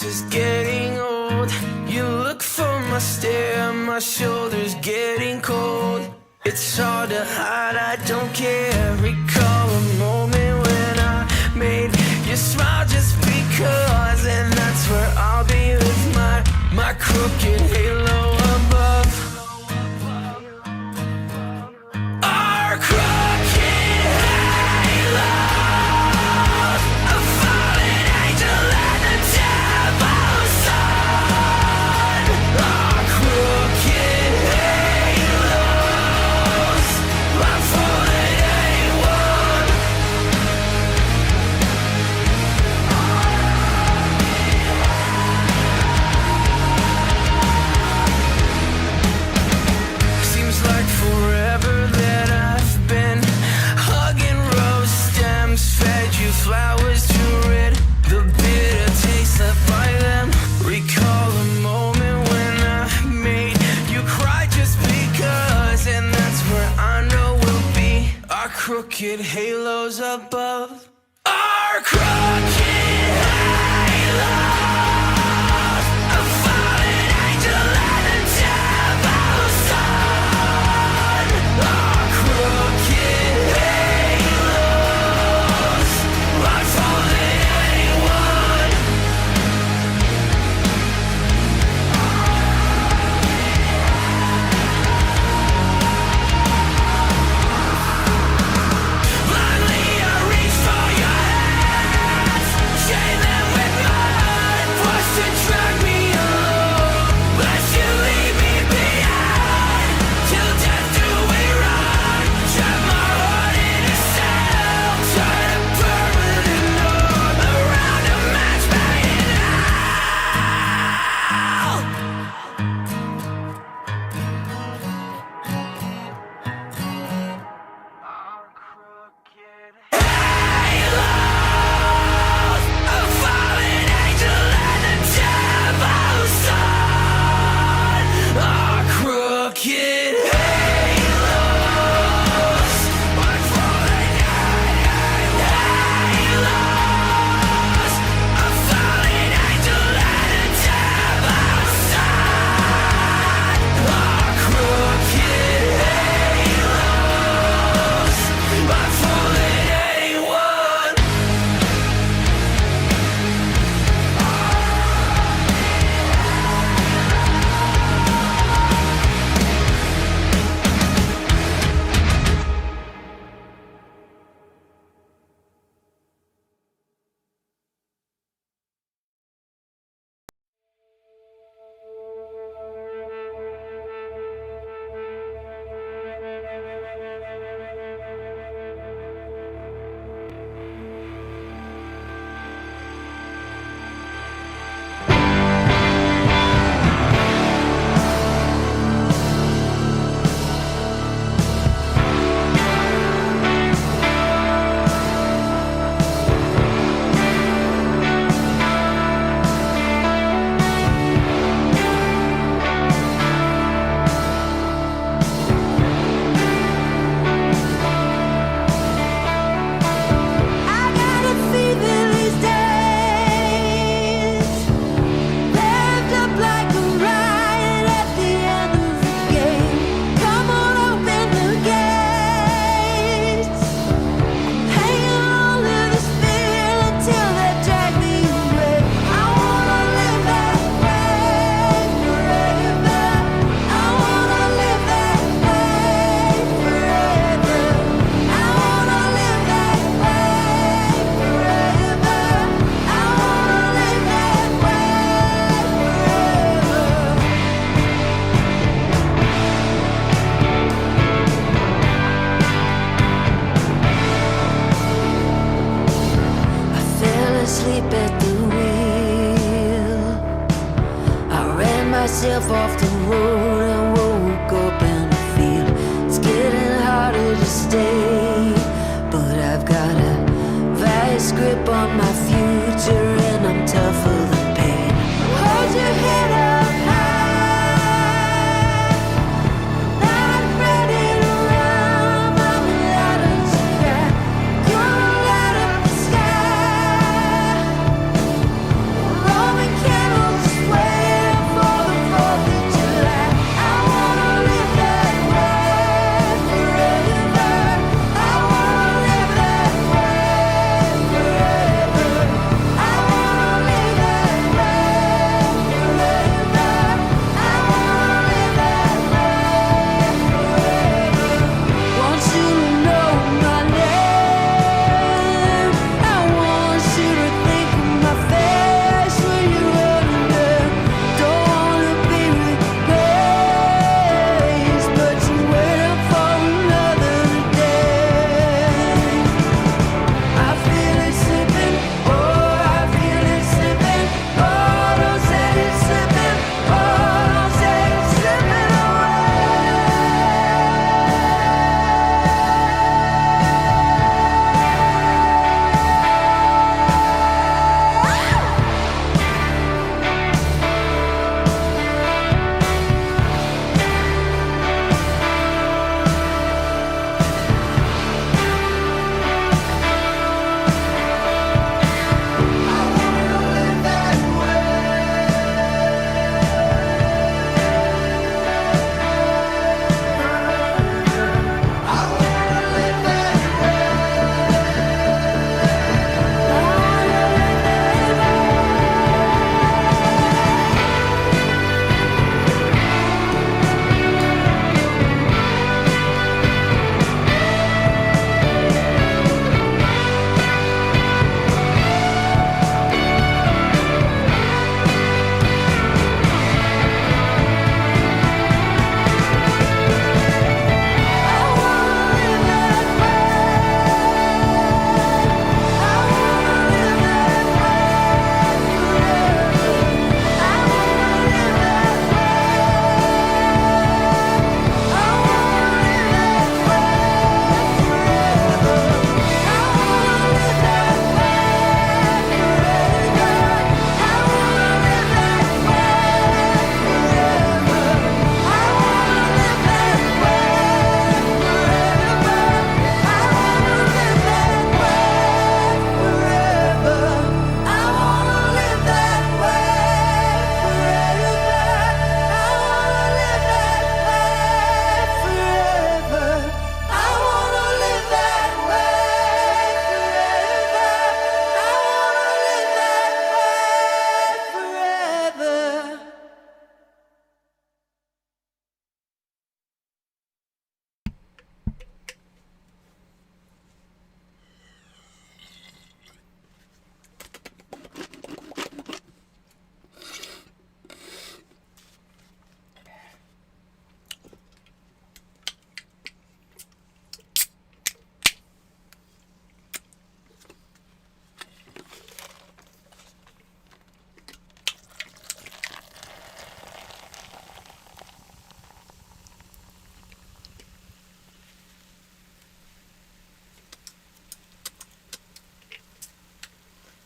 is getting old. You look for my stare, my shoulders getting cold. It's hard to hide, I don't care. Recall a moment when I made you smile just because, and that's where I'll be with my crooked halo above. Our crooked halos, a fallen angel and the devil's son. Our crooked halos, our fallen A1. Seems like forever that I've been hugging rose stems, fed you flowers to rid the bitter taste left by them. Recall a moment when I made you cry just because, and that's where I know we'll be. Our crooked halos above. Our crooked halos, a fallen angel and a devil's son. Our crooked halos, our fallen A1. Blindly I reach for your hands, chain them with mud, push to drag me along. Lest you leave me behind, till death do we run. Trap my heart in a cell, try to permanent numb around a match made in hell. Our crooked halos, a fallen angel and a devil's son. Our crooked halos, our fallen halos, a fallen angel and a devil's son. Our crooked halos, our fallen A1. I got a fever these days, revved up like a riot at the end of the game. Come on, open the gates. Hanging on to this fear until they drag me away. I wanna live that way forever. I wanna live that way forever. I wanna live that way forever. I wanna live that way forever. I fell asleep at the wheel. I ran myself off the road and woke up in a field. It's getting harder to stay, but I've got a vice grip on my future and I'm tougher than pain. Hold your head up high, not ready to run. I'm out of sky, gonna light up the sky. Roman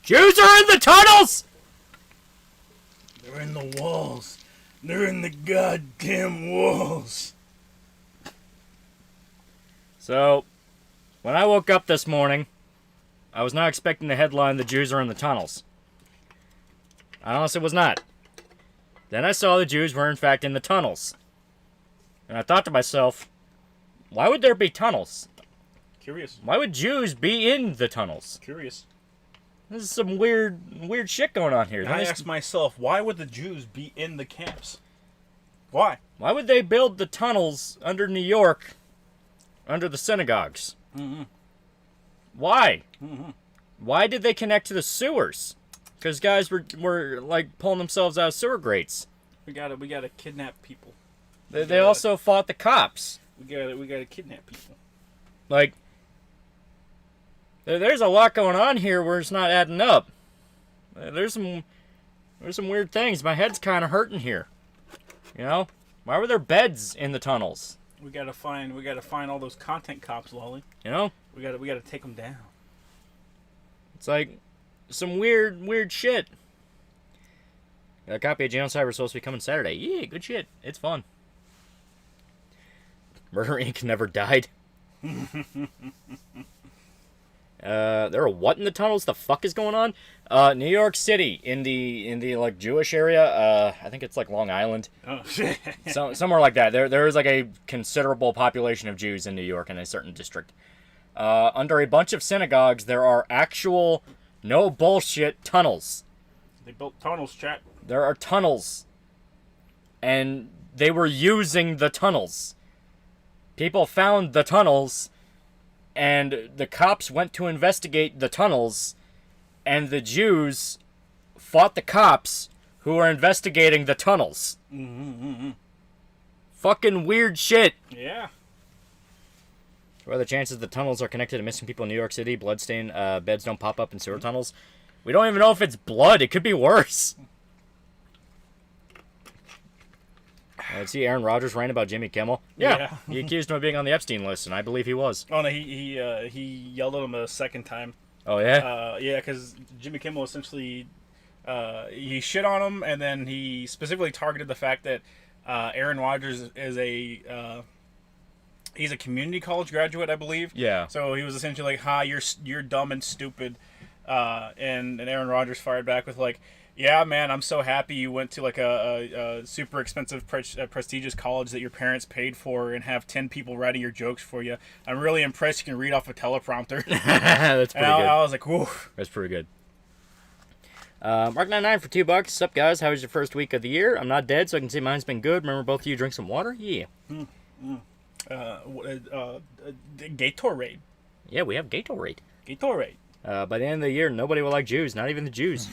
Jews are in the tunnels! They're in the walls. They're in the goddamn walls. So, when I woke up this morning, I was not expecting the headline, "The Jews are in the tunnels." I honestly was not. Then I saw the Jews were in fact in the tunnels. And I thought to myself, why would there be tunnels? Curious. Why would Jews be in the tunnels? Curious. This is some weird shit going on here. I asked myself, why would the Jews be in the camps? Why? Why would they build the tunnels under New York, under the synagogues? Mm-hmm. Why? Mm-hmm. Why did they connect to the sewers? Because guys were like pulling themselves out of sewer grates. We gotta kidnap people. They also fought the cops. We gotta kidnap people. Like, there's a lot going on here where it's not adding up. There's some weird things. My head's kind of hurting here. You know, why were there beds in the tunnels? We gotta find all those content cops, Lolly. You know, we gotta take them down. It's like some weird shit. A copy of Genocide was supposed to be coming Saturday. Yeah, good shit. It's fun. Murder Inc. never died. There are what in the tunnels? The fuck is going on? New York City in the like Jewish area. I think it's like Long Island. Oh shit. Somewhere like that. There is like a considerable population of Jews in New York in a certain district. Under a bunch of synagogues, there are actual no bullshit tunnels. They built tunnels, chat. There are tunnels, and they were using the tunnels. People found the tunnels, and the cops went to investigate the tunnels, and the Jews fought the cops who were investigating the tunnels. Mm-hmm. Fucking weird shit. Yeah. What are the chances the tunnels are connected to missing people in New York City? Bloodstain beds don't pop up in sewer tunnels. We don't even know if it's blood. It could be worse. Let's see, Aaron Rodgers ranting about Jimmy Kimmel. Yeah. He accused him of being on the Epstein list, and I believe he was. Oh no, he yelled at him a second time. Oh yeah. Yeah, because Jimmy Kimmel essentially he shit on him, and then he specifically targeted the fact that Aaron Rodgers is he's a community college graduate, I believe. Yeah. So he was essentially like, "Ha, you're dumb and stupid," and Aaron Rodgers fired back with like, "Yeah, man, I'm so happy you went to like a super expensive, prestigious college that your parents paid for and have 10 people writing your jokes for you. I'm really impressed you can read off a teleprompter." That's pretty good. I was like, "Whoa." That's pretty good. Mark99 for $2. What's up, guys? How was your first week of the year? I'm not dead, so I can say mine's been good. Remember both of you drink some water? Yeah. Gatorade. Yeah, we have Gatorade. Gatorade. By the end of the year, nobody will like Jews, not even the Jews.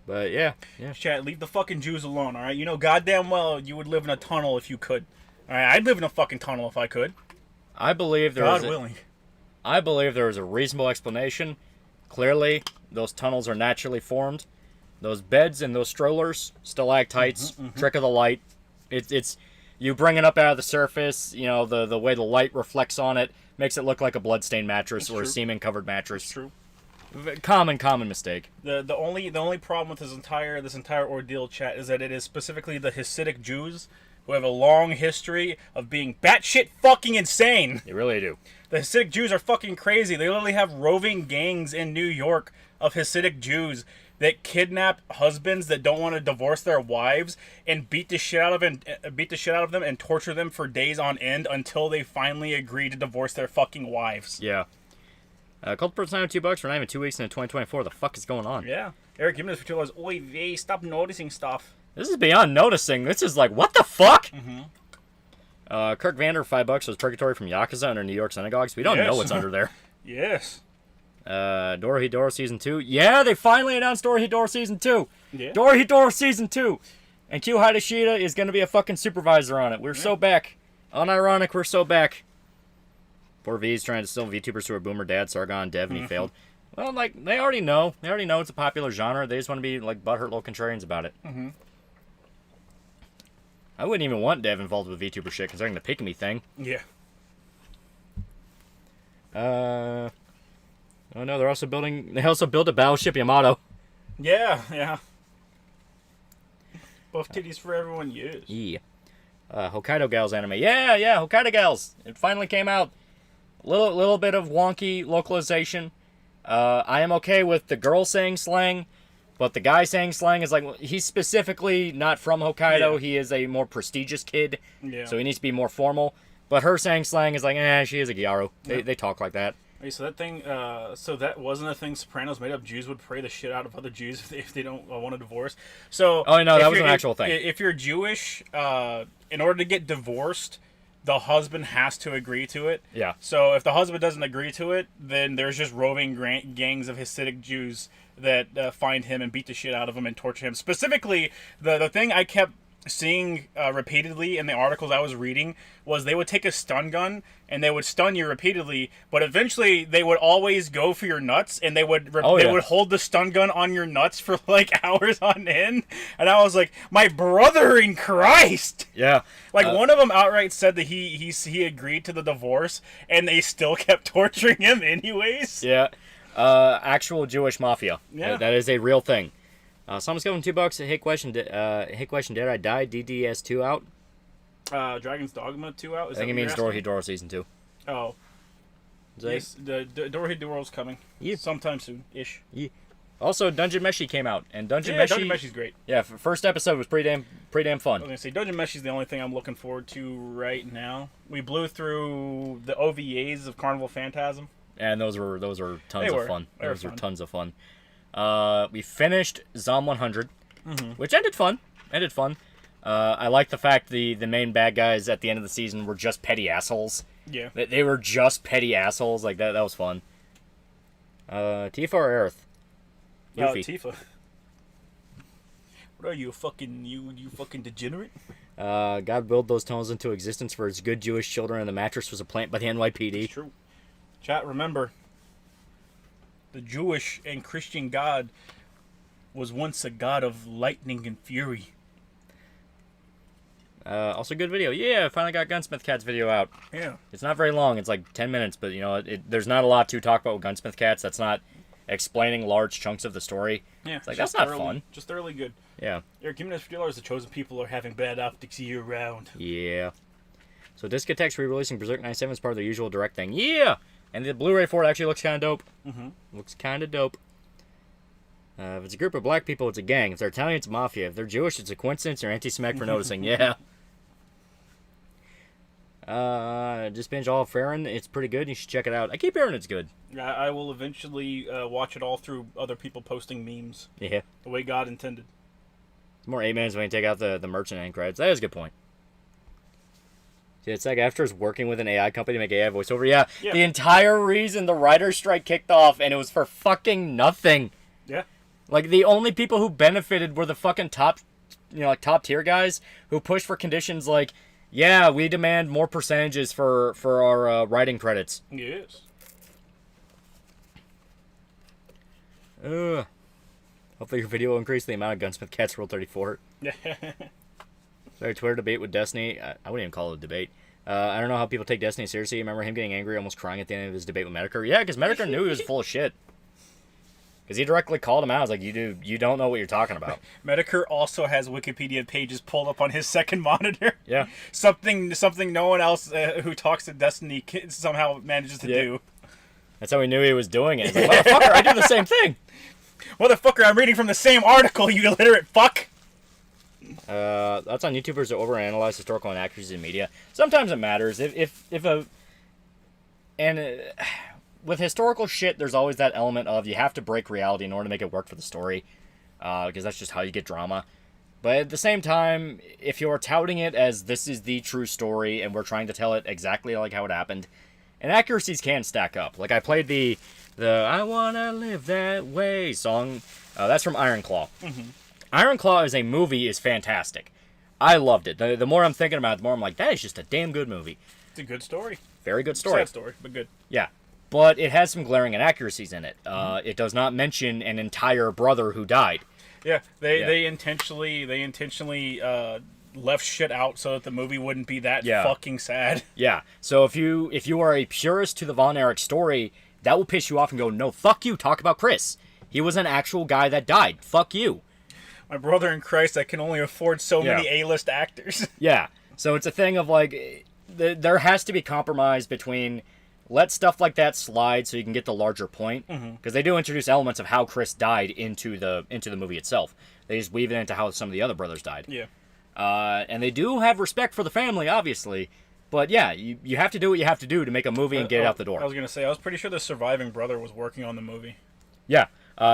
But yeah. Chat, leave the fucking Jews alone, all right? You know goddamn well you would live in a tunnel if you could. All right, I'd live in a fucking tunnel if I could. I believe there God willing. I believe there is a reasonable explanation. Clearly, those tunnels are naturally formed. Those beds and those strollers, stalactites, trick of the light. It's you bring it up out of the surface. You know the way the light reflects on it makes it look like a bloodstained mattress or a semen-covered mattress. It's true. Common mistake. The only problem with this entire ordeal, chat, is that it is specifically the Hasidic Jews who have a long history of being batshit fucking insane. They really do. The Hasidic Jews are fucking crazy. They literally have roving gangs in New York of Hasidic Jews that kidnap husbands that don't want to divorce their wives and beat the shit out of them and torture them for days on end until they finally agree to divorce their fucking wives. Yeah. Cult person $2 for not even 2 weeks into 2024. The fuck is going on? Yeah. Eric, give me this for $2. Oy vey, stop noticing stuff. This is beyond noticing. This is like, what the fuck? Kirk Vander, $5 was Purgatory from Yakuza under New York synagogues. We don't know what's under there. Yes. Dorohedoro Season 2. Yeah, they finally announced Dorohedoro Season 2. Yeah. Dorohedoro Season 2. And Q Hideshida is going to be a fucking supervisor on it. We're so back. Unironic, we're so back. Poor V's trying to steal VTubers who are boomer dad, Sargon, Dev, and he failed. Well, like, they already know. They already know it's a popular genre. They just want to be, like, butthurt little contrarians about it. I wouldn't even want Dev involved with VTuber shit, considering the pick me thing. Yeah. What Oh no, they're also building. They also built a battleship Yamato. Yeah. Both titties for everyone use. Yeah. Hokkaido Gals anime. Yeah, Hokkaido Gals. It finally came out. Little bit of wonky localization. I am okay with the girl saying slang, but the guy saying slang is like, he's specifically not from Hokkaido. Yeah. He is a more prestigious kid, Yeah. so he needs to be more formal. But her saying slang is like, she is a Gyaru. They talk like that. Okay, so that wasn't a thing Sopranos made up. Jews would pray the shit out of other Jews if they don't want a divorce. So, oh no, that was an actual thing. If you're Jewish, in order to get divorced, the husband has to agree to it. Yeah. So if the husband doesn't agree to it, then there's just roving gangs of Hasidic Jews that find him and beat the shit out of him and torture him. Specifically, the thing I kept seeing repeatedly in the articles I was reading was they would take a stun gun and they would stun you repeatedly, but eventually they would always go for your nuts and they would would hold the stun gun on your nuts for like hours on end. And I was like, my brother in Christ. Yeah. Like one of them outright said that he agreed to the divorce and they still kept torturing him anyways. Yeah. Actual Jewish mafia. Yeah. That is a real thing. Someone's giving $2. Hey question, did I die? DDS2 out? Dragon's Dogma 2 out? I think it means Dorohedoro Season 2. Oh. Yes, the Dorohedoro's coming. Yeah. Sometime soon-ish. Yeah. Also, Dungeon Meshi came out, and Dungeon Meshi's great. Yeah, first episode was pretty damn fun. I was gonna say Dungeon Meshi's the only thing I'm looking forward to right now. We blew through the OVAs of Carnival Phantasm. And those were tons of fun. Those were tons of fun. We finished Zom 100, which ended fun. I like the fact the main bad guys at the end of the season were just petty assholes. Yeah. They were just petty assholes. Like, that was fun. Tifa or Aerith? Tifa. What are you, you fucking degenerate? God willed those tunnels into existence for his good Jewish children, and the mattress was a plant by the NYPD. It's true. Chat, remember, the Jewish and Christian God was once a god of lightning and fury. Also, good video. Yeah, I finally got Gunsmith Cat's video out. Yeah. It's not very long. It's like 10 minutes, but, there's not a lot to talk about with Gunsmith Cats. That's not explaining large chunks of the story. Yeah. It's like, that's not fun. Just thoroughly good. Yeah. Your communist dealers, the chosen people, are having bad optics year-round. Yeah. So, Discotheque's re-releasing Berserk 97 as part of their usual direct thing. Yeah! And the Blu-ray for it actually looks kind of dope. Looks kind of dope. If it's a group of black people, it's a gang. If they're Italian, it's mafia. If they're Jewish, it's a coincidence or anti-Semitic for noticing. Yeah. Just binge all of Farron. It's pretty good. You should check it out. I keep hearing it's good. I will eventually watch it all through other people posting memes. Yeah. The way God intended. It's more 8 minutes when you take out the merchant end credits. That is a good point. See, it's like after working with an AI company to make AI voiceover. Yeah. The entire reason the writer's strike kicked off, and it was for fucking nothing. Yeah. Like, the only people who benefited were the fucking top tier guys who pushed for conditions like, yeah, we demand more percentages for our writing credits. Yes. Hopefully your video will increase the amount of Gunsmith Cats Rule 34. Sorry, Twitter debate with Destiny. I wouldn't even call it a debate. I don't know how people take Destiny seriously. Remember him getting angry, almost crying at the end of his debate with Medicare? Yeah, because Medicare knew he was full of shit. Because he directly called him out. I was like, you don't know what you're talking about. Medicare also has Wikipedia pages pulled up on his second monitor. Yeah. Something no one else who talks to Destiny somehow manages to do. That's how we knew he was doing it. He's like, motherfucker, I do the same thing. Motherfucker, I'm reading from the same article, you illiterate fuck. That's on YouTubers that overanalyze historical inaccuracies in media. Sometimes it matters. With historical shit, there's always that element of you have to break reality in order to make it work for the story, because that's just how you get drama. But at the same time, if you're touting it as this is the true story and we're trying to tell it exactly like how it happened, inaccuracies can stack up. Like, I played the I Wanna Live That Way song. That's from Iron Claw. Iron Claw as a movie is fantastic. I loved it. The more I'm thinking about it, the more I'm like, that is just a damn good movie. It's a good story. Very good story. Sad story, but good. Yeah. But it has some glaring inaccuracies in it. It does not mention an entire brother who died. Yeah, they intentionally left shit out so that the movie wouldn't be that fucking sad. Yeah. So if you are a purist to the Von Erich story, that will piss you off and go, no, fuck you, talk about Chris. He was an actual guy that died. Fuck you. My brother in Christ, I can only afford so many A-list actors. Yeah. So it's a thing of like, there has to be compromise between let stuff like that slide so you can get the larger point, because they do introduce elements of how Chris died into the movie itself. They just weave it into how some of the other brothers died. Yeah. And they do have respect for the family, obviously. But yeah, you have to do what you have to do to make a movie and get it out the door. I was gonna say, I was pretty sure the surviving brother was working on the movie. Yeah.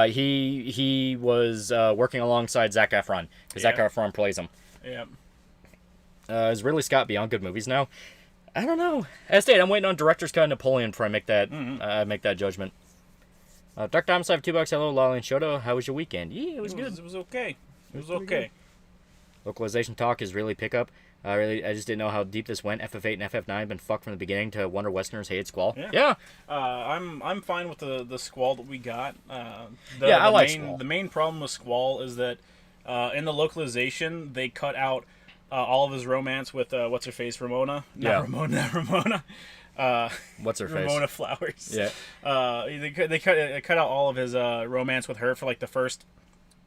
He was working alongside Zac Efron, because Zac Efron plays him. Yeah. Is Ridley Scott beyond good movies now? I don't know. As stated, I'm waiting on director's cut of Napoleon before I make that judgment. Dark Diamonds, I have $2. Hello, Lolly and Shoto. How was your weekend? Yeah, it was good. It was okay. It was okay. Localization talk is really pickup. I just didn't know how deep this went. FF8 and FF9 have been fucked from the beginning to wonder Westerners hated Squall. Yeah. I'm fine with the Squall that we got. I like Squall. The main problem with Squall is that in the localization they cut out all of his romance with what's her face, Ramona. Not Ramona. What's her face? Ramona Flowers. Yeah. They cut out all of his romance with her for like the first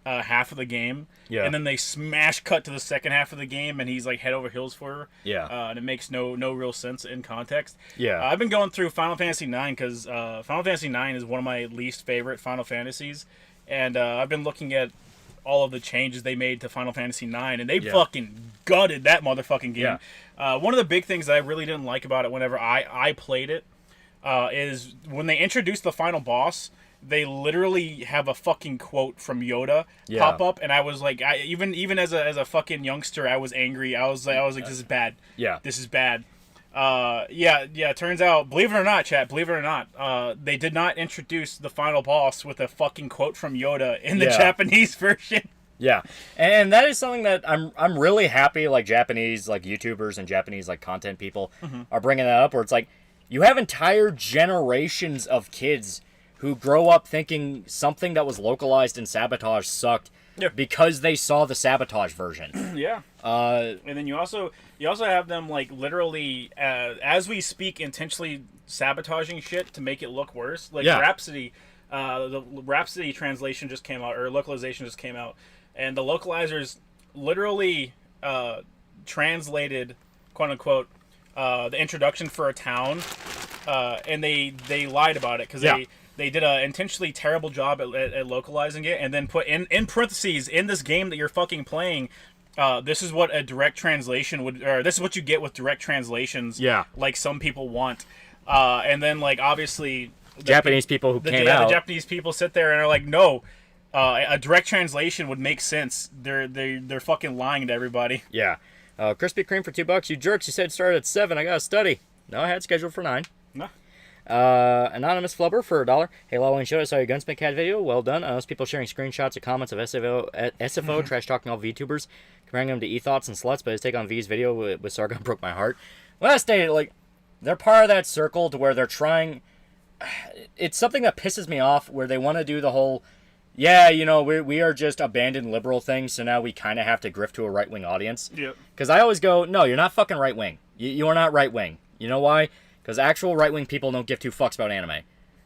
half of the game. Yeah. And then they smash cut to the second half of the game, and he's like head over heels for her. Yeah. And it makes no real sense in context. Yeah. I've been going through Final Fantasy IX because Final Fantasy IX is one of my least favorite Final Fantasies, and I've been looking at all of the changes they made to Final Fantasy IX, and they fucking gutted that motherfucking game. Yeah. One of the big things that I really didn't like about it whenever I played it is when they introduced the final boss, they literally have a fucking quote from Yoda pop up, and I was like, even as a fucking youngster, I was angry. I was like, this is bad. Yeah. This is bad. Turns out, believe it or not, chat, believe it or not, they did not introduce the final boss with a fucking quote from Yoda in the Japanese version. Yeah, and that is something that I'm really happy, like, Japanese, like, YouTubers and Japanese, like, content people are bringing that up, where it's like, you have entire generations of kids who grow up thinking something that was localized in Sabotage sucked because they saw the Sabotage version. Yeah. And then you also have them, like, literally, as we speak, intentionally sabotaging shit to make it look worse. Like, Rhapsody, the Rhapsody translation just came out, or localization just came out, and the localizers literally translated, quote-unquote, the introduction for a town, and they lied about it, because they did a intentionally terrible job at localizing it, and then put in parentheses, in this game that you're fucking playing, this is what a direct translation would, or this is what you get with direct translations, like some people want. And then, like, obviously, Japanese people who came out. The Japanese people sit there and are like, no, a direct translation would make sense. They're fucking lying to everybody. Yeah. Krispy Kreme for $2. You jerks, you said started at 7. I gotta study. No, I had scheduled for 9. No. Anonymous Flubber for $1. Hey, Lolly and Show, I saw your Gunsmith Cat video. Well done. Those people sharing screenshots or comments of SFO trash talking all VTubers, comparing them to E-Thoughts and Sluts, but his take on V's video with Sargon broke my heart. Well, I stated, like, they're part of that circle to where they're trying. It's something that pisses me off, where they want to do the whole, we are just abandoned liberal thing, so now we kind of have to grift to a right-wing audience. Yep. Because I always go, no, you're not fucking right-wing. You are not right-wing. You know why? Because actual right-wing people don't give two fucks about anime.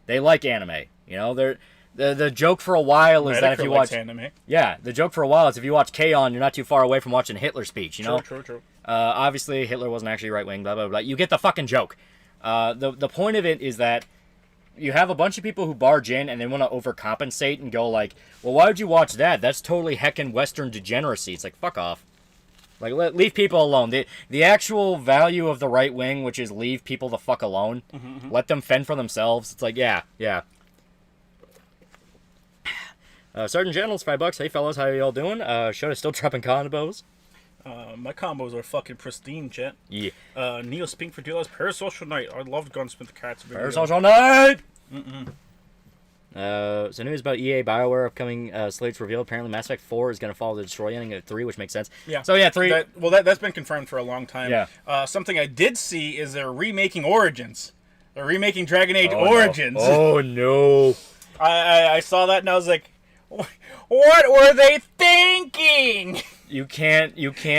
They like anime. You know, the joke for a while is that if you watch anime. Yeah, the joke for a while is if you watch K-On!, you're not too far away from watching Hitler's speech, you know? True. Obviously, Hitler wasn't actually right-wing, blah, blah, blah. You get the fucking joke. The point of it is that you have a bunch of people who barge in and they want to overcompensate and go like, well, why would you watch that? That's totally heckin' Western degeneracy. It's like, fuck off. Like, leave people alone. The actual value of the right wing, which is leave people the fuck alone, let them fend for themselves. It's like, yeah. Sergeant General's $5. Hey, fellas, how y'all doing? Should I still dropping combos? My combos are fucking pristine, chat. Yeah. Neo Spink for $2. Parasocial Night. I loved Gunsmith Cats video. Parasocial Night! So news about EA BioWare upcoming slates revealed. Apparently Mass Effect 4 is going to follow the Destroy ending at 3, which makes sense. Yeah. So, 3... That's been confirmed for a long time. Yeah. Something I did see is they're remaking Origins. They're remaking Dragon Age Origins. No. Oh, no. I saw that and I was like, What were they thinking? You can't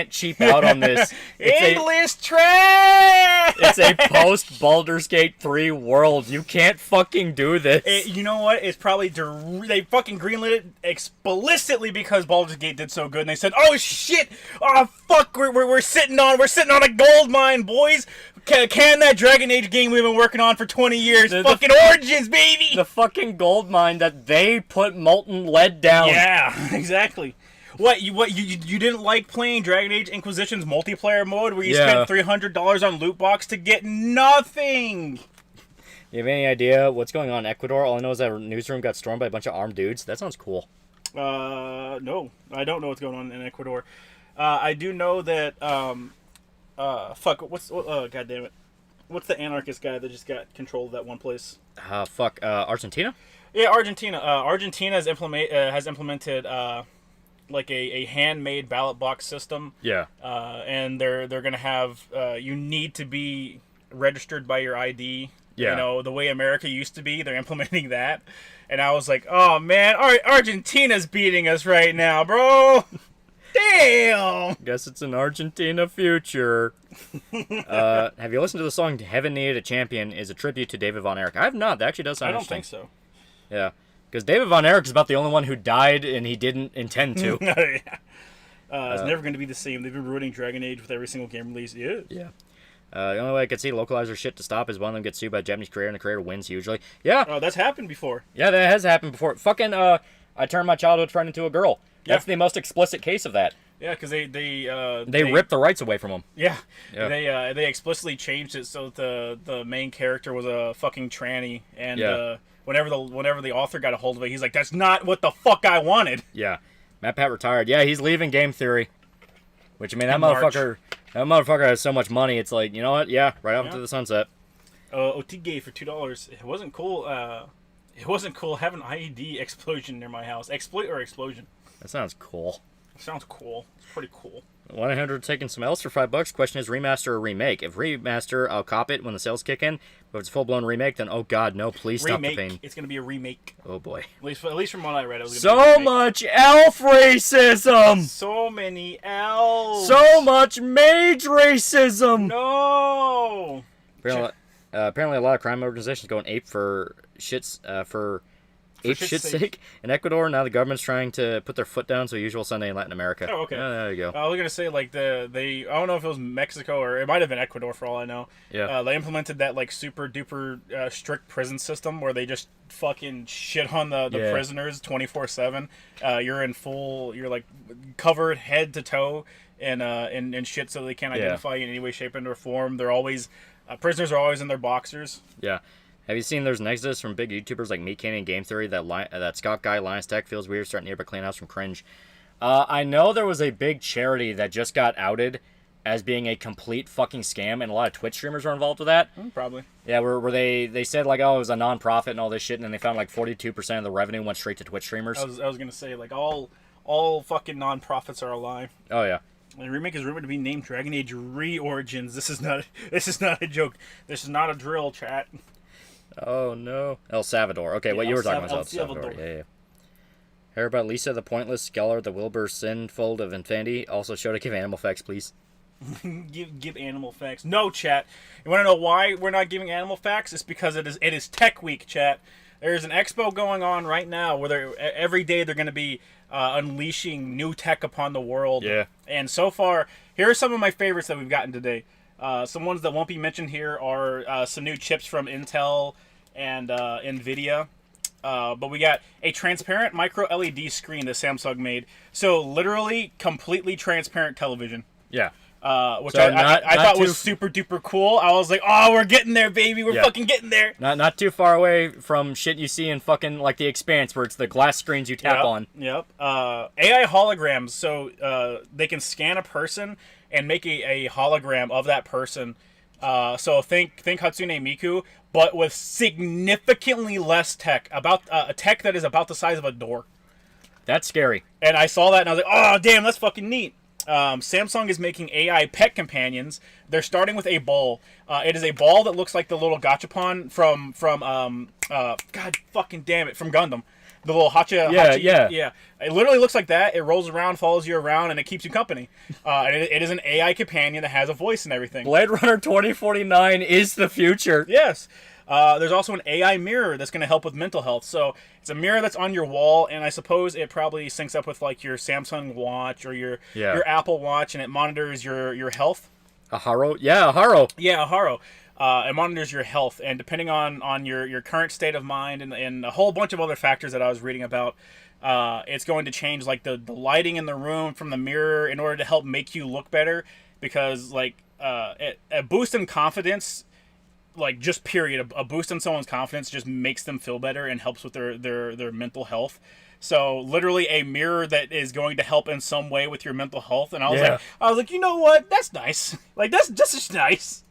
cheap out on this. English trash! It's a post Baldur's Gate 3 world. You can't fucking do this. You know what? It's probably they fucking greenlit it explicitly because Baldur's Gate did so good, and they said, "Oh shit! Oh fuck! We're sitting on a gold mine, boys. Can that Dragon Age game we've been working on for 20 years? Fucking Origins, baby! The fucking gold mine that they put molten lead down. Yeah, exactly. What you didn't like playing Dragon Age Inquisition's multiplayer mode where you spent $300 on loot box to get nothing? You have any idea what's going on in Ecuador? All I know is that a newsroom got stormed by a bunch of armed dudes. That sounds cool. No, I don't know what's going on in Ecuador. I do know that god damn it. What's the anarchist guy that just got control of that one place? Argentina? Yeah, Argentina. Argentina has implemented like a handmade ballot box system. Yeah. And they're gonna have you need to be registered by your ID. Yeah. You know, the way America used to be, they're implementing that. And I was like, oh man, Argentina's beating us right now, bro. Damn. Guess it's an Argentina future. Have you listened to the song "Heaven Needed a Champion"? Is a tribute to David Von Erich. I have not. That actually does sound I don't interesting. think so. Yeah, because David Von Erich is about the only one who died, and he didn't intend to. Yeah. It's never going to be the same. They've been ruining Dragon Age with every single game release. Yeah. The only way I could see localizer shit to stop is one of them gets sued by a Japanese creator, and the creator wins usually. Yeah. Oh, that's happened before. Yeah, that has happened before. Fucking, I turned my childhood friend into a girl. That's the most explicit case of that. Yeah, because they ripped the rights away from him. Yeah. They explicitly changed it so that the main character was a fucking tranny, and whenever the author got a hold of it, he's like, "That's not what the fuck I wanted." Yeah, Matt Pat retired. Yeah, he's leaving game theory. Which I mean, that motherfucker has so much money. It's like, you know what? Yeah, right off into the sunset. OT for $2. It wasn't cool. It wasn't cool having an IED explosion near my house. Exploit or explosion? That sounds cool. Sounds cool. It's pretty cool. 1-800 taking some else for $5. Question is remaster or remake? If remaster, I'll cop it when the sales kick in. But if it's a full-blown remake, then oh god, no, please stop the pain. It's gonna be a remake. Oh boy. At least from what I read, it was gonna be a much elf racism. So many elves. So much mage racism. No. Apparently, a lot of crime organizations going ape for shit's sake in Ecuador. Now the government's trying to put their foot down, so usual Sunday in Latin America. Oh, okay. There you go. I was gonna say like I don't know if it was Mexico or it might have been Ecuador for all I know. Yeah. They implemented that like super duper strict prison system where they just fucking shit on the prisoners 24/7. You're like covered head to toe and shit, so they can't identify you in any way, shape, or form. They're always prisoners are always in their boxers. Yeah. Have you seen there's an exodus from big YouTubers like Meat Candy and Game Theory that Scott Guy, Lions Tech feels weird starting nearby clean house from cringe? I know there was a big charity that just got outed as being a complete fucking scam, and a lot of Twitch streamers were involved with that. Probably. Yeah, where they said like, oh, it was a non-profit and all this shit, and then they found like 42% of the revenue went straight to Twitch streamers. I was gonna say like all fucking non-profits are a lie. Oh yeah. The remake is rumored to be named Dragon Age Re-Origins. This is not a joke. This is not a drill, chat. Oh no, El Salvador. Okay, what you were talking about, El Salvador. Yeah. Heard about Lisa the Pointless, Skeller the Wilbur Sinfold of Infinity. Also show to give animal facts, please. give animal facts. No, chat. You want to know why we're not giving animal facts? It's because it is Tech Week, chat. There's an expo going on right now where every day they're going to be unleashing new tech upon the world. Yeah. And so far, here are some of my favorites that we've gotten today. Some ones that won't be mentioned here are some new chips from Intel and NVIDIA. But we got a transparent micro LED screen that Samsung made. So literally completely transparent television. Yeah. Which I thought was super duper cool. I was like, oh, we're getting there, baby. We're fucking getting there. Not too far away from shit you see in fucking like The Expanse where it's the glass screens you tap on. Yep. AI holograms. So they can scan a person and make a hologram of that person. So think Hatsune Miku, but with significantly less tech. About a tech that is about the size of a door. That's scary. And I saw that and I was like, oh, damn, that's fucking neat. Samsung is making AI pet companions. They're starting with a ball. It is a ball that looks like the little gachapon from God fucking damn it, from Gundam. The little hacha. Yeah, hachi, yeah. yeah. It literally looks like that. It rolls around, follows you around, and it keeps you company. And it is an AI companion that has a voice and everything. Blade Runner 2049 is the future. Yes. There's also an AI mirror that's going to help with mental health. So it's a mirror that's on your wall, and I suppose it probably syncs up with like your Samsung Watch or your Apple Watch, and it monitors your health. A Haro? Yeah, a Haro. Yeah, a Haro. It monitors your health, and depending on your current state of mind and a whole bunch of other factors that I was reading about, it's going to change like the lighting in the room from the mirror in order to help make you look better. Because like a boost in confidence, like just period, a boost in someone's confidence just makes them feel better and helps with their mental health. So literally a mirror that is going to help in some way with your mental health. And I was like, you know what? That's nice. Like that's just nice.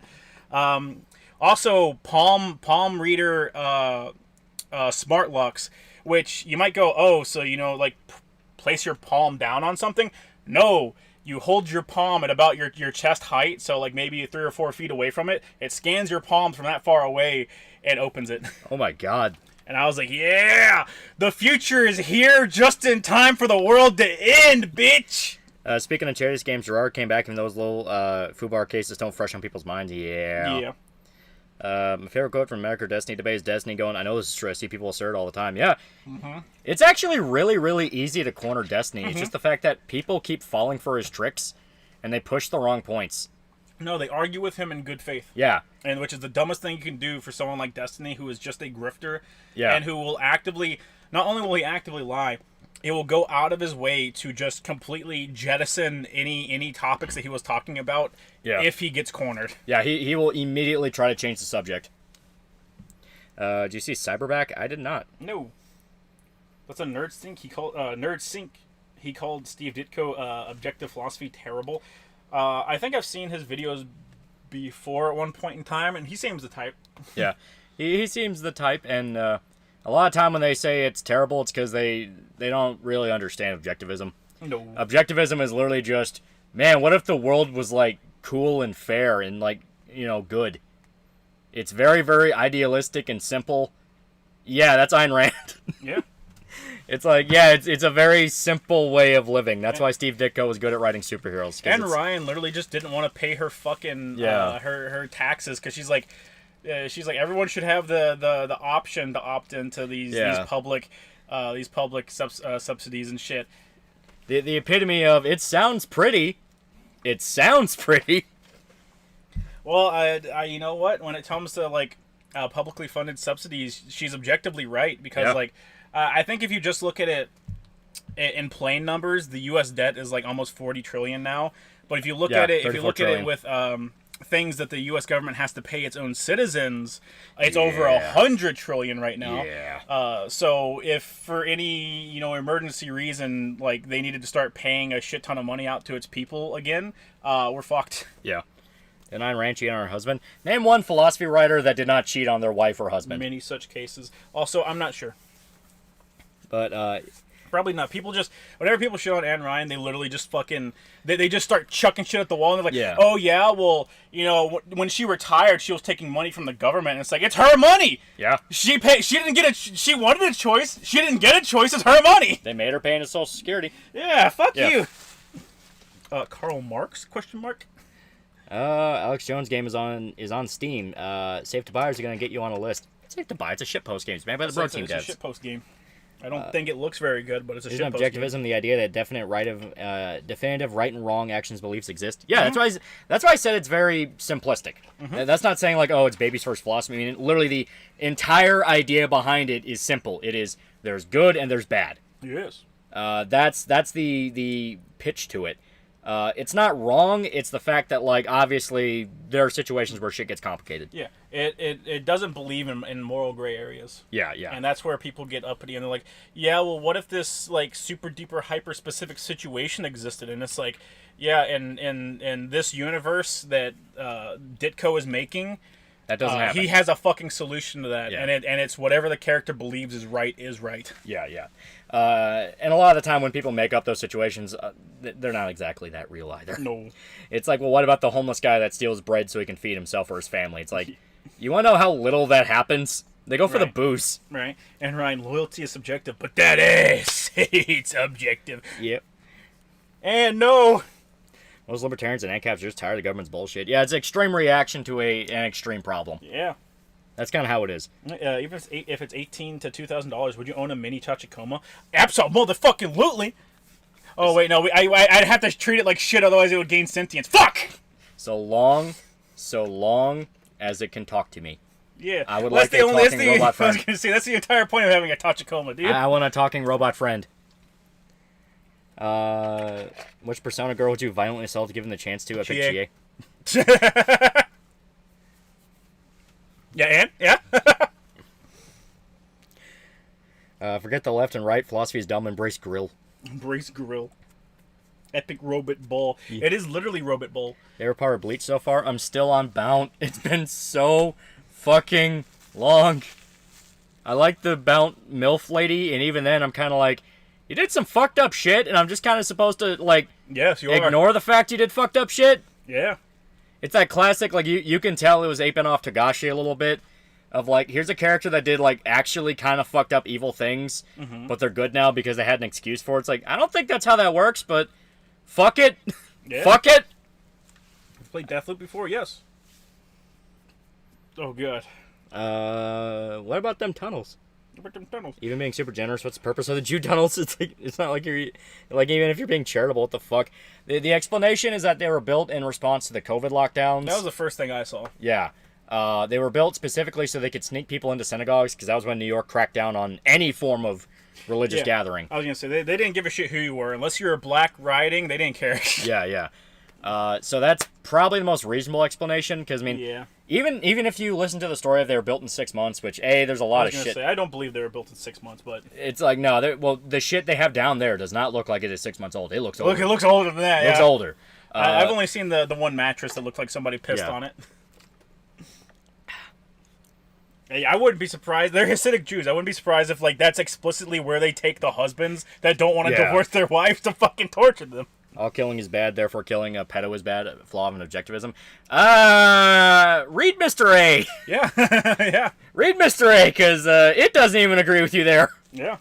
Also, palm reader smart locks, which you might go, oh, so like place your palm down on something. No, you hold your palm at about your chest height, so like maybe 3 or 4 feet away from it. It scans your palm from that far away and opens it. Oh my god. And I was like, yeah, the future is here just in time for the world to end, bitch. Speaking of charities games, Gerard came back and those little FUBAR cases don't fresh on people's minds. Yeah. My favorite quote from America Destiny debate is Destiny going, I know this is true, I see people assert all the time. Yeah. Mm-hmm. It's actually really, really easy to corner Destiny. Mm-hmm. It's just the fact that people keep falling for his tricks and they push the wrong points. No, they argue with him in good faith. Yeah. And which is the dumbest thing you can do for someone like Destiny, who is just a grifter. Yeah. And who will not only will he actively lie, he will go out of his way to just completely jettison any topics that he was talking about if he gets cornered. Yeah, he will immediately try to change the subject. Did you see Cyberback? I did not. No. That's a nerd stink. He called Steve Ditko objective philosophy terrible. I think I've seen his videos before at one point in time, and he seems the type. Yeah, he seems the type, and a lot of time when they say it's terrible, it's because they don't really understand objectivism. No. Objectivism is literally just, man, what if the world was, like, cool and fair and, like, good? It's very, very idealistic and simple. Yeah, that's Ayn Rand. Yeah. It's like, yeah, it's a very simple way of living. That's why Steve Ditko was good at writing superheroes. And Ryan literally just didn't want to pay her fucking her taxes because she's like everyone should have the option to opt into these public subsidies and shit. The epitome of it sounds pretty. It sounds pretty. Well, I you know what? When it comes to like publicly funded subsidies, she's objectively right because like. I think if you just look at it in plain numbers, the U.S. debt is like almost $40 trillion now. But if you look at it, with things that the U.S. government has to pay its own citizens, it's over $100 trillion right now. Yeah. So if for any emergency reason, like they needed to start paying a shit ton of money out to its people again, we're fucked. Yeah. And Ayn Rand cheated on her husband. Name one philosophy writer that did not cheat on their wife or husband. Many such cases. Also, I'm not sure. But probably not. Whenever people show on Ayn Rand, they literally just fucking they just start chucking shit at the wall and they're like, oh yeah, well, when she retired, she was taking money from the government. And it's like, it's her money. Yeah. She didn't get she wanted a choice. She didn't get a choice. It's her money. They made her pay into Social Security. Yeah. Fuck you. Karl Marx? ? Alex Jones' game is on Steam. Safe to Buy is going to get you on a list. It's safe to buy. It's a shitpost game. It's made by the Bro Team devs. It's a shitpost game. I don't think it looks very good, but it's a shitpost objectivism game. The idea that definitive right and wrong actions, beliefs exist. Yeah, that's why I said it's very simplistic. Mm-hmm. That's not saying like, oh, it's baby's first philosophy. I mean, literally the entire idea behind it is simple. It is there's good and there's bad. Yes. That's the pitch to it. It's not wrong. It's the fact that, like, obviously there are situations where shit gets complicated. Yeah, it doesn't believe in moral gray areas. Yeah. And that's where people get uppity and they're like, yeah, well, what if this like super duper hyper specific situation existed? And it's like, yeah, in this universe that Ditko is making, that doesn't happen. He has a fucking solution to that, yeah. and it's whatever the character believes is right is right. Yeah. And a lot of the time when people make up those situations, they're not exactly that real either. No. It's like, well, what about the homeless guy that steals bread so he can feed himself or his family? It's like, you want to know how little that happens? They go for the Right. boost. Right. And Ryan, loyalty is subjective, but that is it's objective. Yep. And no. Those libertarians and ANCAPs are just tired of the government's bullshit. Yeah, it's an extreme reaction to an extreme problem. Yeah. That's kind of how it is. Even if it's $18 to $2,000, would you own a mini Tachikoma? Absolutely. Oh wait, no. I'd have to treat it like shit, otherwise it would gain sentience. Fuck. So long as it can talk to me. Yeah. I would like a talking robot I was friend. gonna say that's the entire point of having a Tachikoma, dude. I want a talking robot friend. Which Persona girl would you violently assault given the chance to? I pick GA. GA. Yeah, and yeah. Forget the left and right. Philosophy is dumb. Embrace grill. Embrace grill. Epic robot ball. Yeah. It is literally robot ball. Favorite part of Bleach so far? I'm still on Bount. It's been so fucking long. I like the Bount MILF lady, and even then I'm kind of like, you did some fucked up shit, and I'm just kind of supposed to, like, Yes, you ignore the fact you did fucked up shit? Yeah. It's that classic, like, you can tell it was aping off Togashi a little bit, of, like, here's a character that did, like, actually kind of fucked up evil things, but they're good now because they had an excuse for it. It's like, I don't think that's how that works, but fuck it. Yeah. Fuck it. You've played Deathloop before? Yes. Oh, God. What about them tunnels? What about them tunnels? Even being super generous, what's the purpose of the Jew tunnels? It's like, it's not like you're, like, even if you're being charitable, what the fuck? The explanation is that they were built in response to the COVID lockdowns. That was the first thing I saw. Yeah. They were built specifically so they could sneak people into synagogues, because that was when New York cracked down on any form of religious gathering. I was going to say, they didn't give a shit who you were. Unless you were black rioting, they didn't care. Yeah. So that's probably the most reasonable explanation, because, I mean, Yeah. even if you listen to the story of they were built in 6 months, which, there's a lot of shit. I don't believe they were built in 6 months, but... It's like, no, well, the shit they have down there does not look like it is 6 months old. It looks older. Look, it looks older than that, It looks older. I've only seen the one mattress that looked like somebody pissed Yeah. on it. Hey, I wouldn't be surprised. They're Hasidic Jews. I wouldn't be surprised if, like, that's explicitly where they take the husbands that don't want to Yeah. divorce their wives to fucking torture them. All killing is bad, therefore killing a pedo is bad. A flaw of an objectivism. Read Mr. A. Yeah. Yeah. Read Mr. A, because it doesn't even agree with you there. Yeah.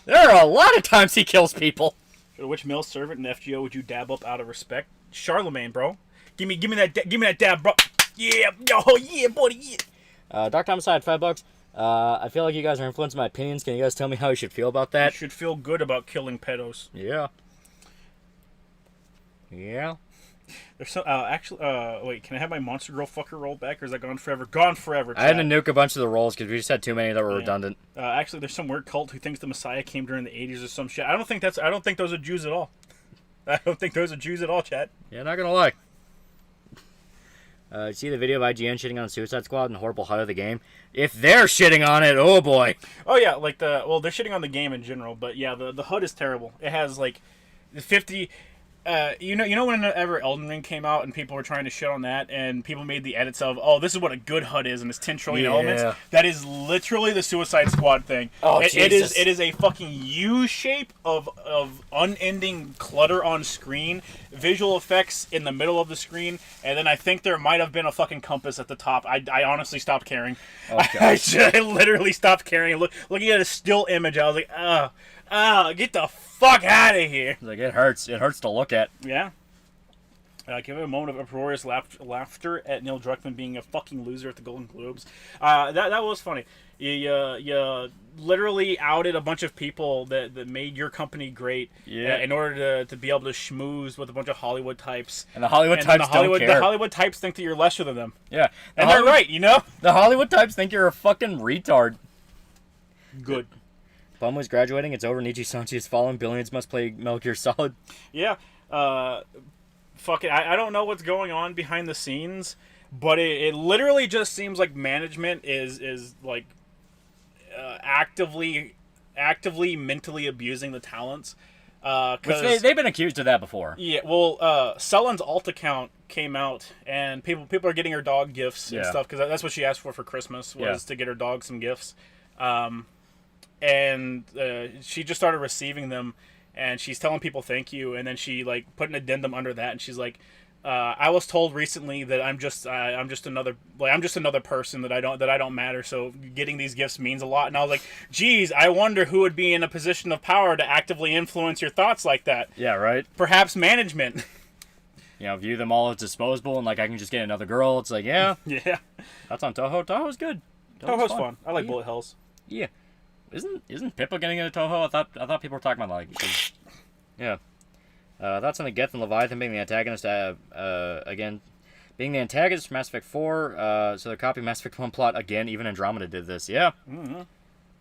There are a lot of times he kills people. Which male servant in FGO would you dab up out of respect? Charlemagne, bro. Give me that dab, bro. Yeah, oh yeah, buddy. Yeah. Dr. Homicide, $5. I feel like you guys are influencing my opinions. Can you guys tell me how you should feel about You that? should feel good about killing pedos. Yeah. Yeah. There's some actually. Wait, can I have my Monster Girl fucker roll back, or is that gone forever? Gone forever. I had to chat. nuke a bunch of the rolls because we just had too many that were redundant. Actually, there's some weird cult who thinks the Messiah came during the 80s or some shit. I don't think those are Jews at all. I don't think those are Jews at all, chat. Yeah, not gonna lie. See the video of IGN shitting on Suicide Squad and horrible HUD of the game? If they're shitting on it, oh boy. Oh yeah, like they're shitting on the game in general, but yeah, the HUD is terrible. It has like 50. You know whenever Elden Ring came out and people were trying to shit on that, and people made the edits of, oh, this is what a good HUD is, and it's 10 trillion elements. That is literally the Suicide Squad thing. Oh, Jesus. Jesus. It is a fucking U shape of unending clutter on screen, visual effects in the middle of the screen, and then I think there might have been a fucking compass at the top. I honestly stopped caring. Okay. I literally stopped caring. Looking at a still image, I was like, get the fuck out of here. Like, it hurts. It hurts to look at. Yeah. Give it a moment of uproarious laughter at Neil Druckmann being a fucking loser at the Golden Globes. That was funny. You literally outed a bunch of people that made your company great in order to be able to schmooze with a bunch of Hollywood types. And the Hollywood types don't care. The Hollywood types think that you're lesser than them. Yeah. And they're right, you know? The Hollywood types think you're a fucking retard. Good. Bumway's graduating. It's over. Nichi-Sanchi has fallen. Billions must play Metal Gear Solid. Yeah. Fuck it. I don't know what's going on behind the scenes, but it literally just seems like management is like actively mentally abusing the talents. Which they've been accused of that before. Yeah, well, Sellen's alt account came out, and people are getting her dog gifts and stuff, because that's what she asked for Christmas, was to get her dog some gifts. And she just started receiving them, and she's telling people thank you, and then she like put an addendum under that, and she's like, I was told recently that I'm just another person that I don't matter. So getting these gifts means a lot. And I was like, geez, I wonder who would be in a position of power to actively influence your thoughts like that. Yeah, right. Perhaps management. View them all as disposable, and like I can just get another girl. It's like, yeah, Yeah. that's on Toho. Toho's good. Toho's fun. I like bullet hells. Yeah. Isn't Pippa getting into Toho? I thought people were talking about like, yeah. That's on the Geth and Leviathan being the antagonist. Again, being the antagonist for Mass Effect 4. So they're copying Mass Effect 1 plot again. Even Andromeda did this. Yeah. Mm-hmm.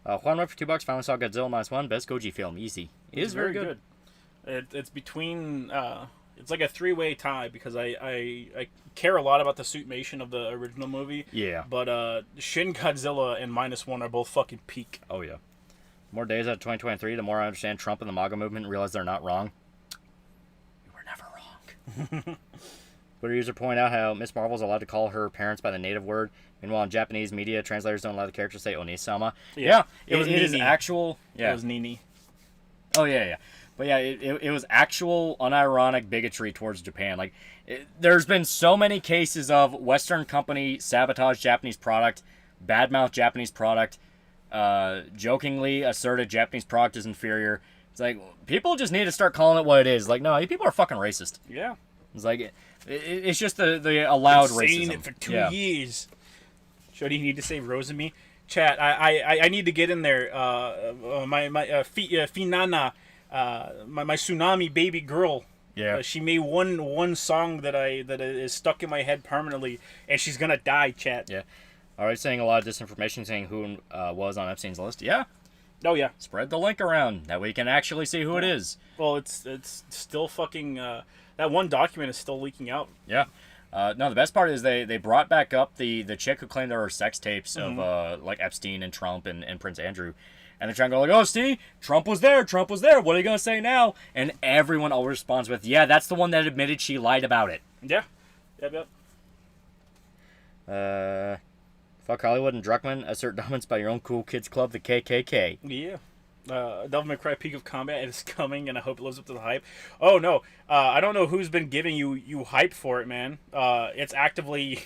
Juan went for $2. Finally saw Godzilla -1. Best Goji film. Easy. It is very good. It's between. It's like a three-way tie because I care a lot about the suitmation of the original movie. Yeah. But Shin Godzilla and -1 are both fucking peak. Oh yeah. More days out of 2023, the more I understand Trump and the MAGA movement and realize they're not wrong. You were never wrong. Twitter user point out how Miss Marvel is allowed to call her parents by the native word. Meanwhile, in Japanese media, translators don't allow the character to say Onisama. Yeah, it is actual. Yeah, it was Nini. Oh yeah. But yeah, it was actual unironic bigotry towards Japan. Like, there's been so many cases of Western company sabotage Japanese product, badmouth Japanese product, jokingly asserted Japanese product is inferior. It's like, people just need to start calling it what it is. Like, no, you people are fucking racist. Yeah. It's like, it's just the allowed racism. Saying it for 2 years. Shody, you need to say Rosemi. Chat, I need to get in there. My Finana. My tsunami baby girl. Yeah. She made one song that is stuck in my head permanently, and she's gonna die. Chat. Yeah. Already saying a lot of disinformation, saying who was on Epstein's list. Yeah. Oh yeah. Spread the link around that we can actually see who it is. Well, it's still fucking. That one document is still leaking out. Yeah. No, the best part is they brought back up the chick who claimed there were sex tapes of like Epstein and Trump and Prince Andrew. And they're trying to go like, oh, see, Trump was there. What are you going to say now? And everyone always responds with, yeah, that's the one that admitted she lied about it. Yeah. Yep. Fuck Hollywood and Druckmann. Assert dominance by your own cool kids club, the KKK. Yeah. Devil May Cry Peak of Combat is coming, and I hope it lives up to the hype. Oh, no. I don't know who's been giving you hype for it, man. It's actively...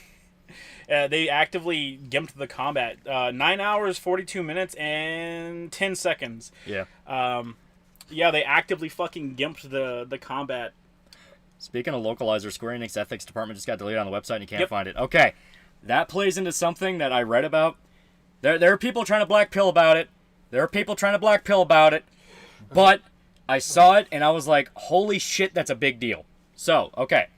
they actively gimped the combat. 9 hours, 42 minutes, and 10 seconds. Yeah. Yeah, they actively fucking gimped the combat. Speaking of localizer, Square Enix ethics department just got deleted on the website and you can't find it. Okay. That plays into something that I read about. There are people trying to black pill about it. But I saw it and I was like, holy shit, that's a big deal. So, okay.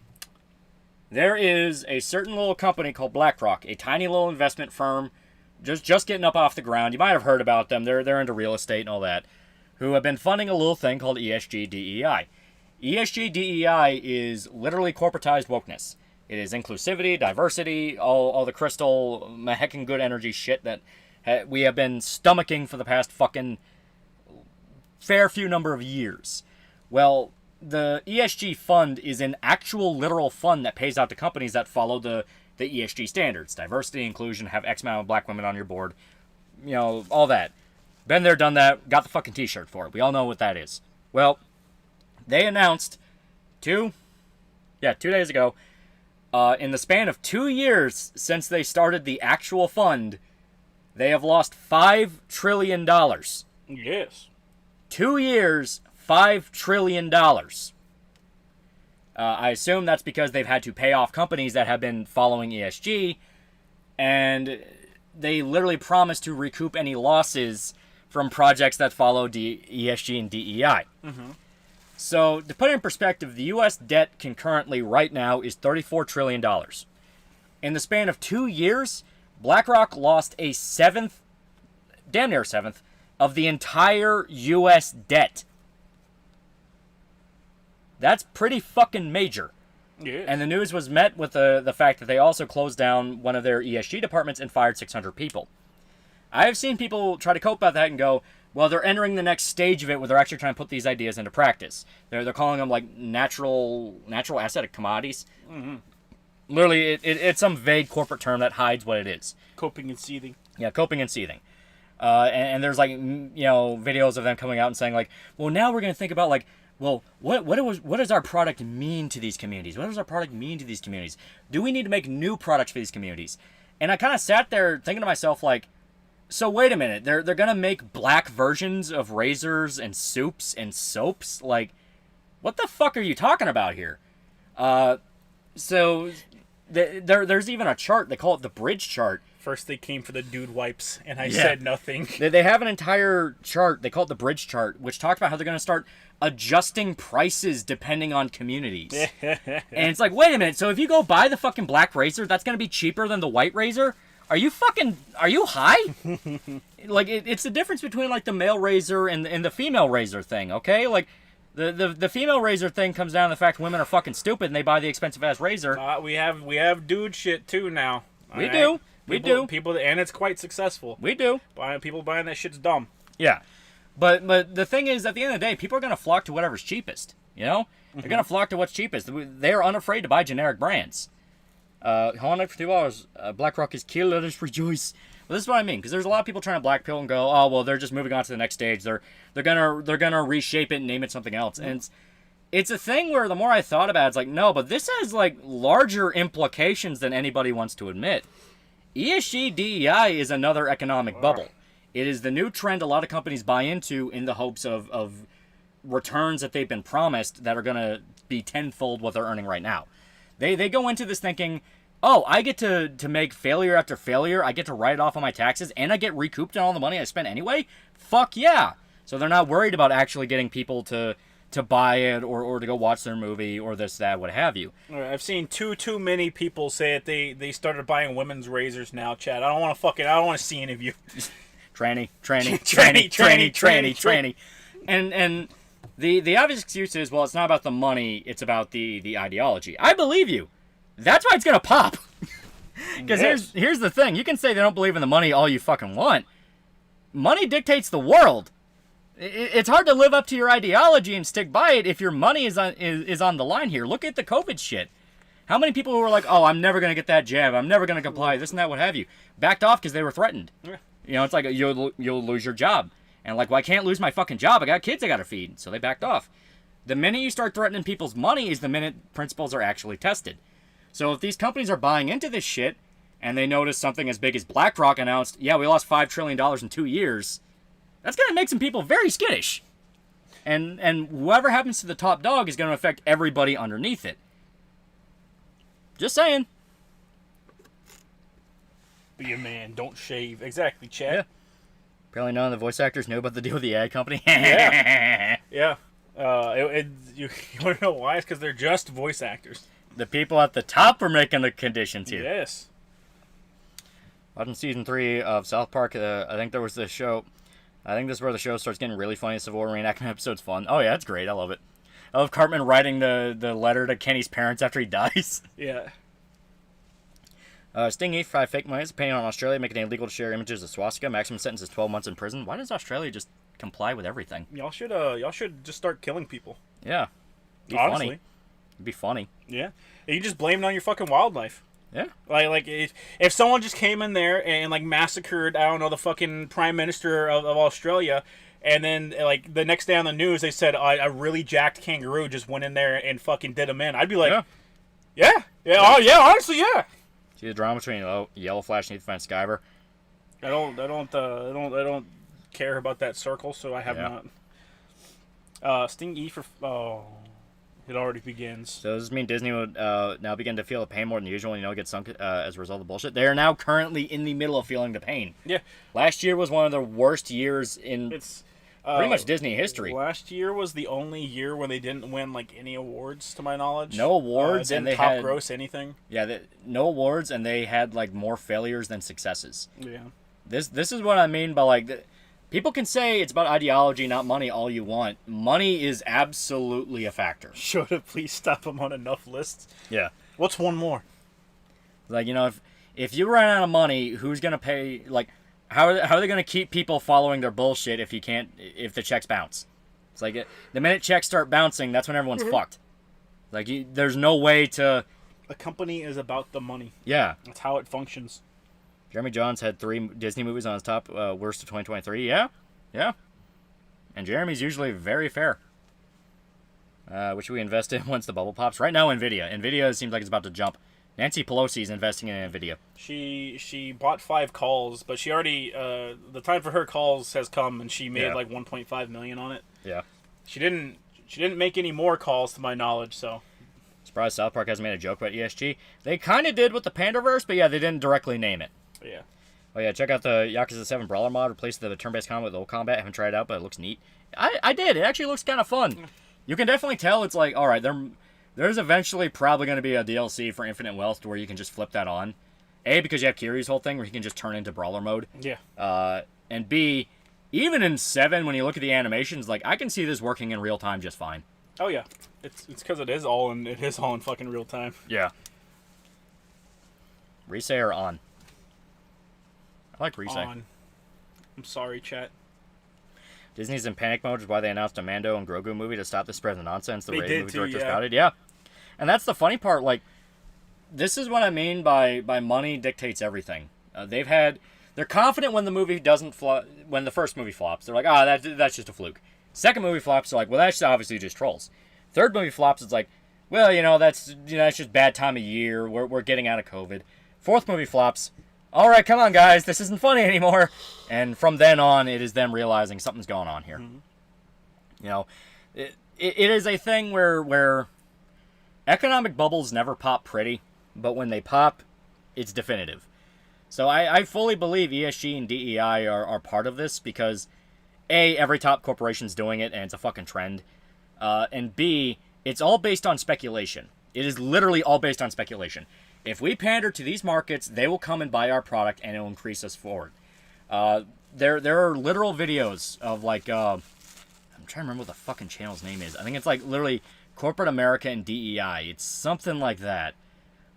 There is a certain little company called BlackRock, a tiny little investment firm, just getting up off the ground. You might have heard about them. They're into real estate and all that, who have been funding a little thing called ESG DEI. ESG DEI is literally corporatized wokeness. It is inclusivity, diversity, all the crystal heckin' good energy shit that we have been stomaching for the past fucking fair few number of years. Well, the ESG fund is an actual literal fund that pays out to companies that follow the ESG standards. Diversity, inclusion, have X amount of black women on your board. All that. Been there, done that, got the fucking t-shirt for it. We all know what that is. Well, they announced 2 days ago, in the span of 2 years since they started the actual fund, they have lost $5 trillion. Yes. 2 years, $5 trillion. I assume that's because they've had to pay off companies that have been following ESG, and they literally promised to recoup any losses from projects that follow ESG and DEI. Mm-hmm. So, to put it in perspective, the U.S. debt concurrently right now is $34 trillion. In the span of 2 years, BlackRock lost a damn near a seventh, of the entire U.S. debt. That's pretty fucking major. Yeah. And the news was met with the fact that they also closed down one of their ESG departments and fired 600 people. I have seen people try to cope about that and go, well, they're entering the next stage of it where they're actually trying to put these ideas into practice. They're calling them like natural asset commodities. Mm-hmm. Literally, it's some vague corporate term that hides what it is. Coping and seething. Yeah, coping and seething. And there's like, videos of them coming out and saying like, well, now we're going to think about like well, what does our product mean to these communities? What does our product mean to these communities? Do we need to make new products for these communities? And I kind of sat there thinking to myself, like, so wait a minute, they're gonna make black versions of razors and soups and soaps? Like, what the fuck are you talking about here? So there's even a chart. They call it the bridge chart. First they came for the dude wipes, and I said nothing. They have an entire chart. They call it the bridge chart, which talks about how they're going to start adjusting prices depending on communities. And it's like, wait a minute. So if you go buy the fucking black razor, that's going to be cheaper than the white razor? Are you high? Like, it's the difference between, like, the male razor and the female razor thing, okay? Like, the female razor thing comes down to the fact women are fucking stupid and they buy the expensive ass razor. We have dude shit too now. We do. People, and it's quite successful. We do. People buying that shit's dumb. Yeah. But the thing is, at the end of the day, people are going to flock to whatever's cheapest, you know? They're going to flock to what's cheapest. They're unafraid to buy generic brands. Hold on for $2. BlackRock is killed, let us rejoice. Well, this is what I mean, because there's a lot of people trying to blackpill and go, oh, well, they're just moving on to the next stage. They're gonna reshape it and name it something else. And it's a thing where the more I thought about it, it's like, no, but this has, like, larger implications than anybody wants to admit. ESG DEI is another economic bubble. It is the new trend a lot of companies buy into in the hopes of returns that they've been promised that are going to be tenfold what they're earning right now. They go into this thinking, oh, I get to make failure after failure. I get to write it off on my taxes, and I get recouped on all the money I spent anyway? Fuck yeah. So they're not worried about actually getting people to buy it or to go watch their movie or this, that, what have you. I've seen too many people say that they started buying women's razors now, Chad. I don't want to see any of you. Tranny. And the obvious excuse is, well, it's not about the money, it's about the ideology. I believe you. That's why it's going to pop. Because here's the thing. You can say they don't believe in the money all you fucking want. Money dictates the world. It's hard to live up to your ideology and stick by it if your money is on the line here. Look at the COVID shit. How many people who were like, oh, I'm never going to get that jab, I'm never going to comply, this and that, what have you, backed off because they were threatened. Yeah. You know, it's like, you'll lose your job. And like, well, I can't lose my fucking job. I got kids I got to feed. So they backed off. The minute you start threatening people's money is the minute principles are actually tested. So if these companies are buying into this shit and they notice something as big as BlackRock announced, yeah, we lost $5 trillion in 2 years, that's going to make some people very skittish. And whoever happens to the top dog is going to affect everybody underneath it. Just saying. Be a man, don't shave. Exactly, Chad. Yeah. Apparently none of the voice actors know about the deal with the ad company. Yeah. You want to know why? It's because they're just voice actors. The people at the top are making the conditions here. Yes. Watching season 3 of South Park, I think there was this show. I think this is where the show starts getting really funny. Civil War reenactment episode's fun. Oh yeah, it's great. I love it. I love Cartman writing the letter to Kenny's parents after he dies. Yeah. Sting E5 fake money is a pain on Australia, making it illegal to share images of swastika. Maximum sentence is 12 months in prison. Why does Australia just comply with everything? Y'all should just start killing people. Yeah. Honestly. Funny. It'd be funny. Yeah. And you just blame it on your fucking wildlife. Yeah. Like if someone just came in there and like massacred, I don't know, the fucking Prime Minister of Australia, and then like the next day on the news they said a really jacked kangaroo just went in there and fucking did him in, I'd be like, yeah. Oh yeah, honestly, yeah. See the drama between Yellow Flash and Need to Find Skyver? I don't care about that circle, so I have not. Sting E for it already begins. So does this mean Disney would now begin to feel the pain more than usual when get sunk as a result of bullshit? They are now currently in the middle of feeling the pain. Yeah. Last year was one of the worst years in pretty much Disney history. Last year was the only year when they didn't win like any awards, to my knowledge. No awards, and they top gross anything. Yeah, no awards, and they had like more failures than successes. Yeah. This is what I mean by like. People can say it's about ideology, not money, all you want. Money is absolutely a factor. Should have please stop them on enough lists. Yeah. What's one more? Like, you know, if you run out of money, who's going to pay, like, how are they going to keep people following their bullshit if the checks bounce? It's like, the minute checks start bouncing, that's when everyone's fucked. Like, there's no way to... A company is about the money. Yeah. That's how it functions. Jeremy Jahns had 3 Disney movies on his top worst of 2023. Yeah. And Jeremy's usually very fair. Which we invest in once the bubble pops. Right now, Nvidia. Nvidia seems like it's about to jump. Nancy Pelosi is investing in Nvidia. She bought 5 calls, but she already the time for her calls has come, and she made like 1.5 million on it. Yeah. She didn't make any more calls to my knowledge, so. Surprised South Park hasn't made a joke about ESG. They kind of did with the Pandaverse, but yeah, they didn't directly name it. Yeah. Oh yeah, check out the Yakuza 7 Brawler mod. Replaced the turn-based combat with old combat. I haven't tried it out, but it looks neat. I did. It actually looks kind of fun. You can definitely tell it's like, all right, there's eventually probably going to be a DLC for Infinite Wealth to where you can just flip that on. A, because you have Kiryu's whole thing where he can just turn into Brawler mode. Yeah. And B, even in 7, when you look at the animations, like, I can see this working in real time just fine. Oh yeah. It's because it is all in fucking real time. Yeah. Risei or on? I like Risei. On. I'm sorry, chat. Disney's in panic mode, which is why they announced a Mando and Grogu movie to stop the spread of nonsense the Raid movie director spouted. Yeah. And that's the funny part. Like, this is what I mean by money dictates everything. They're confident when the movie doesn't when the first movie flops. They're like, that's just a fluke. Second movie flops, they're like, well, that's obviously just trolls. Third movie flops, it's like, well, that's just bad time of year. We're getting out of COVID. Fourth movie flops. All right, come on, guys. This isn't funny anymore. And from then on, it is them realizing something's going on here. Mm-hmm. It is a thing where economic bubbles never pop pretty, but when they pop, it's definitive. So I fully believe ESG and DEI are part of this because, A, every top corporation's doing it, and it's a fucking trend. And B, it's all based on speculation. It is literally all based on speculation. If we pander to these markets, they will come and buy our product, and it will increase us forward. There are literal videos of, like, I'm trying to remember what the fucking channel's name is. I think it's, like, literally Corporate America and DEI. It's something like that.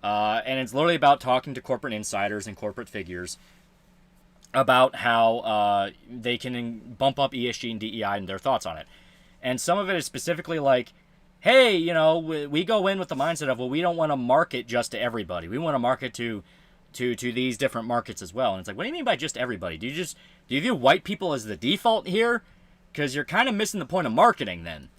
And it's literally about talking to corporate insiders and corporate figures about how they can bump up ESG and DEI and their thoughts on it. And some of it is specifically like, hey, we go in with the mindset of, well, we don't want to market just to everybody. We want to market to these different markets as well. And it's like, what do you mean by just everybody? Do you view white people as the default here? Because you're kind of missing the point of marketing then,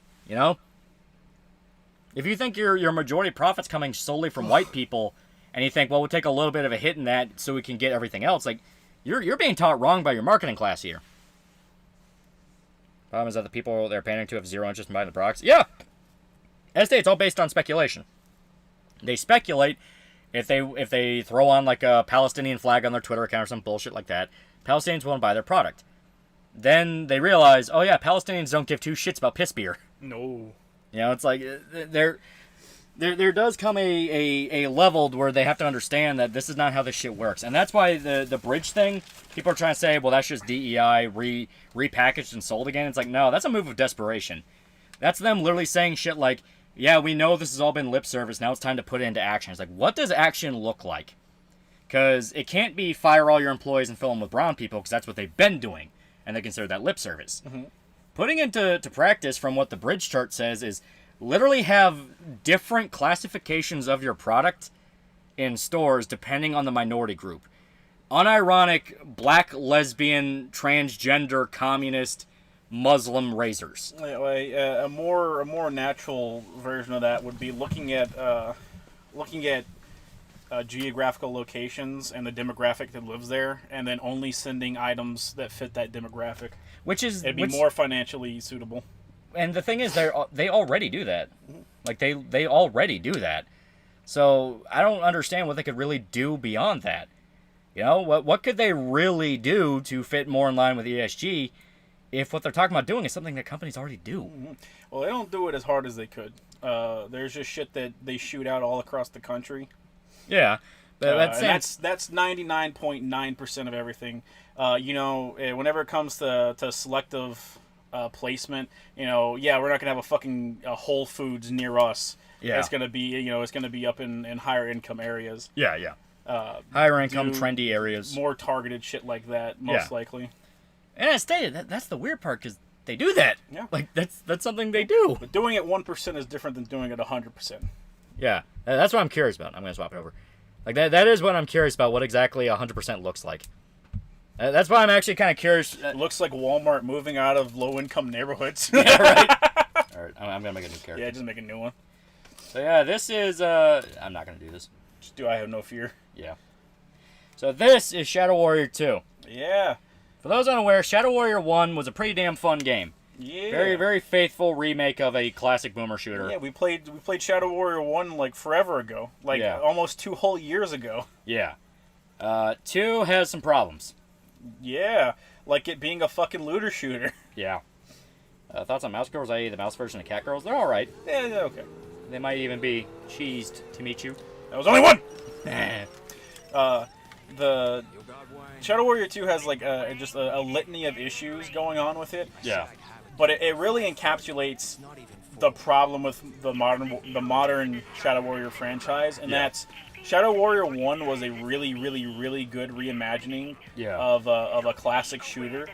If you think your majority profit's coming solely from white people, and you think, well, we'll take a little bit of a hit in that so we can get everything else, like, you're being taught wrong by your marketing class here. Problem is that the people they're pandering to have zero interest in buying the products. Yeah! As I say, it's all based on speculation. They speculate if they throw on like a Palestinian flag on their Twitter account or some bullshit like that, Palestinians won't buy their product. Then they realize, oh yeah, Palestinians don't give two shits about piss beer. No. It's like there does come a level where they have to understand that this is not how this shit works. And that's why the bridge thing, people are trying to say, well, that's just DEI repackaged and sold again. It's like, no, that's a move of desperation. That's them literally saying shit like, yeah, we know this has all been lip service. Now it's time to put it into action. It's like, what does action look like? Because it can't be fire all your employees and fill them with brown people, because that's what they've been doing. And they consider that lip service. Mm-hmm. Putting into practice from what the bridge chart says is literally have different classifications of your product in stores depending on the minority group. Unironic, black, lesbian, transgender, communist, Muslim razors. A more natural version of that would be looking at geographical locations and the demographic that lives there, and then only sending items that fit that demographic. It'd be more financially suitable. And the thing is, they already do that. Like they already do that. So I don't understand what they could really do beyond that. What could they really do to fit more in line with ESG? If what they're talking about doing is something that companies already do. Mm-hmm. Well, they don't do it as hard as they could. There's just shit that they shoot out all across the country. Yeah. That's 99.9% of everything. Whenever it comes to selective placement, we're not going to have a Whole Foods near us. Yeah. It's going to be up in higher income areas. Yeah, yeah. Higher income, trendy areas. More targeted shit like that, most likely. And I stated that's the weird part, because they do that. Yeah. Like that's something they do. But doing it 1% is different than doing it 100%. Yeah, that's what I'm curious about. I'm gonna swap it over. Like that is what I'm curious about. What exactly 100% looks like. That's why I'm actually kind of curious. It looks like Walmart moving out of low income neighborhoods. Yeah, right. All All right, I'm gonna make a new character. Yeah, just make a new one. So yeah, this is I'm not gonna do this. Just do I Have No Fear. Yeah. So this is Shadow Warrior 2. Yeah. For those unaware, Shadow Warrior 1 was a pretty damn fun game. Yeah. Very, very faithful remake of a classic boomer shooter. Yeah, we played Shadow Warrior 1 like forever ago. Like almost 2 whole years ago. Yeah. 2 has some problems. Yeah. Like it being a fucking looter shooter. Yeah. Thoughts on Mouse Girls, i.e. the mouse version of Cat Girls? They're alright. Yeah, okay. They might even be cheesed to meet you. That was only one! The Shadow Warrior 2 has like just a litany of issues going on with it. Yeah. But it really encapsulates the problem with the modern Shadow Warrior franchise, and that's Shadow Warrior 1 was a really, really, really good reimagining of a classic shooter.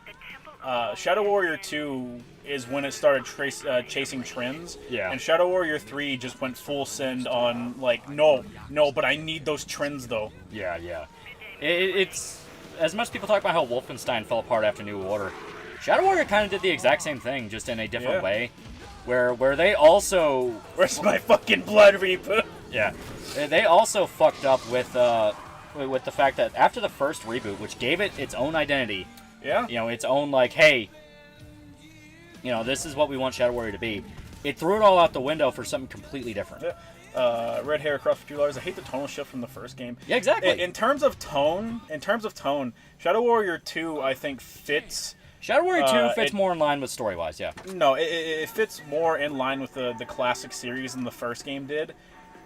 Shadow Warrior 2 is when it started chasing trends, and Shadow Warrior 3 just went full send on like, no, but I need those trends though. Yeah. It's as much people talk about how Wolfenstein fell apart after New Order. Shadow Warrior kind of did the exact same thing, just in a different way, where they also... Where's my fucking blood reboot? Yeah, they also fucked up with the fact that after the first reboot, which gave it its own identity, its own like, hey, this is what we want Shadow Warrior to be. It threw it all out the window for something completely different. Yeah. Red hair across for $2. I hate the tonal shift from the first game. Yeah, exactly. In terms of tone, Shadow Warrior 2 I think fits. Shadow Warrior 2 fits more in line with story-wise, yeah. No, it fits more in line with the classic series than the first game did.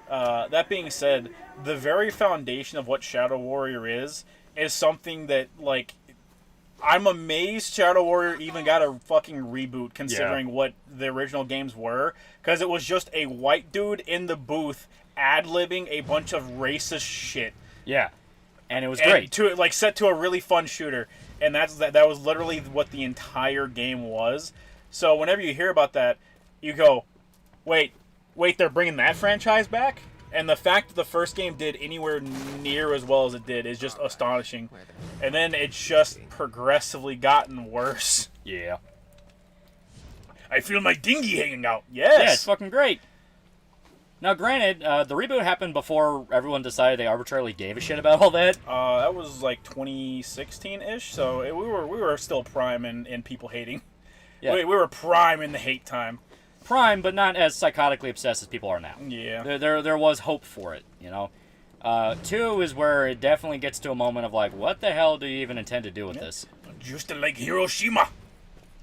That being said, the very foundation of what Shadow Warrior is something that, like, I'm amazed Shadow Warrior even got a fucking reboot considering what the original games were. Because it was just a white dude in the booth ad-libbing a bunch of racist shit. Yeah. And it was great. Set to a really fun shooter. And that was literally what the entire game was. So whenever you hear about that, you go, wait, they're bringing that franchise back? And the fact that the first game did anywhere near as well as it did is just astonishing. And then it's just progressively gotten worse. Yeah. I feel my dinghy hanging out. Yes. Yeah, it's fucking great. Now, granted, the reboot happened before everyone decided they arbitrarily gave a shit about all that. That was like 2016-ish, so we were still prime in people hating. Yeah. We were prime in the hate time. Prime, but not as psychotically obsessed as people are now. Yeah. There was hope for it, 2 is where it definitely gets to a moment of like, what the hell do you even intend to do with this? Just like Hiroshima.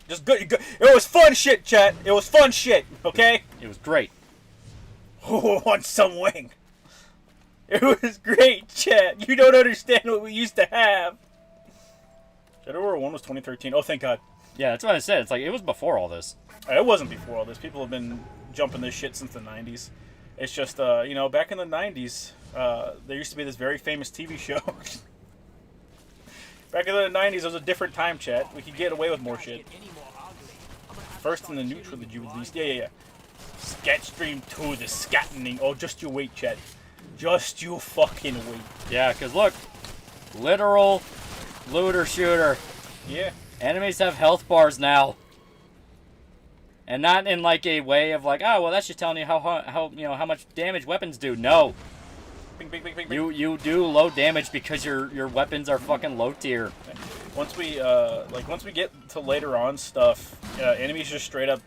Just good. It was fun shit, chat. It was fun shit, okay? It was great. Who wants some wing? It was great, chat. You don't understand what we used to have. Shadow Warrior 1 was 2013. Oh, thank God. Yeah, that's what I said. It's like, it was before all this. It wasn't before all this. People have been jumping this shit since the 90s. It's just, back in the 90s, there used to be this very famous TV show. Back in the 90s, it was a different time, chat. We could get away with more shit. First in the new trilogy released. Yeah. Skatstream 2, the scattening. Oh, just you wait, chat. Just you fucking wait. Yeah, because look, literal looter shooter. Yeah. Enemies have health bars now. And not in like a way of like, oh, well, that's just telling you how much damage weapons do. No. Bing, bing, bing, bing, bing. You do low damage because your weapons are fucking low tier. Once we get to later on stuff, enemies just straight up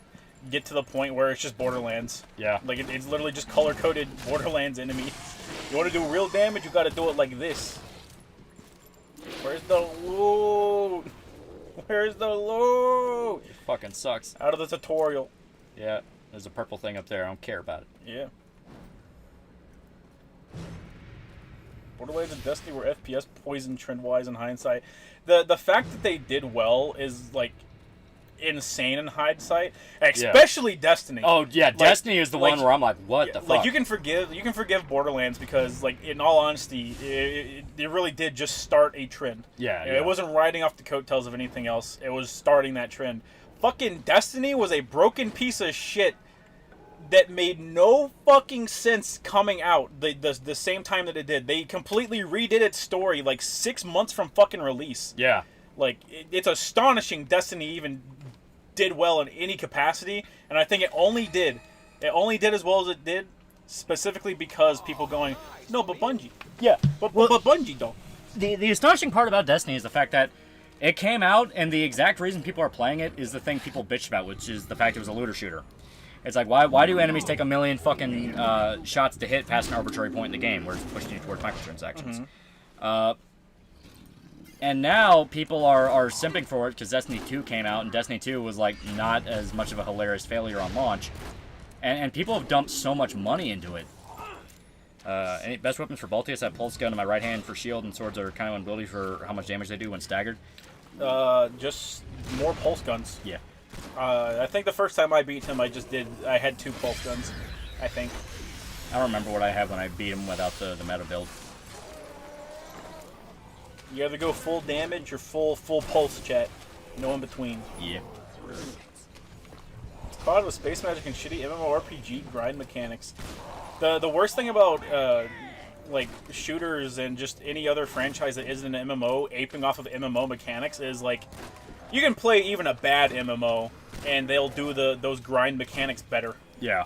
get to the point where it's just Borderlands. Yeah. Like it's literally just color coded Borderlands enemies. You want to do real damage, you got to do it like this. Where's the loot? Where's the loot? It fucking sucks. Out of the tutorial. Yeah, there's a purple thing up there. I don't care about it. Yeah. Borderlands and Destiny were FPS poison trend-wise in hindsight. The fact that they did well is, like, insane in hindsight. Especially Destiny. Oh, yeah, Destiny is the one where I'm like, what the fuck? Like, you can forgive Borderlands because, like, in all honesty, it really did just start a trend. Yeah. It wasn't riding off the coattails of anything else. It was starting that trend. Fucking Destiny was a broken piece of shit that made no fucking sense coming out the same time that it did. They completely redid its story like 6 months from fucking release. Yeah. Like, it's astonishing Destiny even did well in any capacity, and I think it only did as well as it did specifically because people going, no, but Bungie. Yeah, but Bungie don't. The astonishing part about Destiny is the fact that it came out, and the exact reason people are playing it is the thing people bitched about, which is the fact it was a looter shooter. It's like, why do enemies take a million fucking shots to hit past an arbitrary point in the game where it's pushing you towards microtransactions? And now people are simping for it because Destiny 2 came out, and Destiny 2 was like not as much of a hilarious failure on launch. And people have dumped so much money into it. Any best weapons for Baltius? I have Pulse Gun in my right hand for shield, and swords are kind of unwieldy for how much damage they do when staggered. Just more Pulse Guns. Yeah. I think the first time I beat him, I had 2 Pulse Guns, I think. I don't remember what I had when I beat him without the meta build. You either go full damage or full pulse, chat. No in between. Yeah. Spotted with space magic and shitty MMORPG grind mechanics. The worst thing about like shooters and just any other franchise that isn't an MMO aping off of MMO mechanics is like you can play even a bad MMO and they'll do those grind mechanics better. Yeah.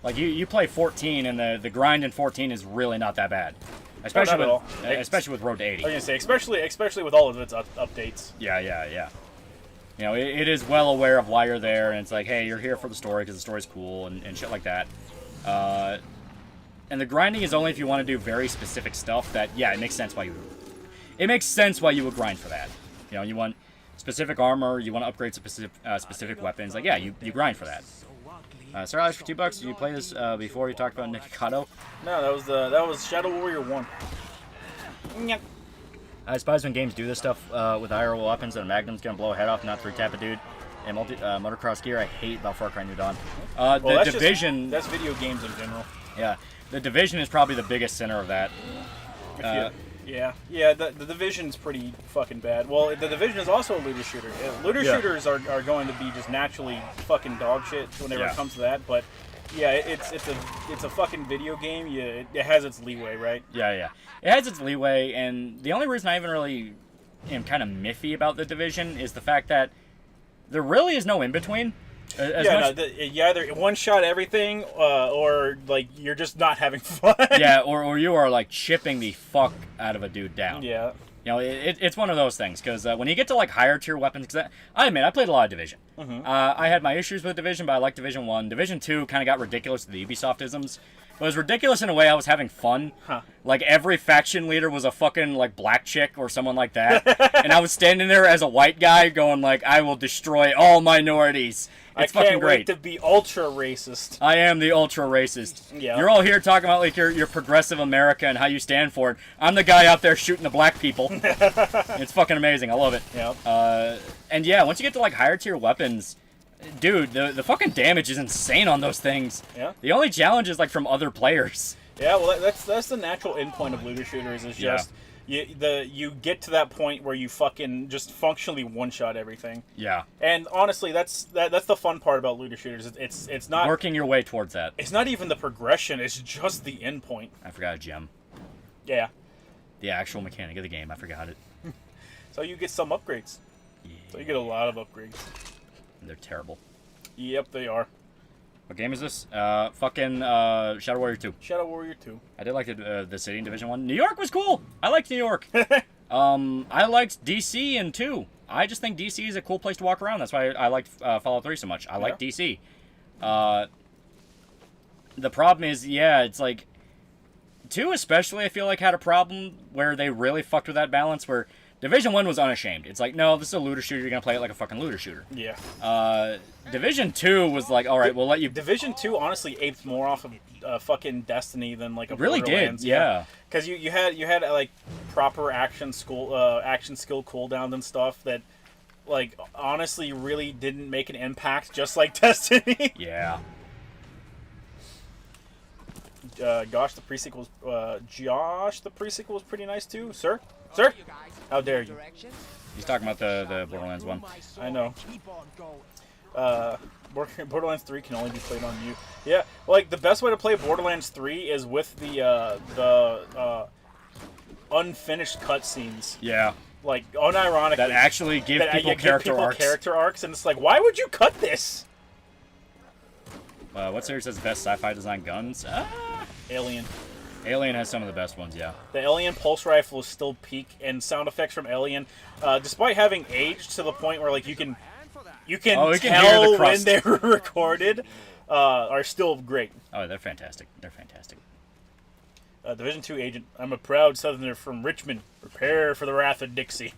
Like you play 14 and the grind in 14 is really not that bad. Especially with Road to 80. I was gonna say, especially with all of its updates. Yeah. You know, it is well aware of why you're there, and it's like, hey, you're here for the story because the story's cool and shit like that. And the grinding is only if you want to do very specific stuff that, yeah, it makes sense why you would grind for that. You know, you want specific armor, you want to upgrade specific weapons. Like, yeah, you grind for that. Sir Alex for $2. Did you play this before you talked about Nikocado? No, that was Shadow Warrior 1. Nyeh. I despise when games do this stuff with IRL weapons and a magnum's gonna blow a head off, not 3-tap a dude. And motocross gear, I hate about Far Cry New Dawn. The Division... that's video games in general. Yeah. The Division is probably the biggest center of that. Yeah, the Division's pretty fucking bad. Well, the Division is also a looter shooter. Looter shooters are going to be just naturally fucking dog shit whenever it comes to that, but yeah, it's a fucking video game. Yeah, it has its leeway, right? Yeah. It has its leeway, and the only reason I even really am kind of miffy about the Division is the fact that there really is no in-between. You either one-shot everything, or like you're just not having fun. Yeah, or you are like chipping the fuck out of a dude down. Yeah. You know, it's one of those things, because when you get to like higher tier weapons, because I admit, I played a lot of Division. I had my issues with Division, but I liked Division 1. Division 2 kind of got ridiculous with the Ubisoft-isms. It was ridiculous in a way I was having fun. Like, every faction leader was a fucking, like, black chick or someone like that. And I was standing there as a white guy going, like, I will destroy all minorities. It's fucking great. I can't wait to be ultra racist. I am the ultra racist. Yeah. You're all here talking about, like, your progressive America and how you stand for it. I'm the guy out there shooting the black people. It's fucking amazing. I love it. Yeah. And yeah, once you get to, like, higher tier weapons... Dude, the fucking damage is insane on those things. Yeah. The only challenge is like from other players. Yeah, well, that's the natural endpoint of looter shooters. Is just you get to that point where you fucking just functionally one shot everything. Yeah. And honestly, that's the fun part about looter shooters. It's not working your way towards that. It's not even the progression. It's just the endpoint. I forgot a gem. Yeah. The actual mechanic of the game. I forgot it. So you get some upgrades. Yeah. So you get a lot of upgrades. They're terrible. Yep, they are. What game is this? Shadow Warrior 2. Shadow Warrior 2. I did like the city in Division 1. New York was cool. I liked New York. I liked DC in 2. I just think DC is a cool place to walk around. That's why I liked Fallout 3 so much. I like DC. The problem is, it's like 2 especially I feel like had a problem where they really fucked with that balance where Division 1 was unashamed. It's like, no, this is a looter shooter. You're going to play it like a fucking looter shooter. Yeah. Division 2 was like, all right, we'll let you... Division 2 honestly aped more off of fucking Destiny than like a really Borderlands. Did, yeah. Because you had like proper action skill cooldowns and stuff that like honestly really didn't make an impact, just like Destiny. Yeah. Josh the pre-sequel was pretty nice too, sir. Sir? How dare you? He's talking about the Borderlands 1. I know. Borderlands 3 can only be played on mute. Yeah, like the best way to play Borderlands 3 is with the unfinished cutscenes. Yeah. like unironically, that actually give people character arcs, and it's like, why would you cut this? What series has the best sci-fi design guns? Alien. Alien has some of the best ones, yeah. The Alien pulse rifle is still peak, and sound effects from Alien, despite having aged to the point where like you can tell when they were recorded, are still great. Oh, they're fantastic. They're fantastic. Division 2 agent, I'm a proud Southerner from Richmond. Prepare for the wrath of Dixie.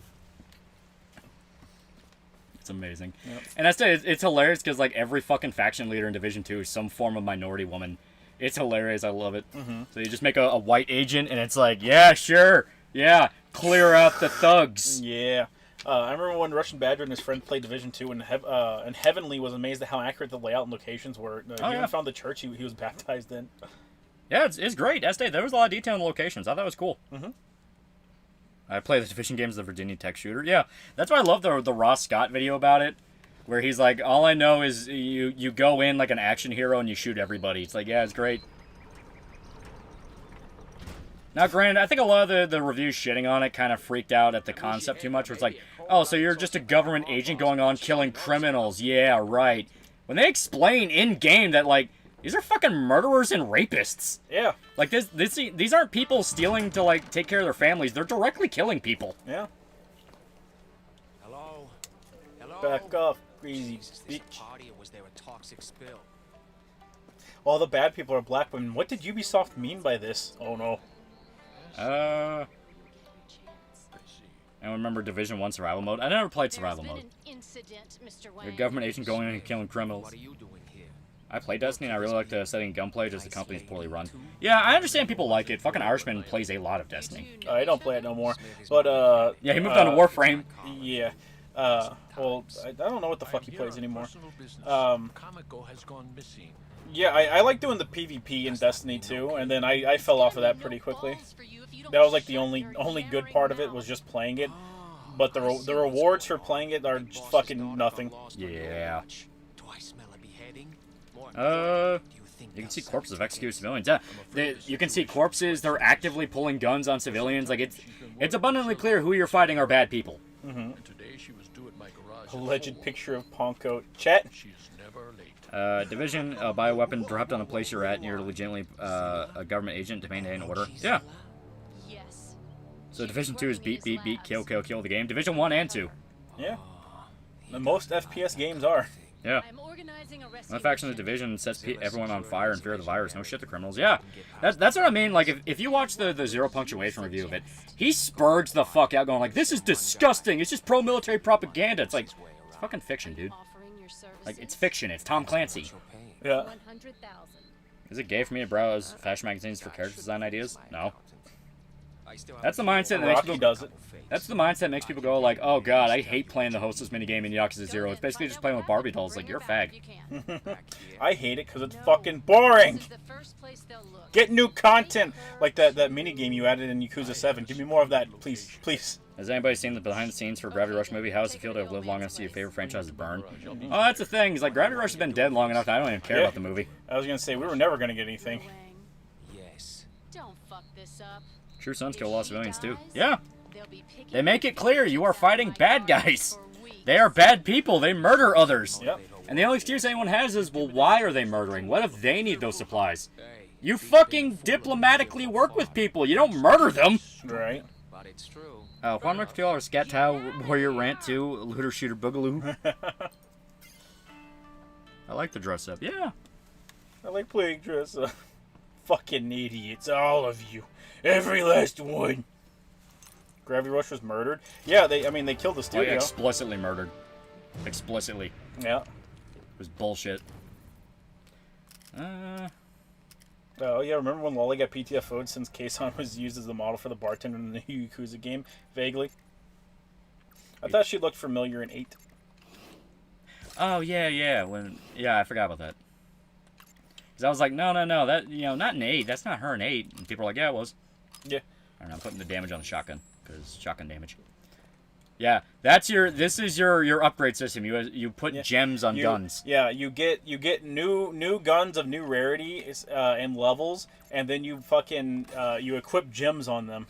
It's amazing. Yep. And it's hilarious because like every fucking faction leader in Division 2 is some form of minority woman. It's hilarious. I love it. Mm-hmm. So you just make a white agent, and it's like, yeah, sure. Yeah, clear out the thugs. Yeah. I remember when Russian Badger and his friend played Division 2, and Heavenly was amazed at how accurate the layout and locations were. He even found the church he was baptized in. Yeah, it's great. There was a lot of detail in the locations. I thought it was cool. Mm-hmm. I play the Division games, the Virginia Tech shooter. Yeah, that's why I love the Ross Scott video about it, where he's like, all I know is you go in like an action hero and you shoot everybody. It's like, yeah, it's great. Now, granted, I think a lot of the reviews shitting on it kind of freaked out at the concept too much, where it's like, oh, so you're just a government agent going on killing criminals. Yeah, right. When they explain in-game that, like, these are fucking murderers and rapists. Yeah. Like, these aren't people stealing to, like, take care of their families. They're directly killing people. Yeah. Hello? Back off, greasy bitch. Party, or was there a toxic spill? All the bad people are black women. What did Ubisoft mean by this? Oh, no. I remember Division 1 survival mode. I never played survival mode. You're a government agent going in and killing criminals. What are you doing here? I play Destiny, and I really like the setting gunplay, just the company's poorly run. Yeah, I understand people like it. Fucking Irishman plays a lot of Destiny. I don't play it no more. But, yeah, he moved on to Warframe. Yeah. Well, I don't know what the fuck he plays anymore. Yeah, I like doing the PvP in Destiny too, and then I fell off of that pretty quickly. That was like the only good part of it was just playing it, but the rewards for playing it are just fucking nothing. Yeah. Do I smell a beheading? You can see corpses of executed civilians. Yeah, you can see corpses. They're actively pulling guns on civilians. Like it's abundantly clear who you're fighting are bad people. Mm-hmm. Alleged picture of Ponko. Chat. Division, a bioweapon dropped on the place you're at, and you're legitimately a government agent to maintain order. Yeah. So Division 2 is beat, kill the game. Division 1 and 2. Yeah. Most FPS games are. Yeah. One faction of the Division sets everyone on fire in fear of the virus. No shit, the criminals. Yeah. That's what I mean. Like, if you watch the Zero Punctuation review of it, he spurged the fuck out going like, this is disgusting. It's just pro-military propaganda. It's like, it's fucking fiction, dude. Like, it's fiction. It's Tom Clancy. Yeah. Is it gay for me to browse fashion magazines for character design ideas? No. That's the mindset that makes people does it. That's the mindset that makes people go like, oh god, I hate playing the hostess minigame in Yakuza 0. It's basically just playing with Barbie dolls. Like, you're a fag. I hate it because it's fucking boring. Get new content like that minigame you added in Yakuza 7. Give me more of that, please, please. Has anybody seen the behind the scenes for Gravity Rush movie? How does it feel to have lived long enough to see your favorite franchises burn? Oh, that's the thing. It's like Gravity Rush has been dead long enough that I don't even care about the movie. I was gonna say we were never gonna get anything. Yes. Don't fuck this up. True Sons kill a lot of civilians too. Yeah. They make it clear you are fighting bad guys. They are bad people. They murder others. Yep. And the only excuse anyone has is, well, why are they murdering? What if they need those supplies? You fucking diplomatically work with people. You don't murder them. Right. But it's true. Juan McPhail or Scat Tao Warrior Rant 2, Looter Shooter Boogaloo. I like the dress up. Yeah. I like playing dress up. Fucking idiots, all of you. Every last one. Gravity Rush was murdered. Yeah, they killed the studio. Oh, yeah, explicitly murdered. Explicitly. Yeah. It was bullshit. Oh, yeah, remember when Loli got PTFO'd since Kason was used as the model for the bartender in the Yakuza game? Vaguely. I thought she looked familiar in 8. Oh, yeah. I forgot about that. Because I was like, no, that, not in 8. That's not her in 8. And people are like, yeah, it was. Yeah. I don't know, I'm putting the damage on the shotgun, because shotgun damage. Yeah, this is your upgrade system. You put gems on guns. Yeah, you get new guns of new rarity and levels, and then you fucking you equip gems on them.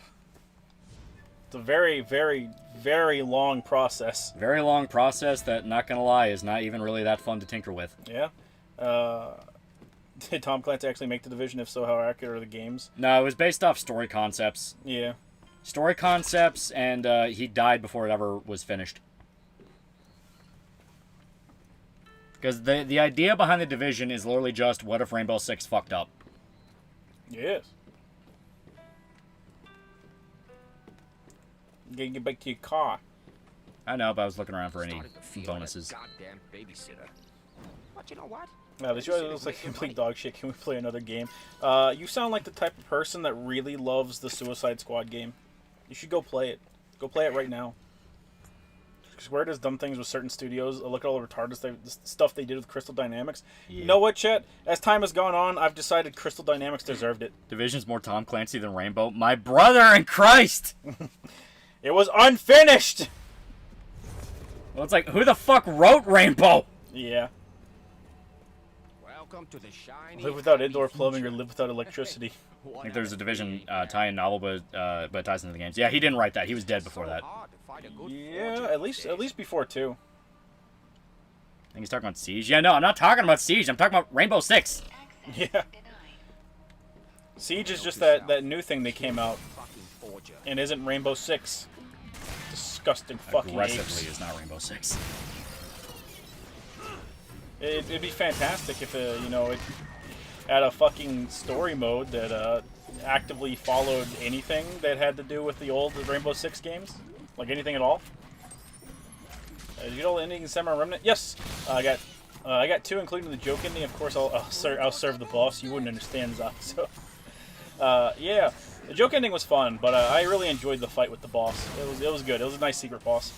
It's a very, very, very long process. Very long process that, not gonna lie, is not even really that fun to tinker with. Yeah. Did Tom Clancy actually make The Division? If so, how accurate are the games? No, it was based off story concepts. Yeah. Story concepts, and he died before it ever was finished. Because the idea behind The Division is literally just, what if Rainbow Six fucked up? Yes. You gotta get back to your car. I know, but I was looking around for any Starting to feel bonuses. Like a goddamn babysitter. But you know what? No, this really looks like complete dog shit. Can we play another game? You sound like the type of person that really loves the Suicide Squad game. You should go play it. Go play it right now. Square does dumb things with certain studios. Look at all the retarded stuff they did with Crystal Dynamics. Yeah. You know what, Chet? As time has gone on, I've decided Crystal Dynamics deserved it. Division's more Tom Clancy than Rainbow. My brother in Christ! It was unfinished! Well, it's like, who the fuck wrote Rainbow? Yeah. Welcome to the shiny. Live without indoor plumbing or live without electricity. I think there's a Division tie-in novel, but it ties into the games. Yeah, he didn't write that. He was dead before that. Yeah, at least before 2. I think he's talking about Siege. Yeah, no, I'm not talking about Siege. I'm talking about Rainbow Six. Yeah. Siege is just that new thing they came out, and isn't Rainbow Six. Disgusting fucking Aggressively apes. is not Rainbow Six. It'd be fantastic if it had a fucking story mode that actively followed anything that had to do with the old Rainbow Six games, like anything at all. Did you get all the endings in Samurai Remnant? Yes, I got 2, including the joke ending. Of course, I'll serve the boss. You wouldn't understand, Zach. So, yeah, the joke ending was fun, but I really enjoyed the fight with the boss. It was good. It was a nice secret boss.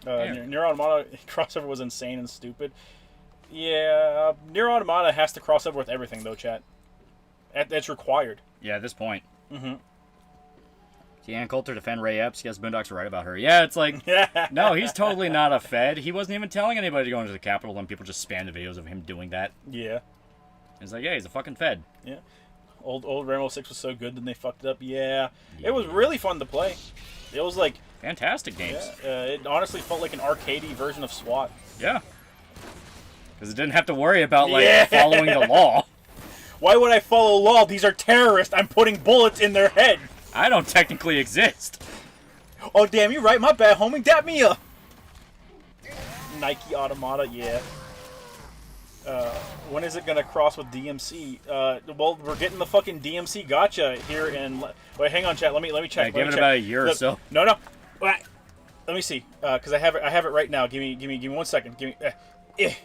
Nier Automata crossover was insane and stupid. Yeah, Nier Automata has to cross over with everything, though, chat. It's required. Yeah, at this point. Mm-hmm. See, Ann Coulter defend Ray Epps. Yes, Boondocks are right about her. Yeah, it's like, no, he's totally not a Fed. He wasn't even telling anybody to go into the Capitol, and people just spammed the videos of him doing that. Yeah. It's like, yeah, he's a fucking Fed. Yeah. Old Rainbow Six was so good, then they fucked it up. Yeah. It was really fun to play. It was like... Fantastic games. Yeah, it honestly felt like an arcadey version of SWAT. Yeah. Because it didn't have to worry about, like, following the law. Why would I follow law? These are terrorists. I'm putting bullets in their head. I don't technically exist. Oh, damn, you're right. My bad, homie. Dap me up. Nike Automata, yeah. When is it going to cross with DMC? Well, we're getting the fucking DMC gotcha here in... Wait, hang on, chat. Let me check. Yeah, give it about a year or so. No. Let me see. Because I have it right now. Give me 1 second. Give me...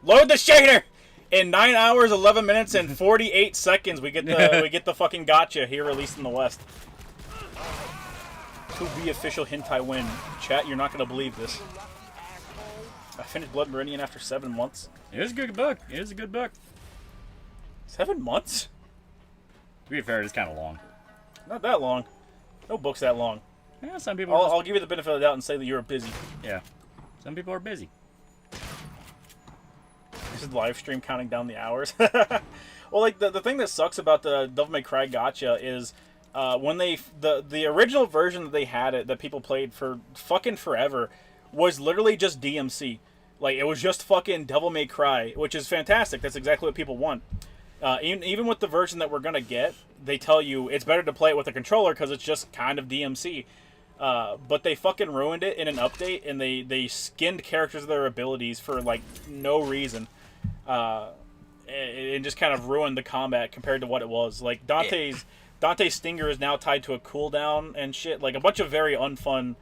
Load the shader! In 9 hours, 11 minutes, and 48 seconds, we get the fucking gotcha here released in the West. To be official hentai win. Chat, you're not gonna believe this. I finished Blood Meridian after 7 months. It is a good book. 7 months? To be fair, it is kind of long. Not that long. No book's that long. Yeah, some people. I'll give you the benefit of the doubt and say that you're busy. Yeah, some people are busy. This is live stream counting down the hours. Well, like the thing that sucks about the Devil May Cry Gacha is when the original version that they had that people played for fucking forever was literally just DMC. Like it was just fucking Devil May Cry, which is fantastic. That's exactly what people want. Even with the version that we're gonna get, they tell you it's better to play it with a controller because it's just kind of DMC. But they fucking ruined it in an update, and they skinned characters of their abilities for like no reason. It just kind of ruined the combat compared to what it was. Like Dante's Stinger is now tied to a cooldown and shit. Like a bunch of very unfun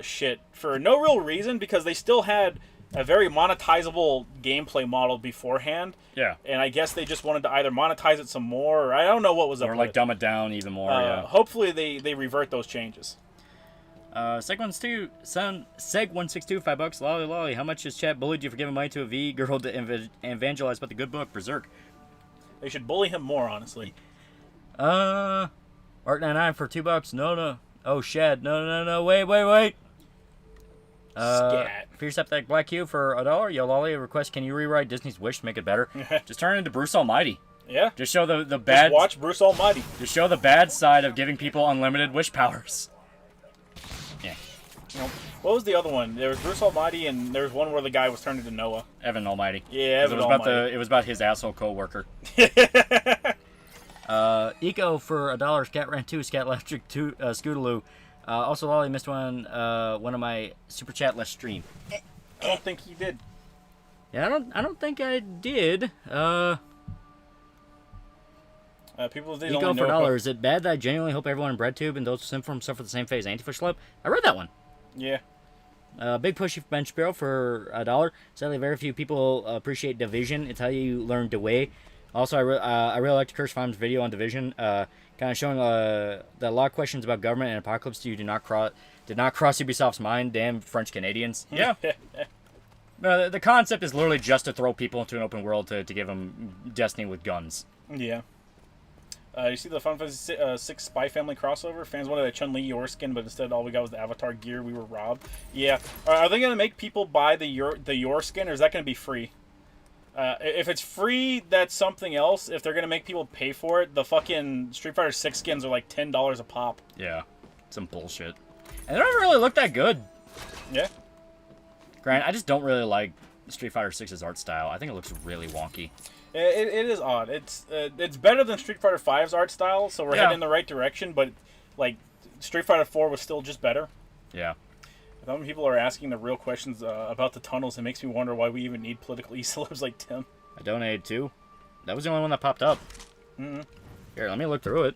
shit for no real reason because they still had a very monetizable gameplay model beforehand. Yeah. And I guess they just wanted to either monetize it some more, or I don't know what was up or with like it. dumb it down even more. Yeah. Hopefully they revert those changes. Seg162, Seg162, $5. Lolly Lolly, how much has chat bullied you for giving money to a V girl to evangelize about the good book, Berserk? They should bully him more, honestly. Art99 for $2. No. Oh, Shad. No. Wait. Scat. Fierce up that Black Q for $1. Yo, Lolly, request, can you rewrite Disney's Wish to make it better? Just turn it into Bruce Almighty. Yeah. Just show the Just bad. watch Bruce Almighty. Just show the bad side of giving people unlimited wish powers. Yeah. You know, what was the other one? There was Bruce Almighty, and there was one where the guy was turned into Noah. Evan Almighty. Yeah, 'Cause Evan it was Almighty. it was about his asshole coworker. Eco for $1. Scat Rant 2. Scat Electric 2. Scootaloo. Also, Lolly missed one of my super chat list stream. I don't think he did. Yeah, I don't think I did. People they Eco only for know $1. Is it bad that I genuinely hope everyone in BreadTube and those who sim from suffer the same fate as Antifa Schlub? I read that one. Yeah. Big push for Ben Shapiro for $1. Sadly, very few people appreciate division. It's how you learn to weigh. Also, I really like to Curse Farm's video on division, kind of showing that a lot of questions about government and apocalypse did not cross Ubisoft's mind. Damn French Canadians. Yeah. The concept is literally just to throw people into an open world to give them Destiny with guns. Yeah. You see the Final Fantasy 6 Spy Family crossover? Fans wanted a Chun-Li Yor skin, but instead all we got was the Avatar gear. We were robbed. Yeah. Are they going to make people buy the Yor skin, or is that going to be free? If it's free, that's something else. If they're going to make people pay for it, the fucking Street Fighter 6 skins are like $10 a pop. Yeah. Some bullshit. And they don't really look that good. Yeah. Grant, I just don't really like Street Fighter 6's art style. I think it looks really wonky. It is odd. It's better than Street Fighter 5's art style, so we're heading in the right direction, but like Street Fighter 4 was still just better. Yeah. How many people are asking the real questions about the tunnels? It makes me wonder why we even need political e-celebs like Tim. I donated too. That was the only one that popped up. Mm-hmm. Here, let me look through it.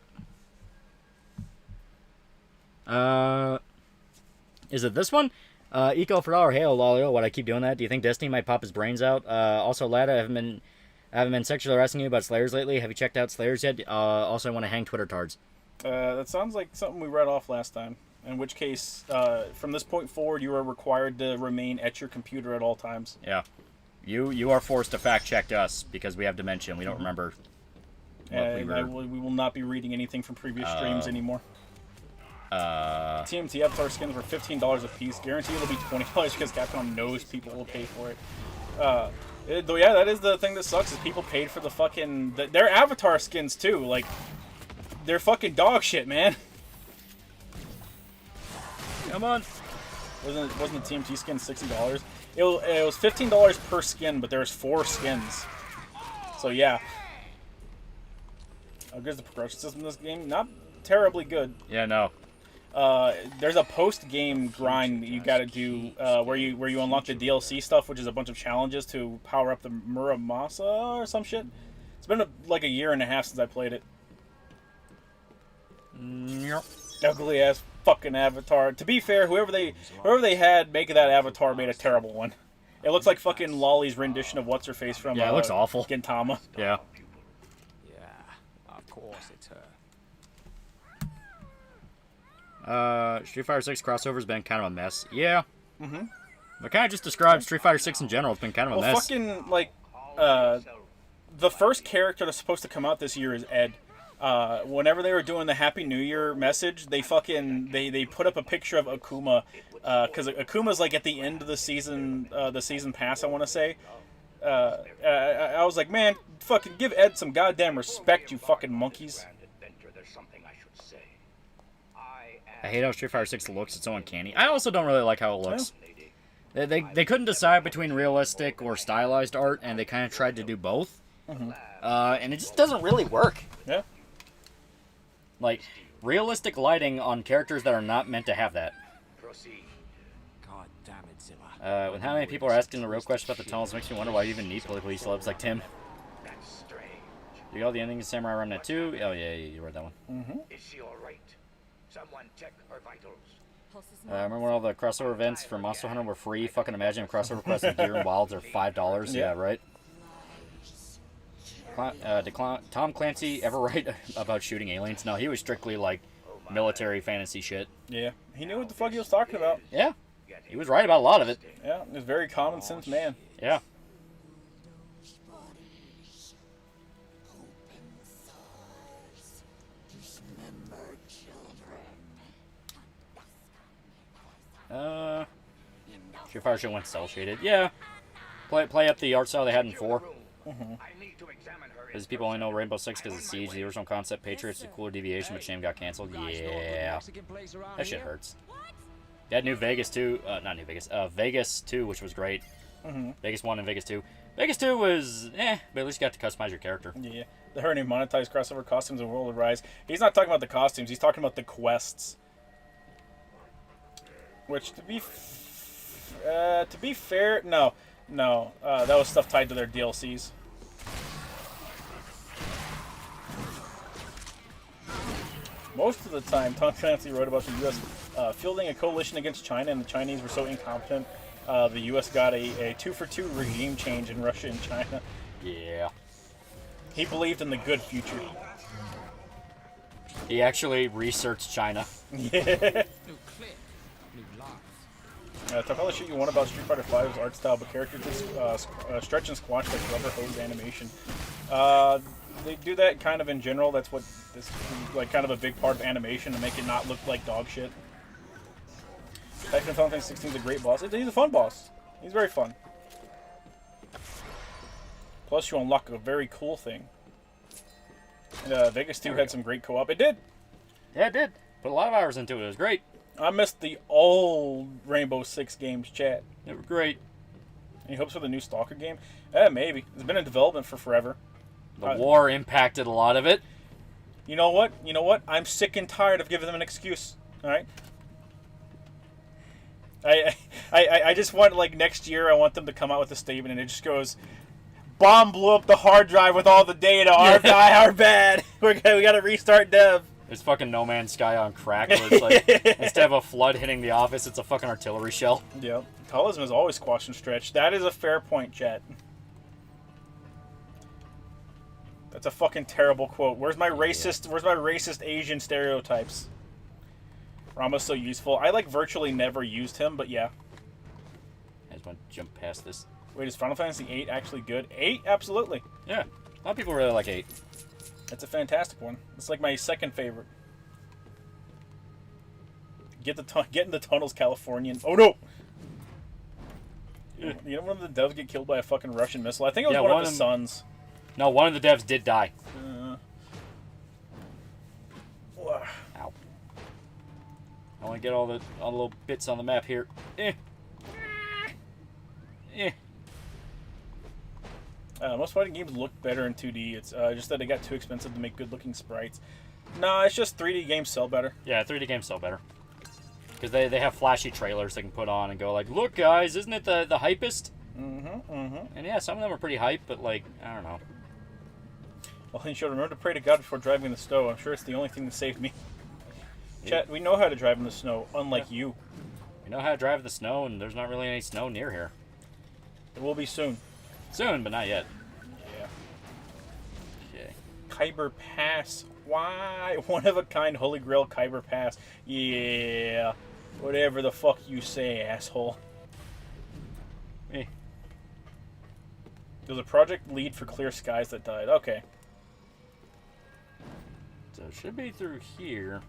Is it this one? Eco for $1. Hey, Lolio, why'd I keep doing that? Do you think Destiny might pop his brains out? Also, lad, I haven't been sexually harassing you about Slayers lately. Have you checked out Slayers yet? Also, I want to hang Twitter tards. That sounds like something we read off last time. In which case, from this point forward, you are required to remain at your computer at all times. Yeah. You are forced to fact check us because we have dementia and we don't remember what we will not be reading anything from previous streams anymore. TMT Avatar skins were $15 a piece. Guaranteed it'll be $20 because Capcom knows people will pay for it. Though, yeah, that is the thing that sucks is people paid for the fucking... Their Avatar skins, too. Like, they're fucking dog shit, man. Come on. Wasn't the TMT skin $60? It was $15 per skin, but there's 4 skins. So, yeah. How good is the progression system in this game? Not terribly good. Yeah, no. There's a post-game grind that you gotta do where you unlock the DLC stuff, which is a bunch of challenges to power up the Muramasa or some shit. It's been like a year and a half since I played it. Yep. Ugly ass fucking Avatar. To be fair, whoever they had make that Avatar made a terrible one. It looks like fucking Lolly's rendition of what's her face from Yeah, it looks awful. Gintama. Yeah. Yeah, of course it's her. Street Fighter 6 crossover's been kind of a mess. Yeah. Mm-hmm. But kind of just described Street Fighter 6 in general. It's been kind of a Well, mess. fucking, like, the first character that's supposed to come out this year is Ed. Whenever they were doing the Happy New Year message, they put up a picture of Akuma, because Akuma's, like, at the end of the season pass, I want to say. I was like, man, fucking give Ed some goddamn respect, you fucking monkeys. I hate how Street Fighter 6 looks. It's so uncanny. I also don't really like how it looks. They couldn't decide between realistic or stylized art, and they kind of tried to do both. Mm-hmm. And it just doesn't really work. Yeah. Like, realistic lighting on characters that are not meant to have that. God damn it, Zilla. With how many people are asking the real question about the tunnels, makes me wonder why you even need political celebs like Tim. You got the ending of Samurai Run Net 2? Oh, yeah, you read that one. Mm-hmm. Is she alright? Someone check her vitals. Remember when all the crossover events for Monster Hunter were free? Fucking imagine if crossover quests in Gear and Wilds are $5. Yeah, right? Did Tom Clancy ever write about shooting aliens? No, he was strictly, like, military fantasy shit. Yeah. He knew what the fuck he was talking about. Yeah. He was right about a lot of it. Yeah, he was a very common sense man. Yeah. Street Fighter should went cel shaded. Yeah. Play up the art style they had in 4. I need to examine her. Because people only know Rainbow Six because of Siege, the original concept, Patriots, the cooler deviation, but shame got canceled. Yeah. That shit hurts. They had New Vegas 2, not New Vegas, Vegas 2, which was great. Vegas 1 and Vegas 2. Vegas 2 was, but at least you got to customize your character. Yeah. The her name monetized crossover costumes in World of Rise. He's not talking about the costumes, he's talking about the quests. Which, to be fair, no. That was stuff tied to their DLCs. Most of the time, Tom Clancy wrote about the U.S. Fielding a coalition against China, and the Chinese were so incompetent, the U.S. got a 2-for-2 regime change in Russia and China. Yeah. He believed in the good future. He actually researched China. Yeah. Talk all the shit you want about Street Fighter V's art style, but characters just stretch and squash like rubber hose animation. They do that kind of in general. That's what this like kind of a big part of animation, to make it not look like dog shit. Final Fantasy 16 is a great boss. He's a fun boss. He's very fun. Plus, you unlock a very cool thing. And, Vegas 2 had some great co-op. It did. Yeah, it did. Put a lot of hours into it. It was great. I missed the old Rainbow Six games, chat. They were great. Any hopes for the new Stalker game? Maybe. It's been in development for forever. The war impacted a lot of it. You know what? I'm sick and tired of giving them an excuse. All right. I just want, like, next year I want them to come out with a statement and it just goes, bomb blew up the hard drive with all the data. Our bad. We got to restart dev. It's fucking No Man's Sky on crack, where it's like, instead of a flood hitting the office, it's a fucking artillery shell. Yep. Taoism is always squashed and stretched. That is a fair point, chat. That's a fucking terrible quote. Where's my racist Asian stereotypes? Rama's so useful. I like virtually never used him, but yeah. I just want to jump past this. Wait, is Final Fantasy VIII actually good? 8? Absolutely. Yeah. A lot of people really like 8. It's a fantastic one. It's like my second favorite. Get in the tunnels, Californian. Oh no! You know one of the devs get killed by a fucking Russian missile? I think it was one of the sons. No, one of the devs did die. Ow. I want to get all the little bits on the map here. Most fighting games look better in 2D. It's just that it got too expensive to make good-looking sprites. No, it's just 3D games sell better. Yeah, 3D games sell better. Because they have flashy trailers they can put on and go like, look guys, isn't it the hypest? And yeah, some of them are pretty hype, but like, I don't know. Well, you should remember to pray to God before driving in the snow. I'm sure it's the only thing that saved me. Chat, we know how to drive in the snow, unlike you. We know how to drive in the snow, and there's not really any snow near here. It will be soon. Soon, but not yet. Yeah. Okay. Khyber Pass. Why? One of a kind Holy Grail Khyber Pass. Yeah. Whatever the fuck you say, asshole. There was a project lead for Clear Skies that died. Okay. So it should be through here.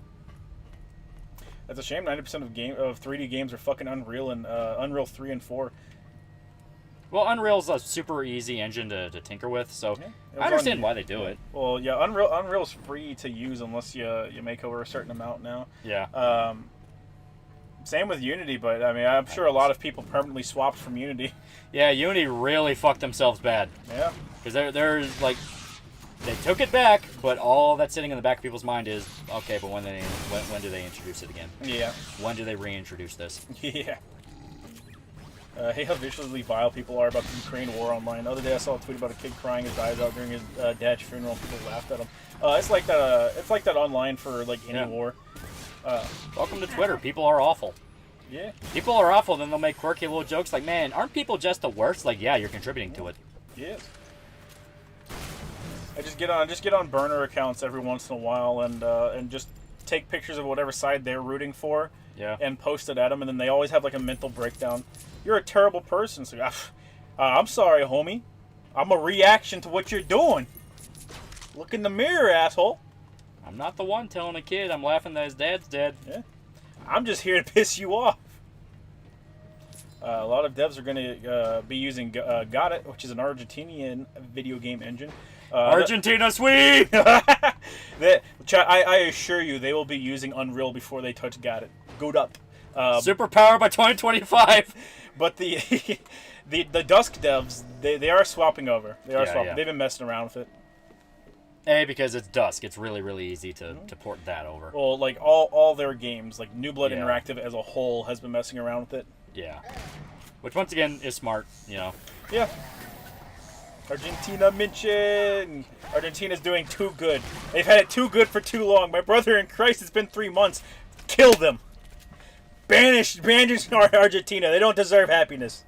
That's a shame. 90% of 3D games are fucking Unreal and Unreal 3 and 4. Well, Unreal's a super easy engine to tinker with, so Yeah, I understand why they do it. Well, yeah, Unreal's free to use unless you make over a certain amount now. Yeah. Same with Unity, but I mean, I'm sure a lot of people permanently swapped from Unity. Yeah, Unity really fucked themselves bad. Yeah. Because they're like, they took it back, but all that's sitting in the back of people's mind is, okay, but when do they introduce it again? Yeah. When do they reintroduce this? Yeah. Hey, how viciously vile people are about the Ukraine war online. The other day I saw a tweet about a kid crying his eyes out during his dad's funeral and people laughed at him. It's like that. It's like that online for like any war. Welcome to Twitter. People are awful. Yeah. People are awful, then they'll make quirky little jokes like, man, aren't people just the worst? Like, yeah, you're contributing to it. Yes. I just get on burner accounts every once in a while and just take pictures of whatever side they're rooting for. Yeah. And post it at them, and then they always have like a mental breakdown. You're a terrible person. So, I'm sorry, homie. I'm a reaction to what you're doing. Look in the mirror, asshole. I'm not the one telling a kid I'm laughing that his dad's dead. Yeah. I'm just here to piss you off. A lot of devs are going to be using Got It, which is an Argentinian video game engine. Argentina, sweet! I assure you, they will be using Unreal before they touch Got It. Good up. Superpower by 2025. But the the Dusk devs, they are swapping over. They are swapping. Yeah. They've been messing around with it. Because it's Dusk, it's really, really easy to port that over. Well, like all their games, like New Blood Yeah. Interactive as a whole has been messing around with it. Yeah. Which, once again, is smart, Yeah. Argentina mention. Argentina's doing too good. They've had it too good for too long. My brother in Christ, it's been 3 months. Kill them. Banish Argentina. They don't deserve happiness.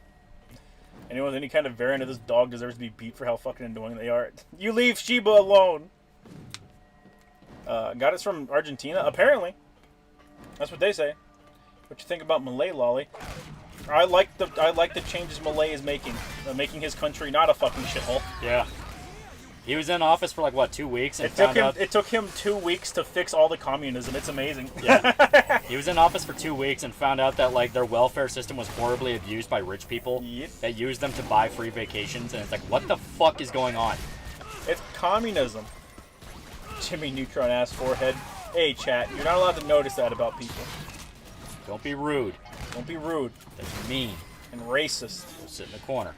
Anyone with any kind of variant of this dog deserves to be beat for how fucking annoying they are. You leave Sheba alone. Got it from Argentina, apparently. That's what they say. What you think about Malay Lolly? I like the changes Malay is making his country not a fucking shithole. Yeah. He was in office for, 2 weeks, and It took him 2 weeks to fix all the communism. It's amazing. Yeah. He was in office for 2 weeks and found out that, their welfare system was horribly abused by rich people that used them to buy free vacations, and it's like, what the fuck is going on? It's communism. Jimmy Neutron ass forehead. Hey, chat, you're not allowed to notice that about people. Don't be rude. Don't be rude That's mean. and racist. Sit in the corner.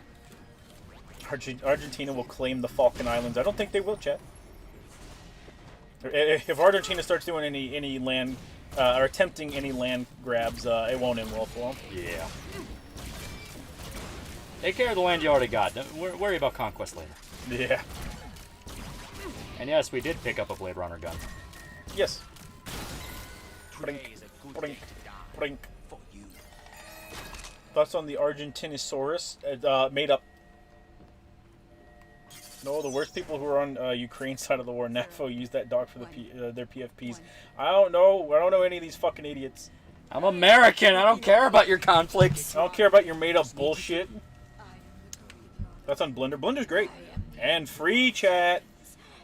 Argentina will claim the Falkland Islands. I don't think they will, chat. If Argentina starts doing any land or attempting any land grabs, it won't end well for them. Yeah. Take care of the land you already got. Don't worry about conquest later. Yeah. And yes, we did pick up a Blade Runner gun. Yes. Today is a good Brink. day to die Brink. for you. Thoughts on the Argentinosaurus? Made up. No, the worst people who are on Ukraine side of the war. NAFO used that dog for their PFPs. I don't know any of these fucking idiots. I'm American. I don't care about your conflicts. I don't care about your made up bullshit. That's on Blender. Blender's great. And free, chat.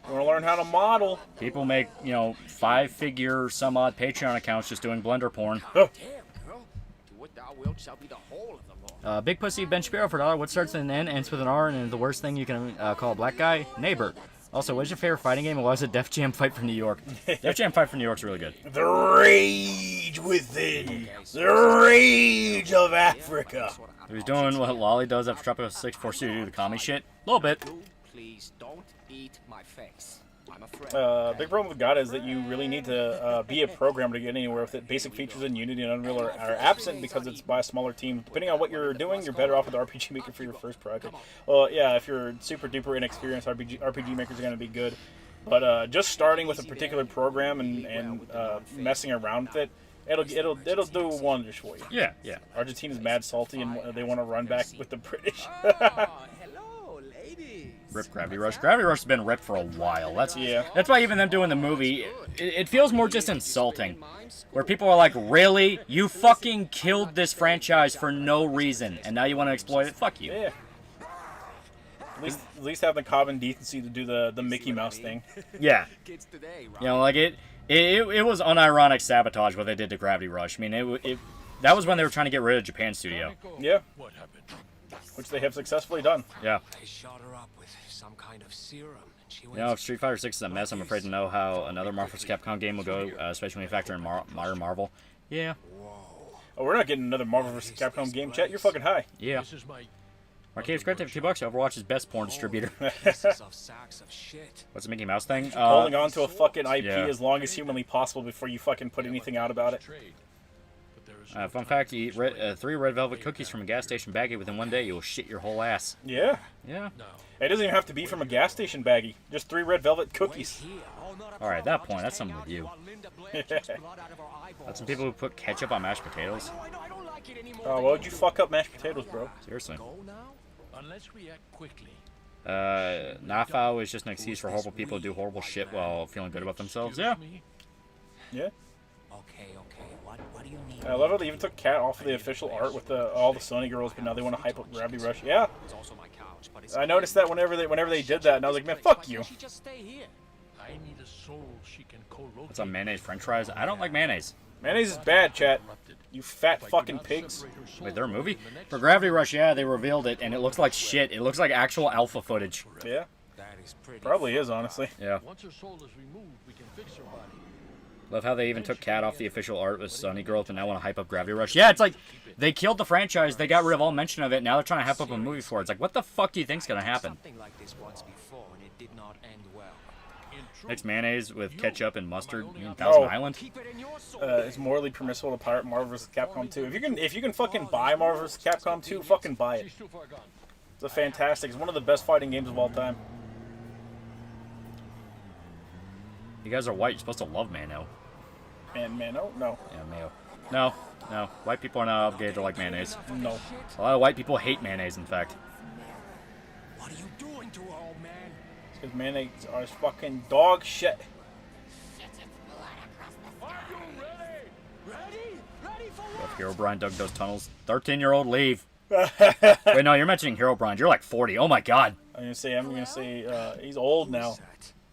You want to learn how to model? People make, 5-figure some odd Patreon accounts just doing Blender porn. Huh. Damn, girl. Do what thou wilt shall be the whole of the law. Big Pussy Ben Shapiro for $1. What starts with an N, ends with an R, and the worst thing you can call a black guy? Neighbor. Also, what's your favorite fighting game, and why was it Def Jam Fight for New York? Def Jam Fight for New York's really good. The rage within. The rage of Africa. He was doing what Lolly does after dropping a 6-4 to do the commie shit. A little bit. Please don't eat my face. I'm afraid. Big problem with God is that you really need to be a programmer to get anywhere with it. Basic features in Unity and Unreal are absent because it's by a smaller team. Depending on what you're doing, you're better off with RPG Maker for your first project. Well, yeah, if you're super duper inexperienced, RPG Makers are going to be good. But just starting with a particular program and messing around with it, it'll do wonders for you. Yeah, yeah. Argentina's mad salty and they want to run back with the British. Hello, ladies. Rip Gravity Rush. Gravity Rush has been ripped for a while. That's Yeah. That's why even them doing the movie, it feels more just insulting. Where people are like, really? You fucking killed this franchise for no reason, and now you want to exploit it? Fuck you. Yeah. At least have the common decency to do the Mickey Mouse thing. Yeah. Kids today, right? It was unironic sabotage what they did to Gravity Rush. I mean, that was when they were trying to get rid of Japan Studio. Yeah. Which they have successfully done. Yeah. I shot her up with some kind of serum. And she went If Street Fighter 6 is a mess, I'm afraid to know how another Marvel vs. Capcom game will go, especially when you factor in Modern Marvel. Yeah. Oh, we're not getting another Marvel vs. Capcom game, chat. You're fucking high. Yeah. Arcade's great to have $2. Overwatch's best porn distributor. pieces of sacks of shit. What's the Mickey Mouse thing? Holding on to a fucking IP yeah. as long as humanly possible before you fucking put anything out about it. Fun fact, you eat 3 red velvet cookies from a gas station baggie within 1 day, you'll shit your whole ass. Yeah. Yeah. It doesn't even have to be from a gas station baggie. Just 3 red velvet cookies. Alright, at that point, that's something with you. That's some people who put ketchup on mashed potatoes. Oh, why would you fuck up mashed potatoes, bro? Seriously. Unless we act quickly. NAFO is just an excuse for horrible people to do horrible shit while feeling good about themselves. Yeah. Yeah. Okay. What do you need? I love how they even took Cat off of the official art with all the Sony girls, but now they want to hype up Gravity Rush. Yeah. It's also my couch, but it's I noticed that whenever they did that, and I was like, man, fuck you. She just stay here. I need a soul she can co-locate. What's on mayonnaise french fries? I don't like mayonnaise. Mayonnaise is bad, chat. Corrupted. You fat fucking pigs. Wait, they're a movie? For Gravity Rush, yeah, they revealed it, and it looks like shit. It looks like actual alpha footage. Yeah. That is pretty. Probably is, honestly. Yeah. Once her soul is removed, we can fix her body. Love how they even took Cat off the official art with Sunny Girl to now want to hype up Gravity Rush. Yeah, it's like they killed the franchise, they got rid of all mention of it, now they're trying to hype up a movie for it. It's like, what the fuck do you think's gonna happen? Something like this once before, and it did not end well. Mixed mayonnaise with ketchup and mustard in Thousand Island. Keep it in your soul. It's morally permissible to pirate Marvel vs. Capcom 2. If you can fucking buy Marvel vs. Capcom 2, fucking buy it. She's too far gone. It's a fantastic. It's one of the best fighting games of all time. You guys are white, you're supposed to love Mayo. And Mano? No. Yeah, Mayo. No, no. White people are not obligated to like mayonnaise. No. A lot of white people hate mayonnaise, in fact. What are you doing to her, old man? Because mayonnaise are fucking dog shit. Are you ready? Ready? Ready for If what? Herobrine dug those tunnels, 13-year-old leave. Wait, no, you're mentioning Herobrine. You're like 40. Oh my god. I'm gonna say, he's old now.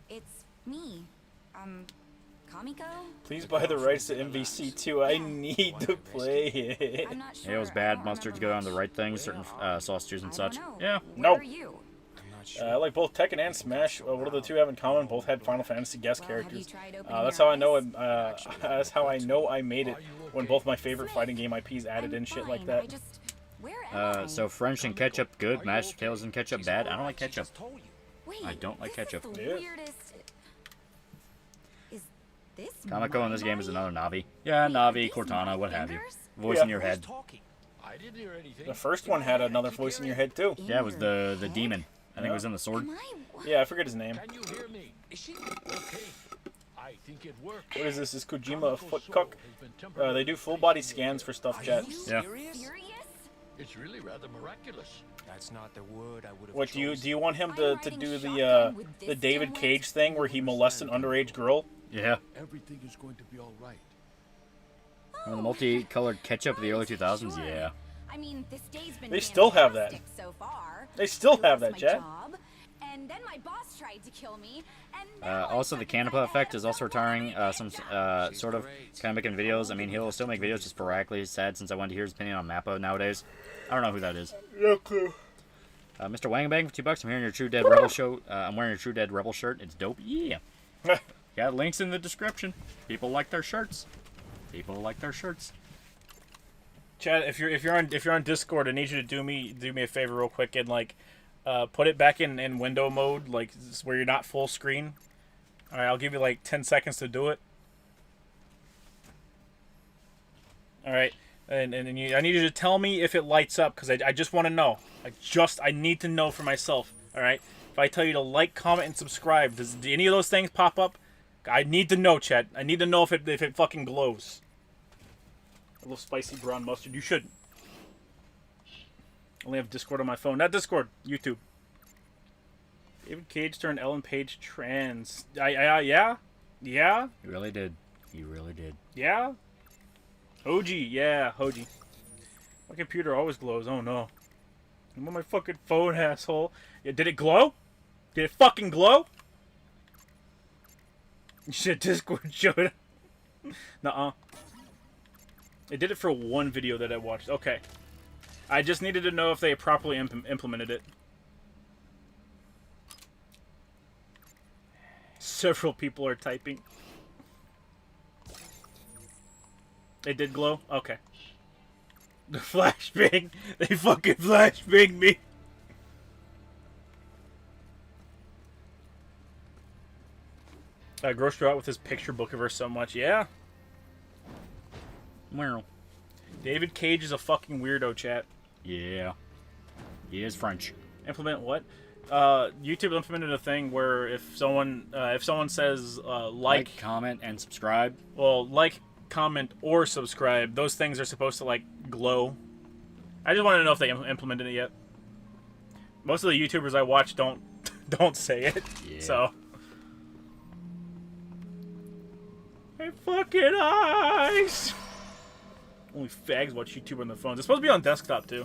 It's me. Kamiko? Please buy the rights to MVC2. I need to play it. I'm not sure. Mayo's I bad. don't Mustard's remember good on the much. right things, certain sausages and I such. don't know. Yeah. No. Where are you? I like both Tekken and Smash. What do the two have in common? Both had Final Fantasy guest Well, have you characters. tried opening That's your how I know. eyes? That's how I know I made it. When both my favorite fighting game IPs added in shit like Fine, that. I just... Where am I? So French and ketchup good, mashed potatoes and ketchup bad. I don't like ketchup. Wait, I don't like this ketchup. Is the Yeah. weirdest... Is this Kamiko in this my game is body? another Navi. Yeah, Wait, Navi, are these Cortana, my what have you. fingers? Voice Yeah. in your head. Talking. I didn't hear anything. The first one had another voice in your head too. Yeah, it was the Head? demon. I think it was in the sword. Am I... Yeah, I forget his name. Can you hear me? Is she? Okay. I think it worked. What is this? Is Kojima a Kamiko's foot soul cook? has been temporarily They do full body scans for stuff, chat. Yeah. Serious? Furious? It's really rather miraculous. That's not the word I would have What do you chosen. want him I'm to riding do shotgun with the this David dimwit? Cage thing where he molests an underage girl? Yeah. Everything is going to be all right. Remember the multicolored ketchup of the early 2000s? Sure. Yeah. I mean, this day's been They still have that. fantastic So far. They still have Lost that, my Chad. job, and then my boss tried to kill me, and now Also, I'm the stuck Canapa in effect bed is also retiring some sort of great. kind of making videos. I mean, he'll still make videos just sporadically. It's sad since I wanted to hear his opinion on Mappa nowadays. I don't know who that is. No clue. Mr. Wangbang for $2. I'm hearing your True Dead Rebel show. I'm wearing your True Dead Rebel shirt. It's dope. Yeah. Got links in the description. People like their shirts. People like their shirts. Chad, if you're on Discord, I need you to do me a favor real quick and like put it back in window mode, like where you're not full screen. All right, I'll give you like 10 seconds to do it. All right, and I need you to tell me if it lights up because I just want to know. I need to know for myself. All right, if I tell you to like, comment, and subscribe, do any of those things pop up? I need to know, Chad. I need to know if it fucking glows. A little spicy brown mustard. You shouldn't. Only have Discord on my phone. Not Discord. YouTube. David Cage turned Ellen Page trans. Yeah? Yeah? He really did. He really did. Yeah? Hoji. Yeah, Hoji. My computer always glows. Oh, no. I'm on my fucking phone, asshole. Yeah, did it glow? Did it fucking glow? Shit, Discord showed up. Nuh-uh. It did it for one video that I watched. Okay. I just needed to know if they properly implemented it. Several people are typing. It did glow? Okay. The flashbang. They fucking flashbanged me. I grossed her out with his picture book of her so much. Yeah. Well, David Cage is a fucking weirdo, chat. yeah. He is French. Implement what? YouTube implemented a thing where if someone says like, comment, and subscribe. well, like, comment, or subscribe, those things are supposed to like glow. I just want to know if they implemented it yet. Most of the YouTubers I watch don't say it. Yeah. So. My fucking eyes. Only fags watch YouTube on their phones. It's supposed to be on desktop too.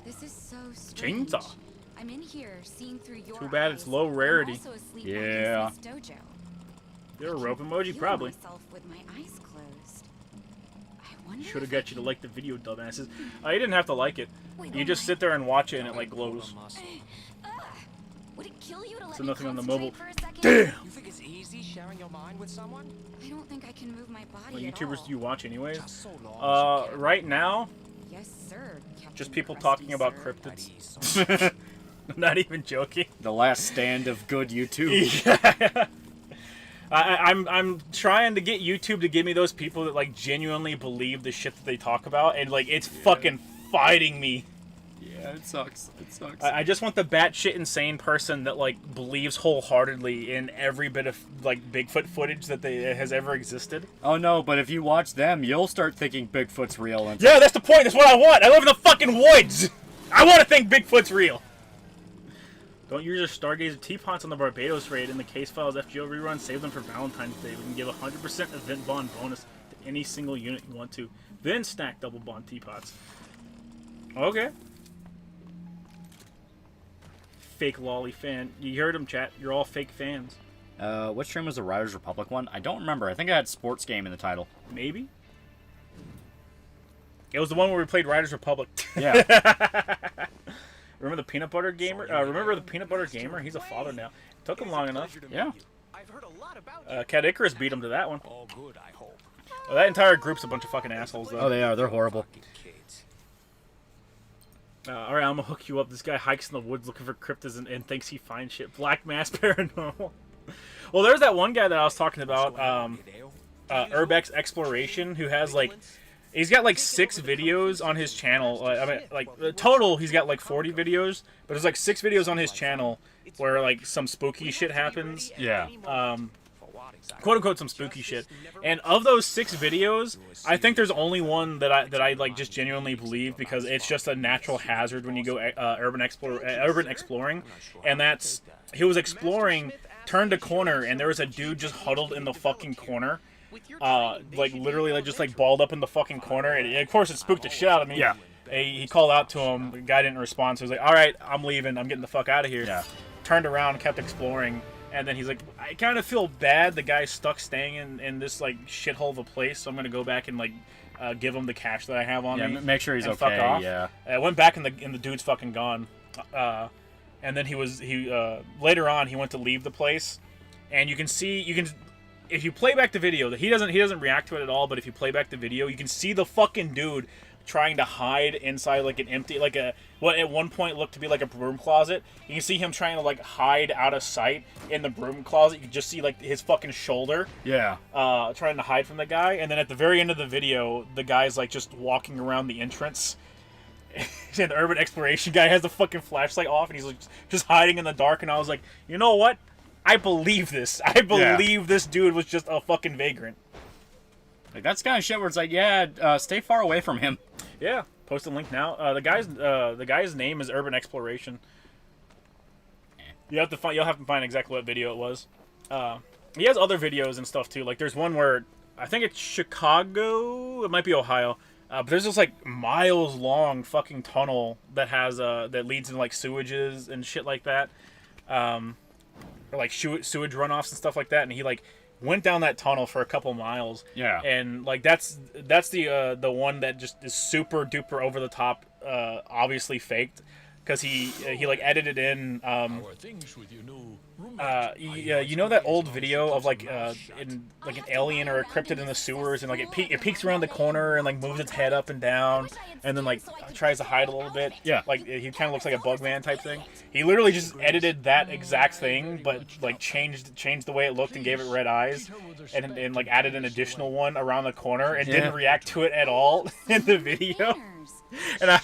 This is so strange. Chainsaw. I'm in here, seeing through your Too bad it's eyes. low rarity. I'm also asleep Yeah. back in this dojo. You're a rope emoji, Feeling probably. myself with my eyes closed. I wonder Should have got you to like the video, dumbasses. You didn't have to like it. You just sit there and watch it and it like glows. Would it kill you to let So me nothing on the mobile. concentrate for a second? Damn! You think it's easy sharing your mind with someone? I don't think I can move my body What at YouTubers all. do you watch anyways? Just so long as you Right now, Yes, sir. Captain just people Krusty, talking about sir. cryptids. I'm not even joking. The last stand of good YouTube. Yeah. I'm trying to get YouTube to give me those people that like genuinely believe the shit that they talk about, and like it's fucking fighting me. Yeah, it sucks. It sucks. I just want the batshit insane person that like believes wholeheartedly in every bit of like Bigfoot footage that has ever existed. Oh no, but if you watch them, you'll start thinking Bigfoot's real. And Yeah, that's the point. That's what I want. I live in the fucking woods. I want to think Bigfoot's real. Don't use your Stargazer teapots on the Barbados raid. In the case files FGO rerun, save them for Valentine's Day. We can give 100% event bond bonus to any single unit you want to. Then stack double bond teapots. Okay. Fake lolly fan. You heard him, chat. You're all fake fans. What stream was the Riders Republic one? I don't remember. I think I had sports game in the title. Maybe? It was the one where we played Riders Republic. Yeah. Remember the Peanut Butter Gamer? Remember the Peanut Butter Gamer? He's a father now. Took him long enough. Yeah. I've heard a lot about Cat Icarus beat him to that one. all good, I hope. That entire group's a bunch of fucking assholes, though. Oh, they are. They're horrible. Fucking kids. Alright, I'm gonna hook you up. This guy hikes in the woods looking for cryptids and thinks he finds shit. Black Mass Paranormal. Well, there's that one guy that I was talking about, Urbex Exploration, who has, like, he's got, like, 6 videos on his channel. I mean, like, the total, he's got, like, 40 videos, but there's, like, 6 videos on his channel where, like, some spooky shit happens. Yeah. Quote-unquote some spooky shit. And of those 6 videos, I think there's only one that I like just genuinely believe, because it's just a natural hazard when you go urban exploring. And that's, he was exploring, turned a corner, and there was a dude just huddled in the fucking corner. Like literally like just like balled up in the fucking corner, and of course it spooked the shit out of me. Yeah. He called out to him, the guy didn't respond, so he was like, alright, I'm leaving, I'm getting the fuck out of here. Yeah. Turned around, kept exploring. And then he's like, I kind of feel bad the guy's stuck staying in this, like, shithole of a place, so I'm going to go back and, like, give him the cash that I have on me. Make sure he's and okay, fuck off. yeah. I went back, and the dude's fucking gone. And then later on, he went to leave the place. And you can see, if you play back the video, he doesn't react to it at all, but if you play back the video, you can see the fucking dude trying to hide inside like an empty, like what at one point looked to be like a broom closet. You can see him trying to like hide out of sight in the broom closet. You can just see like his fucking shoulder. Yeah. Trying to hide from the guy. And then at the very end of the video, the guy's like just walking around the entrance. And the urban exploration guy has the fucking flashlight off, and he's like just hiding in the dark. And I was like, you know what? I believe this. I believe this dude was just a fucking vagrant. Like, that's the kind of shit where it's like, yeah, stay far away from him. Yeah, post a link now. The guy's name is Urban Exploration. You'll have to find exactly what video it was. He has other videos and stuff too. Like there's one where I think it's Chicago. It might be Ohio. But there's this like miles long fucking tunnel that has that leads into like sewages and shit like that, or like sewage runoffs and stuff like that. And he like went down that tunnel for a couple miles. Yeah. And like that's the one that just is super duper over the top, obviously faked, because he like edited in you know that old video of like in like an alien or a cryptid in the sewers, and like it peeks around the corner and like moves its head up and down, and then like tries to hide a little bit. Yeah. Like he kind of looks like a Bugman type thing. He literally just edited that exact thing, but like changed the way it looked and gave it red eyes, and like added an additional one around the corner, and didn't react to it at all in the video. And I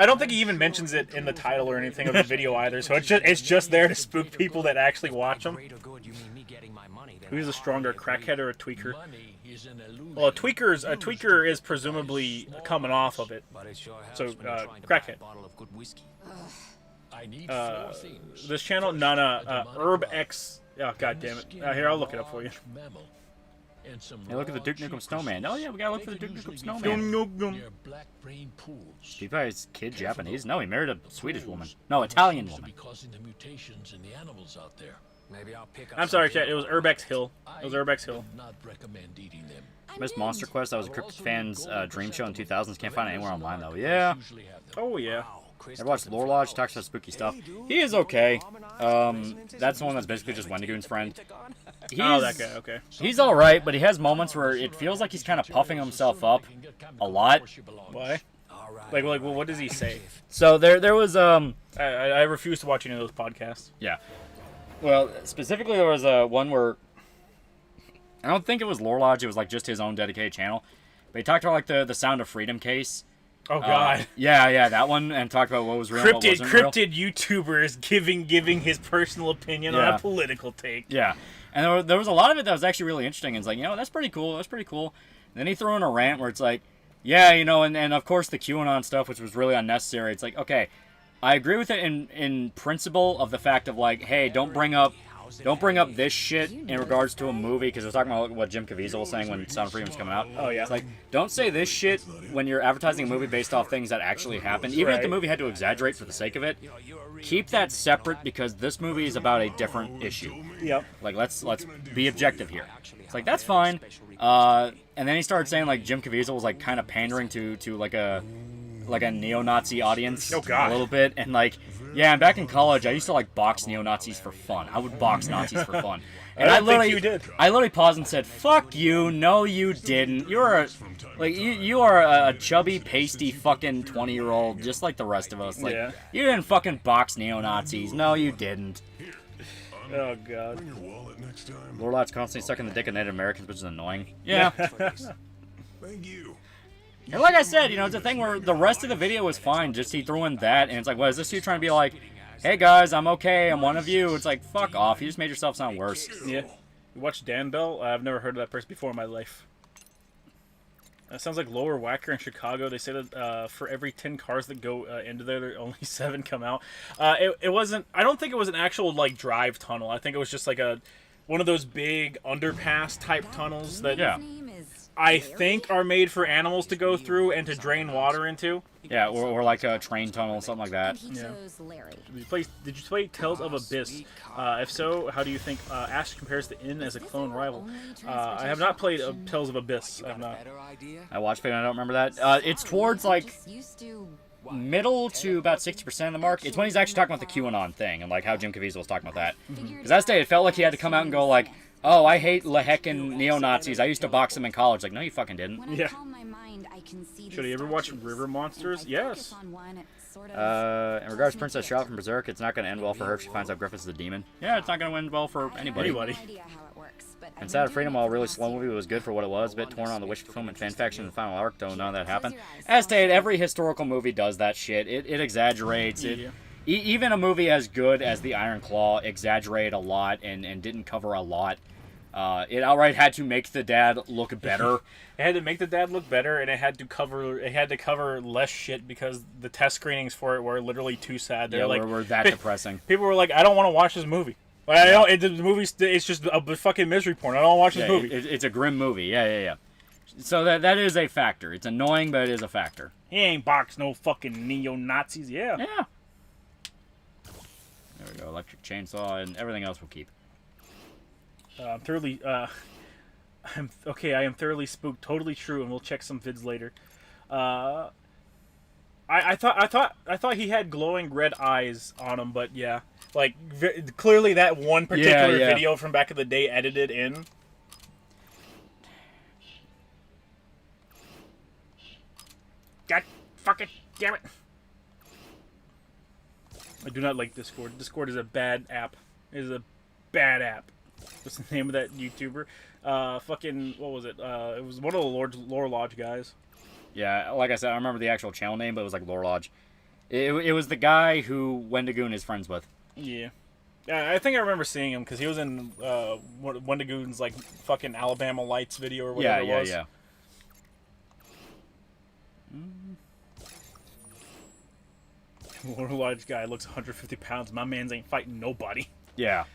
don't think he even mentions it in the title or anything of the video either. So it's just there to spook people that actually watch him. Who's a stronger, crackhead or a tweaker? Well, a tweaker is presumably coming off of it. So crackhead. This channel, Urbex. Oh, god damn it! Here, I'll look it up for you. Hey, look at the Duke Nukem Snowman. Oh yeah, we gotta look for the Duke Nukem Snowman. Steve is kid Japanese? No, he married a Swedish woman. No, Italian woman. Causing the mutations in the animals out there. Maybe I'll pick up I'm sorry, some chat. It was Urbex Hill. It was Urbex Hill. Not recommend eating them. Missed Monster Quest. That was a cryptid fan's dream show in 2000s. Can't find it anywhere online though. Yeah. Oh yeah. Ever watched Lore Lodge? Talks about spooky stuff. He is okay. That's the one that's basically just Wendigoon's friend. Oh, that guy. Okay. He's all right, but he has moments where it feels like he's kind of puffing himself up a lot. Why? Like, well, what does he say? So there was I refuse to watch any of those podcasts. yeah. Well, specifically there was one where I don't think it was Lore Lodge. It was like just his own dedicated channel. But he talked about like the Sound of Freedom case. Oh God. Yeah, that one, and talked about what was real, and what wasn't real. Cryptid YouTubers giving his personal opinion on a political take. Yeah, and there was a lot of it that was actually really interesting. And it's like, that's pretty cool. That's pretty cool. And then he threw in a rant where it's like, yeah, and of course the QAnon stuff, which was really unnecessary. It's like, okay, I agree with it in principle of the fact of like, hey, don't bring up this shit in regards to a movie, because I was talking about what Jim Caviezel was saying when Sound of Freedom was coming out. Oh yeah. It's like, don't say this shit when you're advertising a movie based off things that actually happened. Even if the movie had to exaggerate for the sake of it, keep that separate, because this movie is about a different issue. Yep. Like, let's be objective here. It's like, that's fine. And then he started saying like Jim Caviezel was like kind of pandering to like a neo-Nazi audience Oh, God. a little bit, and like, yeah, and back in college I used to like box neo-Nazis for fun. I would box Nazis for fun. And I don't think you did. I literally paused and said, "Fuck you! No, you didn't. You're you are a chubby, pasty, fucking 20-year-old, just like the rest of us. Like, Yeah. you didn't fucking box neo-Nazis. No, you didn't." Oh God. Lore Lodge constantly sucking the dick of Native Americans, which is annoying. Yeah. Thank you. And like I said, it's a thing where the rest of the video was fine. Just he threw in that, and it's like, what is this you trying to be like, hey guys, I'm okay, I'm one of you? It's like, fuck off. You just made yourself sound worse. Yeah. You watch Dan Bell? I've never heard of that person before in my life. That sounds like Lower Wacker in Chicago. They say that for every 10 cars that go into there only 7 come out. It wasn't. I don't think it was an actual like drive tunnel. I think it was just like one of those big underpass type tunnels that Yeah. I think are made for animals to go through and to drain water into. Yeah, or like a train tunnel, something like that. He chose Larry. Did you play Tales of Abyss? If so, how do you think Ash compares to Inn as a clone rival? I have not played Tales of Abyss. I have not. I watched it and I don't remember that. It's towards like Used to middle to about 60% of the mark. It's when he's actually talking about the QAnon thing and like how Jim Caviezel was talking about that. Because that day it felt like he had to come out and go like, oh, I hate heckin' neo-Nazis. I used to box them in college. Like, no, you fucking didn't. when I Yeah. calm my mind, I can see Should these you ever watch statues. River Monsters? When I Yes. focus on one, it sort of In regards to makes me Princess feel Charlotte from Berserk, it's not going to end well for her if she finds out Griffith's the demon. Yeah, it's not going to end well for anybody. Anybody. No idea how it works, but I've And been Sound of doing Freedom, it while a for really the slow last movie, year. was good for what it was. A bit torn on the wish fulfillment fan faction in the final arc, though none of that happened. As stated, every historical movie does that shit. It exaggerates. Yeah. Even a movie as good as The Iron Claw exaggerated a lot and didn't cover a lot. It outright had to make the dad look better. It had to make the dad look better, and it had to cover less shit because the test screenings for it were literally too sad. They're Yeah, like, we're that depressing. people were like, I don't want to watch this movie. Like, I don't. The movie. It's just a fucking misery porn. I don't want to watch Yeah, this movie. it's a grim movie. Yeah. So that is a factor. It's annoying, but it is a factor. He ain't boxed no fucking neo-Nazis. Yeah. Yeah. There we go. Electric chainsaw and everything else we'll keep. I'm thoroughly. I am thoroughly spooked. Totally true, and we'll check some vids later. I thought he had glowing red eyes on him, but yeah, like clearly that one particular Yeah. video from back in the day edited in. God fucking damn it! I do not like Discord. Discord is a bad app. It is a bad app. What's the name of that YouTuber? Fucking, what was it? It was one of the Lore Lodge guys. Yeah, like I said, I don't remember the actual channel name, but it was like Lore Lodge. It was the guy who Wendigoon is friends with. Yeah. I think I remember seeing him because he was in Wendigoon's like fucking Alabama Lights video or whatever it was. Yeah. Lore Lodge guy looks 150 pounds. My man's ain't fighting nobody. Yeah.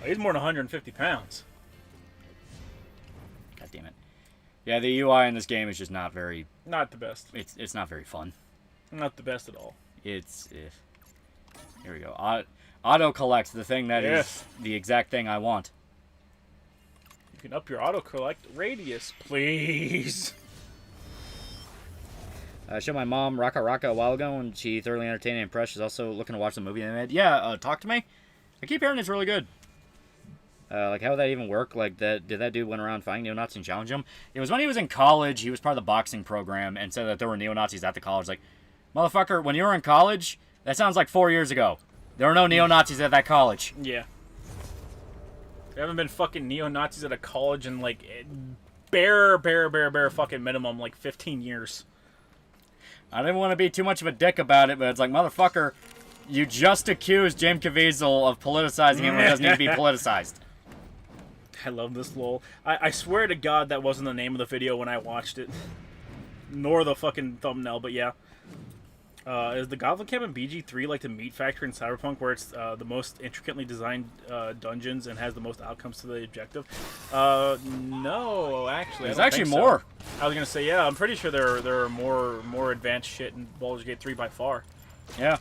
Oh, he's more than 150 pounds. God damn it. Yeah, the UI in this game is just not very. Not the best. It's not very fun. Not the best at all. Here we go. Auto collect, the thing that is Yes. the exact thing I want. You can up your autocorrect radius, please. I showed my mom Raka Raka a while ago, and she thoroughly entertained and impressed. She's also looking to watch the movie they made. Yeah, Talk to Me. I keep hearing it's really good. Like, how would that even work? Like, did that dude went around finding neo-Nazis and challenge them? It was when he was in college. He was part of the boxing program and said that there were neo-Nazis at the college. Like, motherfucker, when you were in college, that sounds like 4 years ago. There were no neo-Nazis at that college. Yeah. There haven't been fucking neo-Nazis at a college in, like, bare fucking minimum, like, 15 years. I didn't want to be too much of a dick about it, but it's like, motherfucker, you just accused James Caviezel of politicizing him when it doesn't need to be politicized. I love this lol. I swear to God that wasn't the name of the video when I watched it. Nor the fucking thumbnail, but yeah. Is the Goblin Camp in BG3 like the Meat Factory in Cyberpunk, where it's the most intricately designed dungeons and has the most outcomes to the objective? No, actually. There's I don't actually think so. more. I was gonna say, yeah, I'm pretty sure there are more advanced shit in Baldur's Gate 3 by far. Yeah.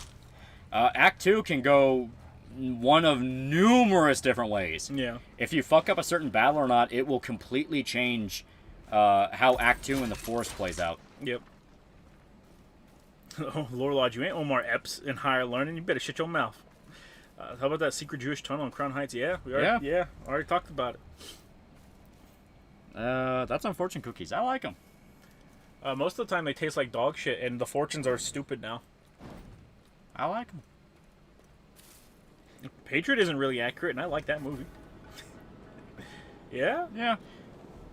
Act 2 can go one of numerous different ways. Yeah. If you fuck up a certain battle or not, it will completely change how Act 2 in the forest plays out. Yep. Oh, Lord Lodge, you ain't Omar Epps in higher learning. You better shut your mouth. How about that secret Jewish tunnel in Crown Heights? Yeah, we already, yeah, already talked about it. That's on fortune cookies. I like them. Most of the time they taste like dog shit, and the fortunes are stupid now. I like them. Patriot isn't really accurate, and I like that movie. Yeah? Yeah.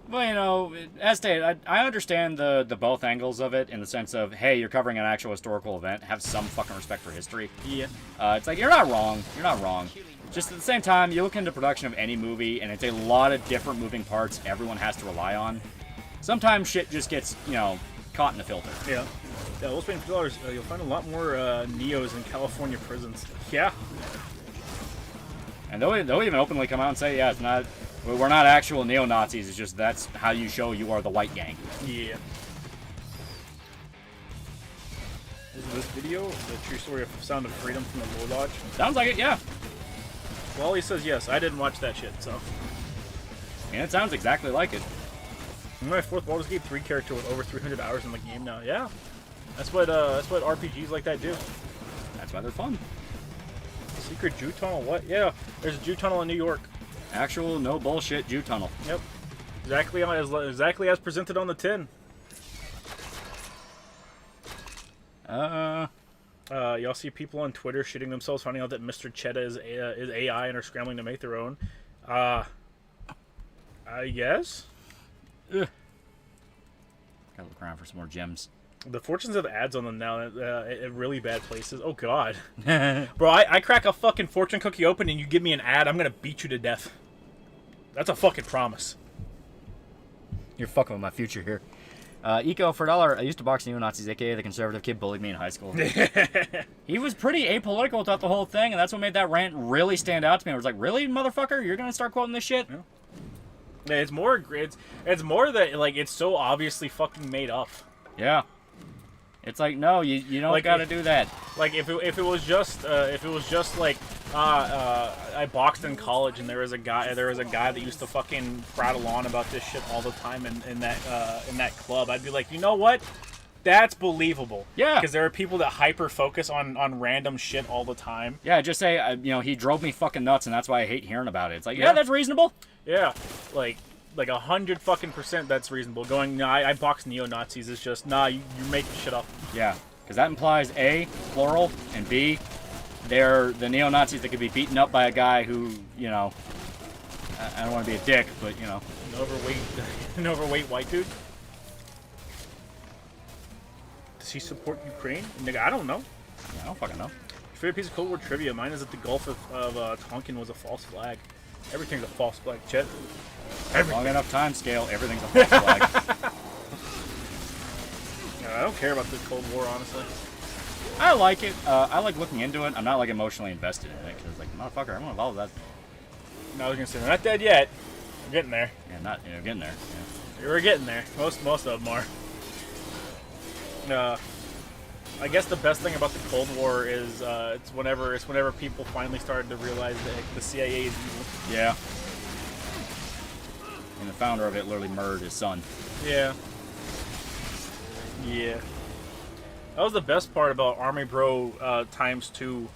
Well, you know, as stated, I understand the both angles of it in the sense of, hey, you're covering an actual historical event. Have some fucking respect for history. Yeah. It's like, you're not wrong. You're not wrong. Just at the same time, you look into production of any movie, and it's a lot of different moving parts everyone has to rely on. Sometimes shit just gets, you know, caught in the filter. Yeah. Yeah, we'll spend $50. You'll find a lot more Neos in California prisons. Yeah. And they'll even openly come out and say, yeah, it's not... We're not actual neo-Nazis, it's just that's how you show you are the white gang. Yeah. Is this video the true story of Sound of Freedom from the Lord Lodge? Sounds like it, yeah. Well, he says yes. I didn't watch that shit, so. And it sounds exactly like it. I'm my fourth Baldur's Gate 3 character with over 300 hours in the game now. Yeah. That's what RPGs like that do. That's why they're fun. Secret Jew tunnel? What? Yeah. There's a Jew tunnel in New York. Actual, no bullshit Jew tunnel. Yep. Exactly as presented on the tin. Y'all see people on Twitter shitting themselves, finding out that Mr. Cheddar is AI and are scrambling to make their own. I guess. Ugh. Gotta look around for some more gems. The fortunes have ads on them now at really bad places. Oh, God. Bro, I crack a fucking fortune cookie open and you give me an ad, I'm going to beat you to death. That's a fucking promise. You're fucking with my future here. Eco, for $1, I used to box neo-Nazis, a.k.a. the conservative kid bullied me in high school. He was pretty apolitical throughout the whole thing, and that's what made that rant really stand out to me. I was like, really, motherfucker? You're going to start quoting this shit? Yeah. Yeah, it's more that, like, it's so obviously fucking made up. Yeah. It's like, no, you don't like, gotta do that. Like if it was just like I boxed in college and there was a guy that used to fucking prattle on about this shit all the time in that club, I'd be like, you know what? That's believable. Yeah. Because there are people that hyper focus on random shit all the time. Yeah, just say, you know, he drove me fucking nuts and that's why I hate hearing about it. It's like, yeah, that's reasonable. Yeah. Like 100 fucking % that's reasonable. Going, nah, I box neo-Nazis is just, nah, you're making shit up. Yeah, because that implies A, plural, and B, they're the neo-Nazis that could be beaten up by a guy who, you know, I don't want to be a dick, but, you know. An overweight white dude? Does he support Ukraine? Nigga, I don't know. Yeah, I don't fucking know. Your favorite piece of Cold War trivia? Mine is that the Gulf of Tonkin was a false flag. Everything's a false flag, Chet. Long enough time scale, everything's a false flag. I don't care about the Cold War, honestly. I like it. I like looking into it. I'm not, like, emotionally invested in it, because, like, motherfucker, I'm gonna follow that. No, I was gonna say, they're not dead yet. We're getting there. Yeah, not, you know, getting there. Yeah. We're getting there. Most of them are. I guess the best thing about the Cold War is it's whenever people finally started to realize that the CIA is evil. Yeah. And the founder of it literally murdered his son. Yeah. Yeah. That was the best part about Army Bro ×2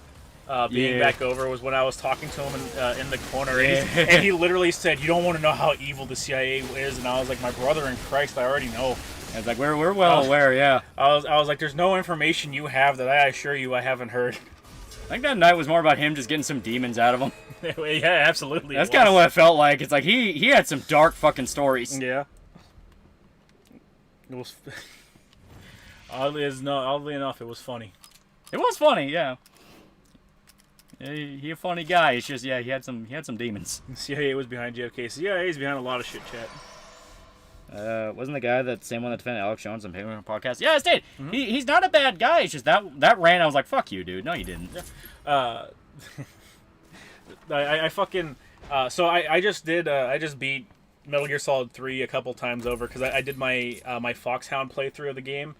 being back over was when I was talking to him in the corner, and he literally said, "You don't want to know how evil the CIA is," and I was like, "My brother in Christ, I already know." And it's like we're well aware, yeah. I was like, "There's no information you have that I assure you I haven't heard." I think that night was more about him just getting some demons out of him. Yeah, absolutely. That's kind of what it felt like. It's like he had some dark fucking stories. Yeah. It was. Oddly enough, it was funny. It was funny, yeah. He a funny guy. It's just he had some demons. The CIA was behind JFK. CIA is behind a lot of shit, chat. Wasn't the guy that same one that defended Alex Jones on Penguin podcast? Yeah, it's Dave. Mm-hmm. He's not a bad guy. It's just that rant. I was like, fuck you, dude. No, you didn't. Yeah. I fucking I just beat Metal Gear Solid 3 a couple times over because I did my my Foxhound playthrough of the game,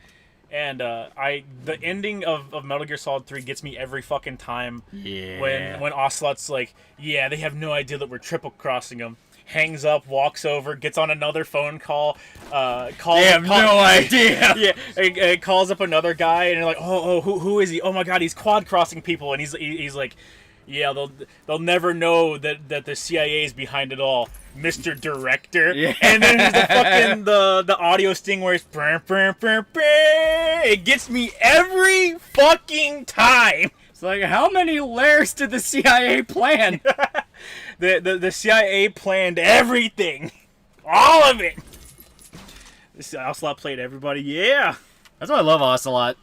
and the ending of Metal Gear Solid 3 gets me every fucking time. Yeah. When Ocelot's like, yeah, they have no idea that we're triple crossing them. Hangs up, walks over, gets on another phone call. They have no idea. Yeah, it calls up another guy, and you're like, who is he? Oh my god, he's quad crossing people, and he's like, yeah, they'll never know that the CIA is behind it all, Mr. Director. Yeah. And then there's the audio sting where it's it gets me every fucking time. It's like, how many layers did the CIA plan? The CIA planned everything. All of it. This Ocelot played everybody. Yeah. That's why I love Ocelot.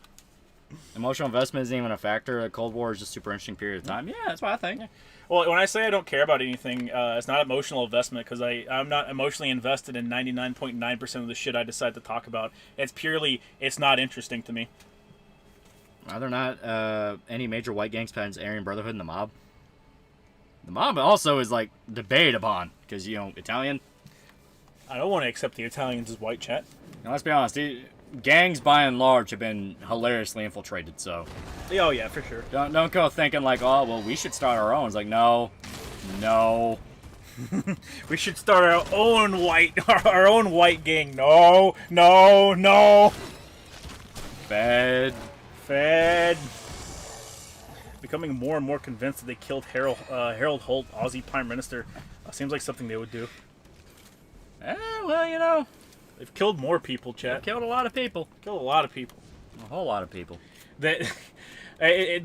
Emotional investment isn't even a factor. The Cold War is just a super interesting period of time. Yeah, that's what I think. Well, when I say I don't care about anything, it's not emotional investment because I'm not emotionally invested in 99.9% of the shit I decide to talk about. It's not interesting to me. Are there not any major white gangs besides Aryan Brotherhood and the Mob? The Mob also is like debated upon because Italian. I don't want to accept the Italians as white, chat. Now, let's be honest. Gangs by and large have been hilariously infiltrated. So. Oh yeah, for sure. Don't go thinking like, oh well, we should start our own. It's like no. We should start our own white gang. No. Fed. Becoming more and more convinced that they killed Harold Holt, Aussie Prime Minister. Seems like something they would do. Well, they've killed more people, chat. They've killed a lot of people. A whole lot of people. That,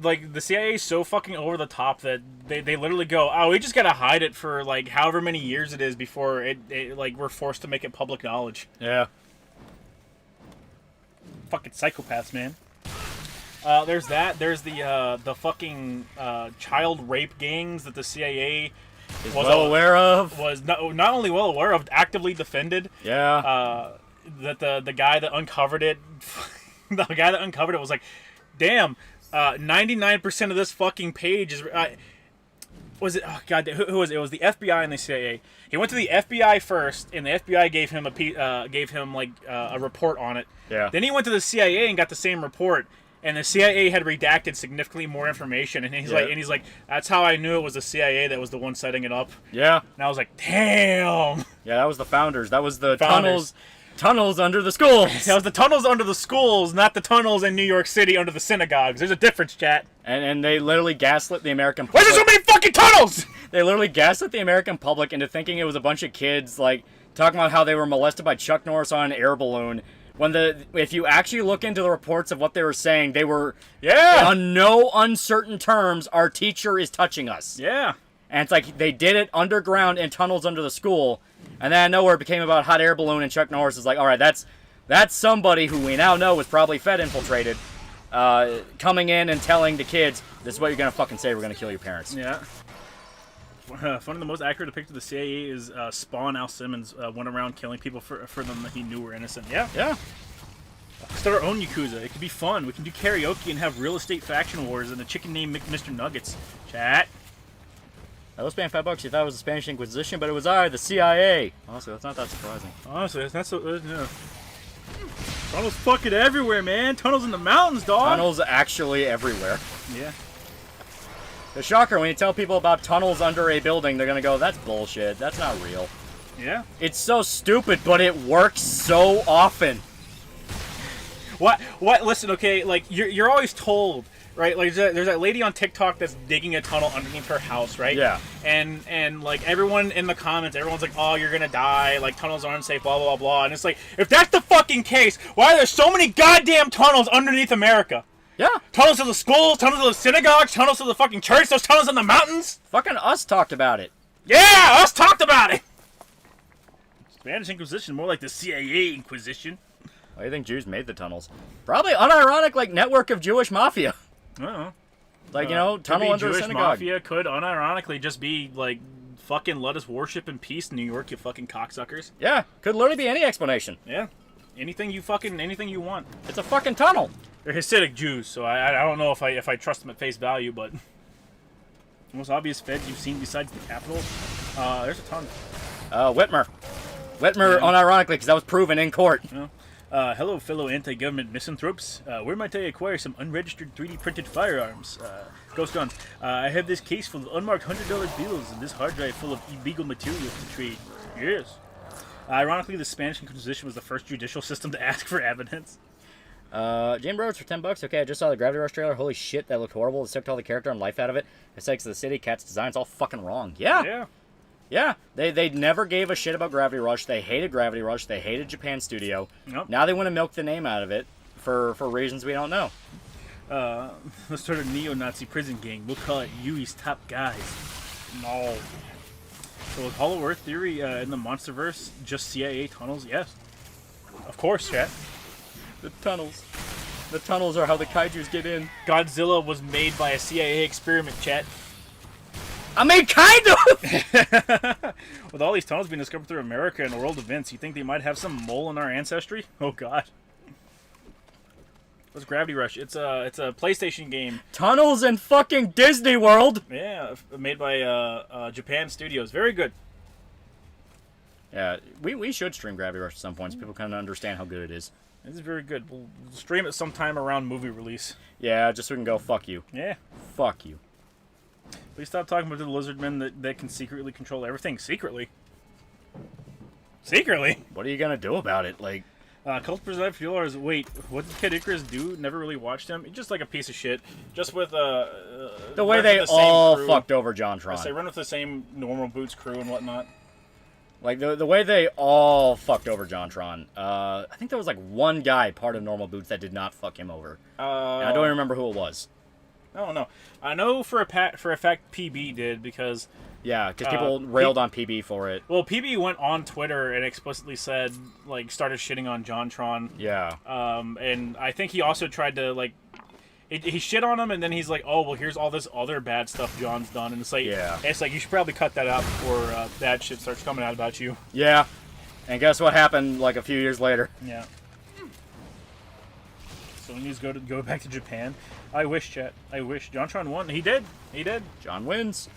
like the CIA is so fucking over the top that they literally go, oh, we just gotta hide it for like however many years it is before it like we're forced to make it public knowledge. Yeah. Fucking psychopaths, man. There's that. There's the fucking child rape gangs that the CIA was aware of. Was not only well aware of, actively defended. Yeah. That the guy that uncovered it, was like, damn, 99% of this fucking page is. Was it? Oh god, who was it? It was the FBI and the CIA. He went to the FBI first, and the FBI gave him a report on it. Yeah. Then he went to the CIA and got the same report. And the CIA had redacted significantly more information, and he's like, that's how I knew it was the CIA that was the one setting it up. Yeah. And I was like, damn. Yeah, that was the founders. That was the tunnels under the schools. That was the tunnels under the schools, not the tunnels in New York City under the synagogues. There's a difference, chat. And they literally gaslit the American public. Why is there so many fucking tunnels? They literally gaslit the American public into thinking it was a bunch of kids like talking about how they were molested by Chuck Norris on an air balloon. If you actually look into the reports of what they were saying, they were on no uncertain terms, our teacher is touching us. Yeah. And it's like they did it underground in tunnels under the school, and then nowhere it became about hot air balloon, and Chuck Norris is like, all right, that's somebody who we now know was probably Fed infiltrated, coming in and telling the kids, this is what you're going to fucking say, we're going to kill your parents. Yeah. One of the most accurate depictions of the CIA is Spawn Al Simmons went around killing people for them that he knew were innocent. Yeah. Yeah. Start our own Yakuza. It could be fun. We can do karaoke and have real estate faction wars and a chicken named Mr. Nuggets. Chat. I was paying $5. You thought it was the Spanish Inquisition, but it was the CIA. Honestly, that's not that surprising. Honestly, that's not so. Tunnels fucking everywhere, man. Tunnels in the mountains, dog. Tunnels actually everywhere. Yeah. The shocker, when you tell people about tunnels under a building, they're gonna go, that's bullshit. That's not real. Yeah. It's so stupid, but it works so often. What? Listen, okay, like, you're always told, right? Like, there's that lady on TikTok that's digging a tunnel underneath her house, right? Yeah. And like, everyone in the comments, everyone's like, oh, you're gonna die, like, tunnels are unsafe, blah, blah, blah, blah. And it's like, if that's the fucking case, why are there so many goddamn tunnels underneath America? Yeah. Tunnels to the schools, tunnels to the synagogues, tunnels to the fucking church, those tunnels in the mountains. Fucking us talked about it. Yeah, us talked about it. Spanish Inquisition, more like the CIA Inquisition. Why do you think Jews made the tunnels? Probably unironic, like, network of Jewish mafia. Like, you know, tunnel under Jewish a synagogue. Mafia could unironically just be like, fucking let us worship in peace, New York, you fucking cocksuckers. Yeah, could literally be any explanation. Yeah, anything you want. It's a fucking tunnel. They're Hasidic Jews, so I don't know if I trust them at face value, but the most obvious feds you've seen besides the Capitol, there's a ton. Whitmer, unironically, because that was proven in court. Hello, fellow anti-government misanthropes. Where might I acquire some unregistered 3D printed firearms? Ghost Guns. I have this case full of unmarked $100 bills and this hard drive full of illegal materials to trade. Yes. Ironically, the Spanish Inquisition was the first judicial system to ask for evidence. Jane Brothers for $10. Okay, I just saw the Gravity Rush trailer. Holy shit, that looked horrible. It sucked all the character and life out of it. Aesthetics of the city, Cat's design's all fucking wrong. Yeah. They never gave a shit about Gravity Rush. They hated Gravity Rush. They hated Japan Studio. Nope. Now they want to milk the name out of it for reasons we don't know. Let's start a neo-Nazi prison gang. We'll call it Yui's Top Guys. No. So with Hollow Earth theory in the MonsterVerse, just CIA tunnels? Yes. Of course, chat. The tunnels. The tunnels are how the kaijus get in. Godzilla was made by a CIA experiment, chat. I mean, kind of! With all these tunnels being discovered through America and the world events, you think they might have some mole in our ancestry? Oh, God. What's Gravity Rush? It's a PlayStation game. Tunnels in fucking Disney World! Yeah, made by Japan Studios. Very good. Yeah, we should stream Gravity Rush at some point so people kind of understand how good it is. It's very good. We'll stream it sometime around movie release. Yeah, just so we can go, fuck you. Yeah. Fuck you. Please stop talking about the lizard men that can secretly control everything. Secretly? What are you gonna do about it? Like, Cult Preserve Fuelers. Wait, what did Kid Icarus do? Never really watched him. Just like a piece of shit. Just with the way they all fucked over JonTron. They run with the same normal Boots crew and whatnot. Like, the way they all fucked over JonTron. I think there was, like, one guy part of Normal Boots that did not fuck him over. And I don't even remember who it was. I don't know. I know for a fact PB did, because... Yeah, because people railed on PB for it. Well, PB went on Twitter and explicitly said, like, started shitting on JonTron. Yeah. And I think he also tried to, like... He shit on him, and then he's like, oh, well, here's all this other bad stuff John's done. And it's like, you should probably cut that out before bad shit starts coming out about you. Yeah. And guess what happened, like, a few years later? Yeah. So he needs to go back to Japan. I wish, chat. I wish. JonTron won. He did. John wins.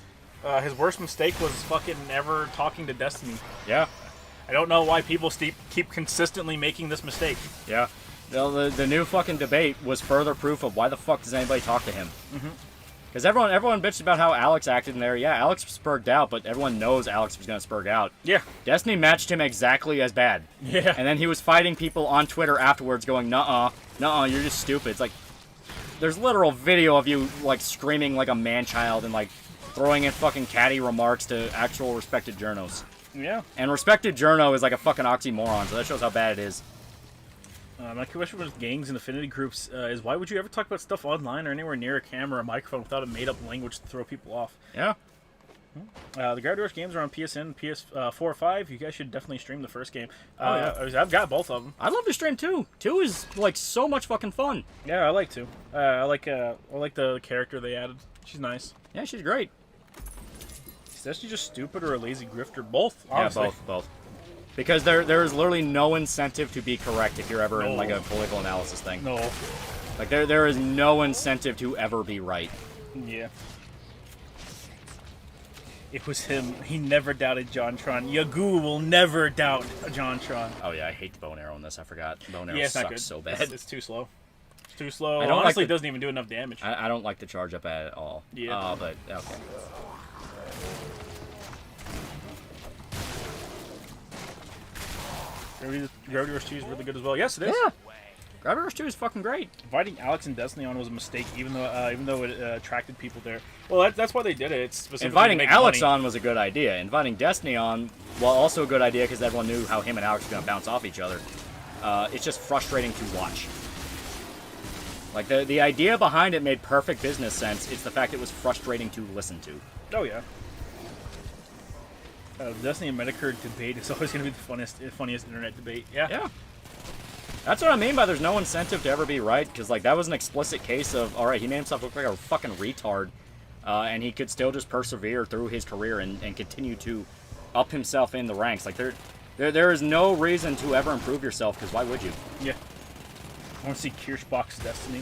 His worst mistake was fucking never talking to Destiny. Yeah. I don't know why people keep consistently making this mistake. Yeah. The new fucking debate was further proof of why the fuck does anybody talk to him? Because everyone bitched about how Alex acted in there. Yeah, Alex spurged out, but everyone knows Alex was going to spurg out. Yeah. Destiny matched him exactly as bad. Yeah. And then he was fighting people on Twitter afterwards going, nuh-uh, you're just stupid. It's like, there's literal video of you, like, screaming like a man-child and, like, throwing in fucking catty remarks to actual respected journos. Yeah. And respected journo is like a fucking oxymoron, so that shows how bad it is. My question with gangs and affinity groups is, why would you ever talk about stuff online or anywhere near a camera or a microphone without a made-up language to throw people off? Yeah. The Gravity Rush games are on PSN, PS4 or 5. You guys should definitely stream the first game. Yeah. I've got both of them. I'd love to stream 2. 2 is, like, so much fucking fun. Yeah, I like 2. I like the character they added. She's nice. Yeah, she's great. Is she just stupid or a lazy grifter? Both, honestly. Yeah, both. Because there is literally no incentive to be correct if you're ever in, like, a political analysis thing. No. Like, there is no incentive to ever be right. Yeah. It was him. He never doubted JonTron. Yagu will never doubt JonTron. Oh yeah, I hate the bow and arrow in this. I forgot. Bow and arrow Yeah, it's not sucks good. so bad. It's too slow. It's too slow. I don't Honestly, like it doesn't even do enough damage. I don't like the charge up at all. Yeah. But okay. Gravity Rush 2 is really good as well. Yes, it is. Yeah. Gravity Rush 2 is fucking great. Inviting Alex and Destiny on was a mistake, even though it attracted people there. Well, that's why they did it. It's specifically Inviting to make Alex money. on was a good idea. Inviting Destiny on, well, also a good idea because everyone knew how him and Alex were going to bounce off each other. It's just frustrating to watch. Like, the idea behind it made perfect business sense. It's the fact it was frustrating to listen to. Oh, yeah. Destiny and Medicare debate is always going to be the funniest internet debate. Yeah. Yeah. That's what I mean by there's no incentive to ever be right, because like that was an explicit case of, all right, he made himself look like a fucking retard, and he could still just persevere through his career and continue to up himself in the ranks. Like there is no reason to ever improve yourself, because why would you? Yeah. I want to see Kirschbach's Destiny.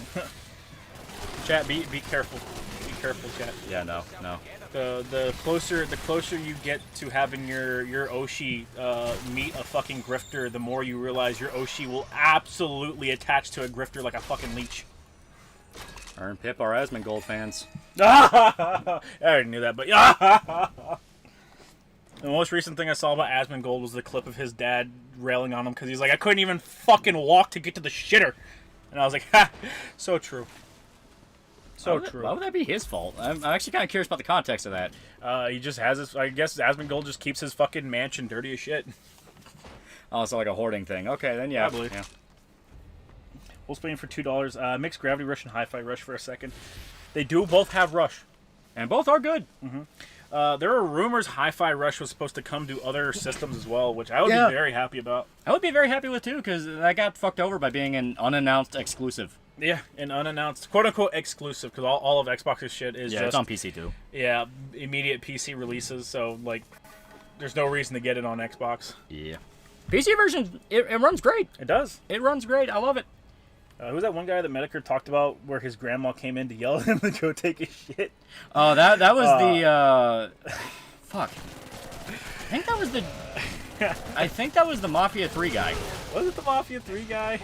Chat, be careful. Be careful, chat. Yeah, no. The closer you get to having your Oshi meet a fucking grifter, the more you realize your Oshi will absolutely attach to a grifter like a fucking leech. Earn Pip our Asmongold fans. I already knew that, but the most recent thing I saw about Asmongold was the clip of his dad railing on him because he's like, I couldn't even fucking walk to get to the shitter, and I was like, ha, so true. So true. Why would that be his fault? I'm actually kind of curious about the context of that. He just has his. I guess Asmongold just keeps his fucking mansion dirty as shit. Oh, so like a hoarding thing. Okay, then yeah. Probably. Yeah. We'll Spain for $2. Mix Gravity Rush and Hi-Fi Rush for a second. They do both have Rush. And both are good. There are rumors Hi-Fi Rush was supposed to come to other systems as well, which I would Yeah. be very happy about. I would be very happy with too, because that got fucked over by being an unannounced exclusive. Yeah, an unannounced, quote-unquote exclusive, because all of Xbox's shit is Yeah, just it's on PC too. yeah, immediate PC releases, so, like, there's no reason to get it on Xbox. Yeah. PC version, it runs great. It does. It runs great. I love it. Who's that one guy that Medicare talked about where his grandma came in to yell at him to go take his shit? Oh, that was the fuck. I think that was the Mafia 3 guy. Was it the Mafia 3 guy?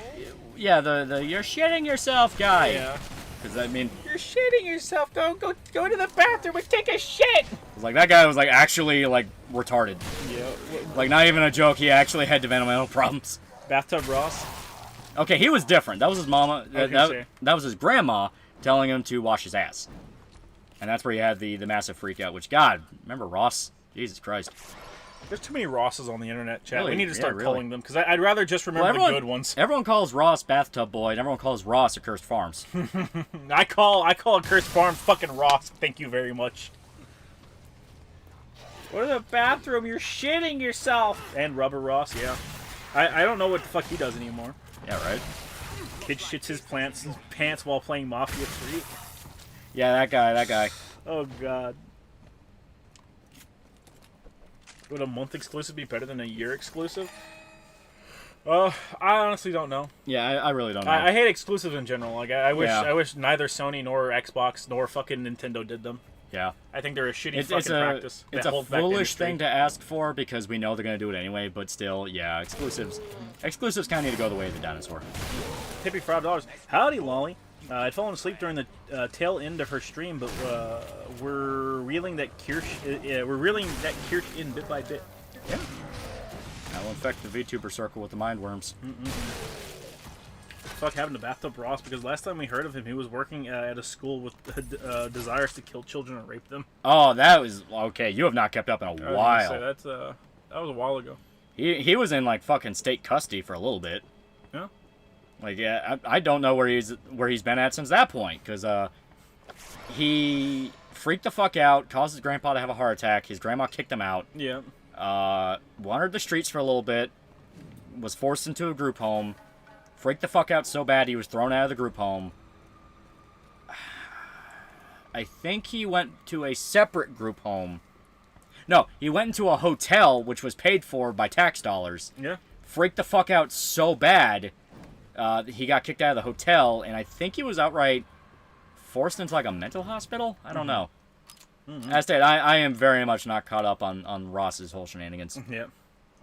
Yeah, the you're shitting yourself guy. Yeah. Because I mean, You're shitting yourself. Go to the bathroom and take a shit. like that guy was like actually like retarded. Yeah. Like not even a joke. He actually had developmental problems. Bathtub Ross. Okay, he was different. That was his mama. Okay. That was his grandma telling him to wash his ass. And that's where he had the massive freak out. Which, God, remember Ross? Jesus Christ. There's too many Rosses on the internet, chat. Really? We need to start Yeah, really. calling them because I'd rather just remember the good ones. Everyone calls Ross Bathtub Boy, and everyone calls Ross Accursed Farms. I call Cursed Farm fucking Ross. Thank you very much. Go to the bathroom. You're shitting yourself. And Rubber Ross, yeah. I don't know what the fuck he does anymore. Yeah, right? Kid shits his pants while playing Mafia 3. Yeah, that guy. Oh god. Would a month exclusive be better than a year exclusive? I honestly don't know. Yeah, I really don't know. I hate exclusives in general. Like I Yeah. wish neither Sony nor Xbox nor fucking Nintendo did them. Yeah. I think they're a shitty It's fucking practice. It's that a holds back the foolish industry. thing to ask for because we know they're going to do it anyway, but still, yeah, exclusives kind of need to go the way of the dinosaur. Tippy for $5. Howdy, Lolly. I'd fallen asleep during the tail end of her stream, but we're reeling that Kirsch in bit by bit. Yeah. That will infect the VTuber circle with the mind worms. Fuck happened to Bathtub Ross? Because last time we heard of him, he was working at a school with desires to kill children and rape them. Oh, that was okay. You have not kept up in a I was gonna while. say, that was a while ago. He was in like fucking state custody for a little bit. Yeah. Like yeah, I don't know where he's been at since that point because he freaked the fuck out, caused his grandpa to have a heart attack. His grandma kicked him out. Yeah. Wandered the streets for a little bit, was forced into a group home, freaked the fuck out so bad he was thrown out of the group home. I think he went to a separate group home. No, he went into a hotel which was paid for by tax dollars. Yeah. Freaked the fuck out so bad, he got kicked out of the hotel, and I think he was outright forced into like a mental hospital. I don't know. As stated, I am very much not caught up on Ross's whole shenanigans. Yeah.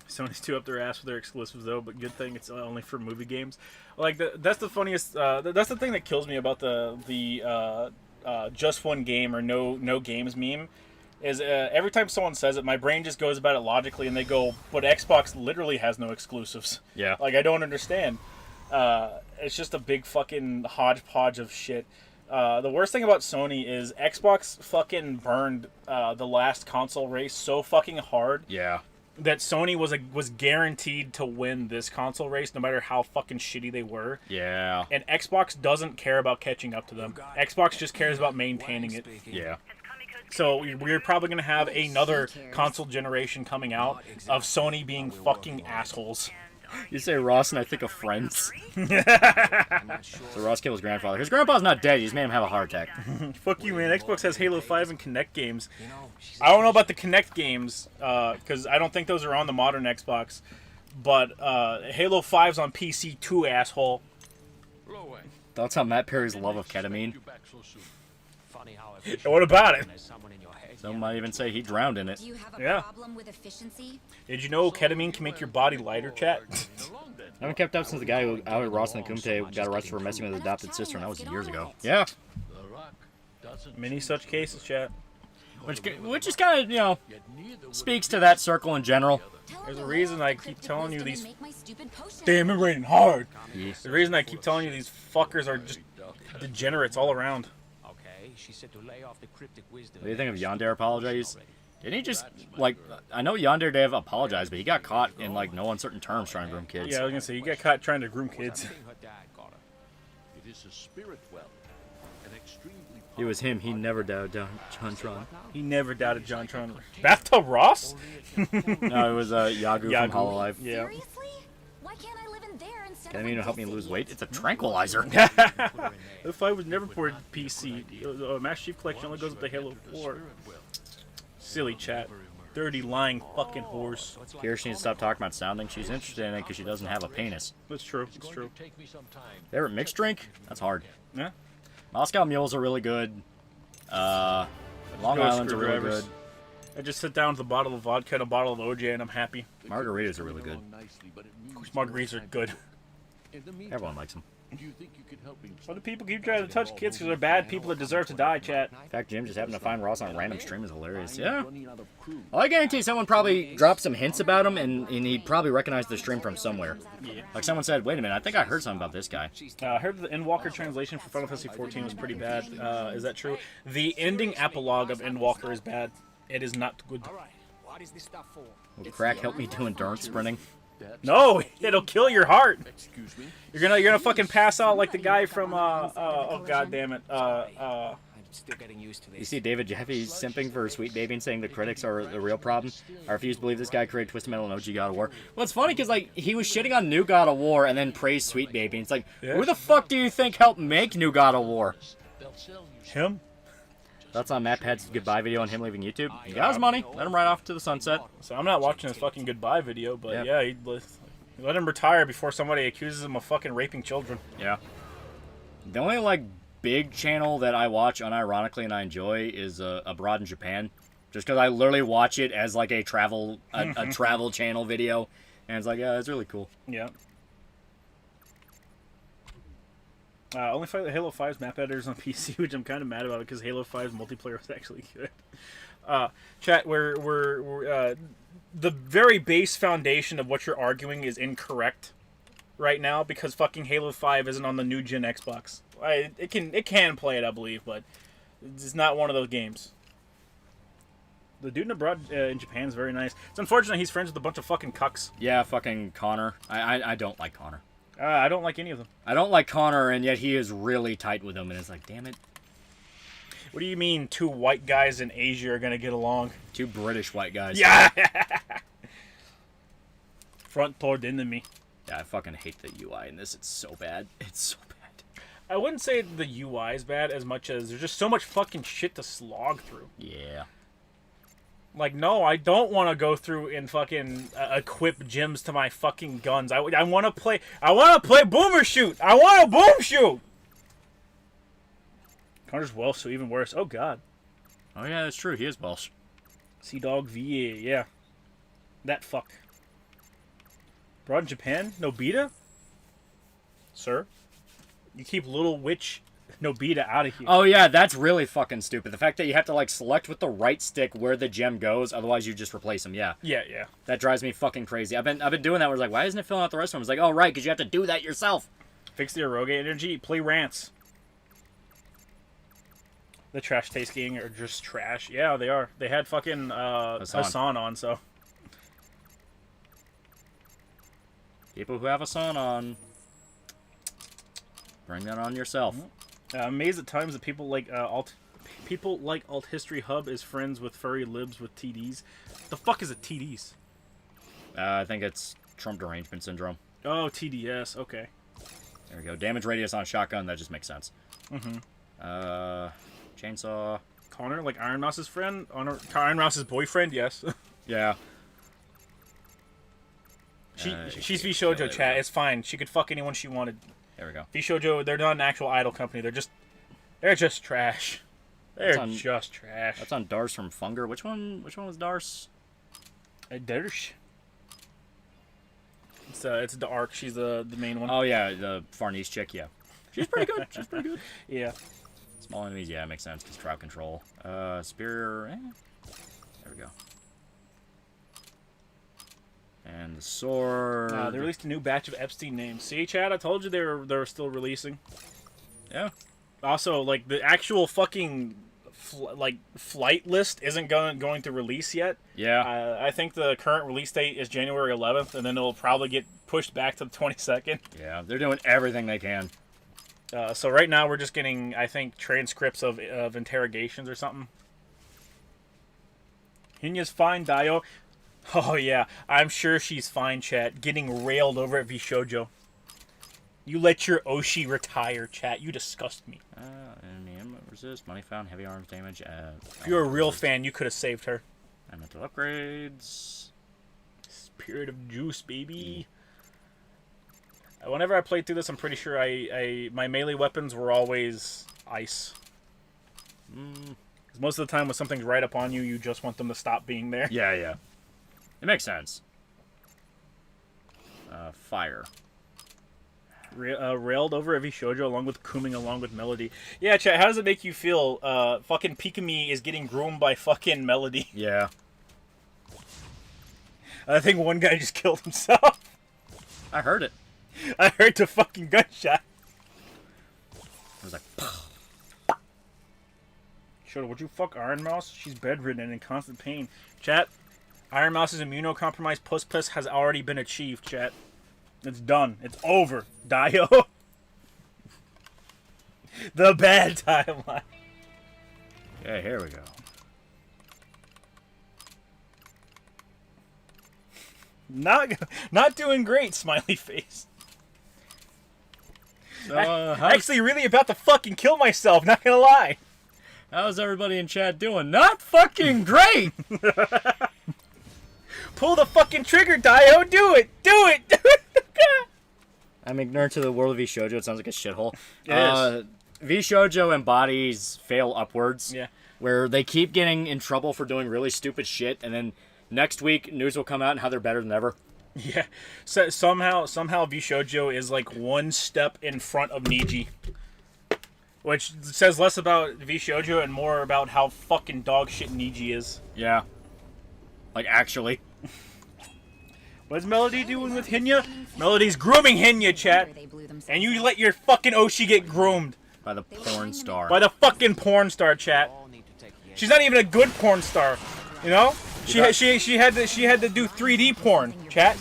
Sony's too up their ass with their exclusives, though, but good thing it's only for movie games. Like, that's the funniest, that's the thing that kills me about the just one game or no games meme, is every time someone says it, my brain just goes about it logically, and they go, but Xbox literally has no exclusives. Yeah. Like, I don't understand. It's just a big fucking hodgepodge of shit. The worst thing about Sony is Xbox fucking burned the last console race so fucking hard. Yeah. That Sony was guaranteed to win this console race no matter how fucking shitty they were. Yeah. And Xbox doesn't care about catching up to them. Xbox just cares about maintaining it. Yeah. So we're probably going to have another console generation coming out of Sony being fucking assholes. You say Ross and I think of Friends. So Ross killed his grandfather. His grandpa's not dead. You just made him have a heart attack. Fuck you, man. Xbox has Halo 5 and Kinect games. I don't know about the Kinect games, because I don't think those are on the modern Xbox. But Halo 5's on PC too, asshole. Thoughts on Matt Perry's love of ketamine? And what about it? Some might even say he drowned in it. Do you have a Yeah. problem with efficiency? Did you know ketamine can make your body lighter, chat? I haven't kept up since the guy who outed Ross and the Kumte got arrested for messing with his adopted sister, and that was years ago. Yeah. Many such cases, chat. Which is kind of, you know, speaks to that circle in general. There's a reason I keep telling you these... Make my stupid potion. Damn it, raining hard. Yeah. The reason I keep telling you these fuckers are just degenerates all around. Okay, she said to lay off the cryptic wisdom. What do you think of Yandere apologize? Didn't he just, like, I know Yandere Dev apologized, but he got caught in, like, no uncertain terms trying to groom kids. Yeah, I was gonna say, you got caught trying to groom kids. Her dad got her. It is a spirit well, an extremely It was him. He never doubted Jontron. He never doubted John Tron. Bathtub Ross? No, it was Yagu from Hololive. Yeah. Seriously? Why can't I live in there instead Can I of mean in to help me this lose city? weight? It's a tranquilizer. The 5 was never ported to PC. Master Chief Collection only goes up to Halo 4. Silly chat. Dirty, lying fucking whores. Here she needs to stop talking about sounding. She's interested in it because she doesn't have a penis. That's true. It's true. take me some time. Favorite mixed drink? That's hard. Yeah. Moscow Mules are really good. Long Island's are really Screwdrivers. good. I just sit down with a bottle of vodka and a bottle of OJ and I'm happy. Margaritas are really good. Nicely, but it means Margaritas are good. in the meantime, Everyone likes them. do you think you could help me? Why do people keep trying to touch kids because they're bad people that deserve to die, chat? In fact, Jim just happened to find Ross on a random stream is hilarious. Yeah. Running out of crew. Well, I guarantee someone probably dropped some hints about him, and he'd probably recognize the stream from somewhere. Yeah. Like someone said, wait a minute, I think I heard something about this guy. I heard the Endwalker translation for Final Fantasy XIV was pretty bad. Is that true? The ending epilogue of Endwalker is bad. It is not good. Alright, what is this stuff for? Will crack help me do endurance sprinting? No, it'll kill your heart. Excuse me. You're gonna fucking pass out like the guy from oh god damn it. I'm still getting used to this. You see David Jeffy simping for Sweet Baby and saying the critics are the real problem. I refuse to believe this guy created Twisted Metal and OG God of War. Well, it's funny because like he was shitting on New God of War and then praised Sweet Baby. And it's like, who the fuck do you think helped make New God of War? They'll sell you. Him? That's on Matt Pad's goodbye video on him leaving YouTube. He got his money. Let him ride off to the sunset. So I'm not watching his fucking goodbye video, but Yeah. yeah, he let him retire before somebody accuses him of fucking raping children. Yeah. The only like big channel that I watch unironically and I enjoy is Abroad in Japan, just because I literally watch it as like a travel travel channel video, and it's like, yeah, it's really cool. Yeah. Only Halo 5's map editors on PC, which I'm kind of mad about because Halo 5's multiplayer is actually good. Chat, we're the very base foundation of what you're arguing is incorrect right now because fucking Halo 5 isn't on the new gen Xbox. It can play it, I believe, but it's not one of those games. The dude in Abroad in Japan is very nice. It's unfortunate he's friends with a bunch of fucking cucks. Yeah, fucking Connor. I don't like Connor. I don't like any of them. I don't like Connor, and yet he is really tight with him, and it's like, damn it. What do you mean two white guys in Asia are gonna get along? Two British white guys. Yeah! Front toward enemy. Yeah, I fucking hate the UI in this. It's so bad. It's so bad. I wouldn't say the UI is bad as much as there's just so much fucking shit to slog through. Yeah. Like, no, I don't want to go through and fucking equip gems to my fucking guns. I want to play boomer shoot. I want to boom shoot. Connor's well, so even worse. Oh god. Oh yeah, that's true. He is Welsh. Sea Dog VA, yeah. That fuck. Brought in Japan? Nobita? Sir? You keep Little Witch Nobita out of here. Oh yeah, that's really fucking stupid. The fact that you have to like select with the right stick where the gem goes, otherwise you just replace them. Yeah. Yeah. That drives me fucking crazy. I've been doing that. Where it's like, why isn't it filling out the rest of them? It's like, oh right, because you have to do that yourself. Fix the Eroge energy. Play Rants. The Trash Taste Gang are just trash. Yeah, they are. They had fucking Hassan on, so. People who have a son on, bring that on yourself. I'm amazed at times that people like Alt History Hub is friends with furry libs with TDs. The fuck is a TDs? I think it's Trump derangement syndrome. Oh, TDS. Okay. There we go. Damage radius on shotgun. That just makes sense. Chainsaw. Connor, like Iron Mouse's friend? Iron Mouse's boyfriend? Yes. Yeah. She's VShojo, chat. It's fine. She could fuck anyone she wanted. There we go. VShojo, they're not an actual idol company. They're just trash. They're just trash. That's on Darce from Funger. Which one was Darce? Dersh. It's the Arc. She's the main one. Oh yeah, the Farnese chick. Yeah, she's pretty good. She's pretty good. Yeah. Small enemies. Yeah, makes sense. Because crowd control. Spear. There we go. And the sword. They released a new batch of Epstein names. See, Chad, I told you they were still releasing. Yeah. Also, like the actual fucking flight list isn't going to release yet. Yeah. I think the current release date is January 11th, and then it'll probably get pushed back to the 22nd. Yeah, they're doing everything they can. So right now we're just getting, I think, transcripts of interrogations or something. Hinya's fine, Dio. Oh yeah, I'm sure she's fine, chat. Getting railed over at VShojo. You let your Oshi retire, chat. You disgust me. Enemy resist, money found, heavy arms damage. If you're a real fan, you could have saved her. Mental upgrades. Spirit of Juice, baby. Whenever I played through this, I'm pretty sure my melee weapons were always ice. 'Cause most of the time when something's right up on you, you just want them to stop being there. Yeah. It makes sense. Fire. Railed over at VShojo along with Kuming along with Melody. Yeah, chat, how does it make you feel? Fucking Pikami is getting groomed by fucking Melody. Yeah. I think one guy just killed himself. I heard it. I heard the fucking gunshot. It was like, Shoto, would you fuck Iron Mouse? She's bedridden and in constant pain. Chat, Iron Mouse's immunocompromised puss has already been achieved, chat. It's done. It's over. Dio. The bad timeline. yeah, here we go. Not doing great, smiley face. So, Actually, really about to fucking kill myself, not gonna lie. how's everybody in chat doing? Not fucking great! Pull the fucking trigger, Dio. Do it. Do it. I'm ignorant to the world of VShojo. It sounds like a shithole. It is. VShojo embodies fail upwards. Yeah. Where they keep getting in trouble for doing really stupid shit, and then next week news will come out and how they're better than ever. Yeah. So somehow VShojo is like one step in front of Niji. Which says less about VShojo and more about how fucking dog shit Niji is. Yeah. Like, actually. What's Melody doing with Hinya? Melody's grooming Hinya, chat. And you let your fucking Oshi get groomed. By the porn star. By the fucking porn star, chat. She's not even a good porn star. You know? She had to do 3D porn, chat.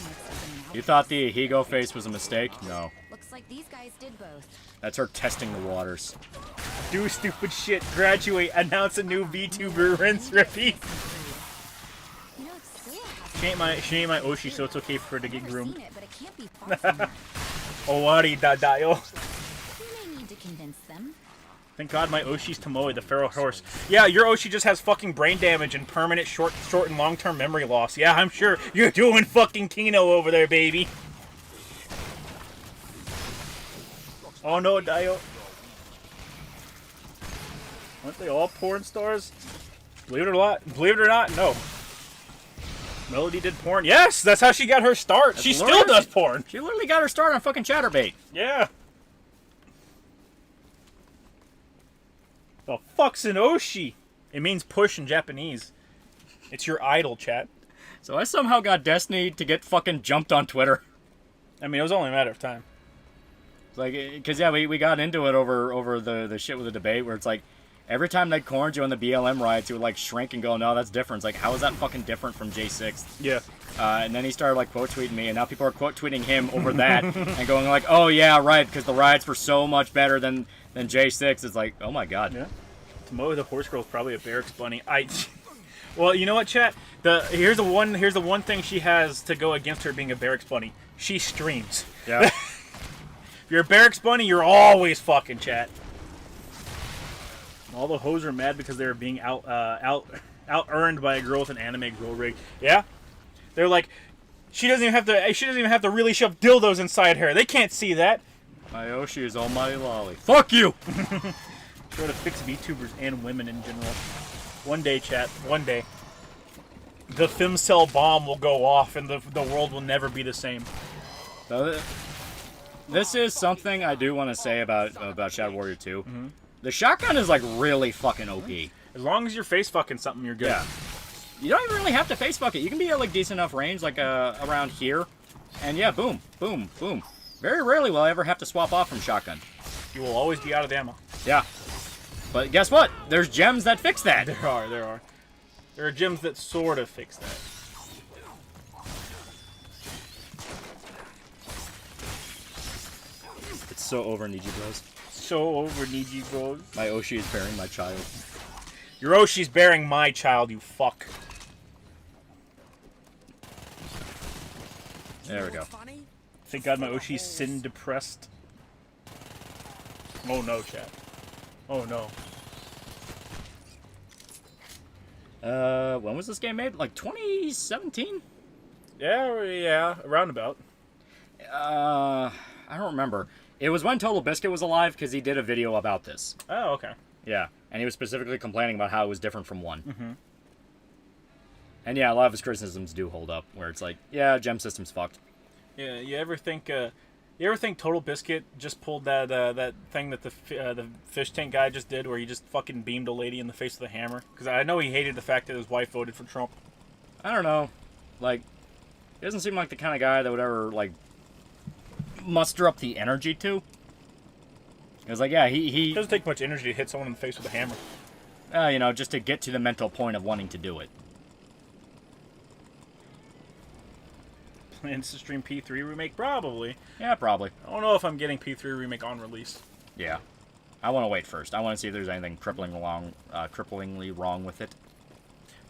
You thought the Higo face was a mistake? No. Looks like these guys did both. That's her testing the waters. Do stupid shit, graduate, announce a new VTuber, rinse, repeat. You know, Seiya has She ain't my Oshi, so it's okay for her to get never groomed. seen it, but it can't be far from that. Owari dadayo. You may need to convince them. Thank God my Oshi's Tomoe, the feral horse. Yeah, your Oshi just has fucking brain damage and permanent short and long-term memory loss. Yeah, I'm sure you're doing fucking Kino over there, baby. Oh no, Dio. Aren't they all porn stars? Believe it or not, no. Melody did porn. Yes, that's how she got her start. She still does porn. She literally got her start on fucking Chatterbait. Yeah. The fuck's an Oshi? It means push in Japanese. It's your idol, chat. So I somehow got Destiny to get fucking jumped on Twitter. I mean, it was only a matter of time. It's like, because yeah, we got into it over the shit with the debate where it's like, every time they cornered you on the BLM riots, you would like shrink and go, no, that's different. It's like, how is that fucking different from J6? Yeah. And then he started like quote tweeting me, and now people are quote tweeting him over that and going like, oh yeah, right, because the riots were so much better than J6. It's like, oh my god. Yeah. Tomoe the horse girl is probably a barracks bunny. Well, you know what, chat? Here's the one thing she has to go against her being a barracks bunny. She streams. Yeah. If you're a barracks bunny, you're always fucking, chat. All the hoes are mad because they're being out earned by a girl with an anime girl rig. Yeah, they're like, she doesn't even have to really shove dildos inside her. They can't see that. My Oshi is almighty-loli. Fuck you. Try to fix VTubers and women in general. One day, chat. One day, the femcell bomb will go off and the world will never be the same. So, this is something I do want to say about Shadow Warrior 2. Mm-hmm. The shotgun is like really fucking OP. As long as you're face fucking something, you're good. Yeah. You don't even really have to face fuck it. You can be at like decent enough range, like around here, and yeah, boom, boom, boom. Very rarely will I ever have to swap off from shotgun. You will always be out of ammo. Yeah. But guess what? There's gems that fix that. There are. There are gems that sort of fix that. It's so over, Niji Bros. So over, Niji Bros. My Oshi is bearing my child. Your Oshi's bearing my child, you fuck. There we go. Thank God my Oshi's sin depressed. Oh no, chat. Oh no. When was this game made? Like 2017? Yeah, around about. I don't remember. It was when Total Biscuit was alive because he did a video about this. Oh, okay. Yeah, and he was specifically complaining about how it was different from 1. Mm-hmm. And yeah, a lot of his criticisms do hold up, where it's like, yeah, gem system's fucked. Yeah, you ever think Total Biscuit just pulled that thing that the fish tank guy just did, where he just fucking beamed a lady in the face with a hammer? Because I know he hated the fact that his wife voted for Trump. I don't know, like, he doesn't seem like the kind of guy that would ever like muster up the energy to. It was like, yeah, he It doesn't take much energy to hit someone in the face with a hammer. you know, just to get to the mental point of wanting to do it. Plans to stream P3 remake? Probably. Yeah, probably. I don't know if I'm getting P3 remake on release. Yeah. I want to wait first. I want to see if there's anything cripplingly wrong with it.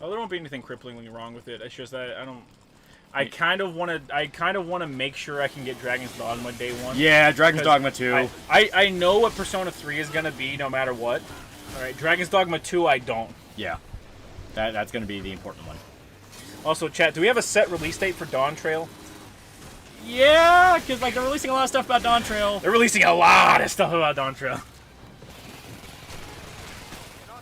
Oh, there won't be anything cripplingly wrong with it. It's just that I kind of want to make sure I can get Dragon's Dogma day one. Yeah, Dragon's Dogma 2. I know what Persona 3 is gonna be no matter what. All right, Dragon's Dogma 2 I don't. Yeah. That's going to be the important one. Also, chat, do we have a set release date for Dawn Trail? Yeah, because like they're releasing a lot of stuff about Dawn Trail. They're releasing a lot of stuff about Dawn Trail.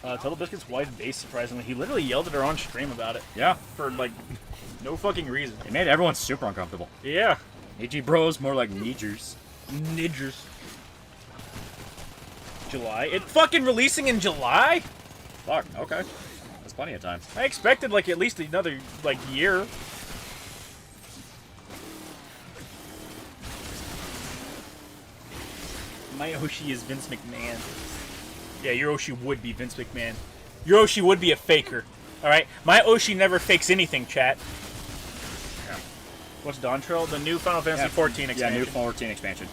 Total Biscuit's wife base, surprisingly. He literally yelled at her on stream about it. Yeah. For, like, no fucking reason. It made everyone super uncomfortable. Yeah. AG Bros, more like Nidgers. Nidgers. July? It fucking releasing in July? Fuck, okay. That's plenty of time. I expected, like, at least another, like, year. My Oshi is Vince McMahon. Yeah, your Oshi would be Vince McMahon. Your Oshi would be a faker. Alright? My Oshi never fakes anything, chat. Yeah. What's Dawn Trail? The new Final Fantasy 14 expansion. Yeah, new 14 expansion.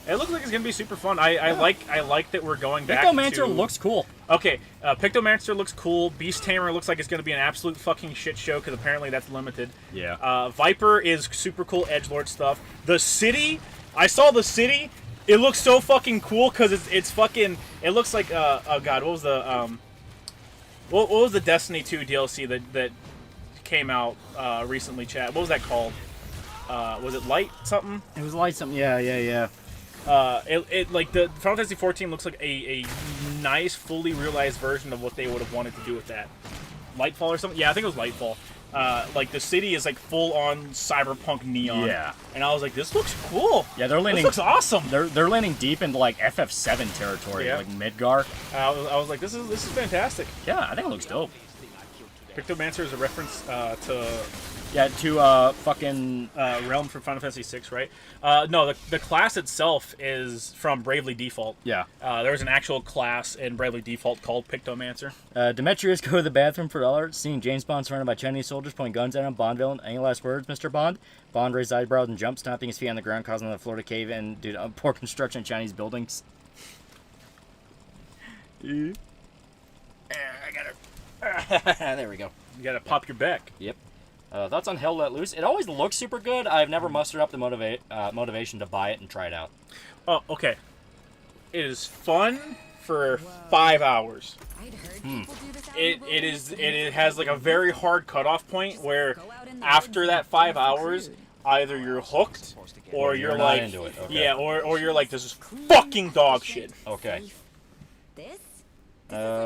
It looks like it's gonna be super fun. I like that we're going back Pictomancer to... looks cool. Okay, Pictomancer looks cool. Beast Tamer looks like it's gonna be an absolute fucking shit show because apparently that's limited. Yeah. Viper is super cool edgelord stuff. The city, I saw the city. It looks so fucking cool because it's fucking. It looks like oh god, what was the what was the Destiny 2 DLC that came out recently? Chat. What was that called? Was it Light something? It was Light something. Yeah. It like the Final Fantasy 14 looks like a nice, fully realized version of what they would have wanted to do with that. Lightfall or something. Yeah, I think it was Lightfall. Like the city is like full on cyberpunk neon. Yeah. And I was like, this looks cool. Yeah, they're leaning. This looks awesome. They're leaning deep into like FF7 territory, Yeah. like Midgar. I was like, this is fantastic. Yeah, I think it looks dope. Pictomancer is a reference to Yeah, to fucking Realm from Final Fantasy VI, right? No, the class itself is from Bravely Default. yeah. There's an actual class in Bravely Default called Pictomancer. Demetrius go to the bathroom for $1, seeing James Bond surrounded by Chinese soldiers pointing guns at him. Bond villain, any last words, Mr. Bond? Bond raised eyebrows and jumped, stomping his feet on the ground, causing the floor to cave in due to poor construction of Chinese buildings. I got it. There we go. You gotta pop your back. Yep. Thoughts on Hell Let Loose? It always looks super good. I've never mustered up the motivation to buy it and try it out. Oh, okay. It is fun for 5 hours. I'd heard people do this out It has like a very hard cutoff point where after that 5 hours, either you're hooked or you're You're not like into it, okay. yeah, or you're like, this is fucking dog shit. Okay. This?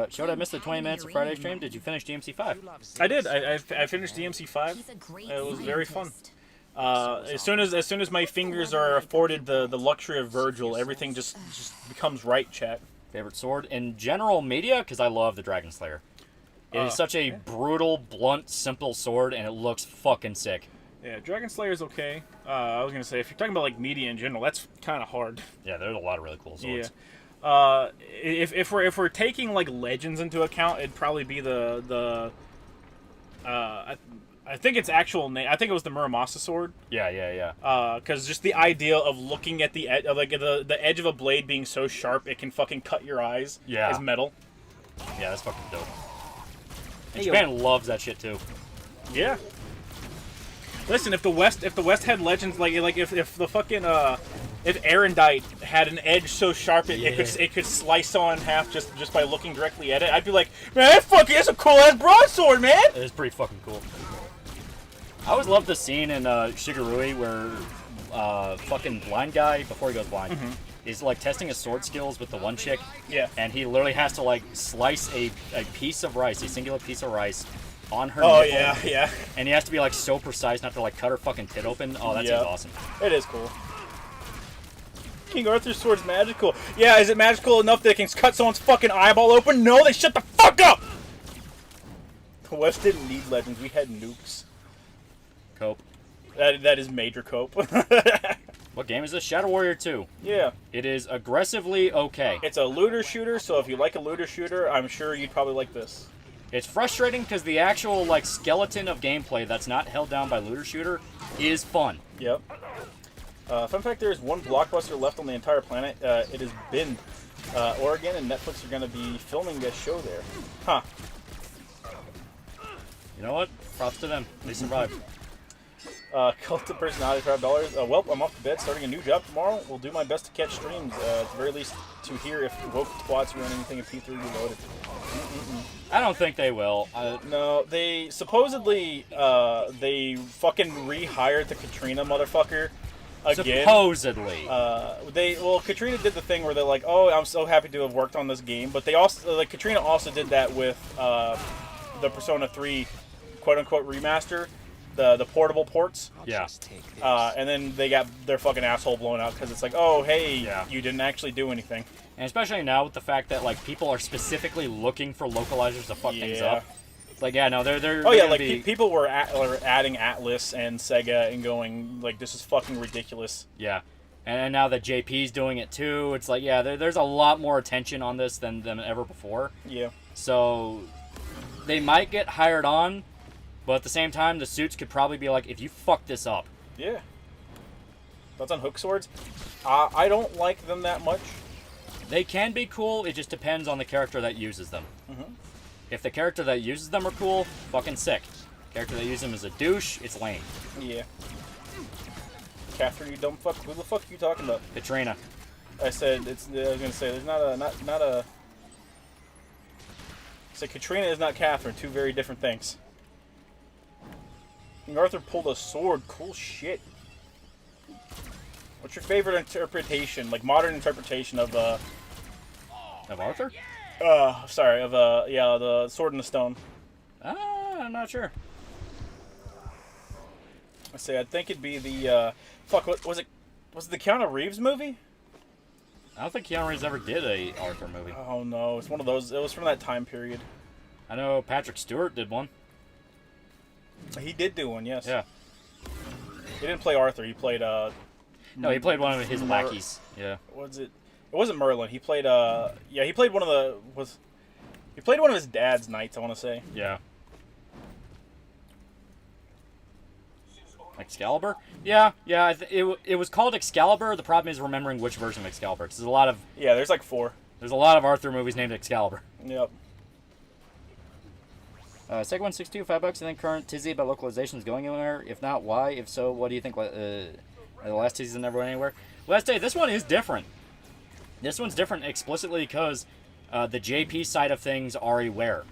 Showed I missed the 20 minutes of Friday stream. Did you finish DMC5? I did. I finished DMC5. It was very fun. As soon as my fingers are afforded the luxury of Virgil, everything just becomes right, chat. Favorite sword? In general media, because I love the Dragon Slayer. It is such a brutal, blunt, simple sword, and it looks fucking sick. Yeah, Dragon Slayer's okay. I was gonna say, if you're talking about like media in general, that's kind of hard. Yeah, there's a lot of really cool swords. Yeah. If we're taking like legends into account, it'd probably be I think its actual name. I think it was the Muramasa sword. Yeah. Because just the idea of looking at the edge, like the edge of a blade being so sharp it can fucking cut your eyes. Yeah. Is metal. Yeah, that's fucking dope. And Japan loves that shit too. Yeah. Listen, if the West had legends like if the fucking if Erendite had an edge so sharp it could slice on in half just by looking directly at it, I'd be like, man, that's a cool ass broadsword, man. It is pretty fucking cool. I always loved the scene in Shigarui where fucking blind guy, before he goes blind, is like testing his sword skills with the one chick. Yeah. And he literally has to like slice a piece of rice, a singular piece of rice, on her Oh nipple. yeah. And he has to be like so precise not to like cut her fucking tit open. Oh, that seems awesome. It is cool. King Arthur's sword's magical. Yeah, is it magical enough that it can cut someone's fucking eyeball open? No, then shut the fuck up! The West didn't need legends. We had nukes. Cope. That is major cope. What game is this? Shadow Warrior 2. Yeah. It is aggressively okay. It's a looter shooter, so if you like a looter shooter, I'm sure you'd probably like this. It's frustrating because the actual like skeleton of gameplay that's not held down by looter shooter is fun. Yep. Fun fact, there is one blockbuster left on the entire planet. It has been Oregon, and Netflix are going to be filming this show there. Huh. You know what? Props to them. They survived. Cult of Personality for $5. Well, I'm off to bed, starting a new job tomorrow. Will do my best to catch streams, at the very least to hear if woke twats run anything in P3 Reloaded. I don't think they will. No, they supposedly they fucking rehired the Katrina motherfucker again. Supposedly. Katrina did the thing where they're like, "Oh, I'm so happy to have worked on this game," but they also Katrina also did that with the Persona 3 quote unquote remaster, the portable ports. Yeah. And then they got their fucking asshole blown out because it's like, oh hey, you didn't actually do anything. And especially now with the fact that like people are specifically looking for localizers to fuck things up. It's like, yeah, no, they're Oh yeah, gonna like be... people were adding Atlas and Sega and going like, this is fucking ridiculous. Yeah. And now that JP's doing it too, it's like, yeah, there's a lot more attention on this than ever before. Yeah. So they might get hired on, but at the same time, the suits could probably be like, if you fuck this up. Yeah. Thoughts on hook swords? I don't like them that much. They can be cool, it just depends on the character that uses them. If the character that uses them are cool, fucking sick. Character that uses them is a douche, it's lame. Yeah. Catherine, you dumb fuck. Who the fuck are you talking about? Katrina. I said, I was gonna say, there's not a... So Katrina is not Catherine, two very different things. King Arthur pulled a sword, cool shit. What's your favorite interpretation, like modern interpretation of Of Arthur? sorry, of the Sword in the Stone. I'm not sure. I say I think it'd be the fuck. What was it? Was it the Keanu Reeves movie? I don't think Keanu Reeves ever did a Arthur movie. Oh no, it's one of those. It was from that time period. I know Patrick Stewart did one. He did do one, yes. Yeah. He didn't play Arthur. He played No, he played one of his lackeys. Yeah. Was it? It wasn't Merlin. He played yeah, he played one of the he played one of his dad's knights, I want to say. Yeah. Excalibur? Yeah. It was called Excalibur. The problem is remembering which version of Excalibur. 'Cause there's a lot of there's like 4. There's a lot of Arthur movies named Excalibur. Yep. Seg162, $5. I think current tizzy about localization is going anywhere. If not, why? If so, what do you think? The last tizzy never went anywhere. Well, let's say this one is different. This one's different explicitly because the JP side of things are aware.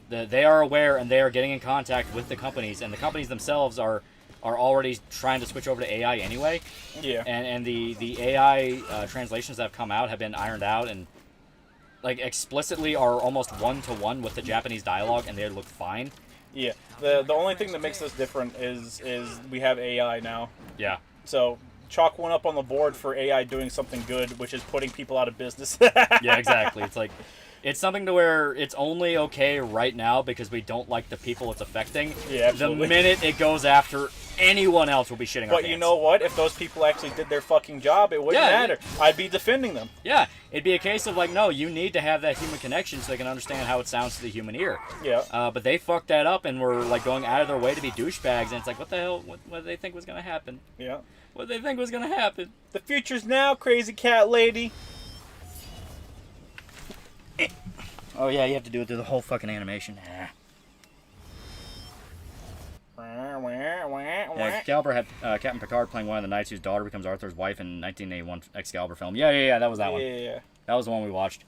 They are aware and they are getting in contact with the companies, and the companies themselves are already trying to switch over to AI anyway. Yeah. And the AI translations that have come out have been ironed out and like explicitly are almost one-to-one with the Japanese dialogue, and they look fine. Yeah. The only thing that makes this different is we have AI now. Yeah. So chalk one up on the board for AI doing something good, which is putting people out of business. Yeah, exactly. It's like, it's something to where it's only okay right now because we don't like the people it's affecting. Yeah, absolutely. The minute it goes after anyone else, will be shitting our But pants. you know what? If those people actually did their fucking job, it wouldn't matter. I'd be defending them. Yeah, it'd be a case of like, no, you need to have that human connection so they can understand how it sounds to the human ear. Yeah. But they fucked that up and were like going out of their way to be douchebags, and it's like, what the hell? What did they think was gonna happen? Yeah. What did they think was gonna happen? The future's now, crazy cat lady. Oh yeah, you have to do it through the whole fucking animation. Yeah, Excalibur had Captain Picard playing one of the knights whose daughter becomes Arthur's wife in 1981 Excalibur film. Yeah, that was that one. Yeah. That was the one we watched.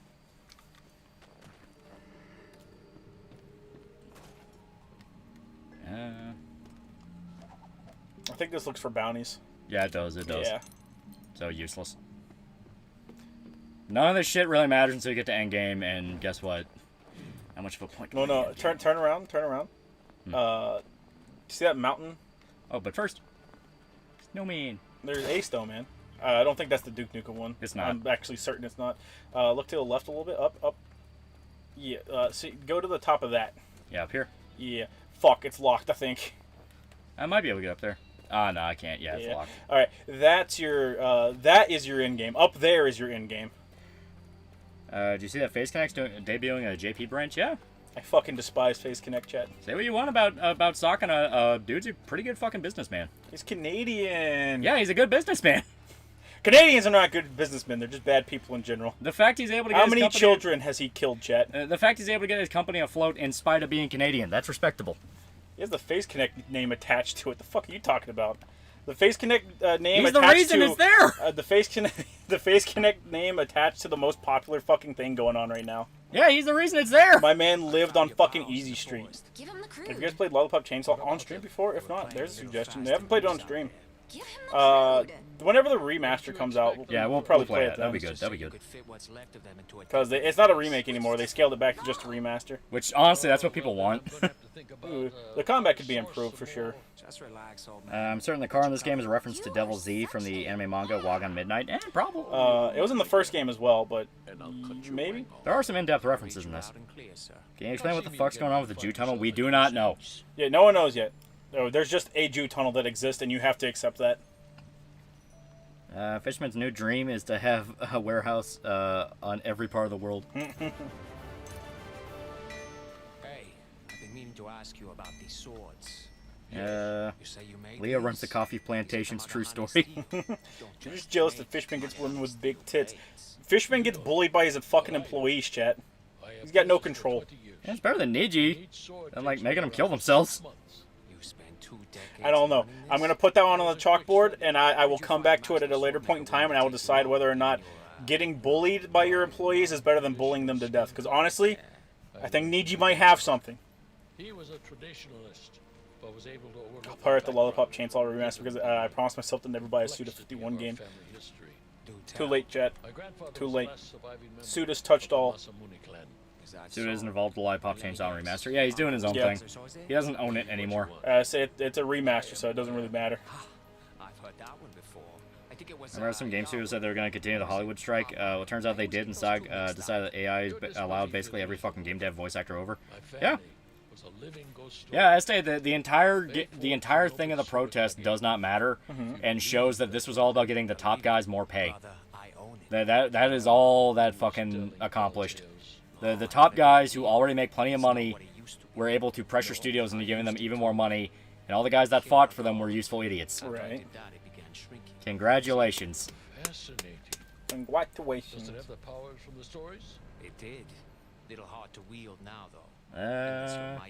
I think this looks for bounties. Yeah, it does. It does. Yeah. So useless. None of this shit really matters until you get to endgame, and guess what? How much of a point? No. Turn around. See that mountain? Oh, but first, snowman. There's a snowman. I don't think that's the Duke Nukem one. It's not. I'm actually certain it's not. Look to the left a little bit. Up. Yeah. See, go to the top of that. Yeah, up here. Yeah. Fuck, it's locked, I think. I might be able to get up there. Ah, no, I can't. Yeah, it's Yeah. locked. All right. That's your. That is your end game. Up there is your end game. Do you see that Face Connect's debuting a JP branch? Yeah. I fucking despise Face Connect chat. Say what you want about socking a dude's a pretty good fucking businessman. He's Canadian. Yeah, he's a good businessman. Canadians are not good businessmen. They're just bad people in general. The fact he's able to get How his many company, children has he killed, chat? the fact he's able to get his company afloat in spite of being Canadian, that's respectable. He has the Face Connect name attached to it. The fuck are you talking about? The Face Connect name He's the attached reason to it's there. the Face Connect name attached to the most popular fucking thing going on right now. Yeah, he's the reason it's there. My man lived on fucking Easy Street. Give him the crude. Have you guys played Lollipop Chainsaw on stream before? If not, there's a suggestion. They haven't played it on stream. Give him the crude. Whenever the remaster comes out, we'll probably play it That'll then. be good. That'll be good. Because it's not a remake anymore. They scaled it back to just a remaster. Which honestly, that's what people want. Ooh, the combat could be improved for sure. Just relax, old I'm certain the car in this game is a reference to Devil Z from the anime manga Wagon Midnight. Probably. It was in the first game as well, but maybe. There are some in-depth references in this. Can you explain what the fuck's going on with the Jew tunnel? We do not know. Yeah, no one knows yet. No, there's just a Jew tunnel that exists, and you have to accept that. Fishman's new dream is to have a warehouse on every part of the world. Hey, I've been meaning to ask you about these swords. You say you made Leo these? runs the coffee plantation's true story. You're just jealous that Fishman gets women with big tits. Fishman gets bullied by his fucking employees, chat. He's got no control. Yeah, it's better than Niji. Than like making them kill themselves. You spent 2 decades. I don't know. I'm going to put that one on the chalkboard, and I will come back to it at a later point in time, and I will decide whether or not getting bullied by your employees is better than bullying them to death. Because honestly, I think Niji might have something. He was a traditionalist, but was able to overlook I'll pirate the Lollipop Chainsaw remaster because I promised myself to never buy a Suda 51 game. family history. Too late, chat. My grandfather Too was late. the last surviving member Suda's touched of the all. Masamune clan. Studio isn't involved with Lollipop Chainsaw Remaster. Yeah, he's doing his own thing. He doesn't own it anymore. Say it's a remaster, so it doesn't really matter. I've heard that one before. I think it was. Remember some game studios said they were going to continue the Hollywood strike? Well, it turns out they did and decided that AI allowed basically every fucking game to have voice actor over. Yeah. Yeah, I say that the entire thing of the protest does not matter, and shows that this was all about getting the top guys more pay. That is all that fucking accomplished. The top guys who already make plenty of money were able to pressure studios into giving them even more money, and all the guys that fought for them were useful idiots. Right. Congratulations. Fascinating. Congratulations. Does it have the powers from the stories? It did. Little hard to wield now, though.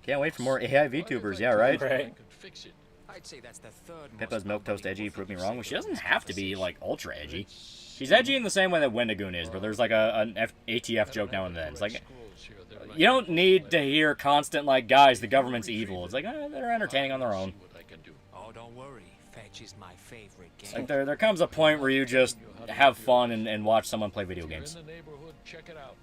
Can't wait for more AI Vtubers, yeah, right? Right. I could fix it. I'd say that's the third. Pippa's milquetoast edgy, prove me wrong. Well, she doesn't have to be, like, ultra edgy. She's edgy in the same way that Wendigoon is, but there's, like, an ATF joke now and then. It's like, you don't need to hear constant, like, guys, the government's evil. It's like, they're entertaining on their own. Oh, don't worry. Fetch is my favorite game. Like, there comes a point where you just have fun and watch someone play video games. In the neighborhood, check it out.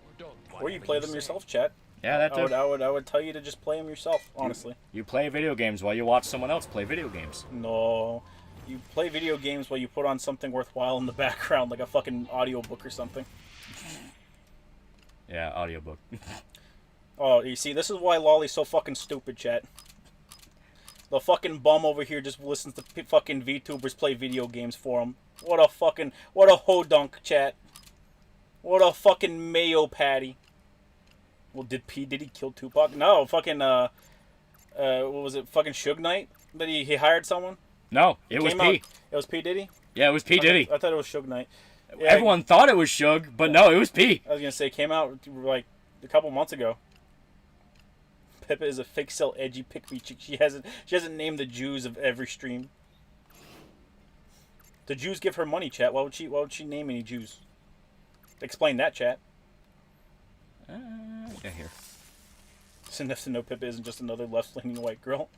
Or don't. Or you play them yourself, chat. Yeah, that too. I would tell you to just play them yourself, honestly. You play video games while you watch someone else play video games. No. You play video games while you put on something worthwhile in the background, like a fucking audiobook or something. Yeah, audiobook. Oh, you see, this is why Lolly's so fucking stupid, chat. The fucking bum over here just listens to fucking VTubers play video games for him. What a hodunk, chat. What a fucking mayo patty. Well, did P. Diddy kill Tupac? No, fucking, what was it, fucking Suge Knight? That he hired someone? No, it was P. It was P. Diddy? Yeah, it was P. Diddy. I thought it was Suge Knight. Yeah, Everyone thought it was Suge, but no, it was P. I was gonna say, it came out, like, a couple months ago. Pippa is a fake cell edgy pick-me chick. She hasn't named the Jews of every stream. The Jews give her money, chat. Why would she name any Jews? Explain that, chat. Yeah, here. It's enough to know Pippa isn't just another left-leaning white girl.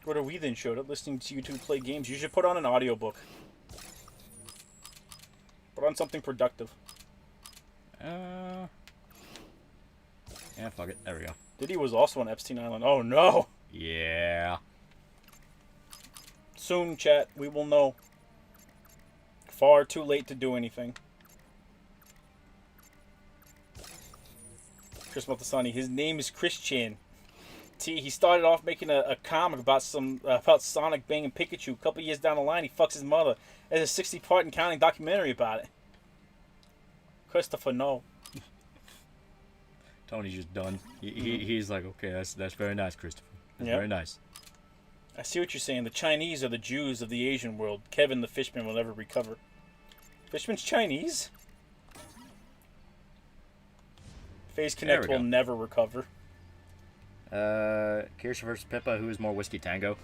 What are we then showed up listening to you two play games? You should put on an audiobook. Put on something productive. Yeah, fuck it. There we go. Diddy was also on Epstein Island. Oh no! Yeah. Soon, chat, we will know. Far too late to do anything. Chris Motasani, his name is Christian. He started off making a comic about Sonic banging Pikachu. A couple years down the line, he fucks his mother. There's a 60-part and counting documentary about it. Christopher, no. Tony's just done. He's like, okay, that's very nice, Christopher. That's very nice. I see what you're saying. The Chinese are the Jews of the Asian world. Kevin the Fishman will never recover. Fishman's Chinese? FaZe Connect will never recover. Kirsche versus Pippa, who is more Whiskey Tango?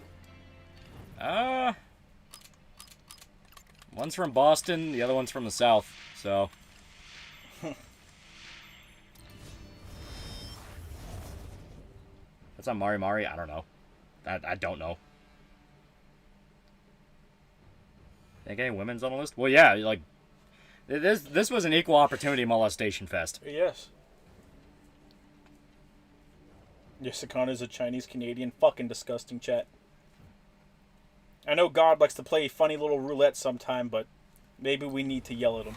One's from Boston, the other one's from the South, so... That's on Mari Mari? I don't know. I don't know. Think any women's on the list? Well, yeah, like... This was an equal opportunity molestation fest. Yes. Yasakana is a Chinese-Canadian. Fucking disgusting, chat. I know God likes to play funny little roulette sometime, but maybe we need to yell at him.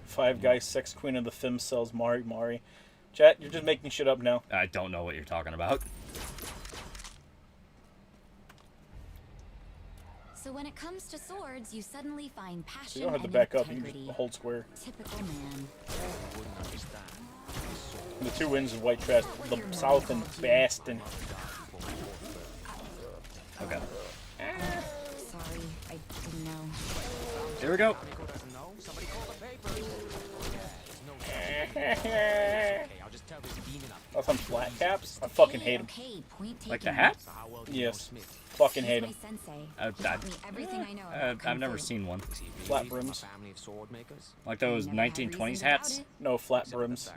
Five Guys sex queen of the film sells Mari Mari. Chat, you're just making shit up now. I don't know what you're talking about. So when it comes to swords, you suddenly find passion You don't have to and back up. You integrity. can just hold square. Typical man. The two wins of white trash. The South and Baston. Okay. Sorry, I didn't know. Here we go. That's on flat caps? I fucking hate him. Okay, point Like the taken. hat? Yes. Fucking He's hate my him. sensei. Taught me everything I know about I've never kung fu. seen one. Flat brims. Like those Never had 1920s reasons hats? about it. No, flat brims.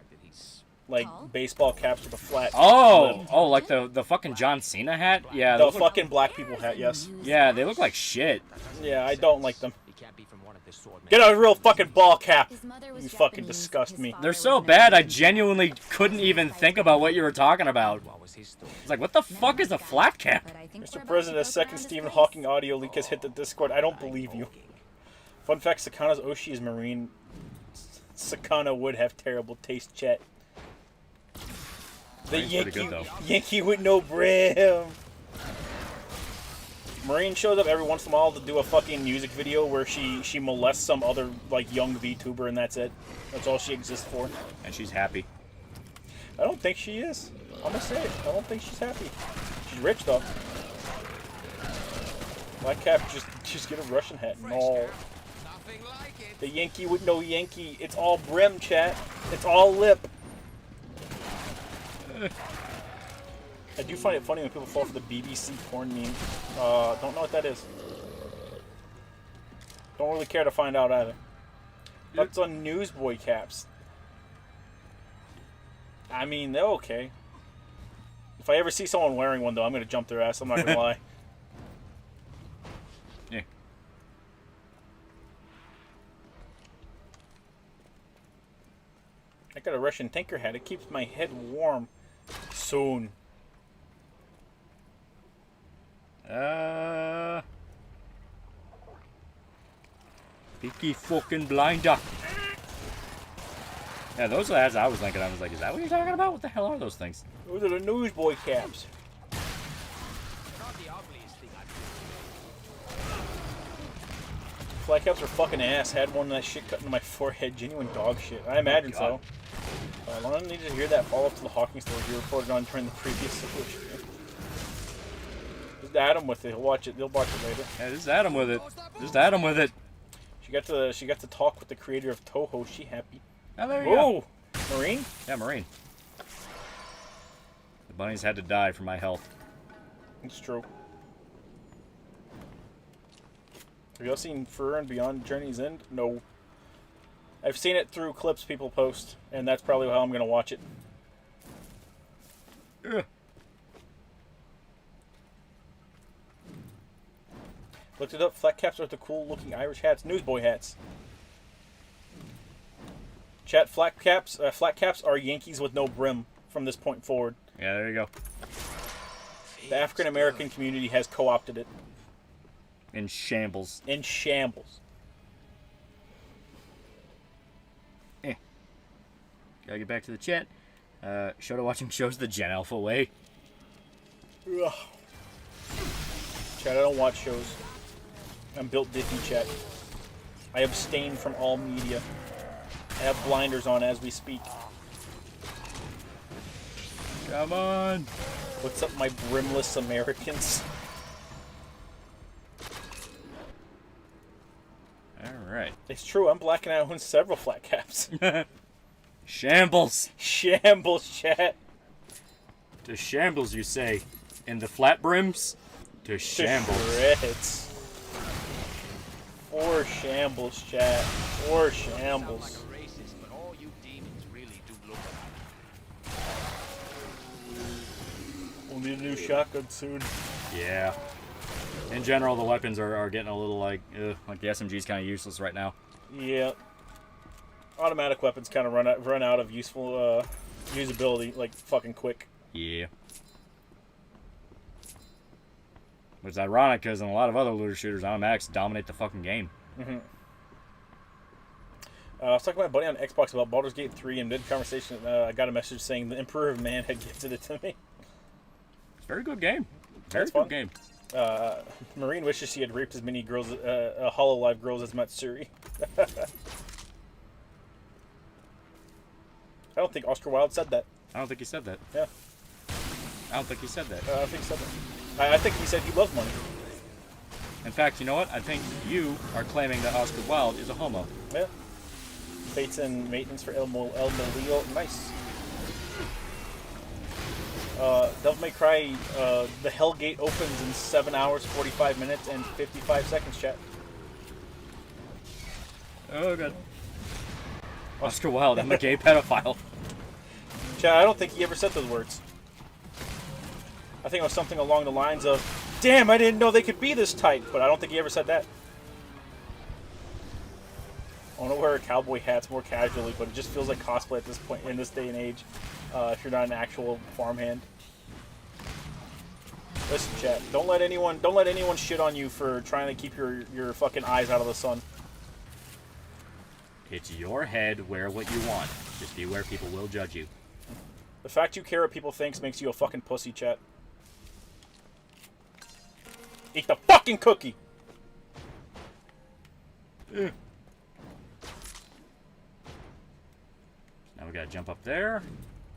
like baseball caps with a flat. Oh, lip. oh, like the fucking John Cena hat? Yeah, The those look, fucking black people hat, yes. yeah, they look like shit. Yeah, I don't like them. He can't be from one of the swordmen. Get a real fucking ball cap. His mother was You fucking Japanese, disgust his me. father They're was so an bad, I American. genuinely couldn't even think about what you were talking about. What was his story? It's like, what the fuck is a flat cap? But I think we're Mr. about President, a to poke second around Stephen his Hawking place. audio leak has hit the Discord. I don't believe you. Fun fact, Sakana's Oshi is Marine. Sakana would have terrible taste, chat. The Marine's pretty good, though. Yankee with no brim. Marine shows up every once in a while to do a fucking music video where she molests some other like young VTuber and that's it. That's all she exists for. And she's happy. I don't think she is. I'm gonna say it. I don't think she's happy. She's rich though. Black cap just get a Russian hat. No. Nothing like it. The Yankee with no Yankee. It's all brim, chat. It's all lip. I do find it funny when people fall for the BBC porn meme. Don't know what that is. Don't really care to find out either. That's on newsboy caps. I mean, they're okay. If I ever see someone wearing one, though, I'm going to jump their ass. I'm not going to lie. Yeah. I got a Russian tanker hat. It keeps my head warm. Soon. Peaky fucking blinder. Yeah, those are the ads I was thinking. I was like, is that what you're talking about? What the hell are those things? Those are the newsboy caps. Not the ugliest thing I've Flat caps are fucking ass. Had one of that shit cut into my forehead. Genuine dog shit. I imagine so. I don't need to hear that follow-up to the Hawking story you reported on during the previous situation. Just Adam with it. He'll watch it. They'll watch it later. Yeah, just Adam with it. Just Adam with it. She got to talk with the creator of Toho. She happy. Oh, there you go. Whoa, Marine. Yeah, Marine. The bunnies had to die for my health. It's true. Have y'all seen Fur and Beyond Journey's End? No. I've seen it through clips people post, and that's probably how I'm gonna watch it. Ugh. Looked it up. Flat caps are the cool-looking Irish hats, newsboy hats. Chat, flat caps are Yankees with no brim from this point forward. Yeah, there you go. The African American community has co-opted it. In shambles. In shambles. Gotta get back to the chat. Shoto watching shows the Gen Alpha way. Ugh. Chat, I don't watch shows. I'm built diffy, chat. I abstain from all media. I have blinders on as we speak. Come on. What's up, my brimless Americans? Alright. It's true, I'm black and I own several flat caps. Shambles. Shambles, chat. To shambles, you say. In the flat brims? To shambles. Shreds. Or shambles, chat. Or sound shambles. like a racist, but all you demons really do look alike. We'll need a new shotgun soon. Yeah. In general, the weapons are getting a little like the SMG's kind of useless right now. Yeah. Automatic weapons kind of run out of useful usability like fucking quick. Yeah. Which is ironic because in a lot of other looter shooters, automatics dominate the fucking game. Mm-hmm. I was talking to my buddy on Xbox about Baldur's Gate 3 and mid-conversation I got a message saying the Emperor of Man had gifted it to me. It's a very good game. Very That's good fun. game. Marine wishes he had raped as many girls, Hololive girls as Matsuri. I don't think Oscar Wilde said that. I don't think he said that. Yeah. I don't think he said that. I don't think he said that. I think he said he loves money. In fact, you know what? I think you are claiming that Oscar Wilde is a homo. Yeah. Bates and maintenance for El Molio. Nice. Devil May Cry, the Hellgate opens in 7 hours, 45 minutes, and 55 seconds, chat. Oh, God. Oscar Wilde, I'm a gay pedophile. Chat, I don't think he ever said those words. I think it was something along the lines of, "Damn, I didn't know they could be this tight," but I don't think he ever said that. I want to wear cowboy hats more casually, but it just feels like cosplay at this point in this day and age. If you're not an actual farmhand. Listen, chat. Don't let anyone shit on you for trying to keep your fucking eyes out of the sun. It's your head. Wear what you want. Just be aware people will judge you. The fact you care what people think makes you a fucking pussy, chat. Eat the fucking cookie. Now we gotta jump up there.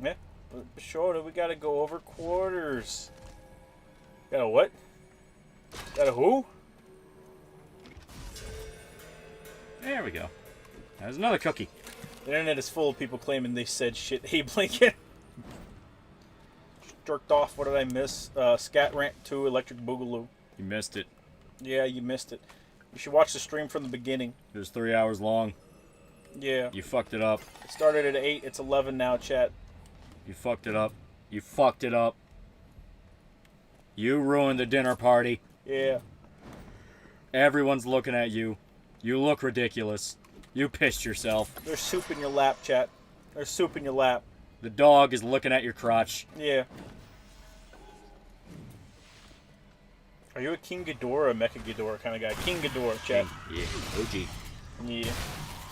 Yeah, but sure, we gotta go over quarters. Got a what? Got a who? There we go. There's another cookie. The internet is full of people claiming they said shit. Hey, Blinken. Jerked off. What did I miss? Scat Rant 2, Electric Boogaloo. You missed it. Yeah, you missed it. You should watch the stream from the beginning. It was 3 hours long. Yeah. You fucked it up. It started at 8. It's 11 now, chat. You fucked it up. You fucked it up. You ruined the dinner party. Yeah. Everyone's looking at you. You look ridiculous. You pissed yourself. There's soup in your lap, chat. There's soup in your lap. The dog is looking at your crotch. Yeah. Are you a King Ghidorah or a Mecha Ghidorah kind of guy? King Ghidorah, chat. Yeah, OG. Yeah.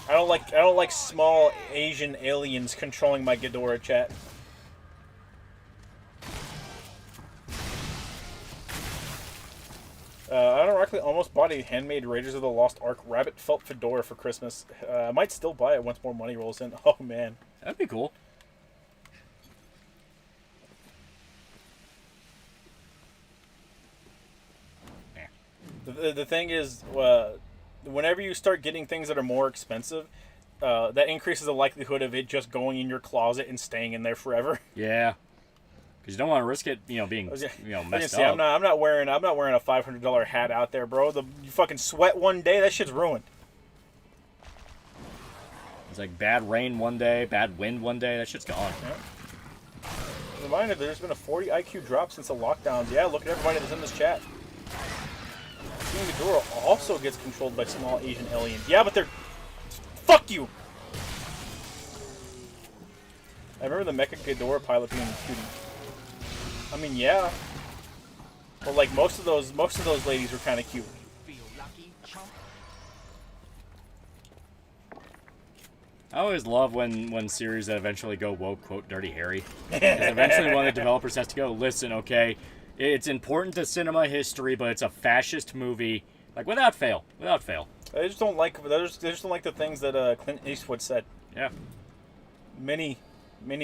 I don't like small Asian aliens controlling my Ghidorah, chat. I ironically almost bought a handmade Raiders of the Lost Ark rabbit felt fedora for Christmas. I might still buy it once more money rolls in. Oh, man. That'd be cool. The thing is, whenever you start getting things that are more expensive, that increases the likelihood of it just going in your closet and staying in there forever. Yeah. Because you don't want to risk it, being, messed up. I'm not wearing a $500 hat out there, bro. You fucking sweat one day, that shit's ruined. It's like bad rain one day, bad wind one day, that shit's gone. Yeah. Reminder, there's been a 40 IQ drop since the lockdowns. Yeah, look at everybody that's in this chat. King Ghidorah also gets controlled by small Asian aliens. Yeah, but they're... Fuck you! I remember the Mecha Ghidorah pilot being a cutie. I mean, yeah. But like most of those ladies were kind of cute. I always love when series that eventually go woke, quote, Dirty Harry. Because eventually one of the developers has to go, listen, okay, it's important to cinema history, but it's a fascist movie. Like, without fail. Without fail. They just don't like the things that Clint Eastwood said. Yeah. Many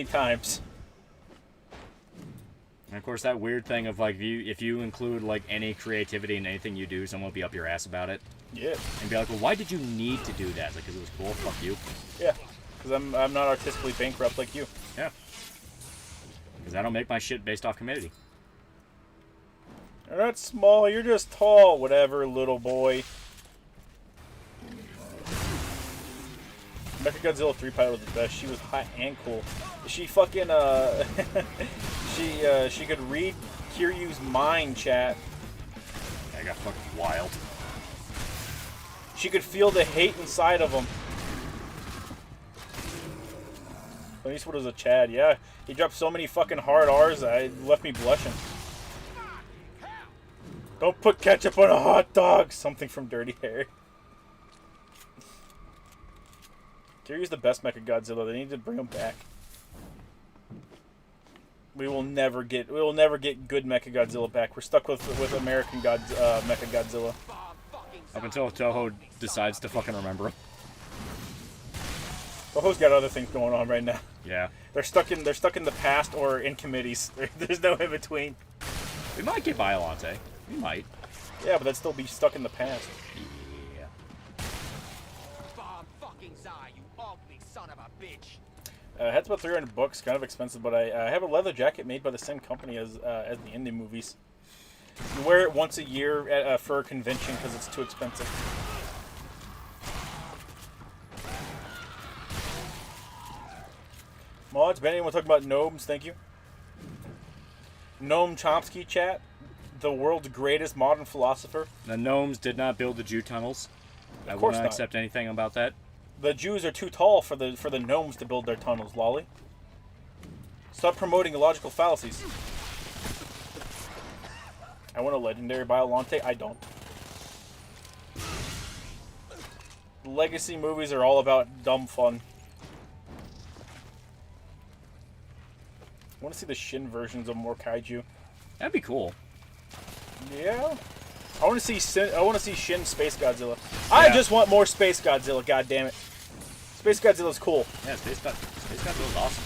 times. And of course, that weird thing of like, if you include like any creativity in anything you do, someone will be up your ass about it. Yeah. And be like, well, why did you need to do that? Like, because it was cool. Fuck you. Yeah. Because I'm not artistically bankrupt like you. Yeah. Because I don't make my shit based off community. You're not small. You're just tall. Whatever, little boy. Mechagodzilla 3 pilot was the best. She was hot and cool. She fucking she could read Kiryu's mind, chat. I got fucking wild. She could feel the hate inside of him. At least what was a Chad? Yeah, he dropped so many fucking hard R's that it left me blushing. Don't put ketchup on a hot dog. Something from Dirty Harry. Kiryu's the best Mechagodzilla. They need to bring him back. We will never get good Mechagodzilla back. We're stuck with American Mechagodzilla. Up until Toho decides to fucking remember him. Toho's got other things going on right now. Yeah. They're stuck in the past or in committees. There's no in between. We might get Biolante. We might. Yeah, but that'd still be stuck in the past. Yeah. Bomb fucking Zai, you ugly son of a bitch. That's about $300, kind of expensive, but I have a leather jacket made by the same company as the indie movies. You wear it once a year for a convention because it's too expensive. Mods, Benny, want to talk about gnomes? Thank you. Noam Chomsky chat, the world's greatest modern philosopher. The gnomes did not build the Jew tunnels. I will not accept anything about that. The Jews are too tall for the gnomes to build their tunnels, Lolly. Stop promoting illogical fallacies. I want a legendary Biolante. I don't. Legacy movies are all about dumb fun. I want to see the Shin versions of more kaiju. That'd be cool. Yeah. I want to see Shin Space Godzilla. I just want more Space Godzilla. God damn it. Space Godzilla's cool. Yeah, Space Godzilla's awesome.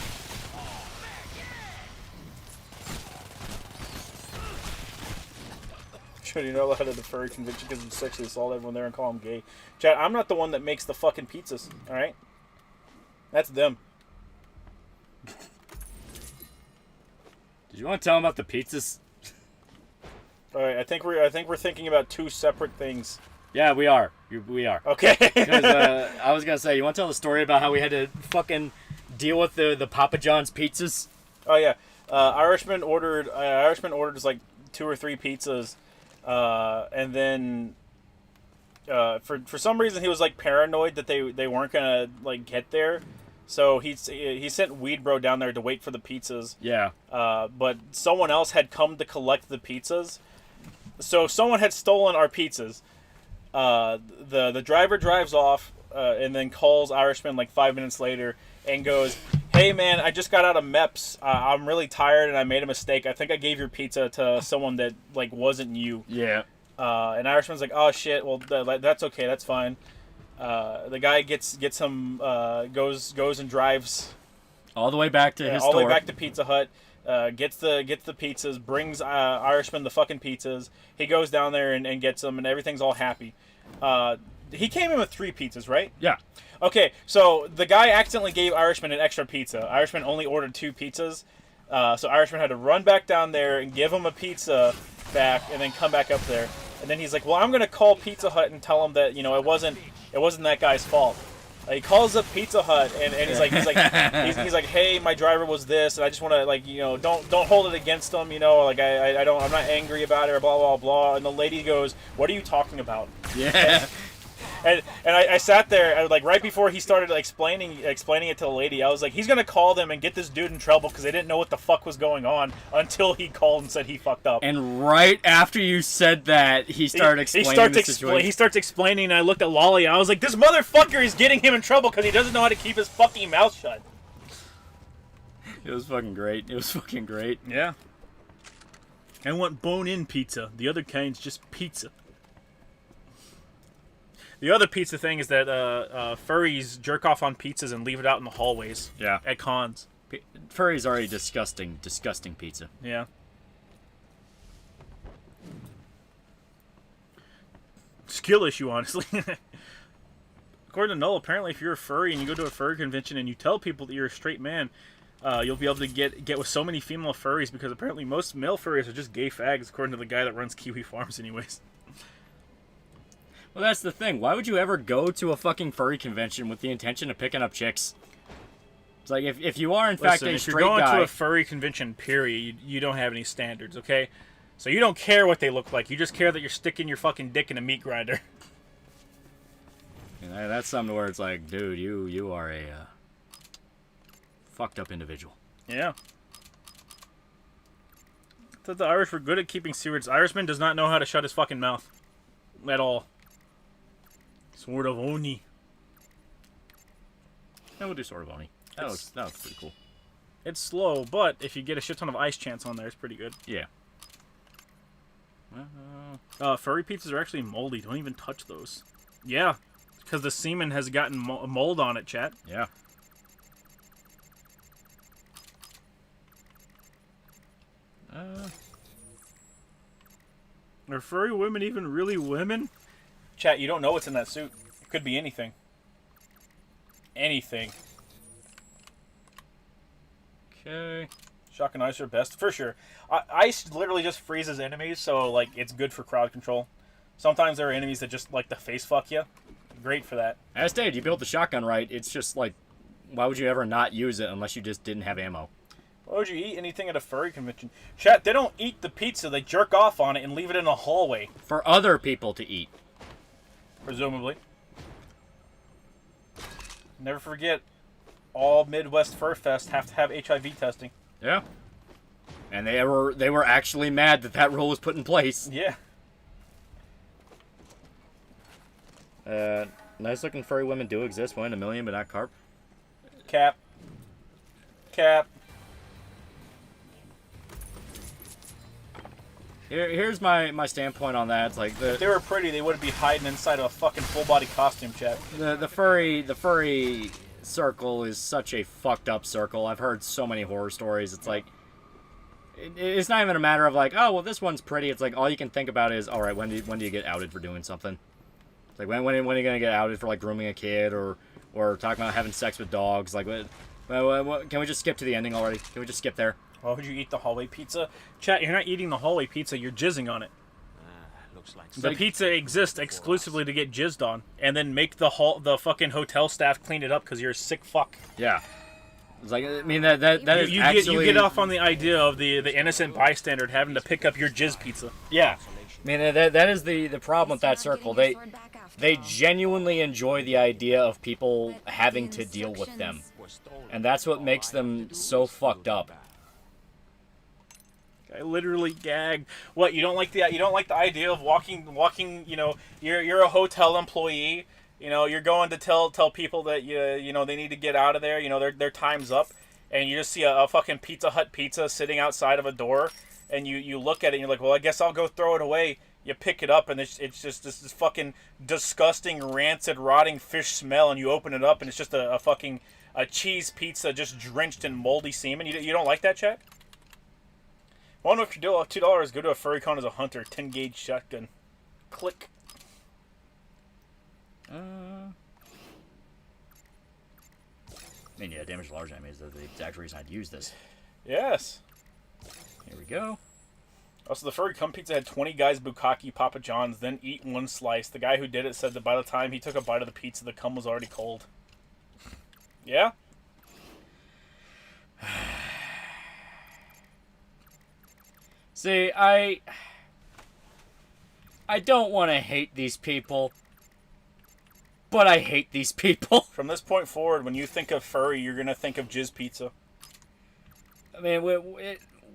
Should you know how to the furry convention because I'm sexually assault everyone there and call them gay? Chad, I'm not the one that makes the fucking pizzas. All right, that's them. Did you want to tell them about the pizzas? All right, I think we're thinking about two separate things. Yeah, we are. We are. Okay. Because I was gonna say, you want to tell the story about how we had to fucking deal with the Papa John's pizzas? Oh yeah, Irishman ordered just like 2 or 3 pizzas, and then for some reason he was like paranoid that they weren't gonna like get there, so he sent Weed Bro down there to wait for the pizzas. Yeah. But someone else had come to collect the pizzas, so someone had stolen our pizzas. The driver drives off and then calls Irishman like 5 minutes later and goes, "Hey man, I just got out of MEPS. I'm really tired and I made a mistake. I think I gave your pizza to someone that like wasn't you." Yeah. And Irishman's like, "Oh shit. Well, that's okay. That's fine." The guy gets him goes and drives all the way back to his all store. the way back to Pizza Hut. Gets the pizzas, brings Irishman the fucking pizzas. He goes down there and gets them, and everything's all happy. He came in with 3 pizzas, right? Yeah. Okay, so the guy accidentally gave Irishman an extra pizza. Irishman only ordered 2 pizzas, so Irishman had to run back down there and give him a pizza back, and then come back up there. And then he's like, "Well, I'm gonna call Pizza Hut and tell him that it wasn't that guy's fault." He calls up Pizza Hut and he's like, "Hey, my driver was this, and I just want to don't hold it against him, I'm not angry about it or blah blah blah." And the lady goes, "What are you talking about?" Yeah. And I sat there like right before he started explaining it to the lady. I was like, he's gonna call them and get this dude in trouble because they didn't know what the fuck was going on until he called and said he fucked up. And right after you said that, he started explaining the situation. He starts explaining, and I looked at Lolly. I was like, this motherfucker is getting him in trouble because he doesn't know how to keep his fucking mouth shut. It was fucking great. Yeah. I want bone-in pizza. The other kind's just pizza. The other pizza thing is that furries jerk off on pizzas and leave it out in the hallways. Yeah. At cons. Furries are a disgusting pizza. Yeah. Skill issue, honestly. According to Null, apparently if you're a furry and you go to a furry convention and you tell people that you're a straight man, you'll be able to get with so many female furries because apparently most male furries are just gay fags, according to the guy that runs Kiwi Farms anyways. Well, that's the thing. Why would you ever go to a fucking furry convention with the intention of picking up chicks? It's like, if you are, in fact, a straight guy... if you're going to a furry convention, period, you don't have any standards, okay? So you don't care what they look like. You just care that you're sticking your fucking dick in a meat grinder. And that's something where it's like, dude, you are a fucked up individual. Yeah. I thought the Irish were good at keeping secrets. Irishman does not know how to shut his fucking mouth. At all. Sword of Oni. Yeah, we'll do Sword of Oni. That looks pretty cool. It's slow, but if you get a shit ton of ice chance on there, it's pretty good. Yeah. Furry pizzas are actually moldy. Don't even touch those. Yeah. Because the semen has gotten mold on it, chat. Yeah. Are furry women even really women? Chat, you don't know what's in that suit. It could be anything. Anything. Okay. Shock and ice are best, for sure. Ice literally just freezes enemies, so like it's good for crowd control. Sometimes there are enemies that just like to face fuck you. Great for that. As stated, you build the shotgun right, it's just like why would you ever not use it unless you just didn't have ammo? Why would you eat anything at a furry convention? Chat, they don't eat the pizza. They jerk off on it and leave it in a hallway. For other people to eat. Presumably. Never forget, all Midwest Fur Fest have to have HIV testing. Yeah. And they were actually mad that that rule was put in place. Yeah. Nice looking furry women do exist. 1 in a million, but not carp. Cap. Cap. Here's my standpoint on that. It's like If they were pretty, they wouldn't be hiding inside of a fucking full body costume, chat. the furry circle is such a fucked up circle. I've heard so many horror stories. It's like it's not even a matter of like, oh well, this one's pretty. It's like all you can think about is, all right, when do you get outed for doing something? It's like when are you gonna get outed for like grooming a kid or talking about having sex with dogs? Like what, can we just skip to the ending already? Can we just skip there? Why would you eat the hallway pizza? Chat, you're not eating the hallway pizza, you're jizzing on it. Looks like The pizza exists exclusively to get jizzed on, and then make the fucking hotel staff clean it up because you're a sick fuck. Yeah. It's like, I mean, that is actually... You get off on the idea of the innocent bystander having to pick up your jizz pizza. Yeah. I mean, that is the problem with that circle. They genuinely enjoy the idea of people having to deal with them. And that's what makes them so fucked up. I literally gagged. What, you don't like the idea of walking, you know, you're a hotel employee, you know, you're going to tell people that you know they need to get out of there, you know, their time's up, and you just see a fucking Pizza Hut pizza sitting outside of a door, and you look at it and you're like, well, I guess I'll go throw it away. You pick it up and it's just this fucking disgusting, rancid, rotting fish smell, and you open it up and it's just a fucking cheese pizza just drenched in moldy semen. You don't like that, chat? I wonder if you do $2, go to a furry con as a hunter, 10 gauge shotgun. Click. I mean, yeah, damage large enemies is the exact reason I'd use this. Yes. Here we go. Also, the furry cum pizza had 20 guys bukkake Papa John's, then eat one slice. The guy who did it said that by the time he took a bite of the pizza, the cum was already cold. Yeah? See, I don't want to hate these people, but I hate these people. From this point forward, when you think of furry, you're gonna think of jizz pizza. I mean,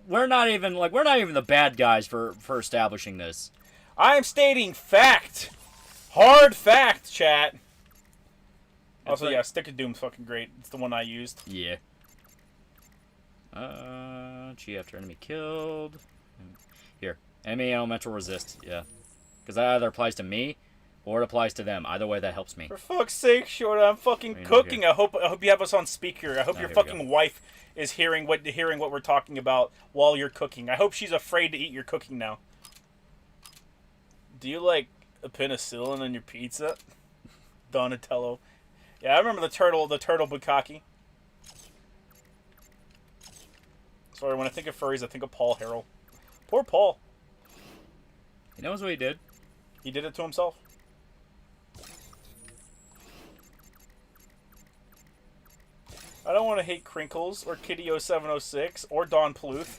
we're not even the bad guys for establishing this. I'm stating fact. Hard fact, chat. Also, yeah, Stick of Doom's fucking great. It's the one I used. Yeah. G after enemy killed. Here. Enemy elemental resist. Yeah. Because that either applies to me or it applies to them. Either way, that helps me. For fuck's sake, Shorta, I'm fucking cooking. I hope you have us on speaker. I hope your fucking wife is hearing what we're talking about while you're cooking. I hope she's afraid to eat your cooking now. Do you like a penicillin on your pizza? Donatello. Yeah, I remember the turtle bukkake. Sorry, when I think of furries, I think of Paul Harrell. Poor Paul. He knows what he did. He did it to himself. I don't want to hate Crinkles or Kitty0706 or Don Bluth.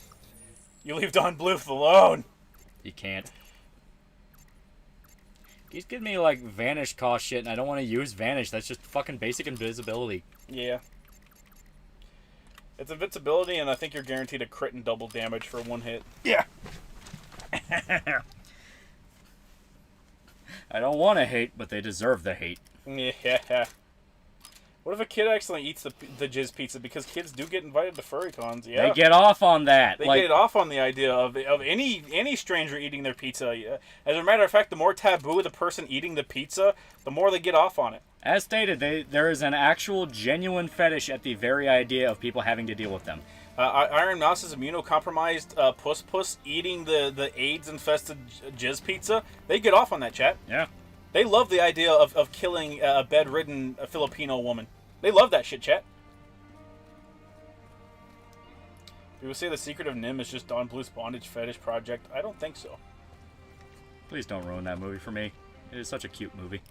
You leave Don Bluth alone. You can't. He's giving me like vanish cost shit, and I don't want to use vanish. That's just fucking basic invisibility. Yeah. It's invincibility, and I think you're guaranteed a crit and double damage for one hit. Yeah. I don't want to hate, but they deserve the hate. Yeah. What if a kid accidentally eats the jizz pizza? Because kids do get invited to furry cons. Yeah. They get off on that. They get off on the idea of any stranger eating their pizza. Yeah. As a matter of fact, the more taboo the person eating the pizza, the more they get off on it. As stated, there is an actual genuine fetish at the very idea of people having to deal with them. Iron Mouse is immunocompromised puss eating the AIDS-infested jizz pizza. They get off on that, chat. Yeah. They love the idea of killing a bedridden Filipino woman. They love that shit, chat. People say the secret of Nim is just Don Bluth's bondage fetish project. I don't think so. Please don't ruin that movie for me. It is such a cute movie.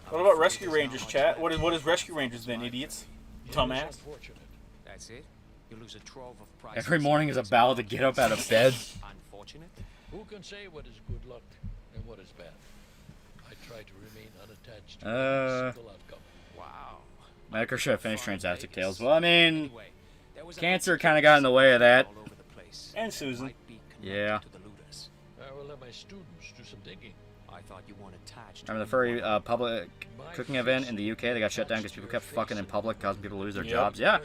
What about Rescue Rangers, chat? What is Rescue Rangers then, idiots? Dumbass. Unfortunate. That's it? You lose a trove of priceless Every morning is a battle to get up out of bed. Unfortunate? Who can say what is good luck and what is bad? I try to remain unattached to any single outcome. Wow. Micro should have finished Transastic Tales. Well, I mean, Anyway, there was a cancer kind of got in the way of that. all over the place. And Susan. Might be connected Yeah. to the looters. I will let my students do some digging. I thought you weren't attached. Remember the furry public cooking event in the UK? They got shut down because people kept fucking in public, causing people to lose their Yep. jobs. Yeah,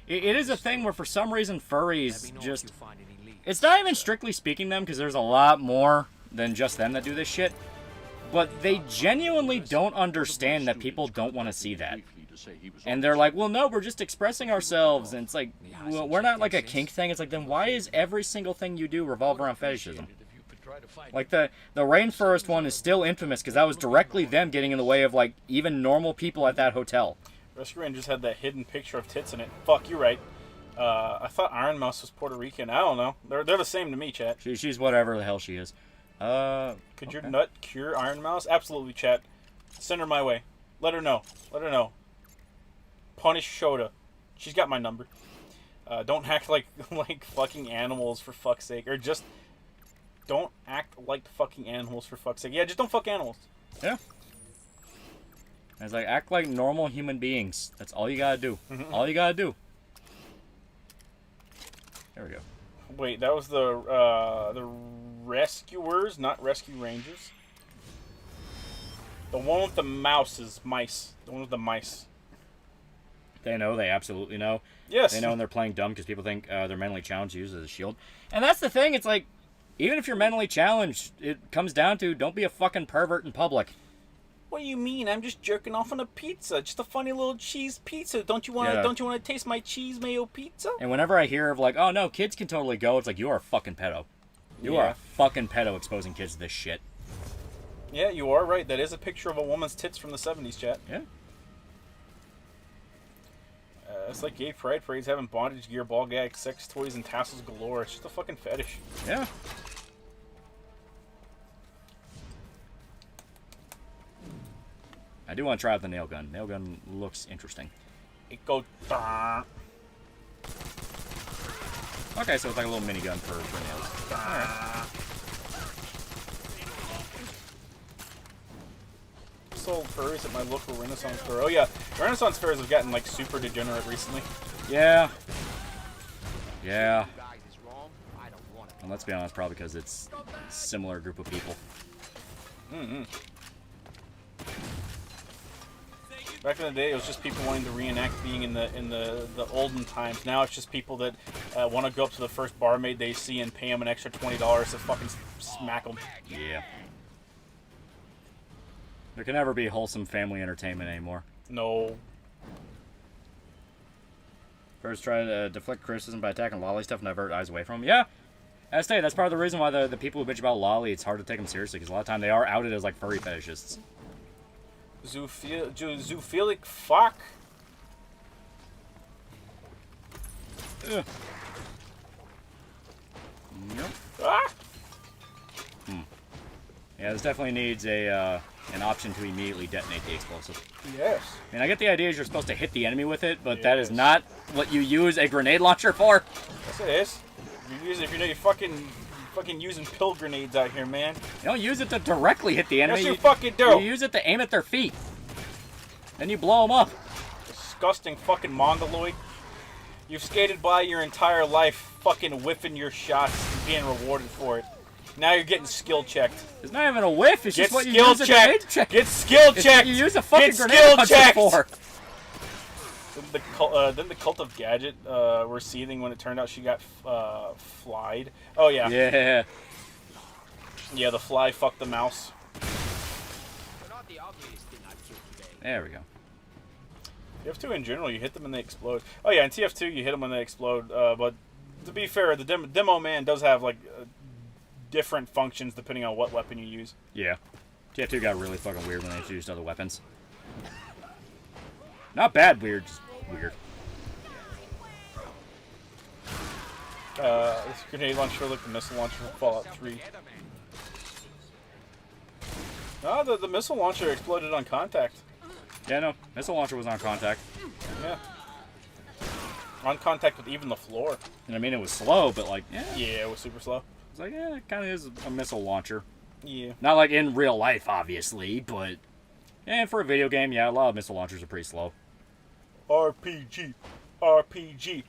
it is a thing where for some reason Let furries me know if just... you find any leads. It's not even strictly speaking them, because there's a lot more than just them that do this shit. But they genuinely don't understand that people don't want to see that. And they're like, well, no, we're just expressing ourselves. And it's like, well, we're not like a kink thing. It's like, then why is every single thing you do revolve around fetishism? If you could try to find Like, the rainforest one is still infamous, because that was directly them getting in the way of, like, even normal people at that hotel. Rescue Rangers had that hidden picture of tits in it. Fuck, you're right. I thought Iron Mouse was Puerto Rican. I don't know. They're the same to me, chat. She's whatever the hell she is. Could your nut cure Iron Mouse? Absolutely, chat. Send her my way. Let her know. Let her know. Punish Shota. She's got my number. Don't act like fucking animals for fuck's sake. Or just don't act like fucking animals for fuck's sake. Yeah, just don't fuck animals. Yeah. It's like, act like normal human beings. That's all you gotta do. All you gotta do. There we go. Wait, that was the Rescuers, not Rescue Rangers. The one with the mice. The one with the mice. They know. They absolutely know. Yes. They know when they're playing dumb because people think they're mentally challenged to use it as a shield. And that's the thing. It's like, even if you're mentally challenged, it comes down to don't be a fucking pervert in public. What do you mean? I'm just jerking off on a pizza. Just a funny little cheese pizza. Don't you want to? Yeah. Don't you want to taste my cheese mayo pizza? And whenever I hear of like, oh no, kids can totally go, it's like, you are a fucking pedo. You are Yeah. a fucking pedo exposing kids to this shit. Yeah, you are right. That is a picture of a woman's tits from the 70s, chat. Yeah. It's like gay pride parades having bondage gear, ball gag, sex toys, and tassels galore. It's just a fucking fetish. Yeah. I do want to try out the nail gun. Nail gun looks interesting. It goes. Okay, so it's like a little minigun for nails. Alright. Sold furries at my local Renaissance fair. Oh yeah, Renaissance fairs have gotten like super degenerate recently. Yeah. Yeah. You guys is wrong. I don't want it. And let's be honest, probably because it's a similar group of people. Back in the day, it was just people wanting to reenact being in the olden times. Now it's just people that want to go up to the first barmaid they see and pay them an extra $20 to fucking smack them. Yeah. There can never be wholesome family entertainment anymore. No. First, try to deflect criticism by attacking lolly stuff and divert eyes away from them. Yeah. I say that's part of the reason why the people who bitch about lolly, it's hard to take them seriously because a lot of time they are outed as like furry fetishists. Zoophilic fuck. Ugh. Yep. Ah! Yeah, this definitely needs a an option to immediately detonate the explosive. Yes. I mean, I get the idea is you're supposed to hit the enemy with it, but that is Yes. not what you use a grenade launcher for. Yes, it is. You use it if you're fucking using pill grenades out here, man. You don't use it to directly hit the enemy. Yes, you fucking do. You use it to aim at their feet. Then you blow them up. Disgusting fucking mongoloid. You've skated by your entire life fucking whiffing your shots and being rewarded for it. Now you're getting skill checked. It's not even a whiff. It's Get just what you skill use a grenade checked. check. Get skill It's checked. what you use a fucking Get grenade skill launcher checked. for. Then the cult of Gadget were seething when it turned out she got flied. Oh yeah. Yeah. Yeah, the fly fucked the mouse. You're not the ugliest thing I've killed today. There we go. TF2 in general, you hit them and they explode. Oh yeah, in TF2 you hit them when they explode. But to be fair, the demo man does have like different functions depending on what weapon you use. Yeah. TF2 got really fucking weird when they introduced other weapons. Not bad weird, just weird. This grenade launcher like the missile launcher from Fallout 3. Oh, the missile launcher exploded on contact. Yeah, no. Missile launcher was on contact. Yeah. On contact with even the floor. And I mean, it was slow, but like, yeah. Yeah, it was super slow. It's like, yeah, it kind of is a missile launcher. Yeah. Not like in real life, obviously, but... And for a video game, yeah, a lot of missile launchers are pretty slow. RPG. RPG.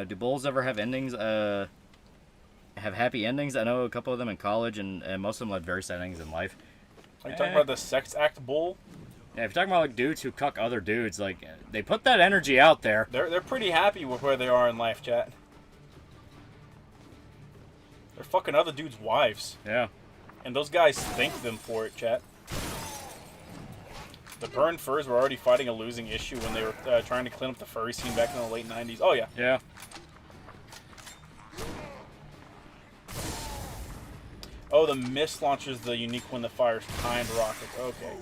Do bulls ever have endings? Have happy endings? I know a couple of them in college, and most of them had very sad endings in life. Are you talking about the sex act bull? Yeah, if you're talking about like dudes who cuck other dudes, like they put that energy out there. They're pretty happy with where they are in life, chat. They're fucking other dudes' wives. Yeah. And those guys thank them for it, chat. The Burned Furs were already fighting a losing issue when they were trying to clean up the furry scene back in the late 90s. Oh, yeah. Yeah. Oh, the mist launcher is the unique one that fires timed rockets. Okay.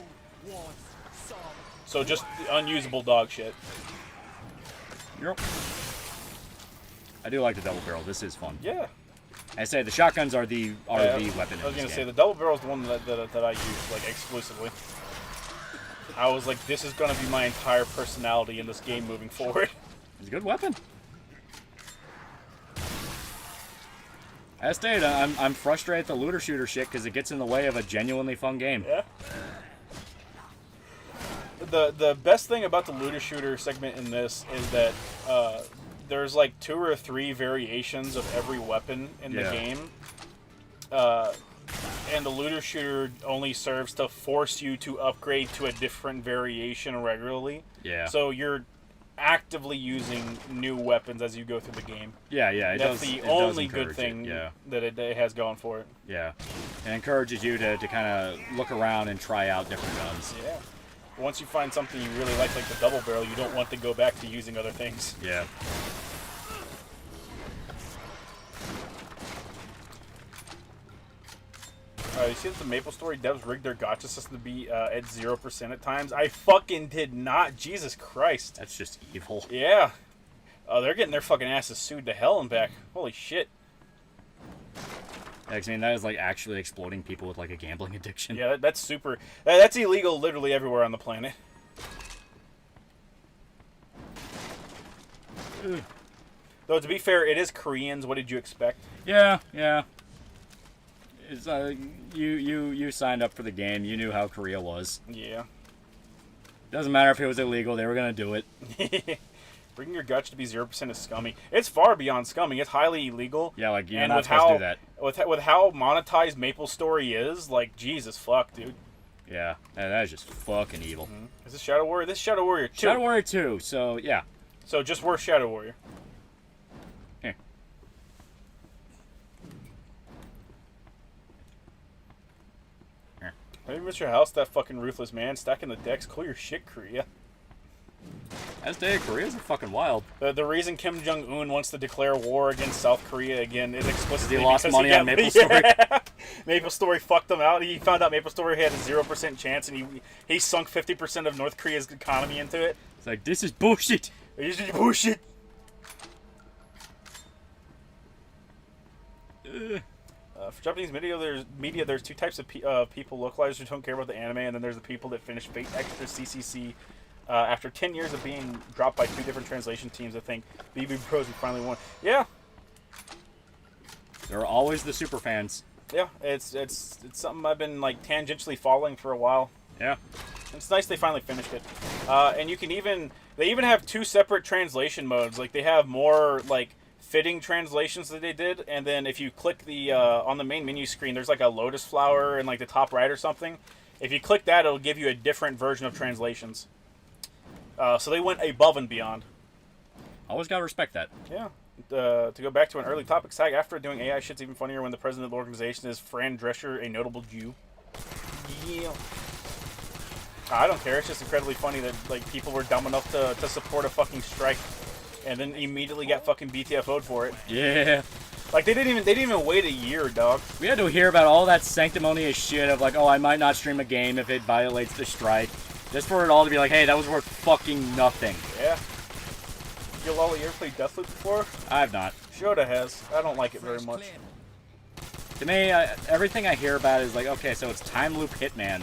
So just unusable dog shit. Yep. I do like the double barrel. This is fun. Yeah. I say the shotguns are the weapon. I was gonna say the double barrel is the one that I use like exclusively. I was like, this is gonna be my entire personality in this game moving forward. It's a good weapon. As stated, I'm frustrated at the looter shooter shit because it gets in the way of a genuinely fun game. Yeah. The best thing about the looter shooter segment in this is that there's like 2 or 3 variations of every weapon in the game. And the looter shooter only serves to force you to upgrade to a different variation regularly. Yeah. So you're actively using new weapons as you go through the game. Yeah, yeah. That's the only good thing that it has going for it. Yeah. It encourages you to kind of look around and try out different guns. Yeah. Once you find something you really like the double barrel, you don't want to go back to using other things. Yeah. You see that the MapleStory devs rigged their gacha system to be at 0% at times? I fucking did not. Jesus Christ. That's just evil. Yeah. They're getting their fucking asses sued to hell and back. Holy shit. Yeah, 'cause, I mean, that is like actually exploiting people with like a gambling addiction. Yeah, that's super. That's illegal literally everywhere on the planet. Though, to be fair, it is Koreans. What did you expect? Yeah, yeah. It's, you signed up for the game. You knew how Korea was. Yeah. Doesn't matter if it was illegal. They were going to do it. Bringing your guts to be 0% is scummy. It's far beyond scummy. It's highly illegal. Yeah, like, you're not supposed to do that. With how monetized MapleStory is, like, Jesus fuck, dude. Yeah, that is just fucking evil. Mm-hmm. Is this Shadow Warrior? This is Shadow Warrior 2. Shadow Warrior 2, so, yeah. So, just worse Shadow Warrior. Here. Here. Maybe Mr. House, that fucking ruthless man, stacking the decks. Cool your shit, Korea. As day, Korea's fucking wild. The reason Kim Jong-un wants to declare war against South Korea again is explicitly he lost because money on MapleStory. Yeah. MapleStory fucked him out. He found out MapleStory had a 0% chance, and he sunk 50% of North Korea's economy into it. It's like, this is bullshit. This is bullshit. For Japanese media, there's 2 types of people: localizers who don't care about the anime, and then there's the people that finish Fate Extra CCC. After 10 years of being dropped by 2 different translation teams, I think BB Pros finally won. Yeah. There are always the super fans. Yeah, it's something I've been like tangentially following for a while. Yeah. It's nice they finally finished it. And you can they even have 2 separate translation modes. Like, they have more like fitting translations that they did, and then if you click the on the main menu screen, there's like a lotus flower in like the top right or something. If you click that, it'll give you a different version of translations. So they went above and beyond. Always gotta respect that. Yeah. To go back to an early topic, SAG after doing AI shit's even funnier when the president of the organization is Fran Drescher, a notable Jew. Yeah. I don't care. It's just incredibly funny that like people were dumb enough to support a fucking strike, and then immediately got fucking BTFO'd for it. Yeah. Like they didn't even wait a year, dog. We had to hear about all that sanctimonious shit of like, oh, I might not stream a game if it violates the strike. Just for it all to be like, hey, that was worth fucking nothing. Yeah. Yo, Loli, you ever played Deathloop before? I have not. Shota has. I don't like it very much. To me, everything I hear about is like, okay, so it's time loop Hitman.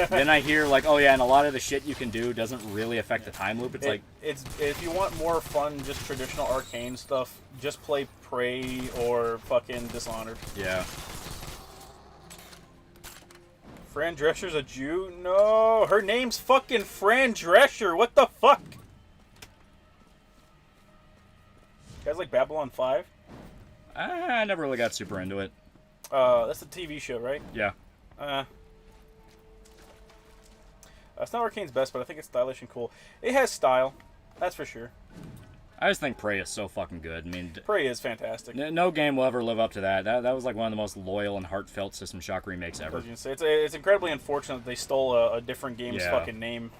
Then I hear like, oh yeah, and a lot of the shit you can do doesn't really affect the time loop. It's if you want more fun, just traditional arcane stuff, just play Prey or fucking Dishonored. Yeah. Fran Drescher's a Jew? No, her name's fucking Fran Drescher. What the fuck? You guys like Babylon 5? I never really got super into it. That's a TV show, right? Yeah. It's not Arcane's best, but I think it's stylish and cool. It has style, that's for sure. I just think Prey is so fucking good. I mean, Prey is fantastic. No game will ever live up to that. That was like one of the most loyal and heartfelt System Shock remakes ever. It's incredibly unfortunate that they stole a different game's fucking name.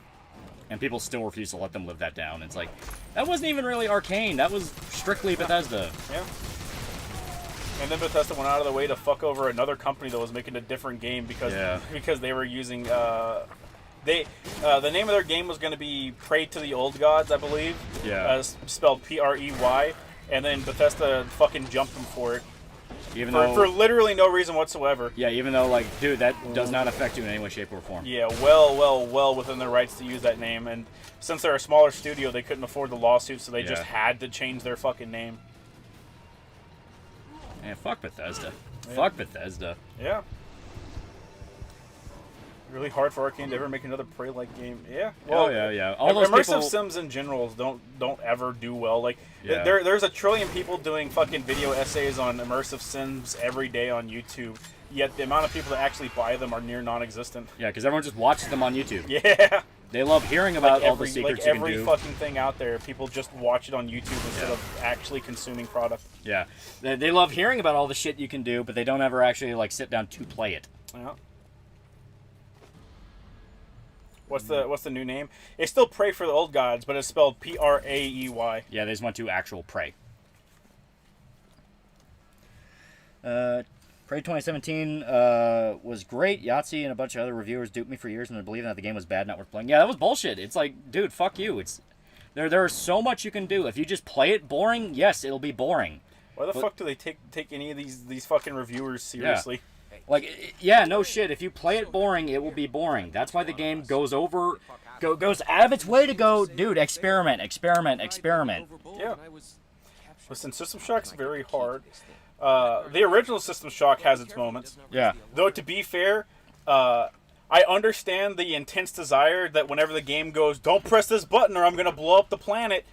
And people still refuse to let them live that down. It's like, that wasn't even really Arcane. That was strictly Bethesda. Yeah. And then Bethesda went out of the way to fuck over another company that was making a different game because they were using the name of their game was going to be Pray to the Old Gods, I believe. Yeah. Spelled Prey, and then Bethesda fucking jumped them for it. For literally no reason whatsoever. Yeah, even though, like, dude, that does not affect you in any way, shape, or form. Yeah, well within their rights to use that name, and since they're a smaller studio, they couldn't afford the lawsuit, so they just had to change their fucking name. Man, fuck Bethesda. Yeah. Fuck Bethesda. Yeah. Really hard for Arcane to ever make another Prey-like game. Yeah. Well, yeah. All those immersive sims in general don't ever do well. Like there's a trillion people doing fucking video essays on immersive sims every day on YouTube. Yet the amount of people that actually buy them are near non-existent. Yeah, because everyone just watches them on YouTube. Yeah. They love hearing about all the secrets you can do. Every fucking thing out there, people just watch it on YouTube instead of actually consuming product. Yeah. They love hearing about all the shit you can do, but they don't ever actually like sit down to play it. Yeah. What's the new name? It's still Pray for the Old Gods, but it's spelled Prayey. Yeah, they just went to actual Prey. Prey 2017 was great. Yahtzee and a bunch of other reviewers duped me for years into believing that the game was bad, not worth playing. Yeah, that was bullshit. It's like, dude, fuck you. There is so much you can do. If you just play it boring, yes, it'll be boring. Why the fuck do they take any of these fucking reviewers seriously? Yeah. Like, yeah, no shit. If you play it boring, it will be boring. That's why the game goes out of its way to go, dude, experiment. Yeah. Listen, System Shock's very hard. The original System Shock has its moments. Yeah. Though, to be fair, I understand the intense desire that whenever the game goes, don't press this button or I'm going to blow up the planet,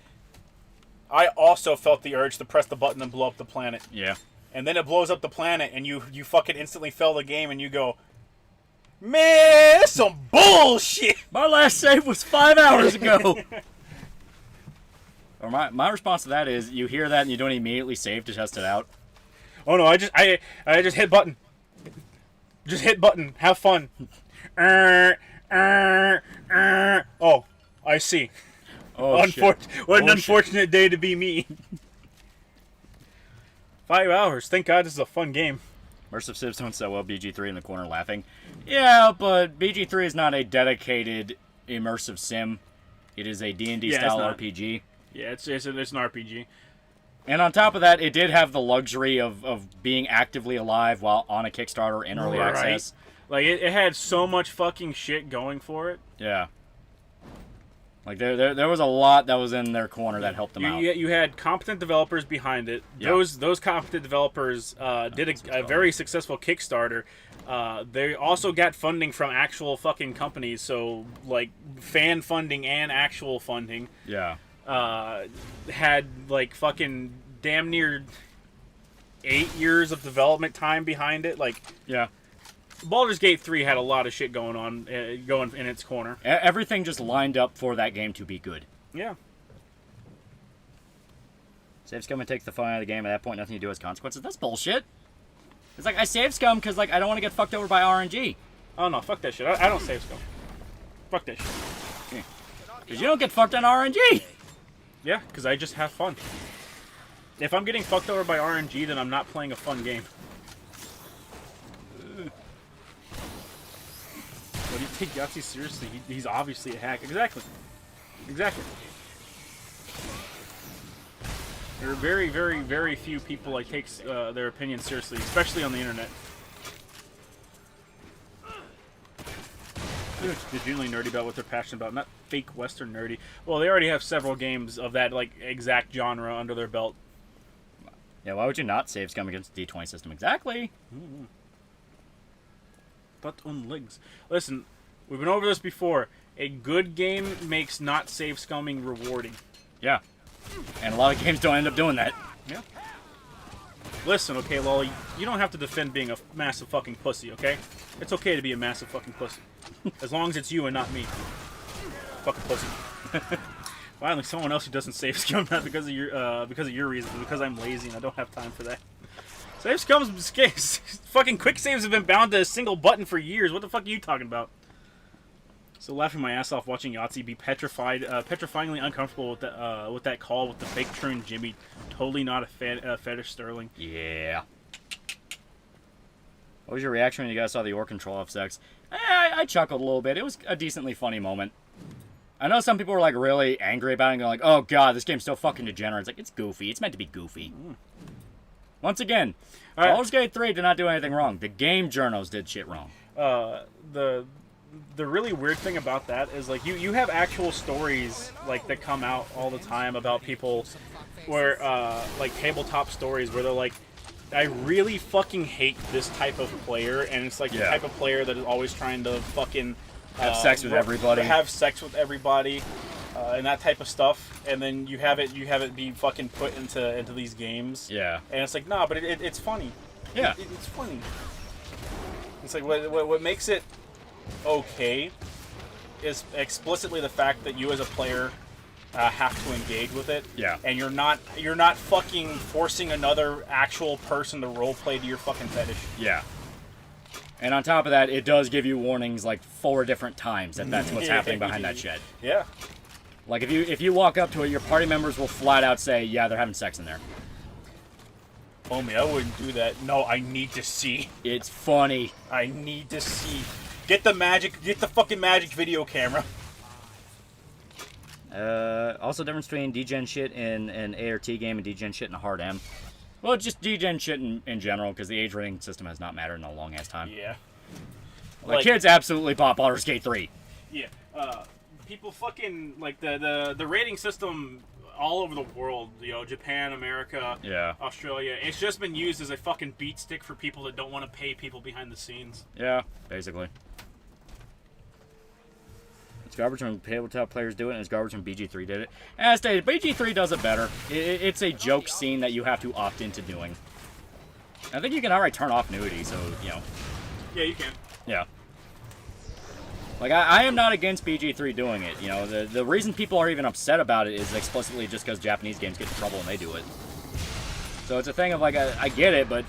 I also felt the urge to press the button and blow up the planet. Yeah. And then it blows up the planet, and you fucking instantly fail the game, and you go, man, that's some bullshit. My last save was 5 hours ago. Or my response to that is, you hear that and you don't immediately save to test it out. Oh no, I just hit button. Just hit button. Have fun. Oh, I see. Oh, shit. What an unfortunate day to be me. 5 hours. Thank God this is a fun game. Immersive Sims don't sell well. BG3 in the corner laughing. Yeah, but BG3 is not a dedicated immersive sim. It is a D&D style RPG. Yeah, it's an RPG. And on top of that, it did have the luxury of being actively alive while on a Kickstarter in early access. Like, it had so much fucking shit going for it. Yeah. Like, there was a lot that was in their corner that helped them out. You had competent developers behind it. Yep. Those competent developers did a very successful Kickstarter. They also got funding from actual fucking companies, so, like, fan funding and actual funding. Yeah. Had, like, fucking damn near 8 years of development time behind it. Like, yeah. Baldur's Gate 3 had a lot of shit going on, going in its corner. Everything just lined up for that game to be good. Yeah. Save scum and takes the fun out of the game. At that point, nothing you do has consequences. That's bullshit. It's like, I save scum because, like, I don't want to get fucked over by RNG. Oh, no, fuck that shit. I don't save scum. Fuck that shit. Because you don't get fucked on RNG. Yeah, because I just have fun. If I'm getting fucked over by RNG, then I'm not playing a fun game. But you take Yahtzee seriously, he's obviously a hack. Exactly. There are very, very, very few people like takes their opinion seriously, especially on the internet. They're genuinely nerdy about what they're passionate about, not fake Western nerdy. Well, they already have several games of that like exact genre under their belt. Yeah, why would you not save scum against the D20 system? Exactly. But on legs. Listen, we've been over this before. A good game makes not save scumming rewarding. Yeah. And a lot of games don't end up doing that. Yeah. Listen, okay, Loli, you don't have to defend being a massive fucking pussy, okay? It's okay to be a massive fucking pussy. As long as it's you and not me. Fucking pussy. Finally, someone else who doesn't save scum, not because of your reasons, but because I'm lazy and I don't have time for that. Save scum's fucking quick saves have been bound to a single button for years. What the fuck are you talking about? So laughing my ass off watching Yahtzee be petrifyingly uncomfortable with that call with the fake Troon Jimmy. Totally not a fetish Sterling. Yeah. What was your reaction when you guys saw the Orc control of sex? I chuckled a little bit. It was a decently funny moment. I know some people were like really angry about it and going like, "Oh god, this game's so fucking degenerate." It's like, it's goofy. It's meant to be goofy. Once again, Baldur's Gate 3 did not do anything wrong. The game journos did shit wrong. The really weird thing about that is like you have actual stories like that come out all the time about people where like tabletop stories where they're like, I really fucking hate this type of player, and it's like the type of player that is always trying to fucking have sex with everybody. Have sex with everybody, and that type of stuff. And then you have it be fucking put into these games. Yeah. And it's like, nah, but it's funny. Yeah. It's funny. It's like what makes it okay is explicitly the fact that you as a player have to engage with it. Yeah. And you're not fucking forcing another actual person to roleplay to your fucking fetish. Yeah. And on top of that, it does give you warnings like 4 different times that that's what's happening behind that shed. Yeah. Like if you walk up to it, your party members will flat out say, "Yeah, they're having sex in there." Homie, I wouldn't do that. No, I need to see. It's funny. I need to see. Get the fucking magic video camera. Also, difference between degen shit in an ART game and degen shit in a hard M. Well, just degen shit in general, because the age rating system has not mattered in a long ass time. Yeah. Like kids absolutely bought Baldur's Gate 3. Yeah. People fucking like the rating system all over the world. You know, Japan, America, Australia. It's just been used as a fucking beat stick for people that don't want to pay people behind the scenes. Yeah, basically. It's garbage when tabletop players do it, and it's garbage when BG3 did it. As stated, BG3 does it better. It's a joke scene that you have to opt into doing. I think you can outright turn off nudity, so, you know. Yeah, you can. Yeah. Like, I am not against BG3 doing it. You know, the reason people are even upset about it is explicitly just because Japanese games get in trouble when they do it. So it's a thing of, like, I get it, but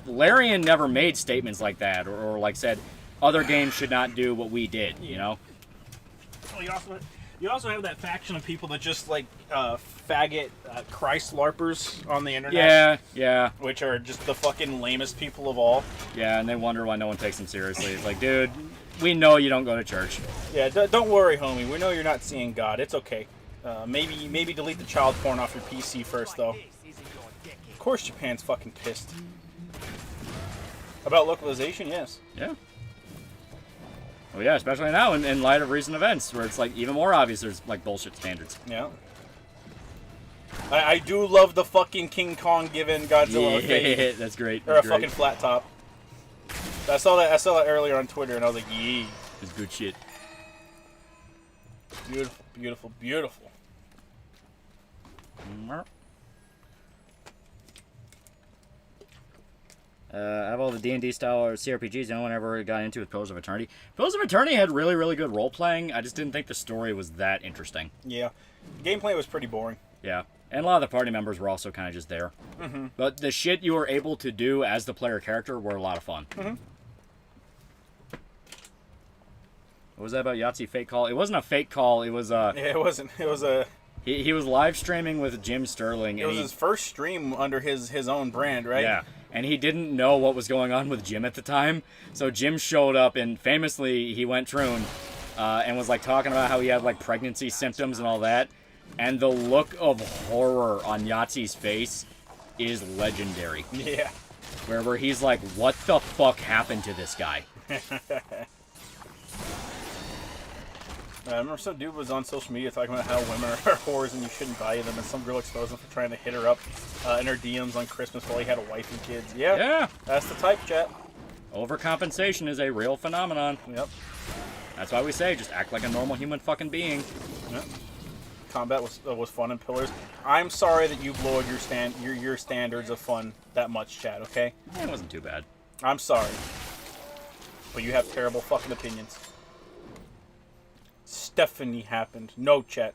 Larian never made statements like that, or like, said, other games should not do what we did, you know? You also have that faction of people that just like faggot Christ LARPers on the internet. Yeah, yeah. Which are just the fucking lamest people of all. Yeah, and they wonder why no one takes them seriously. It's like, dude, we know you don't go to church. Yeah, don't worry, homie. We know you're not seeing God. It's okay. Maybe delete the child porn off your PC first, though. Of course, Japan's fucking pissed. About localization, yes. Yeah. Well, yeah, especially now in light of recent events, where it's like even more obvious there's like bullshit standards. Yeah. I do love the fucking King Kong giving Godzilla a face. That's great. Or That's a great. fucking flat top. I saw that earlier on Twitter, and I was like, yee. It's good shit. Beautiful, beautiful, beautiful. Out of all the D&D style or CRPGs, no one ever got into with Pillars of Eternity. Pillars of Eternity had really, really good role-playing. I just didn't think the story was that interesting. Yeah. Gameplay was pretty boring. Yeah. And a lot of the party members were also kind of just there. Mm-hmm. But the shit you were able to do as the player character were a lot of fun. Mm-hmm. What was that about Yahtzee fake call? It wasn't a fake call. It was Yeah, it wasn't. It was a... He was live streaming with Jim Sterling. It was his first stream under his own brand, right? Yeah. And he didn't know what was going on with Jim at the time. So Jim showed up, and famously he went Troon and was like talking about how he had like pregnancy symptoms and all that. And the look of horror on Yahtzee's face is legendary. Yeah. Where he's like, what the fuck happened to this guy? I remember some dude was on social media talking about how women are whores and you shouldn't value them, and some girl exposed him for trying to hit her up in her DMs on Christmas while he had a wife and kids. Yeah. That's the type, chat. Overcompensation is a real phenomenon. Yep. That's why we say, just act like a normal human fucking being. Yep. Combat was fun in Pillars. I'm sorry that you've lowered your standards of fun that much, chat, okay? Yeah, it wasn't too bad. I'm sorry. But you have terrible fucking opinions. Stephanie happened. No, chat.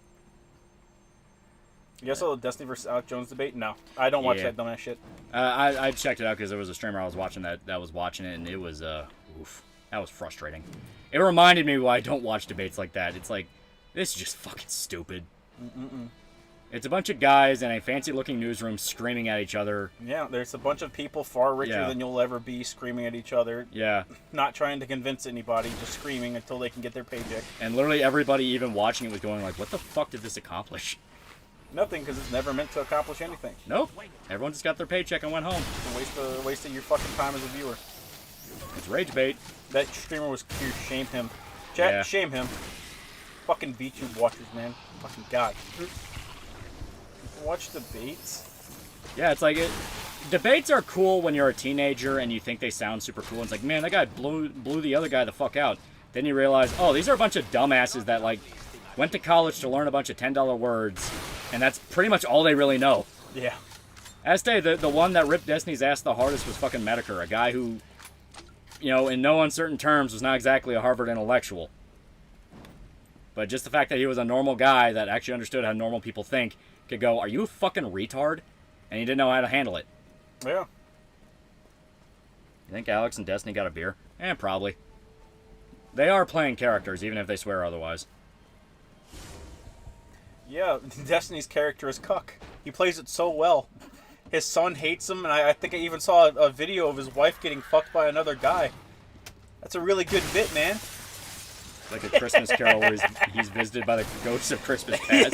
You guys saw the Destiny versus Alex Jones debate? No. I don't watch that dumbass shit. I checked it out because there was a streamer I was watching that was watching it, and it was, oof. That was frustrating. It reminded me why I don't watch debates like that. It's like, this is just fucking stupid. It's a bunch of guys in a fancy-looking newsroom screaming at each other. Yeah, there's a bunch of people far richer than you'll ever be screaming at each other. Yeah. Not trying to convince anybody, just screaming until they can get their paycheck. And literally everybody even watching it was going like, what the fuck did this accomplish? Nothing, because it's never meant to accomplish anything. Nope. Everyone just got their paycheck and went home. Wasted your fucking time as a viewer. It's rage bait. That streamer was cute. Shame him. Chat, shame him. Fucking VTube watchers, man. Fucking God. Watch debates? Yeah, it's like, debates are cool when you're a teenager and you think they sound super cool. It's like, man, that guy blew the other guy the fuck out. Then you realize, oh, these are a bunch of dumbasses that, like, went to college to learn a bunch of $10 words, and that's pretty much all they really know. Yeah. As to the one that ripped Destiny's ass the hardest was fucking Medicare, a guy who, you know, in no uncertain terms was not exactly a Harvard intellectual. But just the fact that he was a normal guy that actually understood how normal people think could go, are you a fucking retard? And he didn't know how to handle it. Yeah. You think Alex and Destiny got a beer? Probably. They are playing characters, even if they swear otherwise. Yeah, Destiny's character is Cuck. He plays it so well. His son hates him, and I think I even saw a video of his wife getting fucked by another guy. That's a really good bit, man. Like a Christmas Carol where he's visited by the ghosts of Christmas past.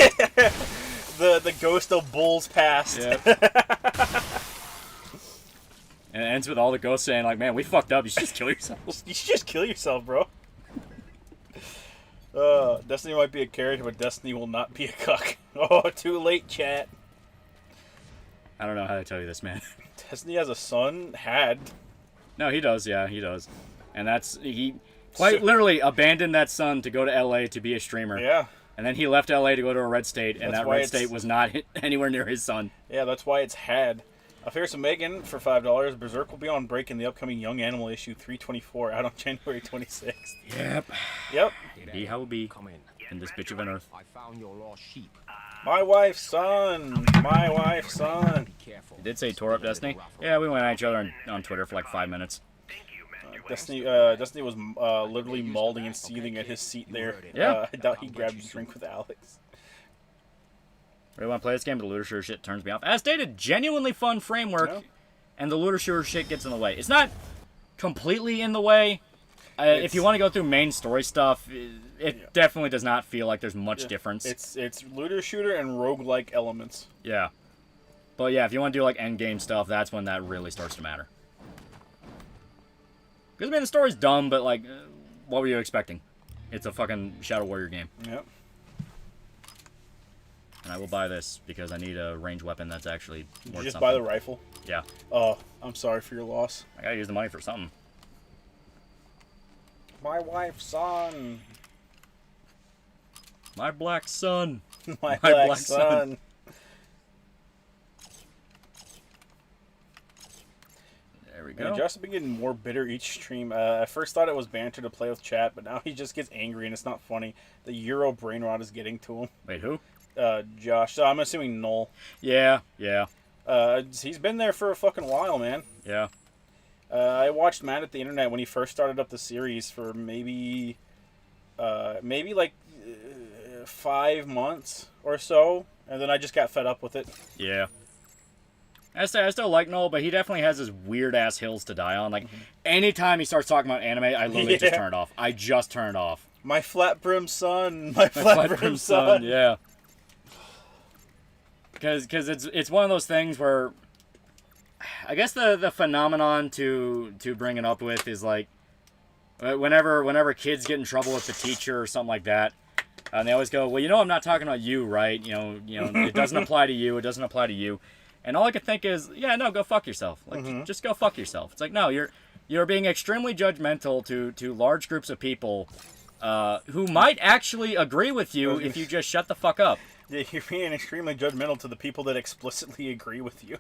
The ghost of Bulls past. Yeah. And it ends with all the ghosts saying, like, man, we fucked up. You should just kill yourself. You should just kill yourself, bro. Destiny might be a character, but Destiny will not be a cuck. Oh, too late, chat. I don't know how to tell you this, man. Destiny has a son? Had. No, he does. Yeah, he does. And he quite literally abandoned that son to go to LA to be a streamer. Yeah. And then he left LA to go to a red state, and that red state was not anywhere near his son. Yeah, that's why it's had. Fearsome Megan for $5. Berserk will be on break in the upcoming Young Animal issue 324 out on January 26th. Yep. Be how it be in this bitch of an earth. I found your lost sheep. My wife's son. My wife's son. You did say tore up Destiny? Yeah, we went at each other on Twitter for like 5 minutes. Destiny was literally mauling and seething at his seat there. Yeah. I doubt he grabbed his drink with Alex. Really want to play this game, but the looter shooter shit turns me off. As stated, genuinely fun framework, and the looter shooter shit gets in the way. It's not completely in the way. If you want to go through main story stuff, it definitely does not feel like there's much difference. It's looter shooter and roguelike elements. Yeah. But yeah, if you want to do like end game stuff, that's when that really starts to matter. Because I mean, the story's dumb, but like, what were you expecting? It's a fucking Shadow Warrior game. Yep. And I will buy this because I need a ranged weapon that's actually worth something. Did you just buy the rifle? Yeah. Oh, I'm sorry for your loss. I gotta use the money for something. My wife's son. My black son. My black son. There we go. Josh has been getting more bitter each stream. I first thought it was banter to play with chat, but now he just gets angry and it's not funny. The Euro brain rot is getting to him. Wait, who? Josh. So I'm assuming Null. Yeah. He's been there for a fucking while, man. Yeah. I watched Matt at the internet when he first started up the series for maybe like 5 months or so, and then I just got fed up with it. Yeah. I still like Noel, but he definitely has his weird-ass hills to die on. Like, anytime he starts talking about anime, I literally just turn it off. I just turn it off. My flat brim son. My flat brim son. Yeah. because it's one of those things where I guess the phenomenon to bring it up with is like whenever kids get in trouble with the teacher or something like that, and they always go, well, I'm not talking about you, right? It doesn't apply to you. It doesn't apply to you. And all I could think is, yeah, no, go fuck yourself. Like, just go fuck yourself. It's like, no, you're being extremely judgmental to large groups of people who might actually agree with you if you just shut the fuck up. Yeah, you're being extremely judgmental to the people that explicitly agree with you.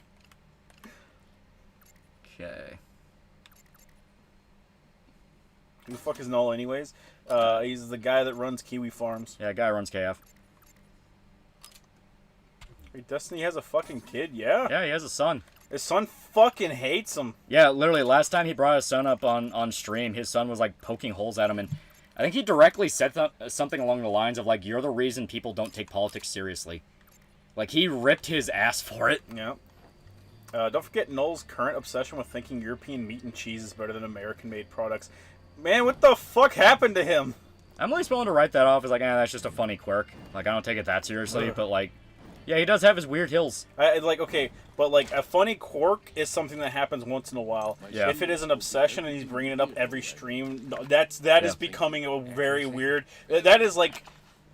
Okay. Who the fuck is Null anyways? He's the guy that runs Kiwi Farms. Yeah, guy runs KF. Wait, Destiny has a fucking kid? Yeah? Yeah, he has a son. His son fucking hates him. Yeah, literally, last time he brought his son up on stream, his son was, like, poking holes at him, and I think he directly said something along the lines of, like, you're the reason people don't take politics seriously. Like, he ripped his ass for it. Yeah. Don't forget Null's current obsession with thinking European meat and cheese is better than American-made products. Man, what the fuck happened to him? I'm at least willing to write that off as, like, that's just a funny quirk. Like, I don't take it that seriously, but, like, yeah, he does have his weird hills. Okay, but, like, a funny quirk is something that happens once in a while. Yeah. If it is an obsession and he's bringing it up every stream, that is becoming a very weird... That is, like,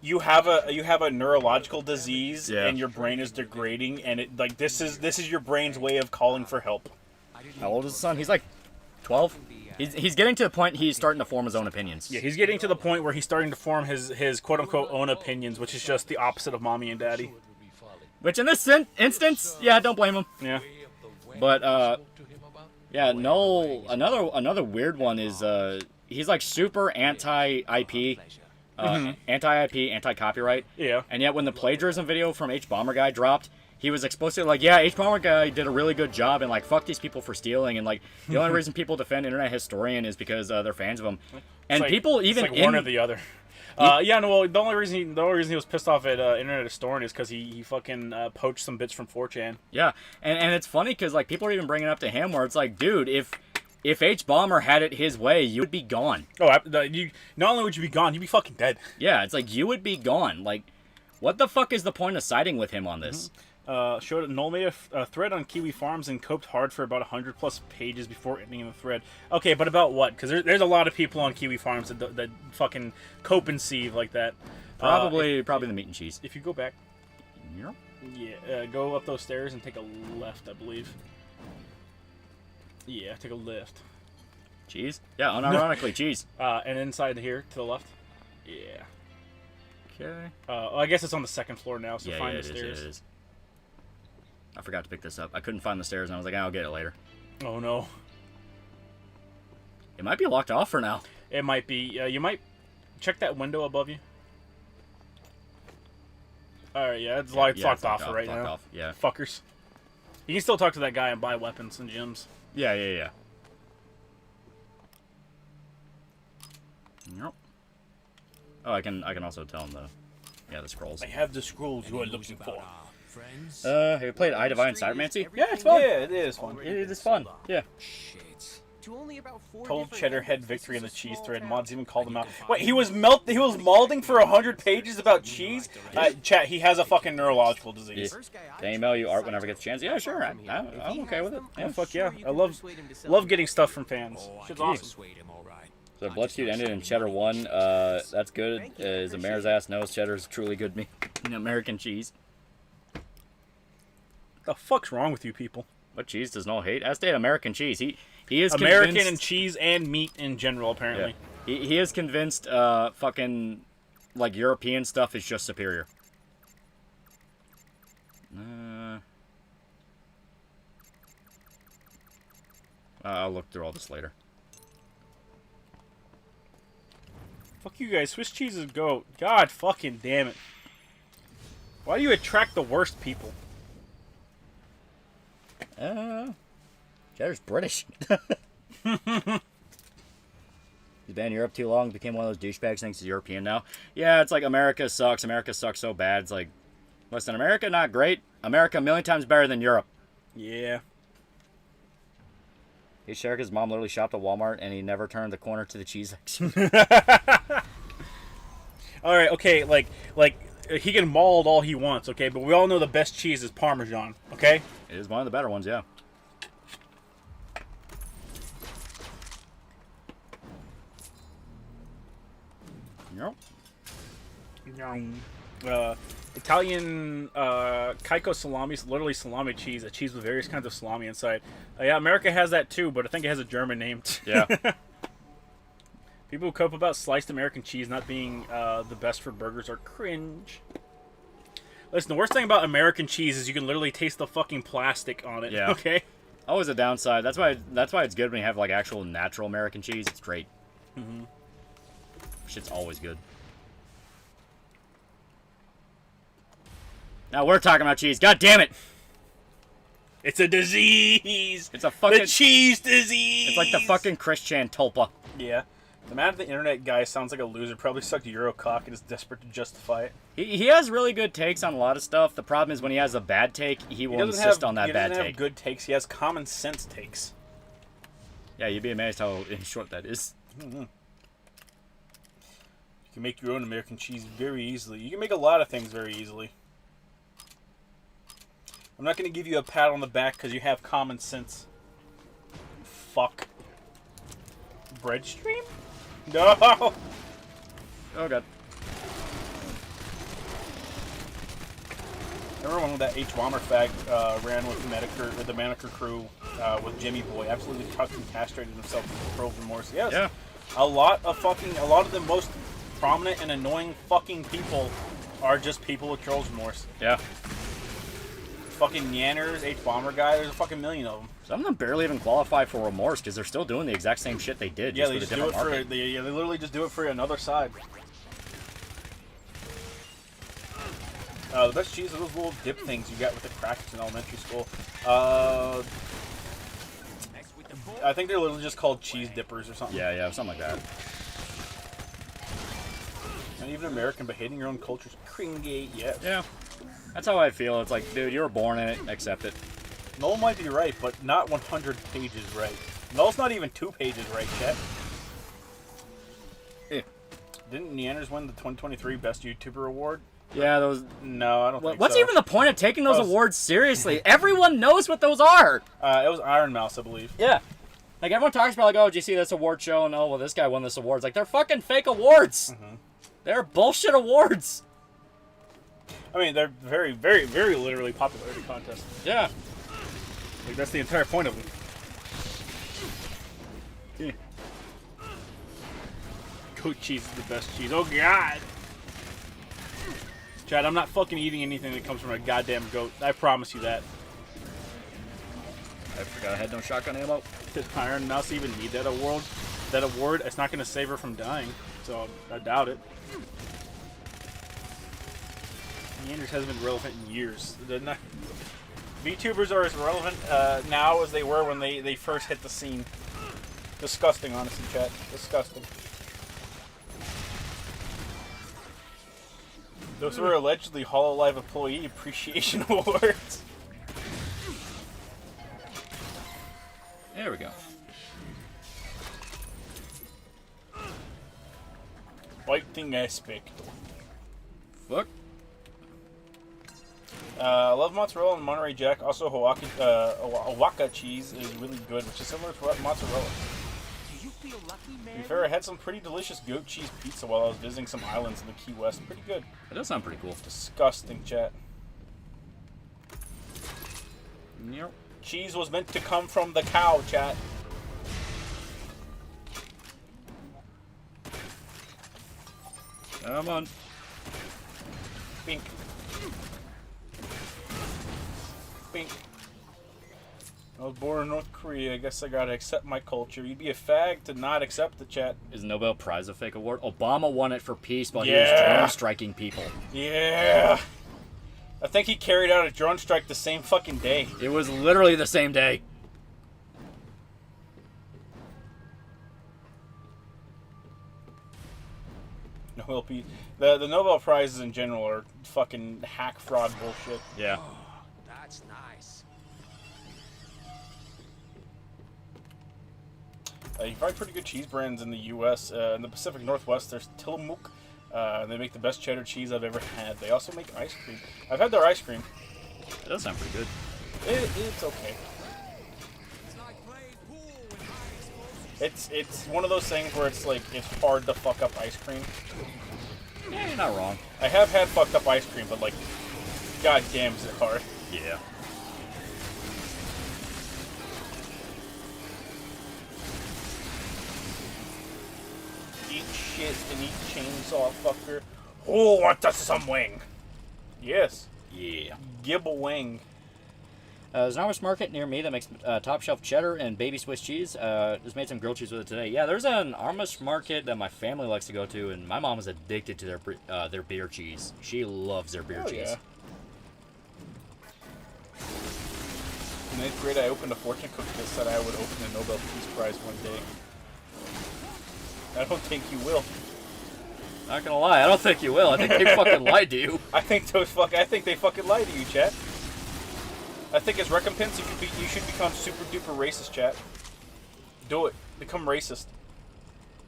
you have a neurological disease and your brain is degrading, and it, like, this is your brain's way of calling for help. How old is his son? He's, like, 12? He's getting to the point he's starting to form his own opinions. Yeah, he's getting to the point where he's starting to form his quote-unquote own opinions, which is just the opposite of mommy and daddy. Which in this instance, yeah, don't blame him. Yeah. But, yeah, no, another weird one is, he's like super anti-IP, anti-IP, anti-copyright. Yeah. And yet when the plagiarism video from H-Bomber Guy dropped, he was explicitly like, yeah, H-Bomber Guy did a really good job, and, like, fuck these people for stealing, and, like, the only reason people defend Internet Historian is because they're fans of him. And like, people even it's like one or the other. Yeah, no. Well, the only reason he was pissed off at Internet Historian is because he fucking poached some bits from 4chan. Yeah, and it's funny because, like, people are even bringing it up to him where it's like, dude, if H-Bomber had it his way, you would be gone. Oh, you not only would you be gone, you'd be fucking dead. Yeah, it's like you would be gone. Like, what the fuck is the point of siding with him on this? Showed Null made a thread on Kiwi Farms and coped hard for about 100+ pages before ending the thread. Okay, but about what? Because there's a lot of people on Kiwi Farms that fucking cope and seethe like that. Probably the meat and cheese. If you go back, go up those stairs and take a left, I believe. Yeah, take a left. Cheese? Yeah, unironically, cheese. And inside here to the left. Yeah. Okay. I guess it's on the second floor now, so find the stairs. It is. I forgot to pick this up. I couldn't find the stairs, and I was like, I'll get it later. Oh, no. It might be locked off for now. It might be. You might check that window above you. Alright, yeah, it's locked off for right now. Yeah. Fuckers. You can still talk to that guy and buy weapons and gems. Yeah. Yep. Oh, I can also tell him the scrolls. I have the scrolls you are looking for. Have you played I Divine Cybermancy? Yeah, it's fun. Yeah, it is fun. It is fun. Yeah. Told Cheddar head victory in the cheese thread. Mods even called him out. Wait, he was malding for 100 pages about cheese? Chat, he has a fucking neurological disease. Can I email you art whenever I get the chance? Yeah, sure. I'm okay with it. Yeah, fuck yeah. I love getting stuff from fans. Shit's awesome. So Blood Feud ended in Cheddar 1. That's good. As a mayor's ass knows, Cheddar's truly good meat. American cheese. The fuck's wrong with you people? What cheese does no hate? I stayed American cheese. He is American convinced, and cheese and meat in general, apparently. Yeah. He is convinced fucking like European stuff is just superior. I'll look through all this later. Fuck you guys. Swiss cheese is goat. God fucking damn it. Why do you attract the worst people? Cheddar's British. He's been in Europe too long, became one of those douchebags, thinks he's European now. Yeah, it's like America sucks so bad. It's like, listen, America not great. America a million times better than Europe. Yeah. He's shared his mom literally shopped at Walmart and he never turned the corner to the cheese section. Alright, okay, like he can mold all he wants, okay? But we all know the best cheese is Parmesan, okay? It is one of the better ones, yeah. Yep. Italian Caicco salami is literally salami cheese, a cheese with various kinds of salami inside. Yeah, America has that too, but I think it has a German name. Yeah. People who cope about sliced American cheese not being the best for burgers are cringe. Listen, the worst thing about American cheese is you can literally taste the fucking plastic on it. Yeah. Okay. Always a downside. That's why it's good when you have like actual natural American cheese. It's great. Mm-hmm. Shit's always good. Now we're talking about cheese. God damn it! It's a disease. It's a fucking the cheese disease. It's like the fucking Christian tulpa. Yeah. The man of the internet guy sounds like a loser. Probably sucked Eurocock and is desperate to justify it. He has really good takes on a lot of stuff. The problem is when he has a bad take, he will insist on that bad take. He doesn't take. have good takes. He has common sense takes. Yeah, you'd be amazed how short that is. Mm-hmm. You can make your own American cheese very easily. You can make a lot of things very easily. I'm not going to give you a pat on the back because you have common sense. Fuck. Breadstream? No! Oh, God. I remember when that H. Bomber fag ran with the Manicure crew with Jimmy Boy. Absolutely cucked and castrated himself with pearls remorse. Yes. Yeah. A lot of the most prominent and annoying fucking people are just people with trolls remorse. Yeah. Fucking Yanners, H. Bomber guy, there's a fucking million of them. Some of them barely even qualify for remorse because they're still doing the exact same shit they did. Yeah, just they with just a do it different for market. they literally just do it for another side. The best cheese are those little dip things you got with the crackers in elementary school. I think they're literally just called cheese dippers or something. Yeah, something like that. Not even American, but hating your own culture's cringy. Yeah. That's how I feel. It's like, dude, you were born in it. Accept it. Null might be right, but not 100 pages right. Null's not even 2 pages right, Chet. Yeah. Didn't Neanders win the 2023 Best YouTuber Award? Yeah, those... No, I don't think What's so. even the point of taking those awards seriously? Everyone knows what those are. It was Iron Mouse, I believe. Yeah. Like, everyone talks about, like, oh, did you see this award show? And, oh, well, this guy won this award. It's like, they're fucking fake awards. Mm-hmm. They're bullshit awards. I mean, they're very, very, very literally popularity contests. Yeah. Like, that's the entire point of them. Yeah. Goat cheese is the best cheese. Oh, God. Chad, I'm not fucking eating anything that comes from a goddamn goat. I promise you that. I forgot I had no shotgun ammo. Did Iron Mouse even need that award? That award, it's not going to save her from dying. So, I doubt it. Neanders hasn't been relevant in years. VTubers are as relevant now as they were when they first hit the scene. Disgusting, honestly, chat. Disgusting. Those were allegedly HoloLive Employee Appreciation Awards. There we go. Fighting aspect. Fuck. Love mozzarella and Monterey Jack. Also, Oaxaca cheese is really good, which is similar to mozzarella. Do you feel lucky, man? To be fair, I had some pretty delicious goat cheese pizza while I was visiting some islands in the Key West. Pretty good. That does sound pretty cool. Disgusting, chat. Yep. Cheese was meant to come from the cow, chat. Come on. Bink. Bink. I was born in North Korea. I guess I gotta accept my culture. You'd be a fag to not accept the chat. Is Nobel Prize a fake award? Obama won it for peace while he was Yeah. drone striking people. Yeah. I think he carried out a drone strike the same fucking day. It was literally the same day. Nobel Peace. The Nobel Prizes in general are fucking hack fraud bullshit. Yeah. That's nice. You can find pretty good cheese brands in the U.S. In the Pacific Northwest, there's Tillamook, They make the best cheddar cheese I've ever had. They also make ice cream. I've had their ice cream. That does sound pretty good. It's okay. It's one of those things where it's like it's hard to fuck up ice cream. Yeah, you're not wrong. I have had fucked up ice cream, but like, god damn, is it hard? Yeah. Eat shit and eat chainsaw, fucker. Oh, want us some wing? Yes. Yeah. Gibble wing. There's an Amish market near me that makes top shelf cheddar and baby Swiss cheese. Just made some grilled cheese with it today. Yeah, there's an Amish market that my family likes to go to, and my mom is addicted to their beer cheese. She loves their beer cheese. Yeah. In 8th grade, I opened a fortune cookie that said I would open a Nobel Peace Prize one day. I don't think you will. Not gonna lie, I don't think you will. I think they fucking lied to you. I think they fucking lied to you, chat. I think as recompense, you should become super duper racist, chat. Do it. Become racist.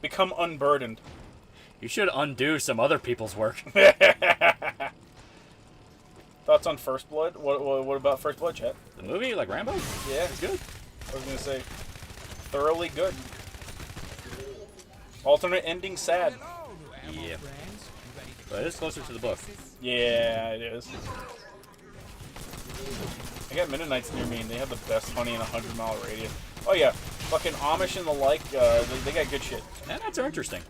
Become unburdened. You should undo some other people's work. Thoughts on First Blood? What about First Blood, chat? The movie, like Rambo? Yeah, it's good. I was gonna say, thoroughly good. Alternate ending, sad. Yeah. But it is closer to the book. Yeah, it is. I got Mennonites near me, and they have the best honey in a 100-mile radius. Oh yeah, fucking Amish and the like, they got good shit. That's interesting.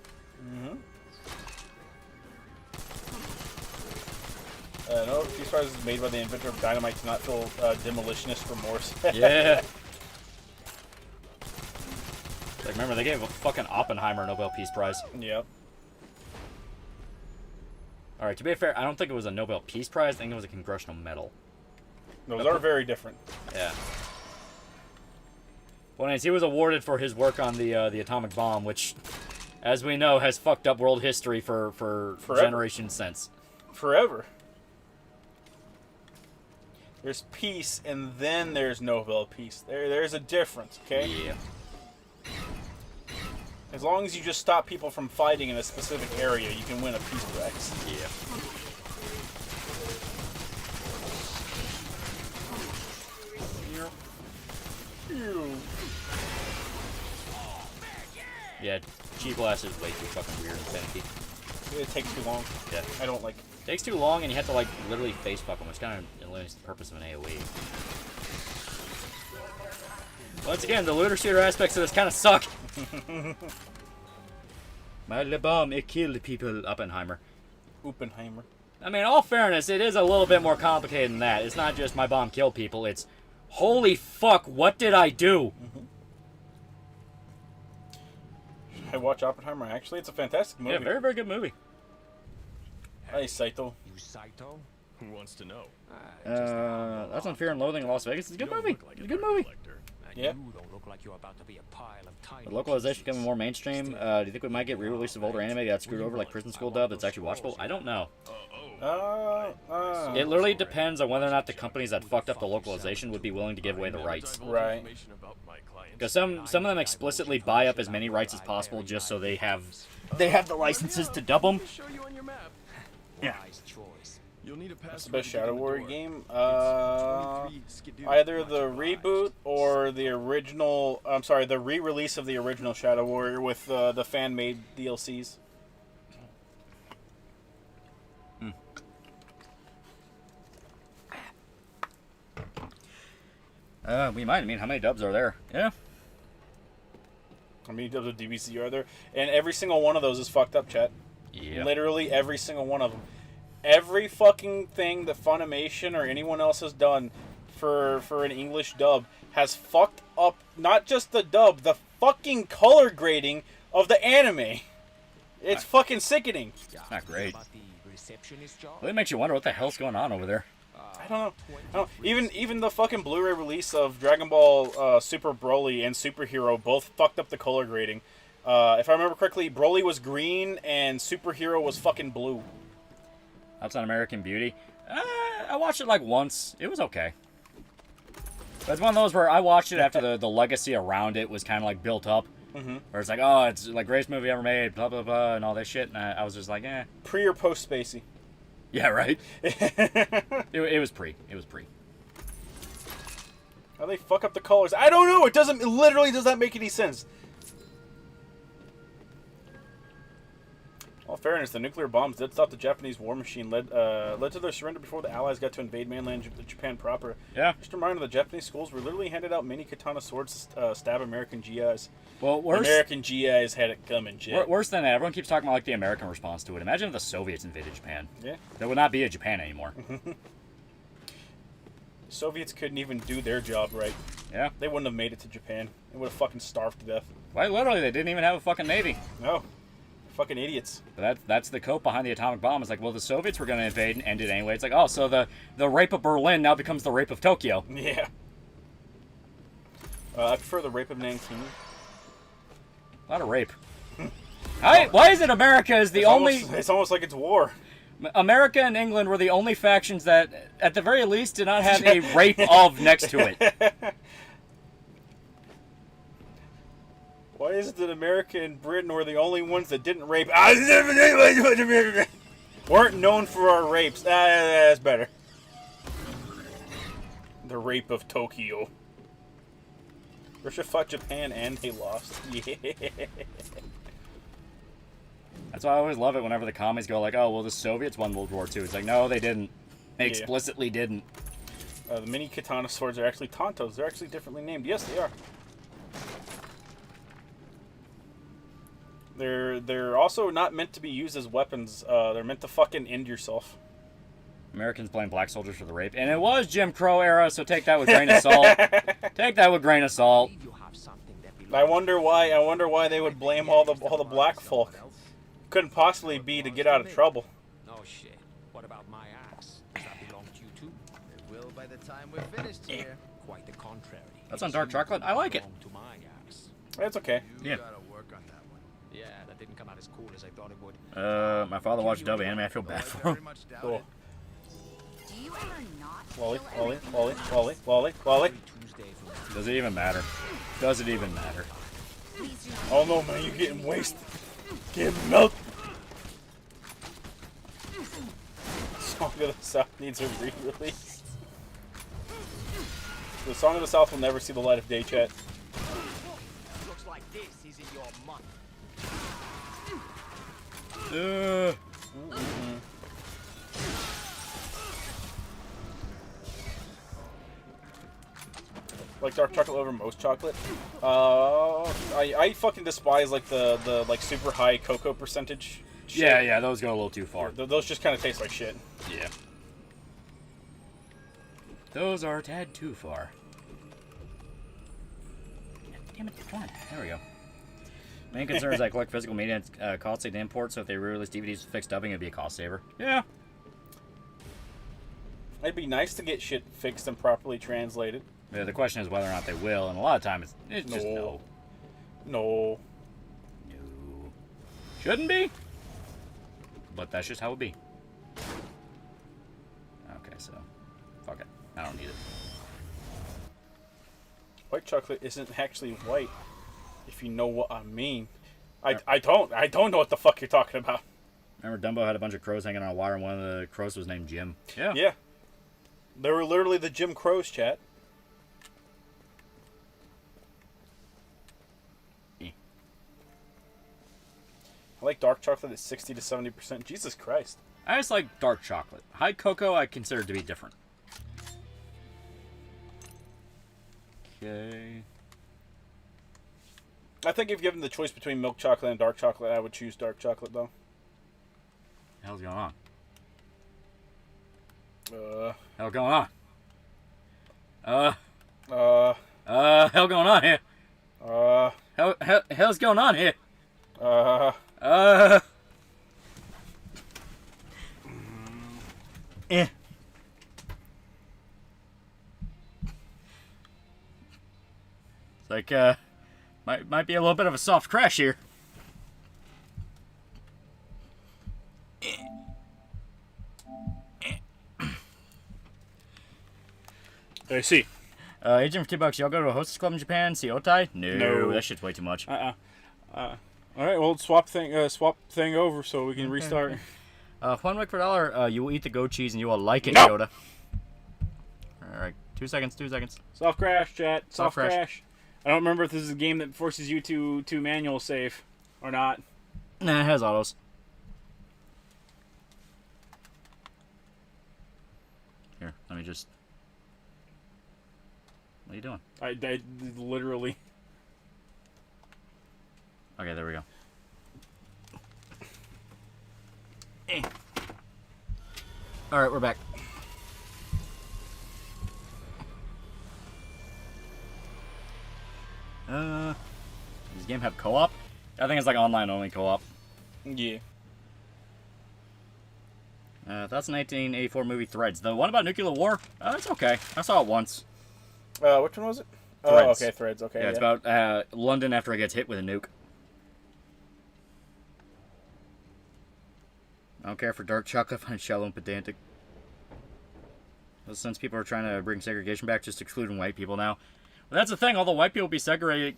Mm-hmm. No, Peace Prize is made by the inventor of dynamite to not feel demolitionist remorse. Yeah. Like, remember, they gave a fucking Oppenheimer a Nobel Peace Prize. Yep. Alright, to be fair, I don't think it was a Nobel Peace Prize. I think it was a Congressional Medal. Those are very different. Yeah. Well, anyways, he was awarded for his work on the atomic bomb, which, as we know, has fucked up world history for generations since. Forever. There's peace, and then there's Nobel Peace. There's a difference, okay? Yeah. As long as you just stop people from fighting in a specific area, you can win a Peace Prize. Yeah. Yeah, G Blast is way too fucking weird and finicky. It takes too long. Yeah. I don't like. Takes too long, and you have to, like, literally face fuck them, which kind of eliminates the purpose of an AoE. Once again, the looter shooter aspects of this kind of suck. My bomb, it killed people, Oppenheimer. Oppenheimer. I mean, in all fairness, it is a little bit more complicated than that. It's not just my bomb killed people, it's, holy fuck, what did I do? I watch Oppenheimer, actually. It's a fantastic movie. Yeah, very, very good movie. Hey, Saito. You Saito? Who wants to know? That's on Fear and Loathing in Las Vegas. It's a good movie. It's a good movie. And Yeah. you don't look like you're about to be a pile of tiny The localization pieces. becoming more mainstream. Do you think we might get re-release of older anime that got screwed over like Prison School dub that's actually watchable? I don't know. It literally depends on whether or not the companies that fucked up the localization would be willing to give away the rights. Right. Because some of them explicitly buy up as many rights as possible just so they have the licenses to dub them. Yeah. Wise choice. What's the best Shadow Warrior game? Either the reboot or the original. I'm sorry, the re-release of the original Shadow Warrior with the fan-made DLCs. We might. I mean, how many dubs are there? Yeah. How many dubs of DBC are there? And every single one of those is fucked up, chat. Yeah. Literally every single one of them. Every fucking thing that Funimation or anyone else has done for an English dub has fucked up not just the dub, the fucking color grading of the anime. It's fucking sickening. Not great. About the receptionist job? Well, it makes you wonder what the hell's going on over there. I don't know. Even the fucking Blu-ray release of Dragon Ball Super Broly and Superhero both fucked up the color grading. If I remember correctly, Broly was green and Superhero was fucking blue. That's on American Beauty. I watched it like once. It was okay. But it's one of those where I watched it after the legacy around it was kind of like built up. Where it's like, oh, it's like greatest movie ever made, blah blah blah, and all this shit. And I was just like, eh. Pre or post Spacey? Yeah, right. it was pre. It was pre. How they fuck up the colors? I don't know. It doesn't. It literally does not make any sense. Well, fairness, the nuclear bombs did stop the Japanese war machine, led to their surrender before the Allies got to invade mainland Japan proper. Yeah. Just a reminder, the Japanese schools were literally handed out mini katana swords to stab American GIs. Well, worse. American GIs had it coming, Jet. Worse than that, everyone keeps talking about like the American response to it. Imagine if the Soviets invaded Japan. Yeah. There would not be a Japan anymore. Soviets couldn't even do their job right. Yeah. They wouldn't have made it to Japan. They would have fucking starved to death. Why, literally, they didn't even have a fucking navy. No. Fucking idiots. But that's the cope behind the atomic bomb. It's like, well, the Soviets were going to invade and end it anyway. It's like, oh, so the rape of Berlin now becomes the rape of Tokyo. Yeah. I prefer the rape of Nanking. A lot of rape. Why is it America is the only... It's almost like it's war. America and England were the only factions that, at the very least, did not have a rape of next to it. Why is it that America and Britain were the only ones that didn't rape? Weren't known for our rapes. That's better. The rape of Tokyo. Russia fought Japan and they lost. Yeah. That's why I always love it whenever the commies go like, oh, well, the Soviets won World War II. It's like, no, they didn't. They explicitly didn't. The mini katana swords are actually tantos. They're actually differently named. Yes, they are. They're also not meant to be used as weapons. They're meant to fucking end yourself. Americans blame black soldiers for the rape, and it was Jim Crow era, so take that with a grain of salt. Take that with a grain of salt. I wonder why they would blame all the black folk. Couldn't possibly be to get out of trouble. No shit. What about my axe? Does that belong to you too? It will by the time we're finished here. Quite the contrary. That's on dark chocolate. I like it. To my axe. It's okay. You Yeah. gotta work on that one. Yeah, that didn't come out as cool as I thought it would. My father watched dub anime. I feel bad I for very him. much doubt Cool. it. Do you ever not Wally, kill Wally, everything Wally, you touch? Wally, Wally, Wally. Tuesday from Does it even matter? Does it even matter? Please do not. Oh no, man, you're getting wasted. Get milk. Song of the South needs a re-release. The Song of the South will never see the light of day, chat. looks like this is in your month. Like dark chocolate over most chocolate. I fucking despise like the like super high cocoa percentage. Shit. Yeah, those go a little too far. Those just kind of taste like shit. Yeah. Those are a tad too far. Damn it, come on. There we go. Main concern is I collect physical media and it's costly to import, so if they re-release DVDs with fixed dubbing, it'd be a cost saver. Yeah. It'd be nice to get shit fixed and properly translated. Yeah, the question is whether or not they will, and a lot of times it's just no. No. No. Shouldn't be. But that's just how it be. Okay, so fuck it. I don't need it. White chocolate isn't actually white, if you know what I mean. I don't know what the fuck you're talking about. Remember Dumbo had a bunch of crows hanging on a wire, and one of the crows was named Jim. Yeah. Yeah. They were literally the Jim Crows, chat. I like dark chocolate at 60 to 70%. Jesus Christ. I just like dark chocolate. High cocoa I consider to be different. Okay. I think if given the choice between milk chocolate and dark chocolate, I would choose dark chocolate, though. The hell's going on? Uh. Hell going on? Hell going on here? Hell's going on here? Eh. It's like, might be a little bit of a soft crash here. I see. Agent for $2, y'all go to a hostess club in Japan, see Otai? No. That shit's way too much. All right, well, swap thing over so we can restart. 1 week for $1, you will eat the goat cheese and you will like it, Nope. Yoda. Alright, 2 seconds. Soft crash, chat. Soft crash. crash. I don't remember if this is a game that forces you to manual save or not. Nah, it has autos. Here, let me just... What are you doing? I literally... Okay, there we go. Alright, we're back. Does this game have co-op? I think it's like online only co-op. Yeah. That's an 1984 movie, Threads. The one about nuclear war? It's okay. I saw it once. Which one was it? Threads. Oh, okay, Threads. Okay. Yeah, it's about London after it gets hit with a nuke. I don't care for dark chocolate, find shallow and pedantic. Well, since people are trying to bring segregation back, just excluding white people now. Well, that's the thing. All the white people will be segregated.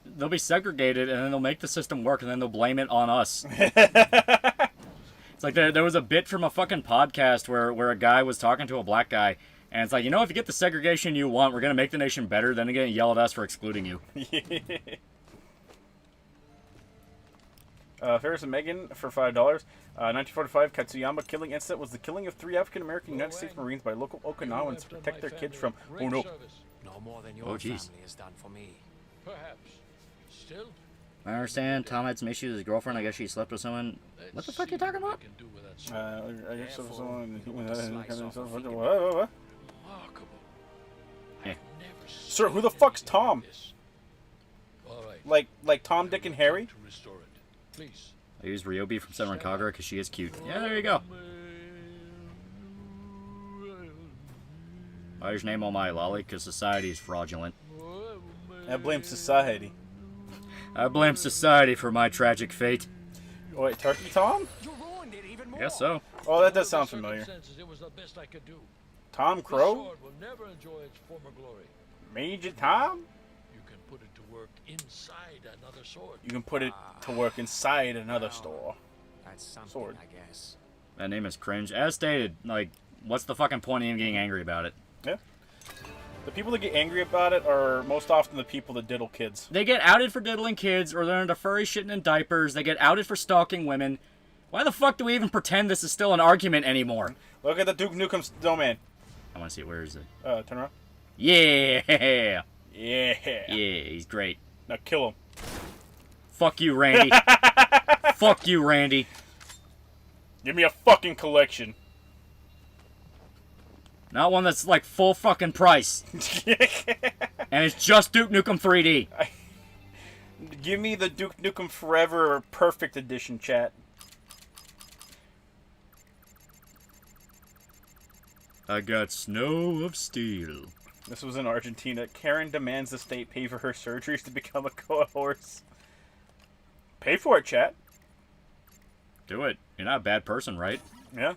They'll be segregated, and then they'll make the system work, and then they'll blame it on us. It's like there was a bit from a fucking podcast where a guy was talking to a black guy, and it's like, if you get the segregation you want, we're gonna make the nation better. Then they're gonna yell at us for excluding you. Ferris and Megan for $5. 1945 Katsuyama killing incident was the killing of 3 African American United States Marines by local Okinawans to protect their kids from. Oh no! No more than your Oh, jeez. family has done for me. Perhaps. Still, I understand Tom had some issues with his girlfriend. I guess she slept with someone. What the fuck are you talking about? can do with that sword. I guess Therefore, someone. you want to slice off a finger. What? Remarkable. Yeah. I've never Sir, seen who the fuck's anything Tom? like this. All right. Like Tom, Dick, and Harry? To restore it. Please. I used Ryobi from Senran Kagura because she is cute. Yeah, there you go. I just name Almighty because society is fraudulent. I blame society. I blame society for my tragic fate. Oh, wait, Turkey Tom? You ruined it even more. Guess so. Oh, that does sound familiar. Circumstances, it was the best I could do. Tom This Crow? sword will never enjoy its former glory. Major Tom? You can put it to work inside another sword. You can put it to work inside another store. That's something, Sword. I guess. That name is cringe. As stated, what's the fucking point of even getting angry about it? Yeah. The people that get angry about it are most often the people that diddle kids. They get outed for diddling kids, or they're into furry shitting in diapers. They get outed for stalking women. Why the fuck do we even pretend this is still an argument anymore? Look at the Duke Nukem snowman. I want to see it. Where is it? Turn around. Yeah! Yeah. Yeah, he's great. Now kill him. Fuck you, Randy. Fuck you, Randy. Give me a fucking collection. Not one that's like full fucking price. And it's just Duke Nukem 3D. Give me the Duke Nukem Forever Perfect Edition, chat. I got snow of steel. This was in Argentina. Karen demands the state pay for her surgeries to become a koa horse. Pay for it, chat. Do it. You're not a bad person, right? Yeah.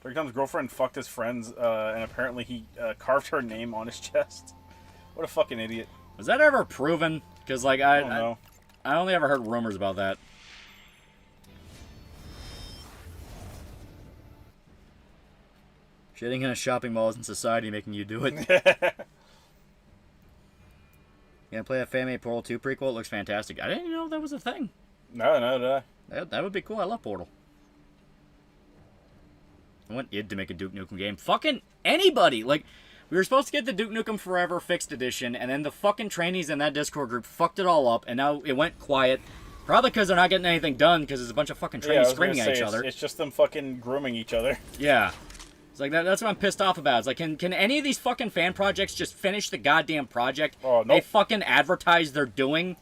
Turkey Tom's girlfriend fucked his friends, and apparently he carved her name on his chest. What a fucking idiot. Was that ever proven? Because, like, I don't know. I only ever heard rumors about that. Shitting in a shopping mall isn't society making you do it. You gonna play a Fan-Made Portal 2 prequel? It looks fantastic. I didn't even know that was a thing. No. That would be cool. I love Portal. I want id to make a Duke Nukem game. Fucking anybody! Like, we were supposed to get the Duke Nukem Forever Fixed Edition, and then the fucking trainees in that Discord group fucked it all up, and now it went quiet. Probably because they're not getting anything done, because there's a bunch of fucking trainees screaming at each other. It's just them fucking grooming each other. Yeah. It's like, that's what I'm pissed off about. It's like, can any of these fucking fan projects just finish the goddamn project they fucking advertise they're doing?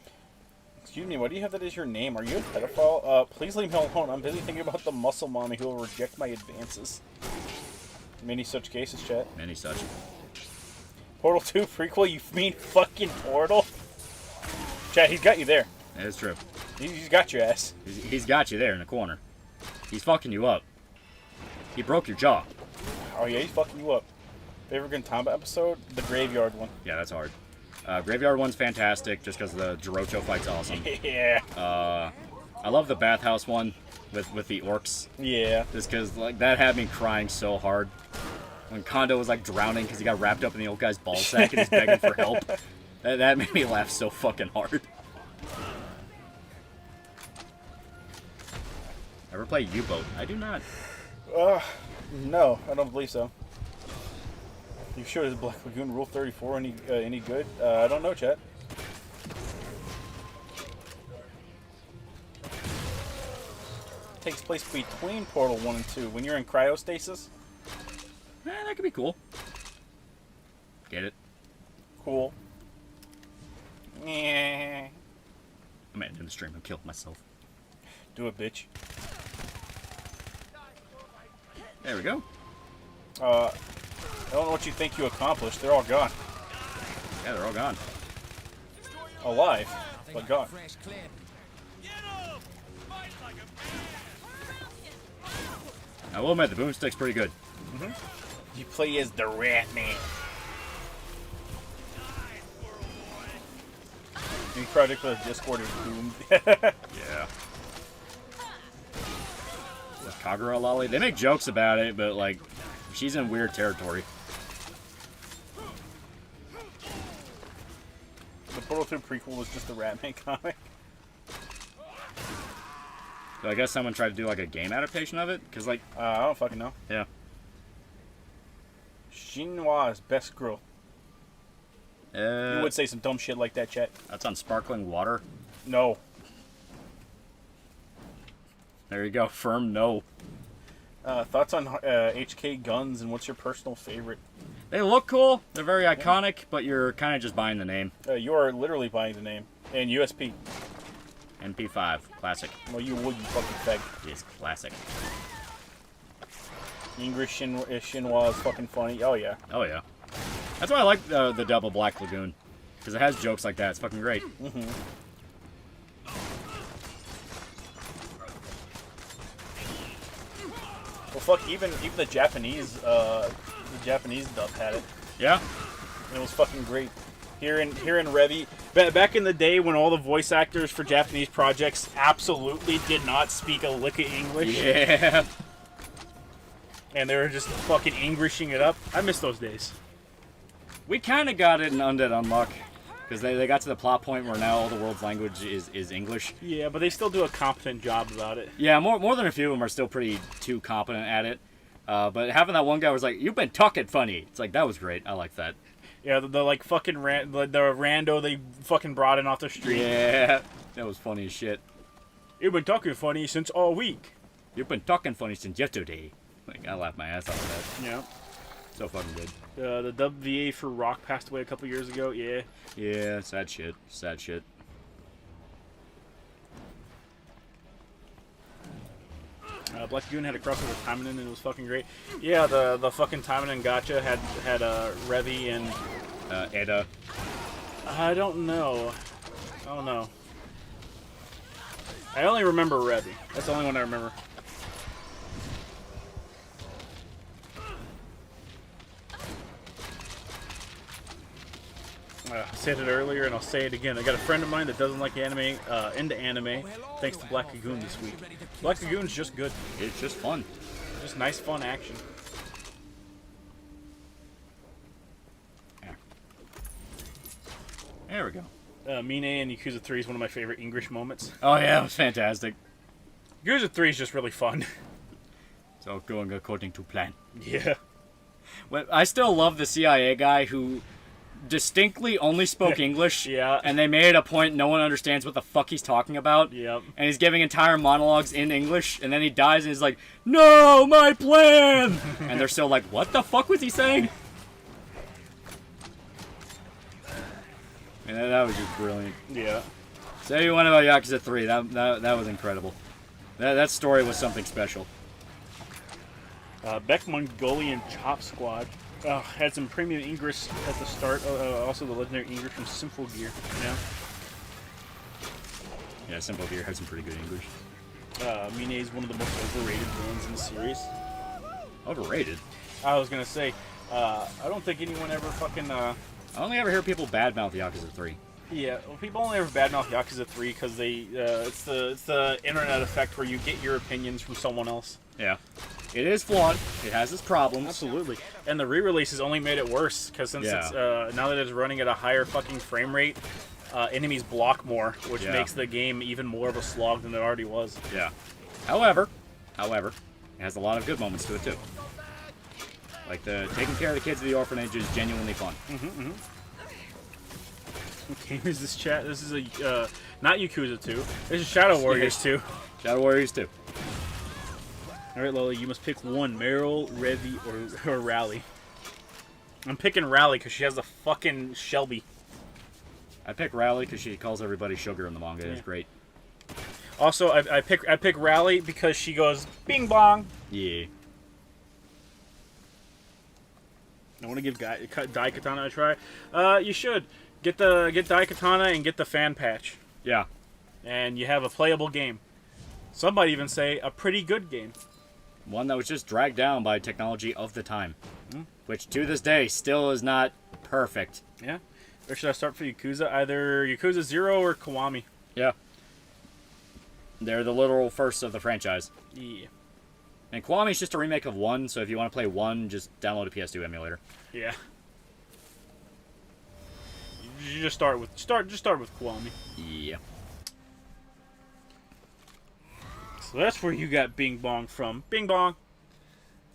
Excuse me, why do you have that as your name? Are you a pedophile? Please leave me alone. I'm busy thinking about the muscle mommy who will reject my advances. Many such cases, chat. Many such. Portal 2 prequel, you mean fucking Portal? Chat, he's got you there. That is true. He's got your ass. He's got you there in the corner. He's fucking you up. He broke your jaw. Oh yeah, he's fucking you up. Favorite Gintama episode? The Graveyard one. Yeah, that's hard. Graveyard one's fantastic just because the Jirocho fight's awesome. Yeah. I love the bathhouse one with the orcs. Yeah. Just because like that had me crying so hard. When Kondo was like drowning because he got wrapped up in the old guy's ball sack and he's begging for help. That made me laugh so fucking hard. Ever play U-Boat? I do not. No, I don't believe so. You sure is Black Lagoon Rule 34 any good? I don't know, chat. Takes place between Portal 1 and 2 when you're in cryostasis. That could be cool. Get it? Cool. Yeah. I'm gonna end the stream and kill myself. Do it, bitch. There we go. I don't know what you think you accomplished. They're all gone. Yeah, they're all gone. Alive, but gone. I will admit, the boomstick's pretty good. You play as the Rat Man. New project for the Discord is doomed. Yeah. With Kagura Loli, they make jokes about it, but like, she's in weird territory. The Portal 2 prequel was just the Rat Man comic. So I guess someone tried to do like a game adaptation of it, because like, I don't fucking know. yeah. Chinois is best girl. You would say some dumb shit like that, chat. That's on sparkling water. No. There you go. Firm no. Thoughts on HK guns and what's your personal favorite? They look cool. They're very iconic, but you're kind of just buying the name. You are literally buying the name. And USP. MP5. Classic. Well, you would, you fucking fag. Yes, classic. English Chinois is fucking funny. Oh, yeah. Oh, yeah. That's why I like the double Black Lagoon. Because it has jokes like that. It's fucking great. Mm-hmm. Well, fuck, even the Japanese dub had it. Yeah? And it was fucking great. Here in Revy, back in the day when all the voice actors for Japanese projects absolutely did not speak a lick of English. Yeah. And they were just fucking Englishing it up. I miss those days. We kind of got it in Undead Unluck. Because they got to the plot point where now all the world's language is English. Yeah, but they still do a competent job about it. Yeah, more than a few of them are still pretty too competent at it. But having that one guy was like, "You've been talking funny." It's like, that was great. I like that. Yeah, the like fucking the rando they fucking brought in off the street. Yeah, that was funny as shit. You've been talking funny since all week. You've been talking funny since yesterday. Like, I laughed my ass off of that. Yeah. So fucking good. The WVA for Rock passed away a couple years ago. Yeah. Yeah, sad shit. Sad shit. Black Lagoon had a crossover with Tamanin and it was fucking great. Yeah, the fucking Tamanin Gacha had Revy and Eda. I don't know. I only remember Revy. That's the only one I remember. I said it earlier and I'll say it again. I got a friend of mine that doesn't like anime, into anime, thanks to Black Lagoon this week. Black Lagoon's just good. It's just fun. Just nice, fun action. Yeah. There we go. Mine and Yakuza 3 is one of my favorite English moments. Oh yeah, it was fantastic. Yakuza 3 is just really fun. It's all going according to plan. Yeah. Well, I still love the CIA guy who distinctly only spoke English. Yeah. And they made it a point no one understands what the fuck he's talking about. Yep. And he's giving entire monologues in English, and then he dies and he's like, "No, my plan!" And they're still like, "What the fuck was he saying?" And that was just brilliant. Yeah. Say you want about Yakuza 3, that was incredible. That story was something special. Beck Mongolian Chop Squad had some premium English at the start. Also the legendary English from Simple Gear. Yeah. Yeah, Simple Gear had some pretty good English. Mine is one of the most overrated villains in the series. Overrated? I was gonna say, I don't think anyone ever fucking. I only ever hear people badmouth Yakuza 3. Yeah, well, people only ever badmouth Yakuza 3 because they it's the internet effect where you get your opinions from someone else. Yeah, it is flawed. It has its problems. Absolutely, and the re-releases only made it worse because since it's now that it's running at a higher fucking frame rate, enemies block more, which makes the game even more of a slog than it already was. Yeah. However, it has a lot of good moments to it too. Like the taking care of the kids of the orphanage is genuinely fun. Okay, here's this chat. This is a not Yakuza 2. This is Shadow Warriors 2. Shadow Warriors 2. All right, Loli, you must pick one: Meryl, Revy, or Rally. I'm picking Rally because she has a fucking Shelby. I pick Rally because she calls everybody sugar in the manga. It's great. Also, I pick Rally because she goes bing bong. Yeah. I want to give Daikatana a try. You should get Daikatana and get the fan patch, Yeah. and you have a playable game. Some might even say a pretty good game. One that was just dragged down by technology of the time, which to this day still is not perfect. Yeah. Where should I start for Yakuza? Either Yakuza 0 or Kiwami. Yeah. They're the literal first of the franchise. Yeah. And Kiwami's just a remake of 1, so if you want to play 1, just download a PS2 emulator. Yeah. You just start with Kiwami. Yeah. So that's where you got Bing Bong from. Bing Bong.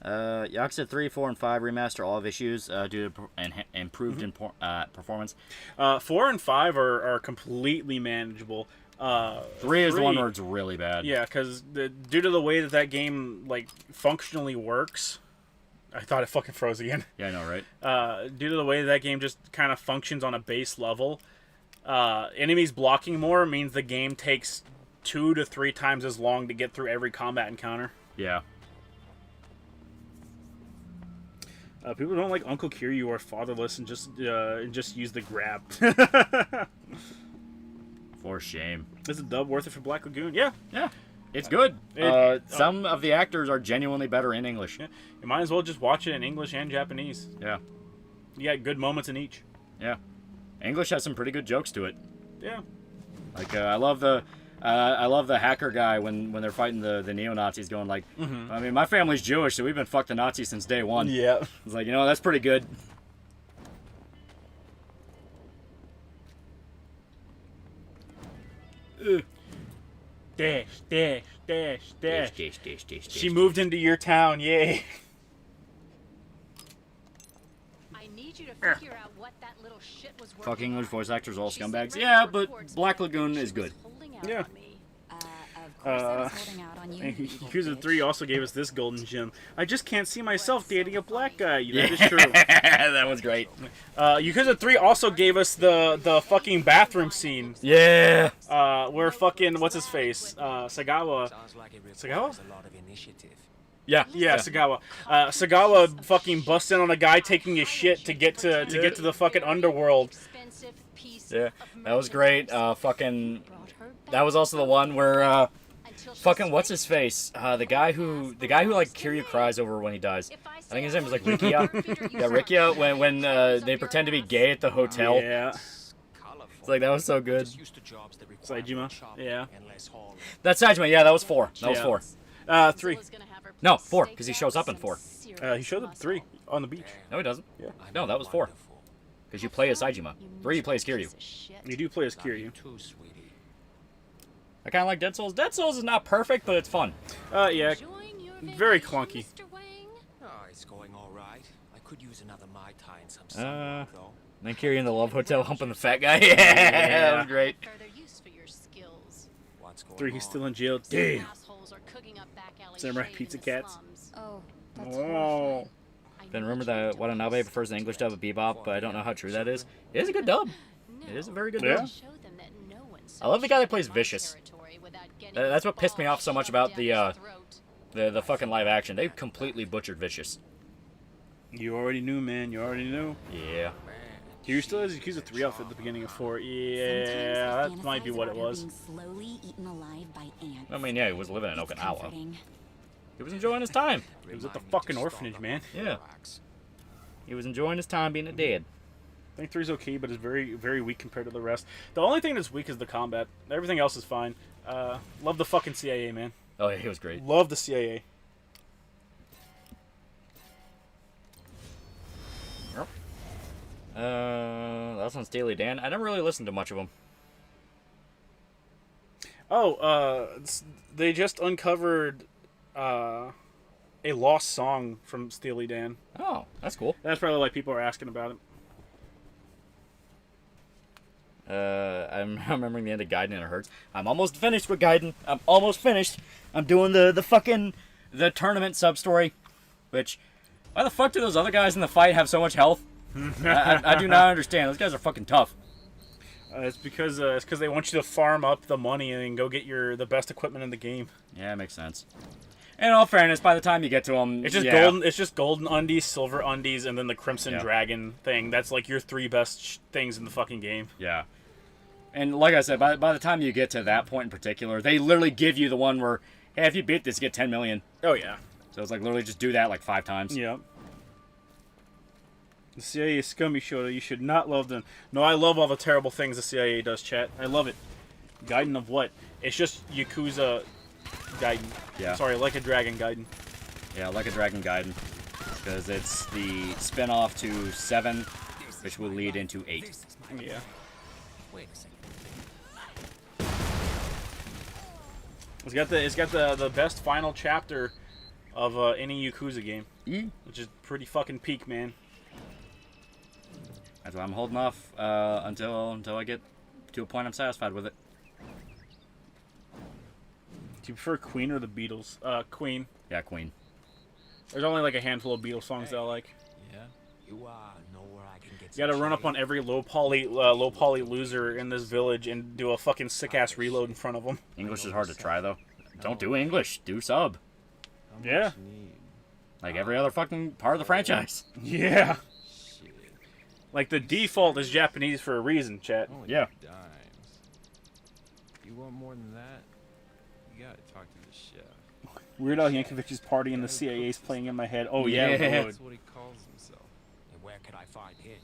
Yakuza 3, 4, and 5 remaster all of issues due to improved performance. 4 and 5 are completely manageable. 3 is the one where it's really bad. Yeah, because due to the way that game like functionally works, I thought it fucking froze again. Yeah, I know, right? Due to the way that game just kind of functions on a base level, enemies blocking more means the game takes 2 to 3 times as long to get through every combat encounter. Yeah. People don't like Uncle Kiryu or Fatherless and just use the grab. For shame. Is a dub worth it for Black Lagoon? Yeah. Yeah. It's good. Some of the actors are genuinely better in English. Yeah. You might as well just watch it in English and Japanese. Yeah. You got good moments in each. Yeah. English has some pretty good jokes to it. Yeah. Like I love the hacker guy when they're fighting the neo-Nazis going like, I mean, my family's Jewish, so we've been fucked the Nazis since day one. Yeah. It's like, that's pretty good. Dash, dash, dash, dash. Dash. She moved into your town, yay. I need you to figure out what that little shit was working Fucking English on. voice actors are all She said scumbags. right Yeah, in the but reports Black that Lagoon she is good. was holding out Yeah. on me. Of course I was holding out on you. And you little Yakuza bitch. 3 also gave us this golden gem. I just can't see myself dating a black guy. That is true. That was great. Yakuza 3 also gave us the fucking bathroom scene. Yeah. Where fucking, what's his face? Sagawa. Sounds like it Sagawa? requires a lot of initiative. Yeah. Yeah, Sagawa. Sagawa fucking busts in on a guy taking his shit to get to the fucking underworld. Expensive piece Yeah. of That was great. merchandise. Brought her That back was also the one where until she fucking what's swayed his face? The guy who like Kiryu cries over when he dies. If I I think his name was like say Rikia. you Yeah, Rikia. When they pretend to be gay at the hotel. Yeah. Colorful. It's like that was so good. Just used to jobs that require Saejima? more chopping Yeah. and less hauling. That's Sajima. Yeah, that was 4. That was Yeah. 4. 3. Zillow's gonna have her No, place 4, staked 'cause he out shows up in some 4. serious He showed up 3 on the beach. No, he doesn't. Yeah. No, that was 4. Wonderful. Because you play as Sajima. 3, you play as Kiryu. Piece of shit. You do play as Love you Kiryu. too, sweetie. I kind of like Dead Souls. Dead Souls is not perfect, but it's fun. Yeah. Enjoying your Very vacation, clunky. Mr. Wang? Oh, it's going all right. I could use another Mai Tai and some Uh, sunlight, though. And then Kiryu in the Love Hotel humping the fat guy. Yeah, that was great. Further use for your skills. What's going 3, on? he's still in jail. Some Damn. assholes are cooking up back alley Samurai shade in pizza the cats. slums. Oh, that's Oh. horrifying. I Been need rumored you that to Watanabe listen prefers the to English them. dub of Bebop, but I don't know how true that is. It is a good dub. It is a very good Yeah. dub. Show them that no one I love the guy that subjugated plays my Vicious. territory without getting That's what his pissed me balls off so much shoved about down the, his throat. The fucking live action. They completely butchered Vicious. You already knew, man. You already knew. Yeah. Kiryu still has Yakuza 3 outfit at the beginning of 4. Yeah, that might be what it was. Slowly eaten alive by ants. I mean, yeah, he was living in It's Okinawa. comforting. He was enjoying his time. It was at the fucking orphanage, man. Yeah. He was enjoying his time being a dad. I think 3's okay, but it's very, very weak compared to the rest. The only thing that's weak is the combat. Everything else is fine. Love the fucking CIA, man. Oh, yeah, he was great. Love the CIA. That's on Steely Dan. I never really listened to much of them. Oh, they just uncovered a lost song from Steely Dan. Oh, that's cool. That's probably why people are asking about it. I'm remembering the end of Gaiden and it hurts. I'm almost finished with Gaiden. I'm almost finished. I'm doing the fucking the tournament sub story. Which, why the fuck do those other guys in the fight have so much health? I do not understand. Those guys are fucking tough. It's because they want you to farm up the money and then go get the best equipment in the game. Yeah, it makes sense. In all fairness, by the time you get to them, it's just golden. It's just golden undies, silver undies, and then the crimson dragon thing. That's like your 3 best things in the fucking game. Yeah. And like I said, by the time you get to that point in particular, they literally give you the one where, hey, if you beat this, you get 10 million. Oh yeah. So it's like literally just do that like 5 times. Yeah. The CIA is scummy, Shota. You should not love them. No, I love all the terrible things the CIA does, chat. I love it. Gaiden of what? It's just Yakuza Gaiden. Yeah. Sorry, Like a Dragon Gaiden. Yeah, Like a Dragon Gaiden. Because it's the spin-off to 7, which will lead into 8. Yeah. Wait a second. It's got the best final chapter of any Yakuza game. Which is pretty fucking peak, man. That's why I'm holding off until I get to a point I'm satisfied with it. Do you prefer Queen or the Beatles? Queen. Yeah, Queen. There's only like a handful of Beatles songs that I like. Yeah. You know where I can get. You gotta run up on every low poly loser in this village and do a fucking sick ass reload in front of them. English is hard to try though. Don't do English. Do sub. Yeah. Like every other fucking part of the franchise. Yeah. Like the default is Japanese for a reason, chat. Yeah. Dimes. You want more than that? You gotta talk to the chef. Weird Al Yankovic's party and the CIA's playing in my head. Oh yeah, That's what he calls himself. And where could I find him?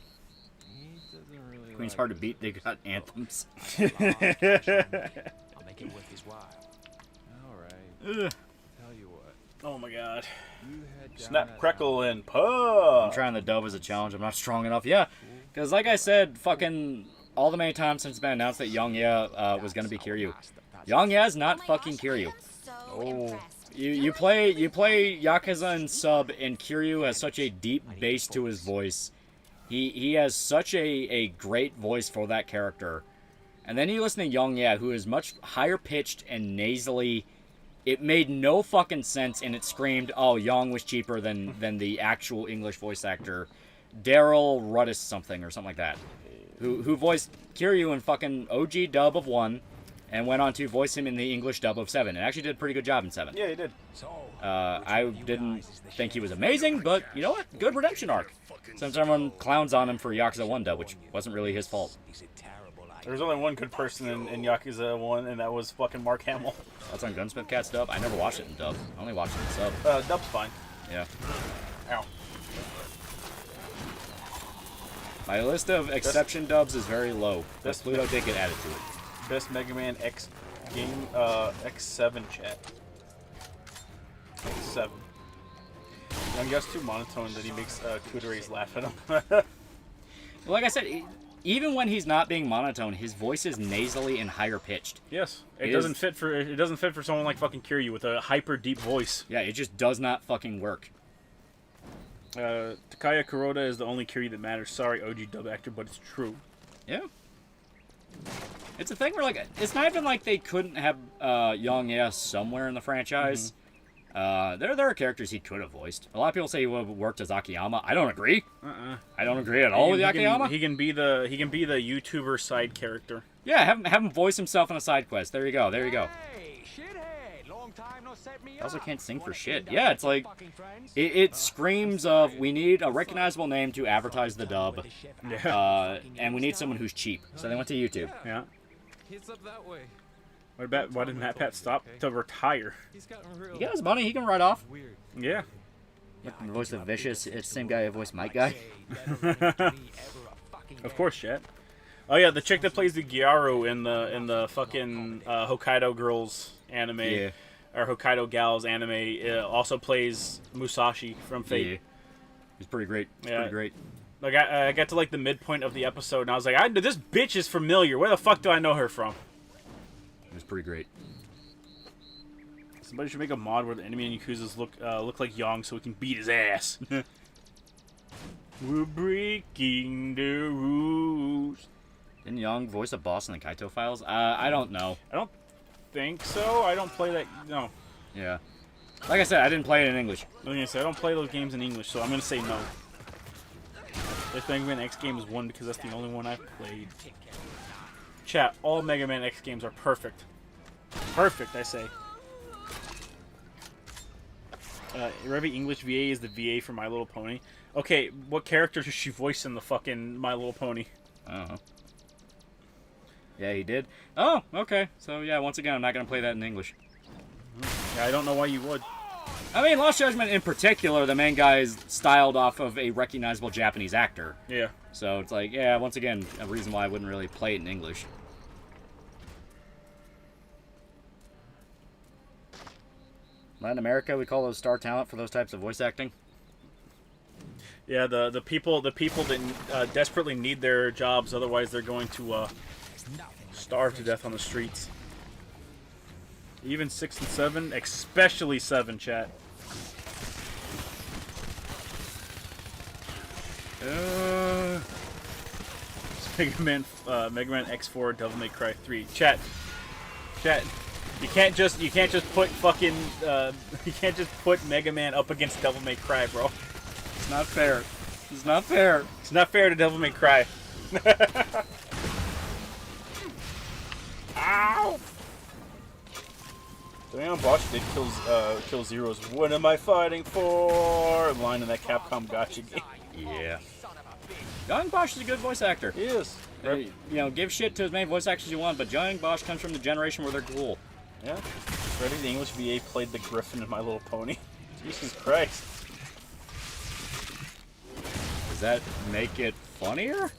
He doesn't really. Queen's like hard to this. beat. They got anthems. I'll make it worth his while. All right. Ugh. Tell you what. Oh my god. You head down Snap, that crackle, and pop. I'm trying the dub as a challenge. I'm not strong enough. Yeah, because like I said, fucking all the many times since it's been announced that Young Yeah was gonna be Kiryu. Young Yea's not fucking Kiryu. Oh. You play Yakuza and sub, and Kiryu has such a deep bass to his voice. He has such a great voice for that character. And then you listen to Young Yeah, who is much higher pitched and nasally. It made no fucking sense, and it screamed, oh, Young was cheaper than the actual English voice actor, Daryl Ruddis something or something like that, who voiced Kiryu in fucking OG dub of 1, and went on to voice him in the English dub of 7, and actually did a pretty good job in 7. Yeah, he did. I didn't think he was amazing, but you know what? Good redemption arc. Since everyone clowns on him for Yakuza 1 dub, which wasn't really his fault. There was only one good person in Yakuza 1, and that was fucking Mark Hamill. That's on Gunsmith Cat's dub. I never watched it in dub. I only watched it in sub. Dub's fine. Yeah. Ow. My list of exception dubs is very low. This Pluto did get added to it. Best Mega Man X game, X7 chat. X7. Young Guy's too monotone that he makes Kudere's laugh at him. Like I said, even when he's not being monotone, his voice is nasally and higher pitched. Yes, it doesn't fit for someone like fucking Kiryu with a hyper deep voice. Yeah, it just does not fucking work. Takaya Kuroda is the only Kiryu that matters. Sorry, OG dub actor, but it's true. Yeah. It's a thing where, like, it's not even like they couldn't have Young Yeah somewhere in the franchise. There are characters he could have voiced. A lot of people say he would have worked as Akiyama. I don't agree. I don't agree at all with Akiyama. He can be the YouTuber side character. Yeah, have him voice himself in a side quest. There you go. There you go. Hey, shithead, long time no set me I also up. can't sing for Wanna shit. sit down Yeah, with it's like fucking friends? it screams of we need a recognizable name to advertise the dub, and we need someone who's cheap. So they went to YouTube. Yeah. He's up that way. Why did Matt Pat stop to retire? He's gotten real. He got his money. He can write off. Weird. Yeah. The voice of Vicious, it's the same guy who voiced Mike Guy. Of course, chat. Oh yeah, the chick that plays the Gyaru in the fucking Hokkaido Girls anime, or Hokkaido Gals anime, also plays Musashi from Fate. Yeah. He's pretty great. Pretty great. Like I got to like the midpoint of the episode, and I was like, this bitch is familiar. Where the fuck do I know her from? It was pretty great. Somebody should make a mod where the enemy and Yakuzas look like Yang so we can beat his ass. We're breaking the rules. Didn't Young voice a boss in the Kaito Files? I don't know. I don't think so. I don't play that. No. Yeah. Like I said, I didn't play it in English. I was gonna say I don't play those games in English, so I'm gonna say no. This Mega Man X game is one because that's the only one I've played. Chat, all Mega Man X games are perfect. Perfect, I say. Revy English VA is the VA for My Little Pony. Okay, what character does she voice in the fucking My Little Pony? I don't know. Yeah, he did. Oh, okay. So yeah, once again, I'm not gonna play that in English. Yeah, I don't know why you would. I mean, Lost Judgment in particular, the main guy is styled off of a recognizable Japanese actor. Yeah. So it's like, yeah, once again, a reason why I wouldn't really play it in English. Latin America, we call those star talent for those types of voice acting. Yeah, the people that desperately need their jobs, otherwise they're going to starve to death on the streets. Even 6 and 7, especially 7, chat. Mega Man X4, Devil May Cry 3. Chat. You can't just put fucking you can't just put Mega Man up against Devil May Cry, bro. It's not fair. It's not fair. It's not fair to Devil May Cry. Ow! Damn, Bosch did kill Zero's "What am I fighting for?" line in that Capcom Gotcha game. Yeah. Young Bosch is a good voice actor. He is. You know, give shit to as many voice actors you want, but Young Bosch comes from the generation where they're cool. Yeah. Freddy the English VA played the Griffin in My Little Pony. Jesus Christ. Does that make it funnier?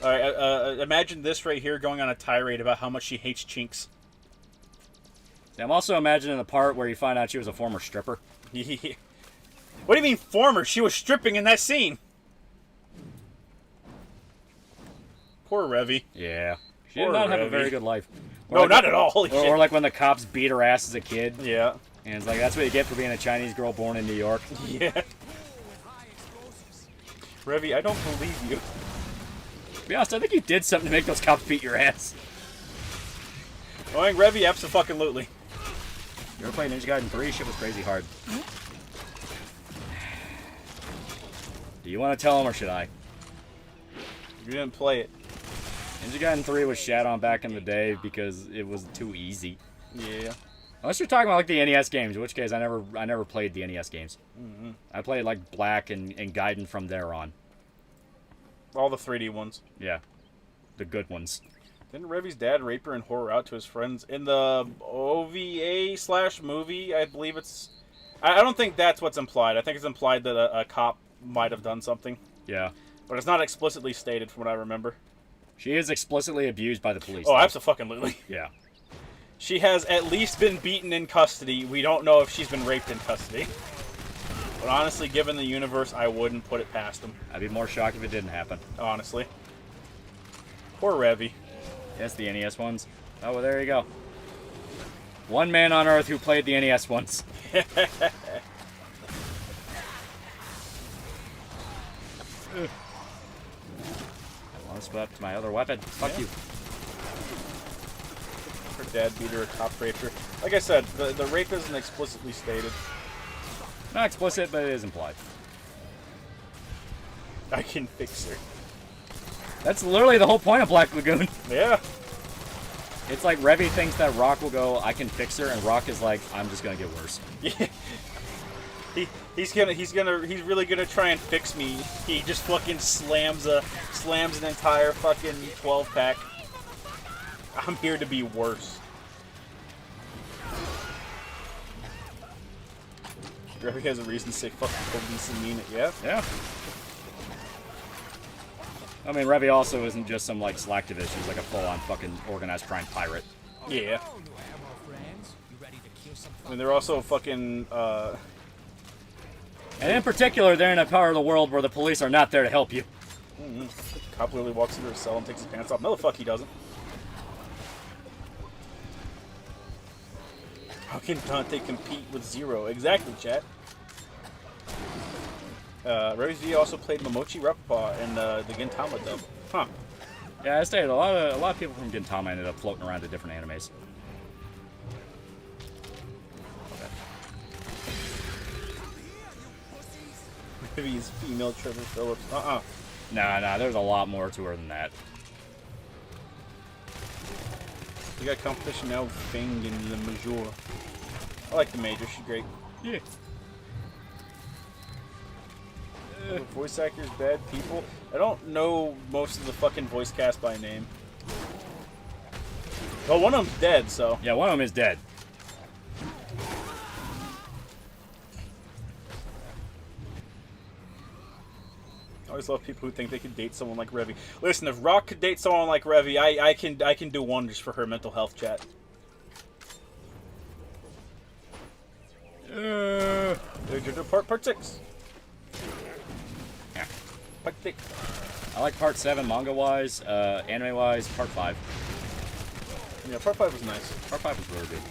Alright, imagine this right here going on a tirade about how much she hates chinks. I'm also imagining the part where you find out she was a former stripper. What do you mean former? She was stripping in that scene. Poor Revy. Yeah. She did not have a very good life. No, like, not at all. Holy shit. Or like when the cops beat her ass as a kid. Yeah. And it's like, that's what you get for being a Chinese girl born in New York. Yeah. Revy, I don't believe you. To be honest, I think you did something to make those cops beat your ass. Going Revy, abso-fucking-lutely. You ever played Ninja Gaiden 3? Shit was crazy hard. Do you want to tell him or should I? You didn't play it. Ninja Gaiden 3 was shat on back in the day because it was too easy. Yeah. Unless you're talking about like the NES games, in which case I never played the NES games. Mm-hmm. I played like Black and Gaiden from there on. All the 3D ones. Yeah. The good ones. Didn't Revy's dad rape her and whore her out to his friends in the OVA/movie? I believe it's... I don't think that's what's implied. I think it's implied that a cop might have done something. Yeah. But it's not explicitly stated from what I remember. She is explicitly abused by the police. Oh, absolutely. Yeah. She has at least been beaten in custody. We don't know if she's been raped in custody. But honestly, given the universe, I wouldn't put it past them. I'd be more shocked if it didn't happen. Honestly. Poor Revy. Yes, the NES ones. Oh, well, there you go. One man on Earth who played the NES ones. One swap to my other weapon. Fuck you. Her dad beat her, a cop raped her. Like I said, the rape isn't explicitly stated. Not explicit, but it is implied. I can fix her. That's literally the whole point of Black Lagoon. Yeah. It's like Revy thinks that Rock will go, I can fix her, and Rock is like, I'm just gonna get worse. Yeah. He's really gonna try and fix me. He just fucking slams an entire fucking 12-pack. I'm here to be worse. Revy has a reason to say fuck the police and mean it, yeah? Yeah. I mean, Revy also isn't just some, like, slacktivist. He's like a full-on fucking organized crime pirate. Yeah. I mean, they're also fucking, And in particular, they're in a part of the world where the police are not there to help you. The cop literally walks into a cell and takes his pants off. No, the fuck he doesn't. How can Dante compete with Zero? Exactly, chat. Revy V also played Momochi Reppa in the Gintama dub. Huh. Yeah, I stated a lot of people from Gintama ended up floating around to different animes. Revy's female Trevor Phillips. Nah, there's a lot more to her than that. We got competition now with Fing and the Major. I like the Major, she's great. Yeah. The voice actors, bad people. I don't know most of the fucking voice cast by name. Well, one of them's dead, so. Yeah, one of them is dead. I always love people who think they could date someone like Revy. Listen, if Rock could date someone like Revy, I can do wonders for her mental health, chat. Part 6. Yeah. Part 6. I like part 7 manga-wise, anime-wise, part 5. Yeah, part 5 was nice. Part 5 was really good.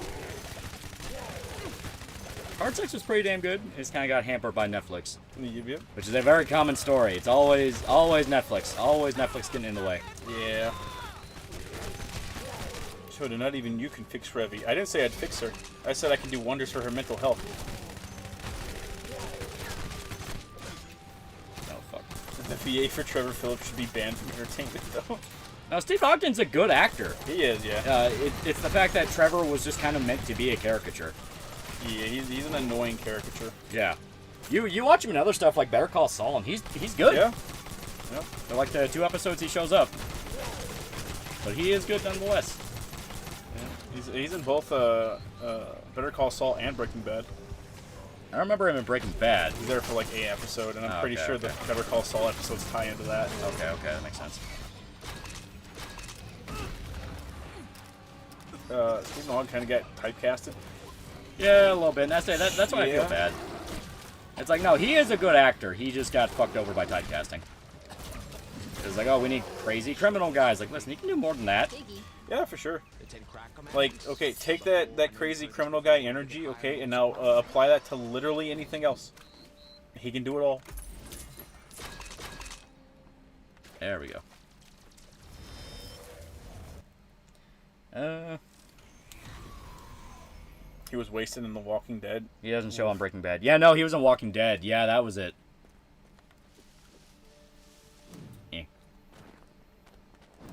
Part 6 was pretty damn good. It's kind of got hampered by Netflix. Yep. Which is a very common story. It's always Netflix. Always Netflix getting in the way. Yeah. Shoda, not even you can fix Revy. I didn't say I'd fix her. I said I can do wonders for her mental health. Oh, fuck. The VA for Trevor Phillips should be banned from entertainment, though. Now, Steve Ogden's a good actor. He is, yeah. It's the fact that Trevor was just kind of meant to be a caricature. Yeah, he's an annoying caricature. Yeah. You watch him in other stuff like Better Call Saul, and he's good. Yeah. Yep. They're like the 2 episodes he shows up. But he is good nonetheless. Yeah. He's in both Better Call Saul and Breaking Bad. I remember him in Breaking Bad. He's there for like a episode, and I'm pretty sure the Better Call Saul episodes tie into that. Okay, that makes sense. Stephen Hawking kind of got typecasted. Yeah, a little bit. That's why I feel bad. It's like, no, he is a good actor. He just got fucked over by typecasting. It's like, oh, we need crazy criminal guys. Like, listen, he can do more than that. Yeah, for sure. Like, okay, take that crazy criminal guy energy, okay, and now apply that to literally anything else. He can do it all. There we go. He was wasted in The Walking Dead. He doesn't show on Breaking Bad. Yeah, no, he was in Walking Dead. Yeah, that was it.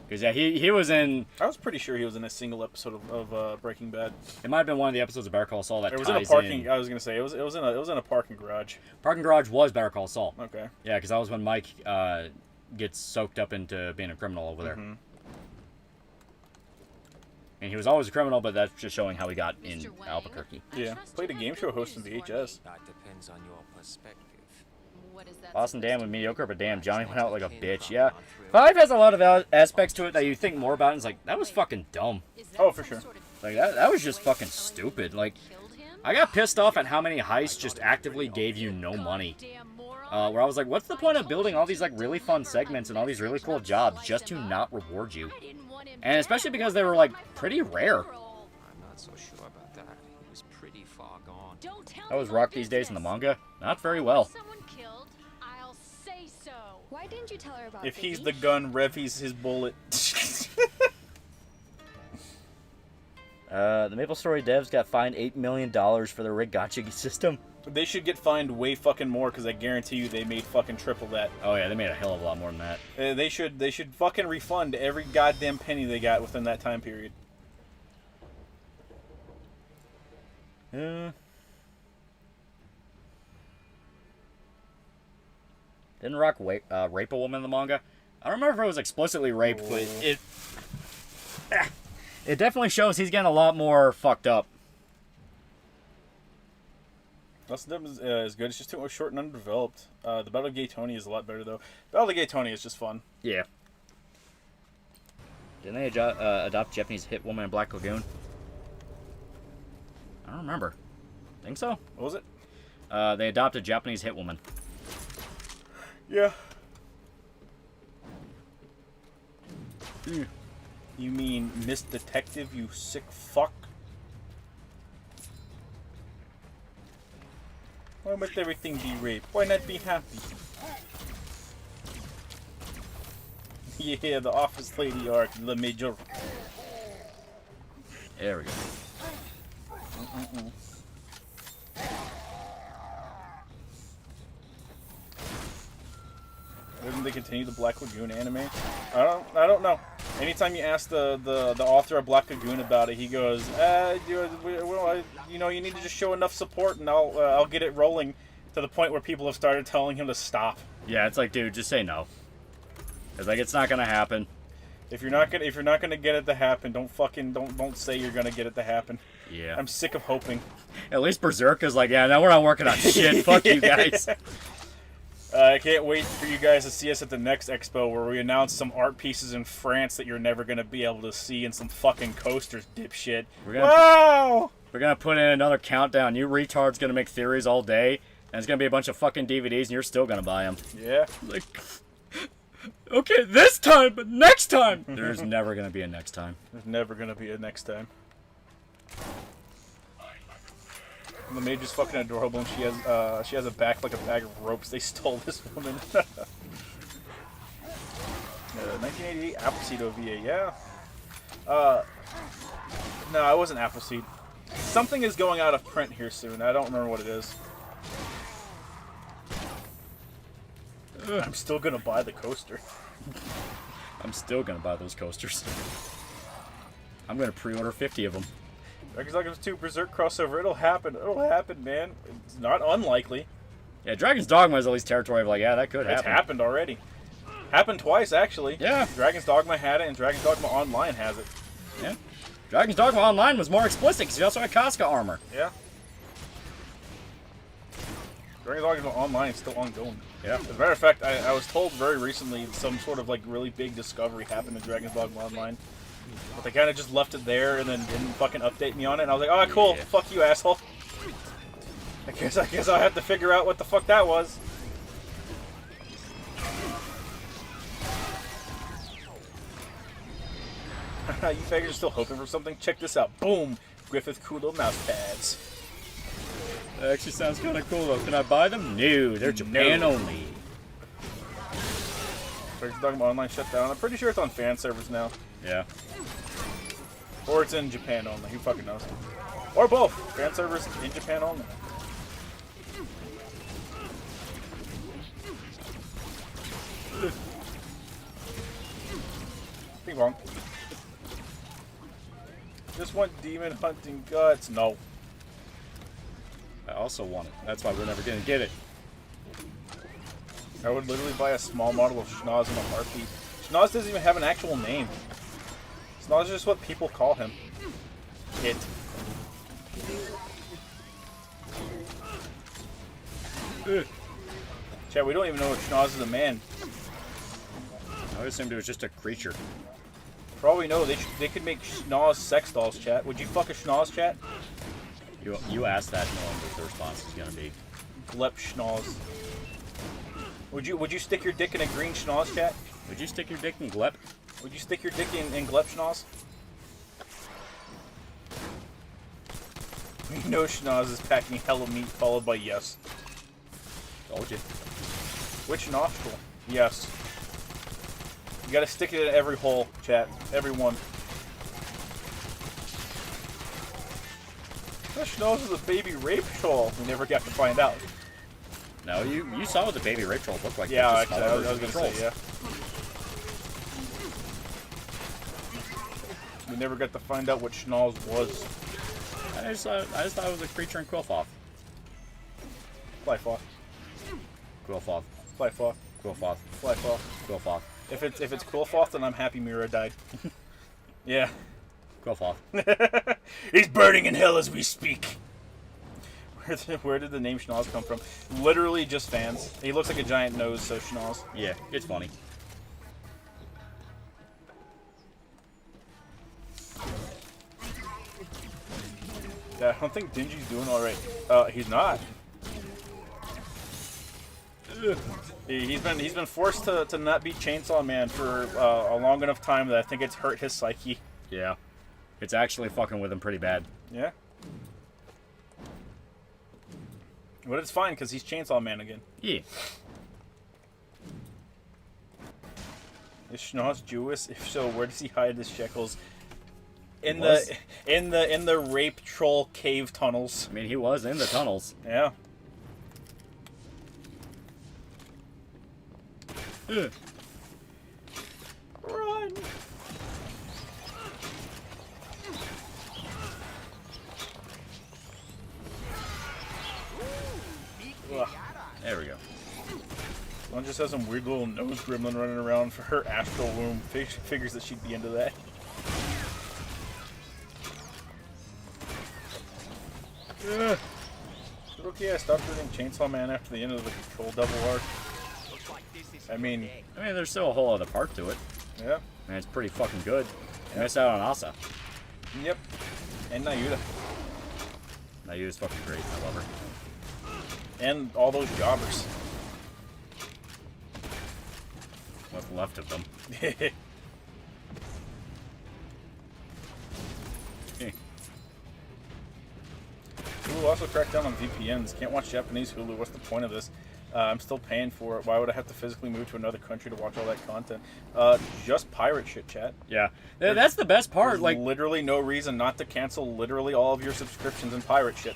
Because, yeah, he was in... I was pretty sure he was in a single episode of Breaking Bad. It might have been one of the episodes of Better Call Saul that it was ties in a parking. I was gonna say it was in a parking garage. Parking garage was Better Call Saul. Okay. Yeah, because that was when Mike gets soaked up into being a criminal over there. Mm-hmm. And he was always a criminal, but that's just showing how he got in Albuquerque. Yeah, played a game show host in VHS. That depends on your perspective. Boston Damn was mediocre, but damn, Johnny went out like a bitch. Yeah. 5 has a lot of aspects to it that you think more about, and it's like, that was fucking dumb. Oh, for sure. Like, that was just fucking stupid. Like, I got pissed off at how many heists just actively gave you no money. Where I was like, what's the point of building all these, like, really fun segments and all these really cool jobs just to not reward you? And especially because they were, like, pretty rare. I'm not so sure about that. He was pretty far gone. That was Rock these days in the manga? Not very well. Why didn't you tell her about If he's the gun, Revy's his bullet. The MapleStory devs got fined $8 million for their rig gotcha system. They should get fined way fucking more, because I guarantee you they made fucking triple that. Oh yeah, they made a hell of a lot more than that. They should fucking refund every goddamn penny they got within that time period. Didn't Rock rape a woman in the manga? I don't remember if it was explicitly raped, but it definitely shows he's getting a lot more fucked up. Less of them is good. It's just too short and underdeveloped. The Battle of Gay Tony is a lot better though. Battle of Gay Tony is just fun. Yeah. Didn't they adopt Japanese hit woman in Black Lagoon? I don't remember. Think so? What was it? They adopted Japanese hit woman. Yeah. You mean Miss Detective, you sick fuck? Why must everything be rape? Why not be happy? Yeah, the office lady arc, the major. There we go. Wouldn't they continue the Black Lagoon anime? I don't know. Anytime you ask the author of Black Lagoon about it, he goes, you know, you need to just show enough support, and I'll get it rolling to the point where people have started telling him to stop. Yeah, it's like, dude, just say no. It's like it's not gonna happen. If you're not gonna get it to happen, don't say you're gonna get it to happen. Yeah. I'm sick of hoping. At least Berserker's like, yeah, no, we're not working on shit. Fuck you guys. I can't wait for you guys to see us at the next expo where we announce some art pieces in France that you're never gonna be able to see and some fucking coasters, dipshit. Wow! We're gonna put in another countdown. You retards gonna make theories all day, and it's gonna be a bunch of fucking DVDs, and you're still gonna buy them. Yeah. Like, okay, this time, but next time. There's never gonna be a next time. There's never gonna be a next time. The maid is fucking adorable, and she has a back like a bag of ropes. They stole this woman. 1988 Appleseed OVA, yeah. No, it wasn't Appleseed. Something is going out of print here soon. I don't remember what it is. I'm still gonna buy the coaster. I'm still gonna buy those coasters. I'm gonna pre-order 50 of them. Dragon's Dogma 2 Berserk crossover. It'll happen. It'll happen, man. It's not unlikely. Yeah, Dragon's Dogma is at least territory of like, yeah, that could happen. It's happened already. Happened twice, actually. Yeah. Dragon's Dogma had it, and Dragon's Dogma Online has it. Yeah. Dragon's Dogma Online was more explicit because you also had Casca armor. Yeah. Dragon's Dogma Online is still ongoing. Yeah. As a matter of fact, I was told very recently some sort of like really big discovery happened in Dragon's Dogma Online. But they kind of just left it there and then didn't fucking update me on it. And I was like, oh, cool. Yeah. Fuck you, asshole. I guess I'll have to figure out what the fuck that was. You beggars are still hoping for something? Check this out. Boom! Griffith Kudo mouse pads. That actually sounds kind of cool, though. Can I buy them? No, they're Japan only. Dragon's Dogma Online shut down. I'm pretty sure it's on fan servers now. Yeah. Or it's in Japan only. Who fucking knows? Or both. Fan servers in Japan only. Bing bong. Just want demon hunting guts. No. I also want it. That's why we're never gonna get it. I would literally buy a small model of Schnoz in a heartbeat. Schnoz doesn't even have an actual name. Schnoz is just what people call him. It. Chat, we don't even know if Schnoz is a man. I assumed it was just a creature. For all we know, they could make Schnoz sex dolls, chat. Would you fuck a Schnoz, chat? You asked that knowing what the response is gonna be. Glep Schnoz. Would you stick your dick in a green Schnoz, chat? Would you stick your dick in Glep? Would you stick your dick in Glep Schnoz? You know Schnoz is packing hella meat followed by yes. Told you. Which nostril? Yes. You gotta stick it in every hole, chat. Every one. That Schnoz is a baby rape troll. We never got to find out. No, you saw what the baby rape trolls look like. Yeah, They're just actually, smaller I was gonna versions say, of yeah. We never got to find out what Schnoz was. I just thought it was a creature in Quillfoth. Flyfoth. Quillfoth. Flyfoth. Quillfoth. Flyfoth. Quillfoth. If it's Quillfoth, then I'm happy Mira died. Yeah. Quillfoth. He's burning in hell as we speak. Where did the name Schnoz come from? Literally just fans. He looks like a giant nose, so Schnoz. Yeah, it's funny. Yeah, I don't think Dingy's doing all right. He's not. Ugh. He's been forced to not beat Chainsaw Man for a long enough time that I think it's hurt his psyche. Yeah. It's actually fucking with him pretty bad. Yeah. But it's fine, because he's Chainsaw Man again. Yeah. Is Schnoz Jewish? If so, where does he hide his shekels? In the rape troll cave tunnels. I mean, he was in the tunnels. Yeah. Run! Ugh. There we go. One just has some weird little nose gremlin running around for her astral womb. Figures that she'd be into that. Ugh. Okay, I stopped reading Chainsaw Man after the end of the Control Double arc. I mean, there's still a whole other part to it. Yeah. And it's pretty fucking good. You missed out on Asa. Yep. And Nayuta. Nayuta's fucking great. I love her. And all those jobbers. What's left of them. Hulu also cracked down on VPNs. Can't watch Japanese Hulu. What's the point of this? I'm still paying for it. Why would I have to physically move to another country to watch all that content? Just pirate shit, chat. Yeah. That's the best part. There's like literally no reason not to cancel literally all of your subscriptions and pirate shit.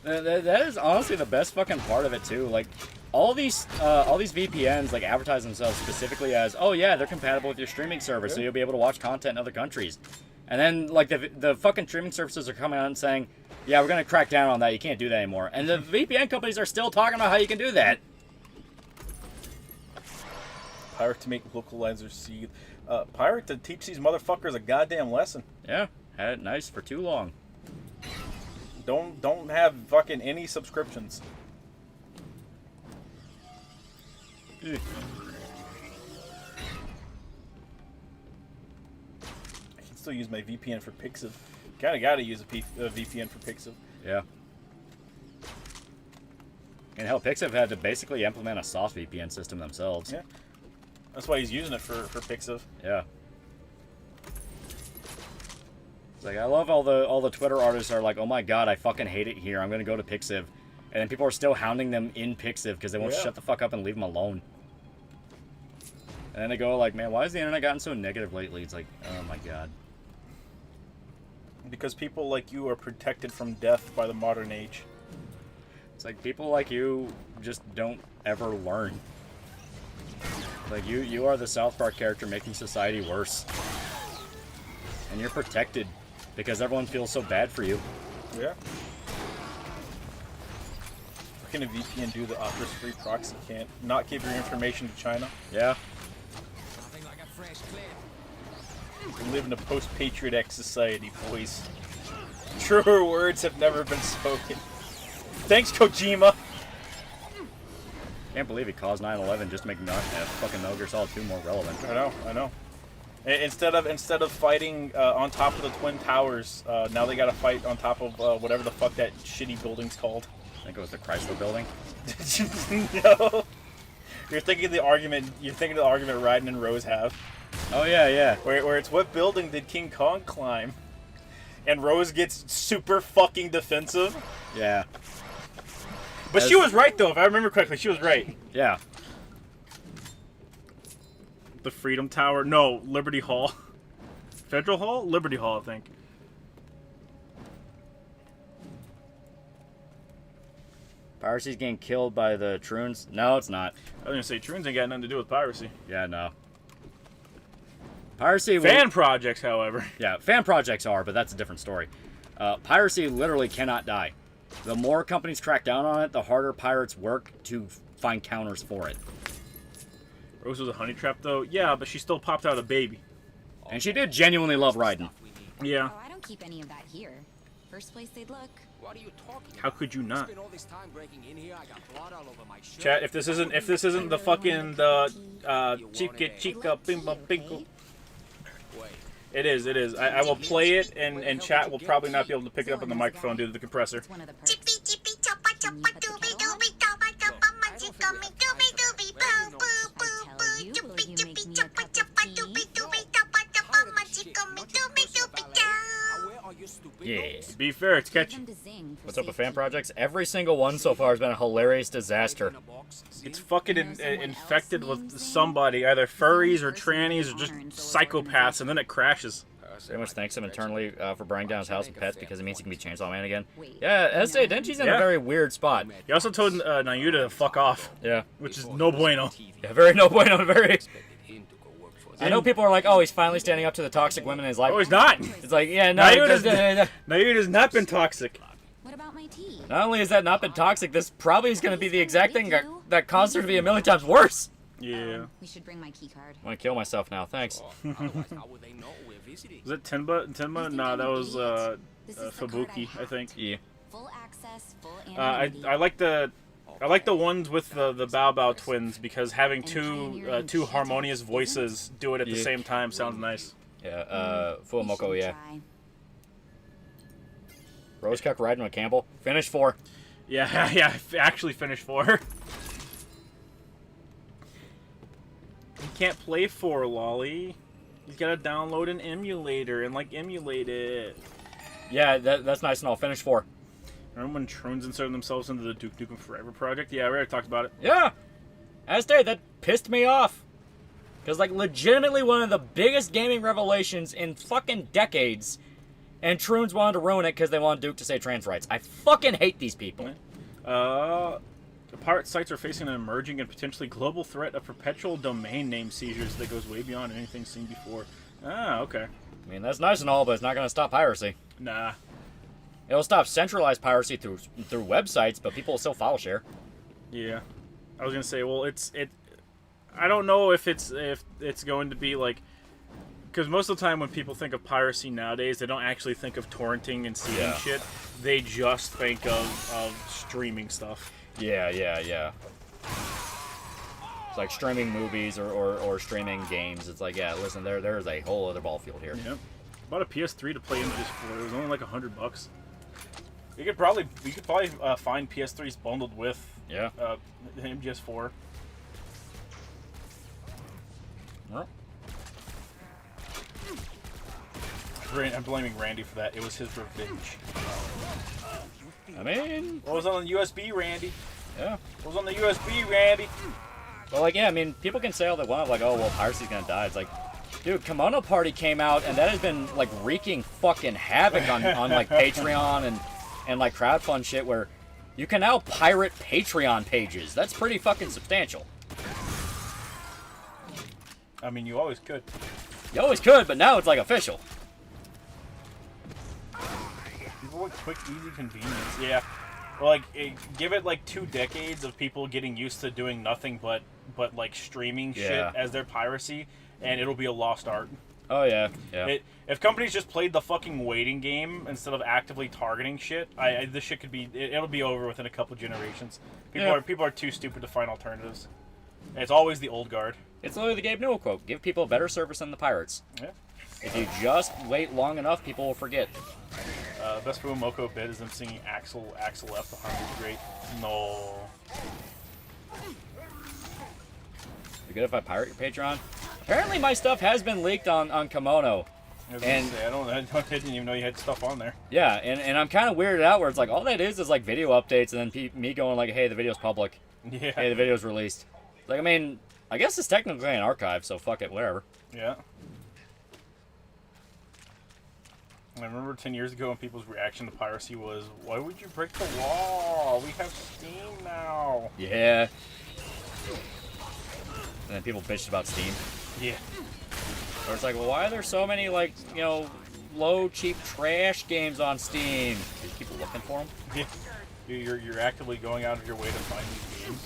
That is honestly the best fucking part of it too. Like all these VPNs like advertise themselves specifically as, oh yeah, they're compatible with your streaming service, so you'll be able to watch content in other countries. And then like the fucking streaming services are coming out and saying, yeah, we're gonna crack down on that. You can't do that anymore. And the VPN companies are still talking about how you can do that. Pirate to make localizers seethe. Pirate to teach these motherfuckers a goddamn lesson. Yeah, had it nice for too long. Don't have fucking any subscriptions. Ugh. I can still use my VPN for Pixiv. Kinda gotta use a VPN for Pixiv. Yeah. And hell, Pixiv had to basically implement a soft VPN system themselves. Yeah. That's why he's using it for Pixiv. Yeah. It's like, I love all the Twitter artists are like, oh my god, I fucking hate it here. I'm gonna go to Pixiv. And then people are still hounding them in Pixiv because they won't shut the fuck up and leave them alone. And then they go like, man, why has the internet gotten so negative lately? It's like, oh my god. Because people like you are protected from death by the modern age. It's like people like you just don't ever learn. Like you are the South Park character making society worse. And you're protected because everyone feels so bad for you. Yeah. How can a VPN do the Opera's free proxy can't not give your information to China? Yeah. Nothing like a fresh clip. We live in a post-Patriot Act society, boys. Truer words have never been spoken. Thanks, Kojima! Can't believe he caused 9/11 just to make fucking Metal Gear Solid 2 more relevant. I know. Instead of fighting on top of the Twin Towers, now they gotta fight on top of whatever the fuck that shitty building's called. I think it was the Chrysler Building. No. You're thinking of the argument Raiden and Rose have. Oh yeah. Where it's, what building did King Kong climb? And Rose gets super fucking defensive. Yeah. But she was right though, if I remember correctly, she was right. Yeah. The Freedom Tower? No, Liberty Hall. Federal Hall? Liberty Hall, I think. Piracy's getting killed by the Troons? No, it's not. I was gonna say, Troons ain't got nothing to do with piracy. Yeah, no. Piracy... Fan projects, however. Yeah, fan projects are, but that's a different story. Piracy literally cannot die. The more companies crack down on it, the harder pirates work to find counters for it. Rose was a honey trap, though? Yeah, but she still popped out a baby. And she did genuinely love Raiden. Yeah. Oh, I don't keep any of that here. First place they'd look. What are you talking How about? could you not? Spent all this time breaking in here. I got blood all over my shirt. Chat, if this isn't the fucking chica chica bimbo bingo. Wait. It is. I will play it, and chat will probably not be able to pick it up on the microphone due to the compressor. It's one of the perks. Yeah. To be fair, it's catchy. What's up with fan projects? Every single one so far has been a hilarious disaster. It's fucking infected with somebody, either furries or trannies or just psychopaths, and then it crashes. Very much thanks him internally for burning down his house and pets because it means he can be Chainsaw Man again. Yeah, Estee, Denji's in a very weird spot. He also told Nayuta to fuck off. Yeah. Which is no bueno. Yeah, very no bueno, very... I know people are like, oh, he's finally standing up to the toxic women in his life. Oh, he's not! It's like, yeah, no. Nayuta's not been toxic. What about my tea? Not only has that not been toxic, this probably is going to be the exact thing that caused her to be a million times worse. Yeah. We should bring my key card. I want to kill myself now, thanks. Was it Tenma? Tenma? Nah, that was Fubuki, I think. Yeah. Full access, full I like the ones with the Bao Bao twins because having two harmonious voices do it at the same time sounds nice. Yeah, Fuamoko, yeah. Rosecuck riding with Campbell. Finish 4. Yeah, yeah, actually finished 4. You can't play 4, Lolly. He's gotta download an emulator and emulate it. Yeah, that's nice and all. Finish 4. Remember when Troons inserted themselves into the Duke Nukem Forever project? Yeah, we already talked about it. Yeah! That pissed me off. Because, legitimately one of the biggest gaming revelations in fucking decades, and Troons wanted to ruin it because they wanted Duke to say trans rights. I fucking hate these people. The pirate sites are facing an emerging and potentially global threat of perpetual domain name seizures that goes way beyond anything seen before. Ah, okay. I mean, that's nice and all, but it's not going to stop piracy. Nah. It'll stop centralized piracy through websites, but people will still file share. Yeah. I was gonna say, well, I don't know if it's going to be because most of the time when people think of piracy nowadays, they don't actually think of torrenting and seeding shit. They just think of streaming stuff. Yeah. It's like streaming movies or streaming games. It's like, yeah, listen, there's a whole other ball field here. Yep. Bought a PS3 to play Images 4. It was only $100. We could probably find PS3s bundled with MGS 4. Well. I'm blaming Randy for that. It was his revenge. I mean, what was on the USB, Randy? Yeah. What was on the USB, Randy? Well, yeah, I mean, people can say all they want, oh, well, piracy's gonna die. It's like, dude, Kimono Party came out, and that has been, wreaking fucking havoc on Patreon and crowdfund shit where you can now pirate Patreon pages. That's pretty fucking substantial. I mean, you always could. You always could, but now it's, official. People want quick, easy convenience. Yeah. Well, give it, 2 decades of people getting used to doing nothing but streaming shit as their piracy, and it'll be a lost art. Oh, yeah. If companies just played the fucking waiting game instead of actively targeting shit, this shit could be... It'll be over within a couple generations. People are too stupid to find alternatives. And it's always the old guard. It's literally the Gabe Newell quote. Give people a better service than the pirates. Yeah. If you just wait long enough, people will forget. Best Fuamoko bit is them singing Axel F. The Harmony's great. No. You good if I pirate your Patreon? Apparently my stuff has been leaked on Kimono. I didn't even know you had stuff on there. Yeah, and I'm kind of weirded out where it's all that is video updates and then me going hey, the video's public. Yeah. Hey, the video's released. I mean, I guess it's technically an archive, so fuck it, whatever. Yeah. I remember 10 years ago when people's reaction to piracy was, why would you break the law? We have Steam now. Yeah. And then people bitched about Steam. Yeah. Or it's well, why are there so many, low, cheap trash games on Steam? Are people looking for them? Yeah. You're actively going out of your way to find these games.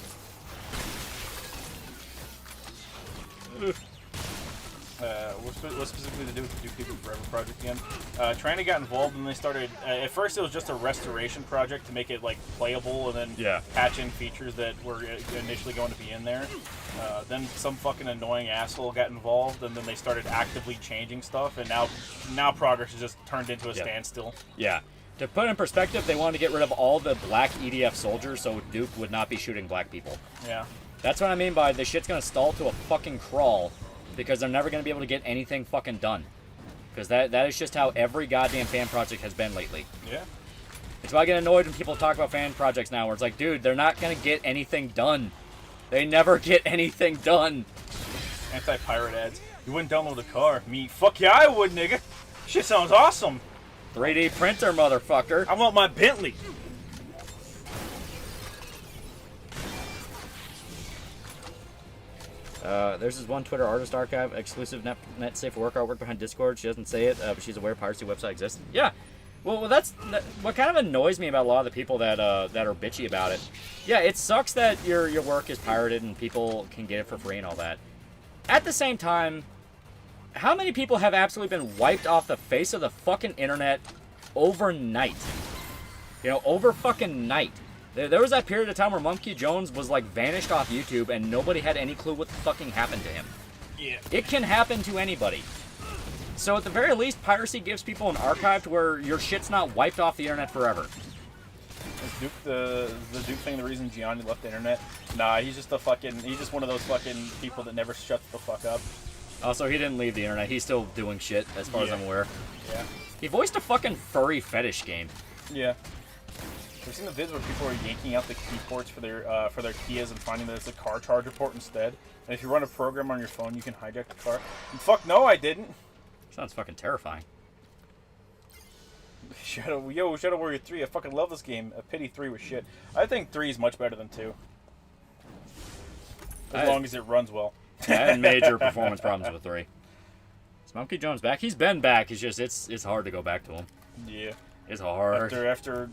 what specifically to do with the Duke Nukem Forever project again? Trying to get involved, and they started. At first, it was just a restoration project to make it like playable, and then patch in features that were initially going to be in there. Then some fucking annoying asshole got involved, and then they started actively changing stuff, and now progress has just turned into a standstill. Yeah. To put in perspective, they wanted to get rid of all the black EDF soldiers so Duke would not be shooting black people. Yeah. That's what I mean by the shit's gonna stall to a fucking crawl because they're never gonna be able to get anything fucking done. Because that is just how every goddamn fan project has been lately. Yeah. It's why I get annoyed when people talk about fan projects now where it's like, dude, they're not gonna get anything done. They never get anything done. Anti-pirate ads. You wouldn't download a car. Me, fuck yeah, I would, nigga. Shit sounds awesome. 3D printer, motherfucker. I want my Bentley. There's this one Twitter artist archive, exclusive net safe for work artwork behind Discord. She doesn't say it, but she's aware piracy website exists. Yeah. Well, that's what kind of annoys me about a lot of the people that are bitchy about it. Yeah, it sucks that your work is pirated and people can get it for free and all that. At the same time, how many people have absolutely been wiped off the face of the fucking internet overnight? You know, over fucking night. There was that period of time where Monkey Jones was like vanished off YouTube and nobody had any clue what the fucking happened to him. Yeah. It can happen to anybody. So at the very least, piracy gives people an archive to where your shit's not wiped off the internet forever. Is Duke the Duke thing the reason Gianni left the internet? Nah, he's just one of those fucking people that never shuts the fuck up. Also, he didn't leave the internet. He's still doing shit, as far as I'm aware. Yeah. He voiced a fucking furry fetish game. Yeah. I've seen the vids where people are yanking out the key ports for their Kias and finding that it's a car charger port instead. And if you run a program on your phone, you can hijack the car. And fuck no, I didn't. Sounds fucking terrifying. Shadow Warrior 3. I fucking love this game. A pity 3 was shit. I think 3 is much better than 2. As long as it runs well. I had major performance problems with 3. Is Monkey Jones back? He's been back. It's just it's hard to go back to him. Yeah. It's hard. After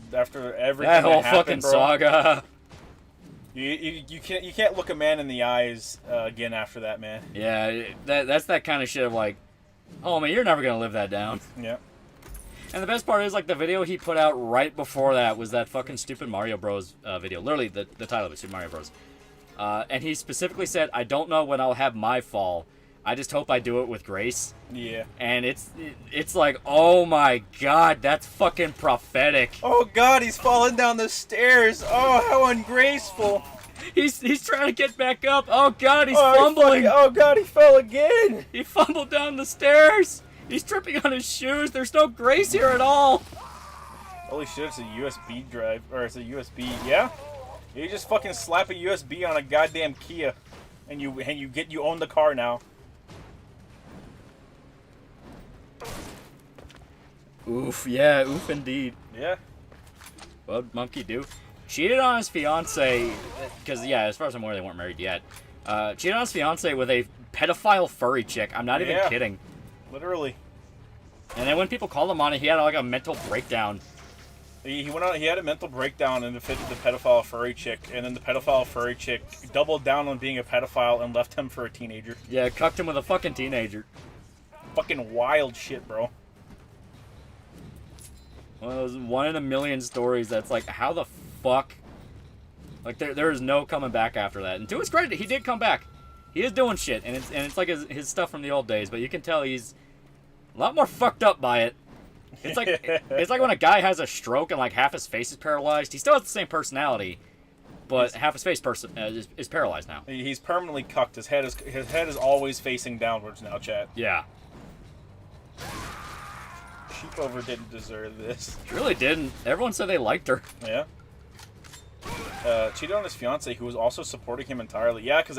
everything that whole happened, fucking bro, saga. You can't look a man in the eyes again after that, man. Yeah, that's that kind of shit of like, oh man, you're never gonna live that down. Yeah. And the best part is, like, the video he put out right before that was that fucking stupid Mario Bros. Video. Literally, the title of it, Super Mario Bros. And he specifically said, I don't know when I'll have my fall. I just hope I do it with grace. Yeah. And it's like, oh my god, that's fucking prophetic. Oh god, he's falling down the stairs. Oh, how ungraceful. He's trying to get back up. Oh god, he's fumbling. Oh god, he fell again. He fumbled down the stairs. He's tripping on his shoes. There's no grace here at all. Holy shit, it's a USB drive. Or it's a USB, yeah? You just fucking slap a USB on a goddamn Kia. And you own the car now. Oof, yeah, oof indeed. Yeah. What'd Monkey do? Cheated on his fiance, because, yeah, as far as I'm aware, they weren't married yet. Cheated on his fiance with a pedophile furry chick. I'm not even kidding. Literally. And then when people called him on it, he had like a mental breakdown. He went on. He had a mental breakdown and defended the pedophile furry chick, and then the pedophile furry chick doubled down on being a pedophile and left him for a teenager. Yeah, cucked him with a fucking teenager. Fucking wild shit, bro. One of those 1 in a million stories that's like, how the fuck? Like, there is no coming back after that. And to his credit, he did come back. He is doing shit, and it's like his stuff from the old days, but you can tell he's a lot more fucked up by it. It's like when a guy has a stroke and like half his face is paralyzed. He still has the same personality, but half his face is paralyzed now. He's permanently cucked. His head is always facing downwards now, chat. Yeah. Sheepover didn't deserve this. She really didn't. Everyone said they liked her. Yeah. Cheated on his fiance, who was also supporting him entirely. Yeah, because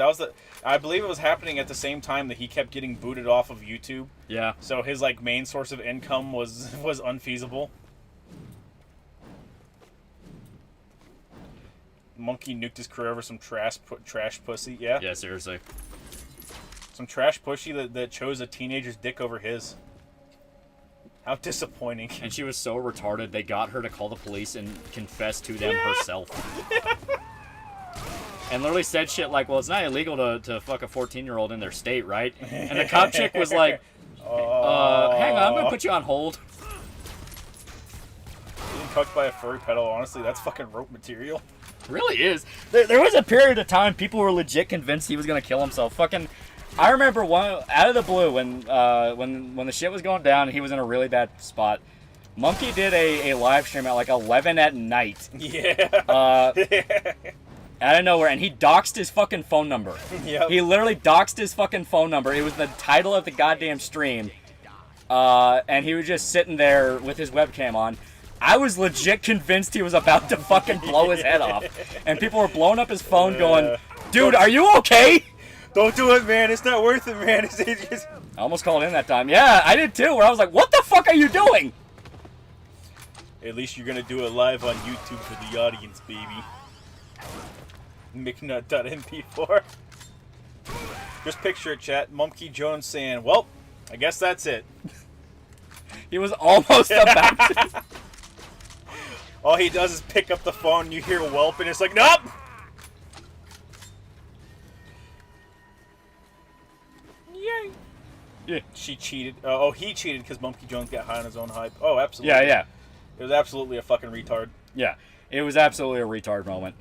I believe it was happening at the same time that he kept getting booted off of YouTube. Yeah. So his like main source of income was unfeasible. Monkey nuked his career over some trash pussy. Yeah. Yeah, seriously. Some trash pussy that chose a teenager's dick over his. How disappointing. And she was so retarded, they got her to call the police and confess to them herself. and literally said shit like, well, it's not illegal to fuck a 14-year-old in their state, right? And the cop chick was like, hang on, I'm gonna put you on hold. Being cucked by a furry pedo, honestly, that's fucking rope material. Really is. There was a period of time people were legit convinced he was gonna kill himself. Fucking, I remember one out of the blue when the shit was going down and he was in a really bad spot. Monkey did a live stream at like 11 at night. Yeah. Out of nowhere, and he doxed his fucking phone number. Yep. He literally doxed his fucking phone number. It was the title of the goddamn stream. And he was just sitting there with his webcam on. I was legit convinced he was about to fucking blow his head off. And people were blowing up his phone going, dude, are you okay? Don't do it, man. It's not worth it, man. It's I almost called in that time. Yeah, I did too, where I was like, what the fuck are you doing? At least you're gonna do it live on YouTube for the audience, baby. McNut.mp4. Just picture it, chat. Monkey Jones saying, well, I guess that's it. He was almost about to. All he does is pick up the phone, you hear whelp, and it's like, nope! Yay! Yeah. She cheated. He cheated because Monkey Jones got high on his own hype. Oh, absolutely. Yeah, yeah. It was absolutely a fucking retard. Yeah, it was absolutely a retard moment.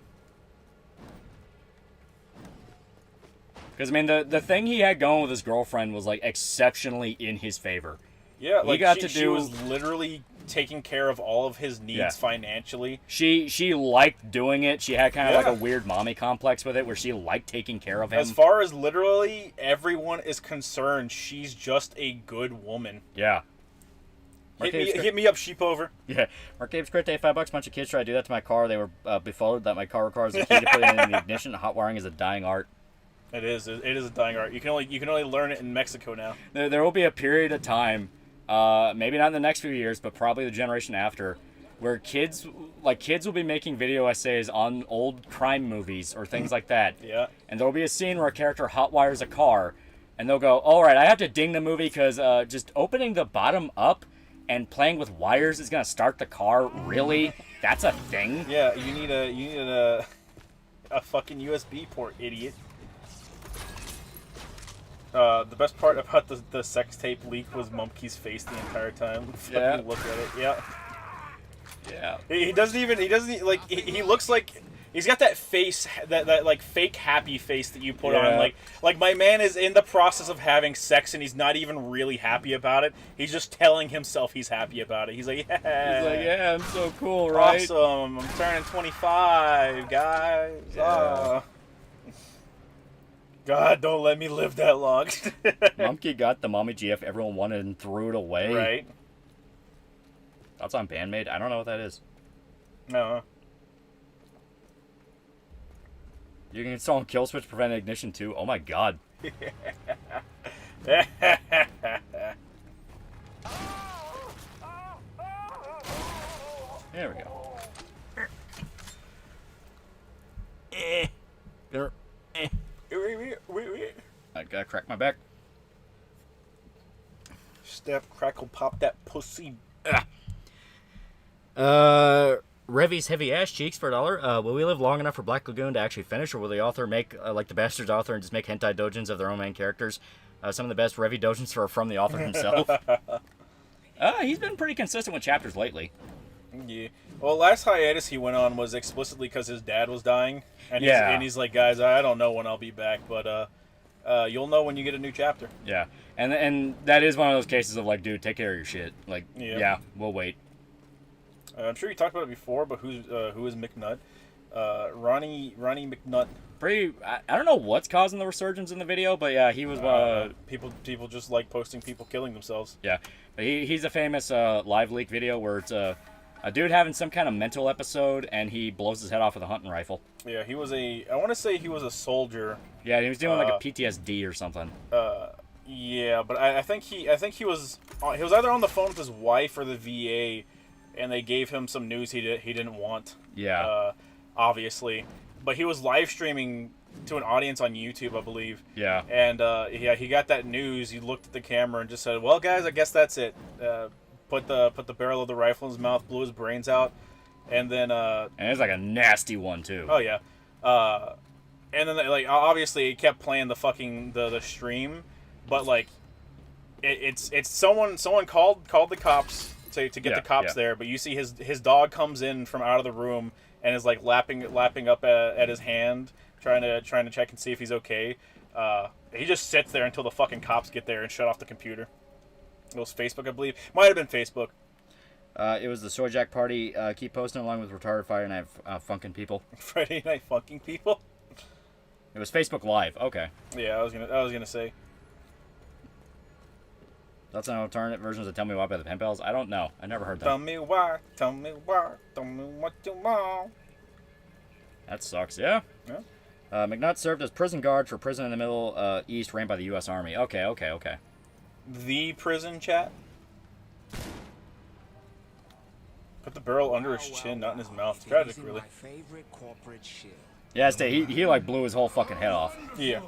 Because, I mean, the thing he had going with his girlfriend was, like, exceptionally in his favor. Yeah, like, she do... was literally taking care of all of his needs financially. She liked doing it. She had kind of like a weird mommy complex with it, where she liked taking care of him. As far as literally everyone is concerned, she's just a good woman. Yeah. Hit me up, sheep over. Yeah. Mark Gabe's crit day, $5. Bunch of kids tried to do that to my car. They were befuddled that my car requires the key to put it in the ignition. Hot wiring is a dying art. It is. It is a dying art. You can only learn it in Mexico now. There will be a period of time, maybe not in the next few years, but probably the generation after, where kids will be making video essays on old crime movies or things like that. Yeah. And there'll be a scene where a character hotwires a car, and they'll go, "All right, I have to ding the movie because just opening the bottom up and playing with wires is gonna start the car. Really? That's a thing?" Yeah. You need a fucking USB port, idiot. The best part about the sex tape leak was Mumkey's face the entire time. Yeah. Look at it. Yeah. Yeah. He looks like he's got that face, that like fake happy face that you put on. Like my man is in the process of having sex and he's not even really happy about it. He's just telling himself he's happy about it. He's like, yeah. He's like, yeah, I'm so cool, right? Awesome. I'm turning 25, guys. Yeah. God, don't let me live that long. Monkey got the mommy GF everyone wanted and threw it away. Right. That's on Bandmade. I don't know what that is. No. You can install kill switch to prevent ignition too. Oh my god. There we go. I gotta crack my back. Step, crackle, pop that pussy. Revy's heavy ass cheeks for $1. Will we live long enough for Black Lagoon to actually finish, or will the author make like the Bastards author and just make hentai dojins of their own main characters? Some of the best Revy dojins are from the author himself. He's been pretty consistent with chapters lately. Yeah. Well, last hiatus he went on was explicitly because his dad was dying, and he's like, guys, I don't know when I'll be back, but you'll know when you get a new chapter. Yeah, and that is one of those cases of like, dude, take care of your shit. Like, yeah we'll wait. I'm sure you talked about it before, but who is McNutt? Ronnie McNutt. I don't know what's causing the resurgence in the video, but yeah, he was. People just like posting people killing themselves. Yeah, but he's a famous live leak video where it's a dude having some kind of mental episode and he blows his head off with a hunting rifle. Yeah, he was I want to say he was a soldier. Yeah, he was doing like a PTSD or something. Yeah, but I think he was either on the phone with his wife or the VA. And they gave him some news he didn't want. Yeah. Obviously, but he was live streaming to an audience on YouTube, I believe. Yeah. And he got that news. He looked at the camera and just said, "Well, guys, I guess that's it." Put the barrel of the rifle in his mouth, blew his brains out, and then. And it's like a nasty one too. Oh yeah. And then like obviously it kept playing the fucking the stream, but like it's someone called the cops to get the cops there, but you see his dog comes in from out of the room and is like lapping up at his hand, trying to check and see if he's okay. He just sits there until the fucking cops get there and shut off the computer. It was Facebook, I believe. Might have been Facebook. It was the Soy Jack party. Keep posting along with retarded Friday Night Funkin' people. Friday Night Funkin' people. It was Facebook Live. Okay. Yeah, I was gonna say. That's an alternate version of Tell Me Why by the Pen Pals? I don't know. I never heard that. Tell me why. Tell me why. Tell me what you want. That sucks. Yeah. Yeah. McNutt served as prison guard for prison in the Middle East ran by the U.S. Army. Okay. The prison chat. Put the barrel under his chin, not in his mouth. Tragic, really. Yeah, he like blew his whole fucking head off. Yeah.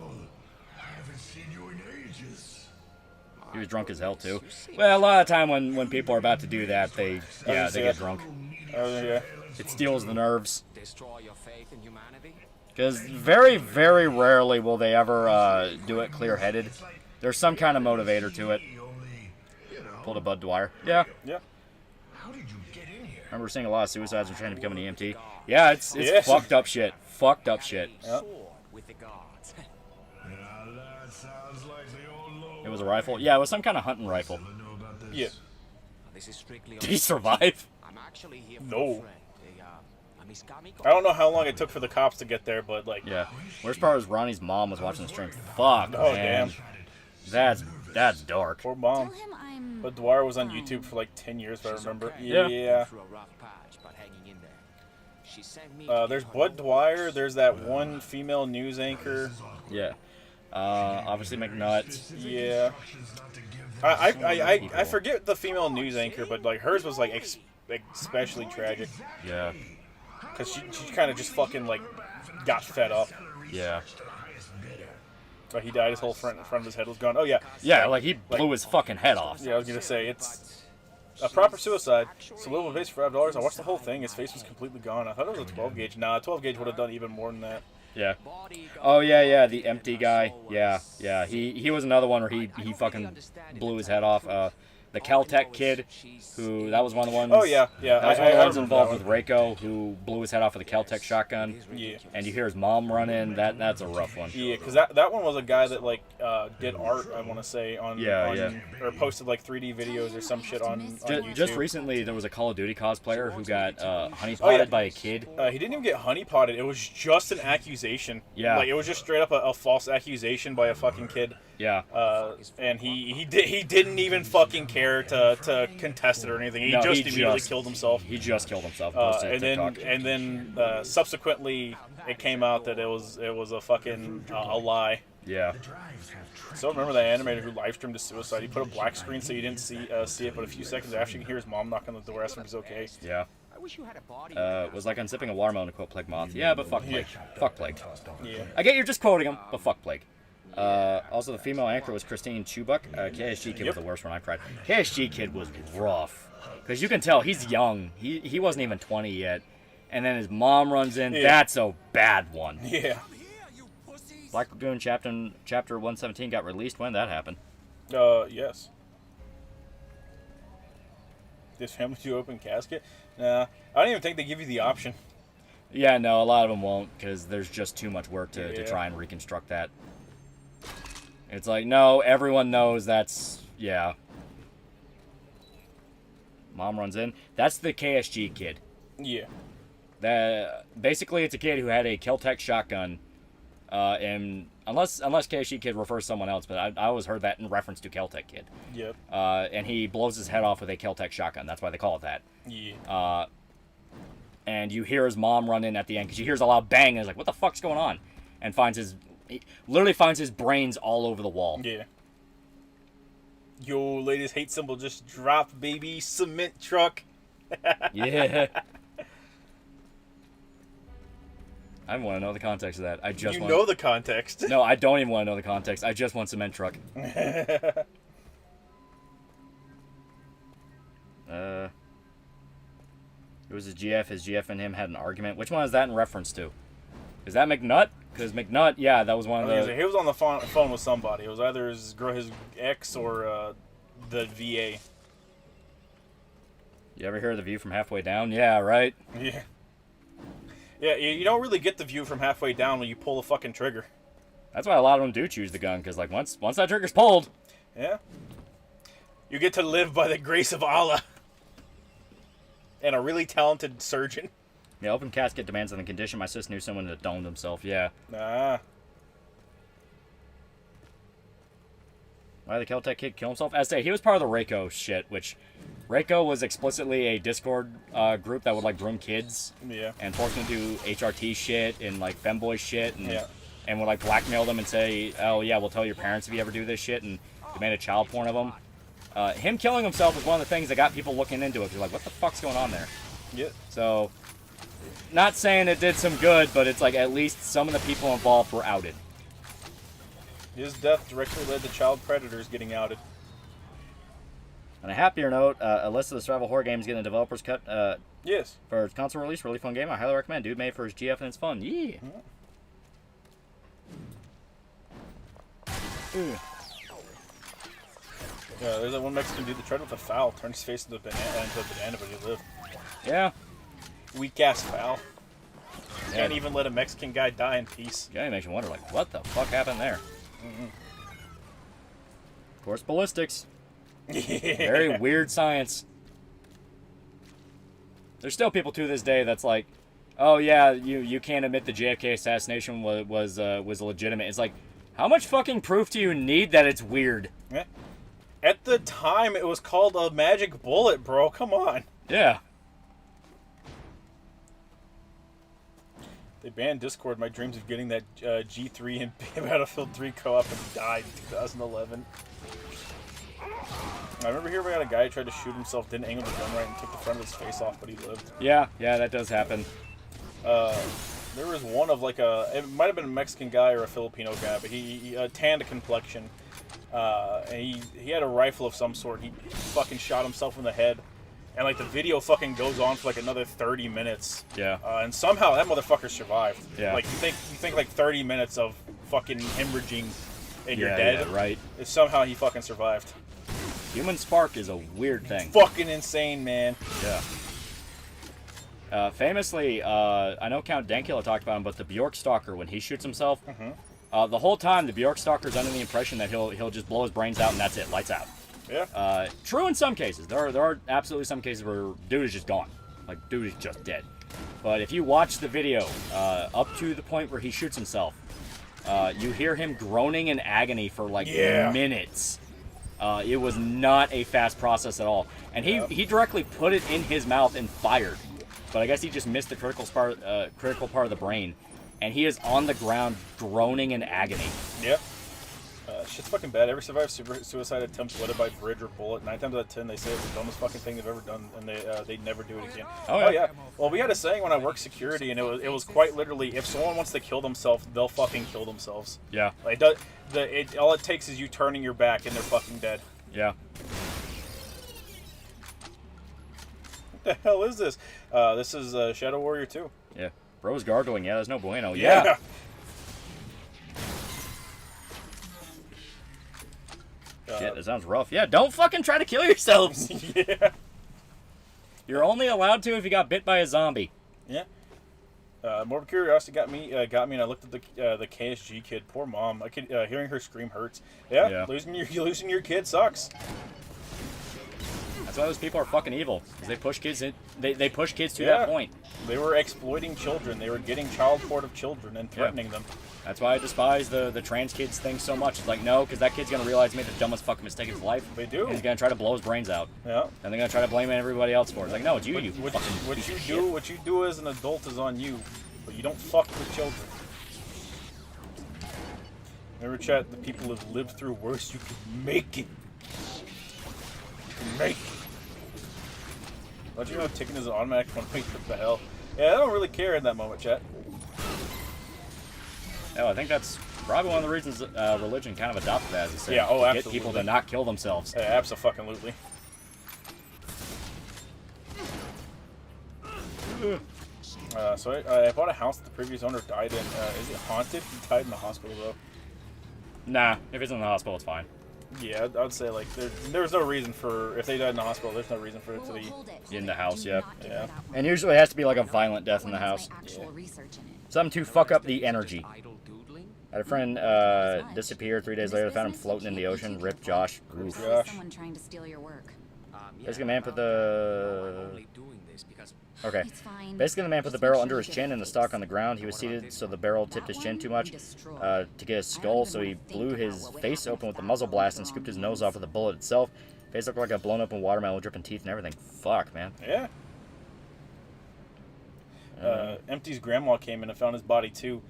He was drunk as hell too. Well, a lot of time when people are about to do that, they get drunk. Oh yeah. It steals the nerves. Because very, very rarely will they ever do it clear-headed. There's some kind of motivator to it. Pulled a Bud Dwyer. Yeah. Yeah. I remember seeing a lot of suicides and trying to become an EMT. Yeah, it's fucked up shit. Fucked up shit. Yep. It was a rifle? Yeah, it was some kind of hunting rifle. Yeah. Did he survive? No. I don't know how long it took for the cops to get there, but like... Yeah. Worst part was Ronnie's mom was watching the stream. Fuck, oh, man. Damn. That's dark. Poor mom. But Dwyer was on YouTube for like 10 years, if I remember. Yeah. There's Bud Dwyer. There's that one female news anchor. Yeah. Obviously McNutt. Yeah. I forget the female news anchor, but like hers was like especially tragic. Yeah. Because she kind of just fucking like got fed up. Yeah. Like he died, his whole front of his head was gone. Oh yeah. Yeah, like he blew his fucking head off. Yeah, I was gonna say it's a proper suicide. So little base for $5. I watched the whole thing. His face was completely gone. I thought it was a 12 gauge. Nah, a 12 gauge would have done even more than that. Yeah. Oh yeah, the empty guy. Yeah. He was another one where he fucking blew his head off. The Caltech kid, that was one of the ones. Oh yeah. That was one of the ones involved with Reiko, who blew his head off with a Caltech shotgun. Yeah. And you hear his mom run in. That's a rough one. Yeah, because that one was a guy that like did art, I want to say, on or posted like 3D videos or some shit on YouTube. Just recently, there was a Call of Duty cosplayer who got honeypotted by a kid. He didn't even get honeypotted. It was just an accusation. Yeah. Like it was just straight up a false accusation by a fucking kid. Yeah. And he didn't even fucking care to contest it or anything. He just immediately killed himself. He just killed himself. And then subsequently it came out that it was a fucking a lie. Yeah. So remember that animator who live streamed his suicide? He put a black screen so you didn't see it, but a few seconds after you can hear his mom knock on the door asking if he's okay. Yeah. Was like unzipping a watermelon to quote Plague Moth. Yeah, but fuck Plague. Fuck Plague. Yeah. I get you're just quoting him, but fuck Plague. Also, the female anchor was Christine Chubuk. KSG Kid was the worst one I've tried. KSG Kid was rough. Because you can tell he's young. He wasn't even 20 yet. And then his mom runs in. Yeah. That's a bad one. Yeah. Black Lagoon Chapter 117 got released. When did that happen? Yes. This family do open casket? Nah. I don't even think they give you the option. Yeah, no, a lot of them won't. Because there's just too much work to try and reconstruct that. It's like, no, everyone knows that's, yeah. Mom runs in. That's the KSG kid. Yeah. Basically, it's a kid who had a Keltec shotgun. And unless KSG kid refers to someone else, but I always heard that in reference to Keltec kid. Yep. And he blows his head off with a Keltec shotgun. That's why they call it that. Yeah. And you hear his mom run in at the end because she hears a loud bang and is like, what the fuck's going on? And he literally finds his brains all over the wall. Yeah. Yo, latest hate symbol just dropped, baby. Cement truck. Yeah. I want to know the context of that. You know the context. No, I don't even want to know the context. I just want cement truck. It was his GF. His GF and him had an argument. Which one is that in reference to? Is that McNutt? Because McNutt, yeah, that was one of the... He was on the phone with somebody. It was either his ex or the VA. You ever hear the view from halfway down? Yeah, right? Yeah. Yeah, you don't really get the view from halfway down when you pull the fucking trigger. That's why a lot of them do choose the gun, because like once that trigger's pulled... Yeah. You get to live by the grace of Allah. And a really talented surgeon. Yeah, open casket demands on the condition. My sis knew someone that domed himself. Yeah. Nah. Why did the Keltec kid kill himself? As I say, he was part of the Reiko shit, which... Reiko was explicitly a Discord group that would, like, groom kids. Yeah. And force them to do HRT shit and, like, femboy shit. And, yeah. And would, like, blackmail them and say, oh, yeah, we'll tell your parents if you ever do this shit. And demand a child porn of them. Him killing himself was one of the things that got people looking into it. You're like, what the fuck's going on there? Yeah. So, not saying it did some good, but it's like at least some of the people involved were outed. His death directly led to child predators getting outed. On a happier note, Alyssa, the survival horror game, is getting a developer's cut. Yes. For its console release, really fun game. I highly recommend. Dude made for his GF and it's fun. Yeah. Yeah, there's that one Mexican dude that tried with a foul, turned his face into a banana, but he lived. Yeah. Weak ass foul. Yeah. Can't even let a Mexican guy die in peace. Yeah, it makes you wonder, like, what the fuck happened there? Of course, ballistics. Yeah. Very weird science. There's still people to this day that's like, oh yeah, you can't admit the JFK assassination was legitimate. It's like, how much fucking proof do you need that it's weird? Yeah. At the time, it was called a magic bullet, bro. Come on. Yeah. They banned Discord. My dreams of getting that G3 and Battlefield 3 co-op and died in 2011. I remember hearing about a guy who tried to shoot himself, didn't angle the gun right, and took the front of his face off, but he lived. Yeah, that does happen. There was one of like it might have been a Mexican guy or a Filipino guy, but he tanned a complexion. And he had a rifle of some sort. He fucking shot himself in the head. And like the video fucking goes on for like another 30 minutes. Yeah. And somehow that motherfucker survived. Yeah. Like you think like 30 minutes of fucking hemorrhaging and you're dead. Yeah, right. Somehow he fucking survived. Human spark is a weird thing. Fucking insane, man. Yeah. Famously, I know Count Dankula talked about him, but the Bjork Stalker, when he shoots himself, the whole time the Bjork Stalker's under the impression that he'll just blow his brains out and that's it, lights out. Yeah. True in some cases. There are absolutely some cases where dude is just gone. Like, dude is just dead. But if you watch the video, up to the point where he shoots himself, you hear him groaning in agony for like minutes. It was not a fast process at all. And he directly put it in his mouth and fired. But I guess he just missed the critical part of the brain. And he is on the ground groaning in agony. Yep. Shit's fucking bad. Every survived suicide attempt, whether by bridge or bullet, 9 times out of 10 they say it's the dumbest fucking thing they've ever done, and they never do it again. Oh yeah. Well, we had a saying when I worked security, and it was quite literally, if someone wants to kill themselves, they'll fucking kill themselves. Yeah. Like all it takes is you turning your back, and they're fucking dead. Yeah. What the hell is this? This is Shadow Warrior 2. Yeah. Bro's gargling. Yeah, there's no bueno. Yeah. Shit, that sounds rough. Yeah, don't fucking try to kill yourselves. Yeah. You're only allowed to if you got bit by a zombie. Yeah. Morbid curiosity got me, and I looked at the KSG kid. Poor mom. Hearing her scream hurts. Yeah. Losing your kid sucks. That's why those people are fucking evil. Because they push kids in. They push kids to that point. They were exploiting children. They were getting child porn of children and threatening them. That's why I despise the trans kids thing so much. It's like, no, because that kid's going to realize he made the dumbest fucking mistake of his life. They do. And he's going to try to blow his brains out. Yeah. And they're going to try to blame everybody else for it. It's like, no, it's you, What you do as an adult is on you, but you don't fuck with children. Remember, chat, the people have lived through worse. You can make it. You can make it. Don't you know ticking is an automatic one? What the hell? Yeah, I don't really care in that moment, chat. Oh, I think that's probably one of the reasons religion kind of adopted that as a saying. Yeah, oh, absolutely. Get people to not kill themselves. Yeah, absolutely. So I bought a house that the previous owner died in. Is it haunted? He died in the hospital, though. Nah, if it's in the hospital, it's fine. Yeah, I'd say, like, there's no reason for... If they died in the hospital, there's no reason for it to be... In the house, yeah. Yeah. And usually it has to be like a violent death in the house. Yeah. Something to fuck up the energy. I had a friend disappear 3 days later. Found him floating in the ocean. Rip Josh. Oof. Someone trying to steal your work. Basically, the man put the... Okay. Basically, the man put the barrel under his chin and the stock on the ground. He was seated, so the barrel tipped his chin too much to get his skull, so he blew his face open with the muzzle blast and scooped his nose off with the bullet itself. Face looked like a blown open watermelon, dripping teeth and everything. Fuck, man. Yeah. Empty's grandma came in and found his body, too.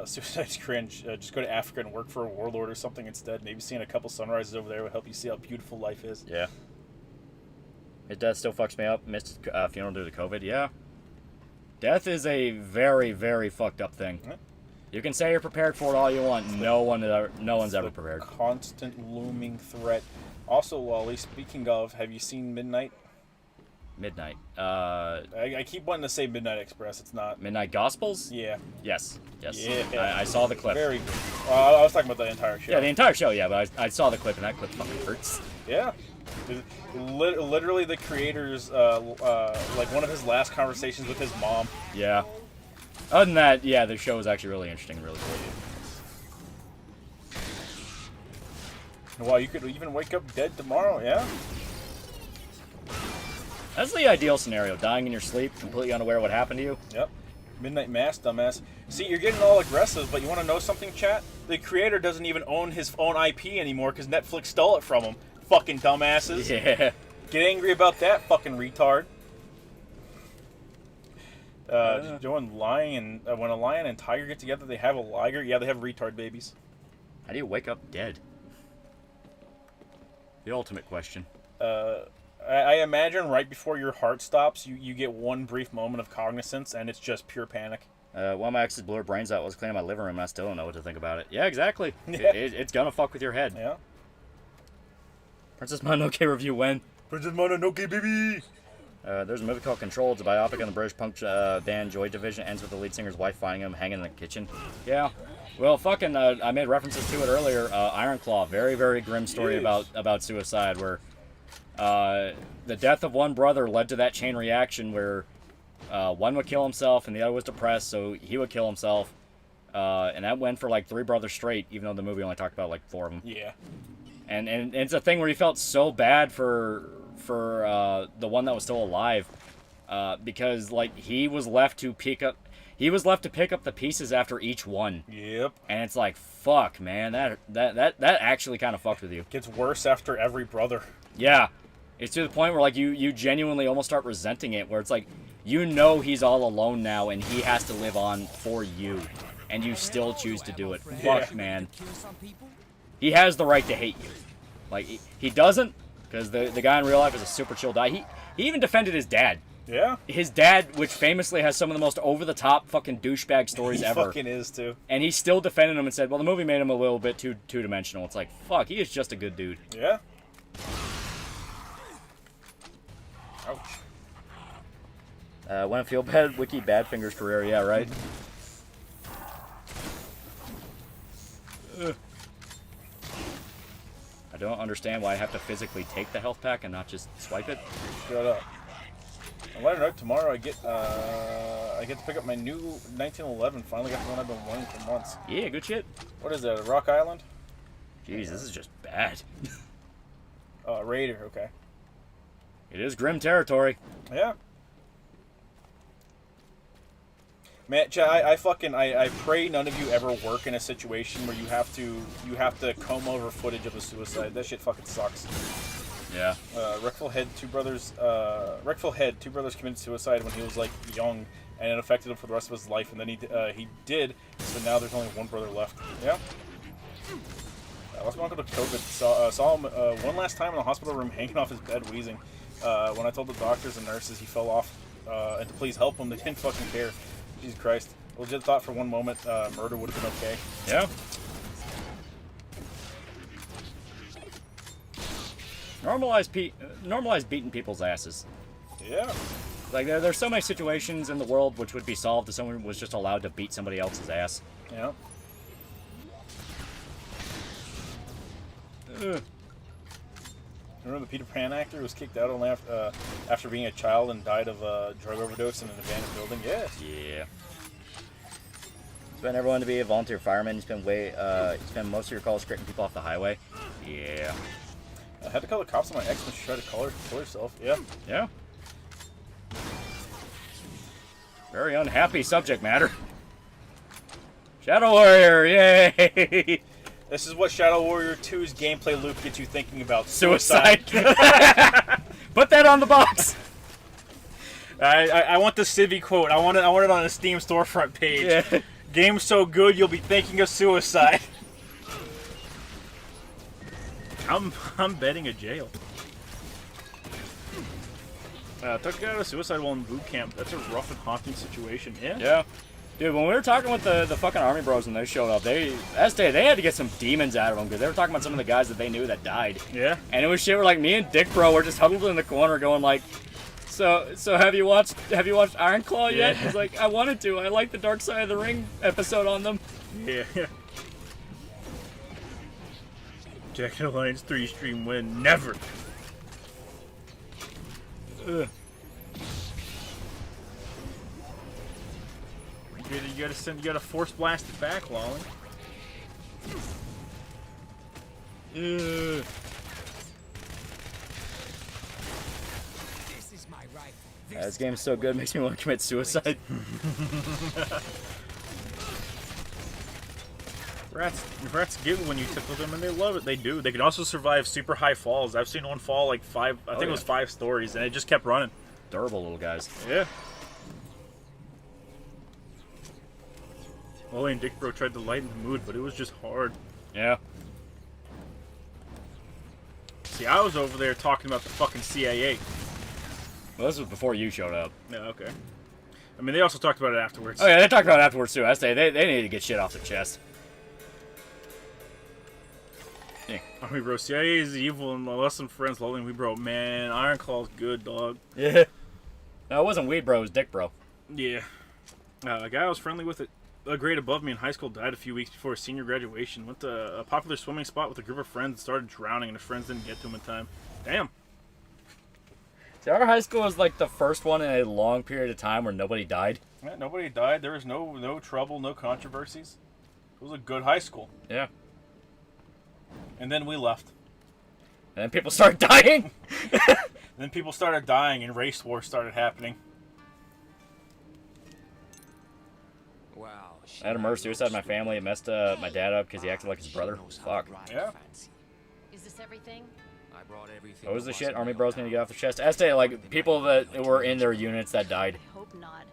Suicide's cringe. Just go to Africa and work for a warlord or something instead. Maybe seeing a couple sunrises over there would help you see how beautiful life is. Yeah. His death still fucks me up. Missed funeral due to COVID. Yeah. Death is a very, very fucked up thing. Yeah. You can say you're prepared for it all you want. No one's ever prepared. Constant looming threat. Also, Lolly, speaking of, have you seen Midnight? Midnight. I keep wanting to say Midnight Express. It's not. Midnight Gospels? Yeah. Yes. Yeah. I saw the clip. Very good. I was talking about the entire show. Yeah, the entire show, yeah, but I saw the clip, and that clip fucking hurts. Yeah. Literally, the creators, like one of his last conversations with his mom. Yeah. Other than that, yeah, the show is actually really interesting, really cool. Wow, you could even wake up dead tomorrow, yeah? That's the ideal scenario, dying in your sleep, completely unaware of what happened to you. Yep. Midnight Mass, dumbass. See, you're getting all aggressive, but you want to know something, chat? The creator doesn't even own his own IP anymore because Netflix stole it from him. Fucking dumbasses. Yeah. Get angry about that, fucking retard. When a lion and tiger get together, they have a liger. Yeah, they have retard babies. How do you wake up dead? The ultimate question. I imagine right before your heart stops, you get one brief moment of cognizance, and it's just pure panic. One of my exes blew her brains out. I was cleaning my living room, and I still don't know what to think about it. Yeah, exactly. Yeah. It's gonna fuck with your head. Yeah. Princess Mononoke review when? Princess Mononoke, baby! There's a movie called Control. It's a biopic on the British punk band Joy Division. Ends with the lead singer's wife finding him hanging in the kitchen. Yeah. Well, fucking, I made references to it earlier. Iron Claw, very, very grim story about suicide, where the death of one brother led to that chain reaction where one would kill himself and the other was depressed, so he would kill himself. And that went for like 3 brothers straight, even though the movie only talked about like 4 of them. Yeah. And it's a thing where he felt so bad for the one that was still alive, because like he was left to pick up the pieces after each one. Yep. And it's like, fuck, man, that actually kind of fucked with you. Gets worse after every brother. Yeah. It's to the point where like you genuinely almost start resenting it, where it's like, you know he's all alone now and he has to live on for you, and you still choose to do it. Yeah. Fuck, man. He has the right to hate you. Like, he doesn't, because the guy in real life is a super chill guy. He even defended his dad. Yeah. His dad, which famously has some of the most over-the-top fucking douchebag stories ever. He fucking is, too. And he still defended him and said, well, the movie made him a little bit too two-dimensional. It's like, fuck, he is just a good dude. Yeah. Ouch. When I feel bad, Wiki Badfinger's career, yeah, right? Ugh. I don't understand why I have to physically take the health pack and not just swipe it. Shut up. On lighter note, tomorrow I get to pick up my new 1911. Finally got the one I've been wanting for months. Yeah, good shit. What is that, Rock Island? Jeez, this is just bad. Raider, okay. It is grim territory. Yeah. Man, I pray none of you ever work in a situation where you have to comb over footage of a suicide. That shit fucking sucks. Yeah. Reckful Head, two brothers committed suicide when he was like young, and it affected him for the rest of his life. And then he did. So now there's only one brother left. Yeah. I lost my uncle to COVID. Saw him one last time in the hospital room, hanging off his bed, wheezing. When I told the doctors and nurses he fell off, and to please help him, they didn't fucking care. Jesus Christ. Legit thought for one moment murder would have been okay. Yeah. Normalize beating people's asses. Yeah. Like, there's so many situations in the world which would be solved if someone was just allowed to beat somebody else's ass. Yeah. Remember the Peter Pan actor who was kicked out only after being a child and died of a drug overdose in an abandoned building? Yes. Yeah. Spend everyone to be a volunteer fireman. You spend most of your calls scraping people off the highway. Yeah. I had to call the cops on my ex when she tried to kill herself. Yeah. Yeah. Very unhappy subject matter. Shadow Warrior, yay! This is what Shadow Warrior 2's gameplay loop gets you thinking about. Suicide. Put that on the box. I want the Civi quote. I want it on a Steam storefront page. Yeah. Game's so good you'll be thinking of suicide. I'm betting a jail. Took a guy out of suicide while in boot camp. That's a rough and haunting situation. Yeah. Yeah. Dude, when we were talking with the fucking army bros when they showed up, they had to get some demons out of them because they were talking about some of the guys that they knew that died. Yeah. And it was shit where like me and Dick Bro were just huddled in the corner going like, so have you watched Iron Claw yet? Yeah. He's like, I wanted to. I like the Dark Side of the Ring episode on them. Yeah. Jacket Alliance 3 stream win. Never. Ugh. You gotta force blast it back, Lolly. Ugh. This is my rifle. This game's so good, makes me want to commit suicide. Rats get when you tickle them, and they love it. They do. They can also survive super high falls. I've seen one fall like 5. I think it was 5 stories, and it just kept running. Durable little guys. Yeah. Wally and Dick Bro tried to lighten the mood, but it was just hard. Yeah. See, I was over there talking about the fucking CIA. Well, this was before you showed up. Yeah, okay. I mean, they also talked about it afterwards. Oh yeah, they talked about it afterwards too. I say they need to get shit off their chest. Yeah. Army Bro, CIA is evil and less than friends. Lolly and we bro, man, Iron Claw's good, dog. Yeah. No, it wasn't Weed Bro, it was Dick Bro. Yeah. A guy I was friendly with a grade above me in high school died a few weeks before his senior graduation. Went to a popular swimming spot with a group of friends and started drowning, and his friends didn't get to him in time. Damn. See, our high school was like the first one in a long period of time where nobody died. Yeah, nobody died. There was no trouble, no controversies. It was a good high school. Yeah. And then we left. And then people started dying. Then people started dying, and race wars started happening. Wow. I had a murder suicide in my family. It messed my dad up because he acted like his brother. Fuck. Yeah. Is this everything? I brought everything. What was the shit? Army bros need to get off their chest. Estee, like people that were in their units that died. I hope not.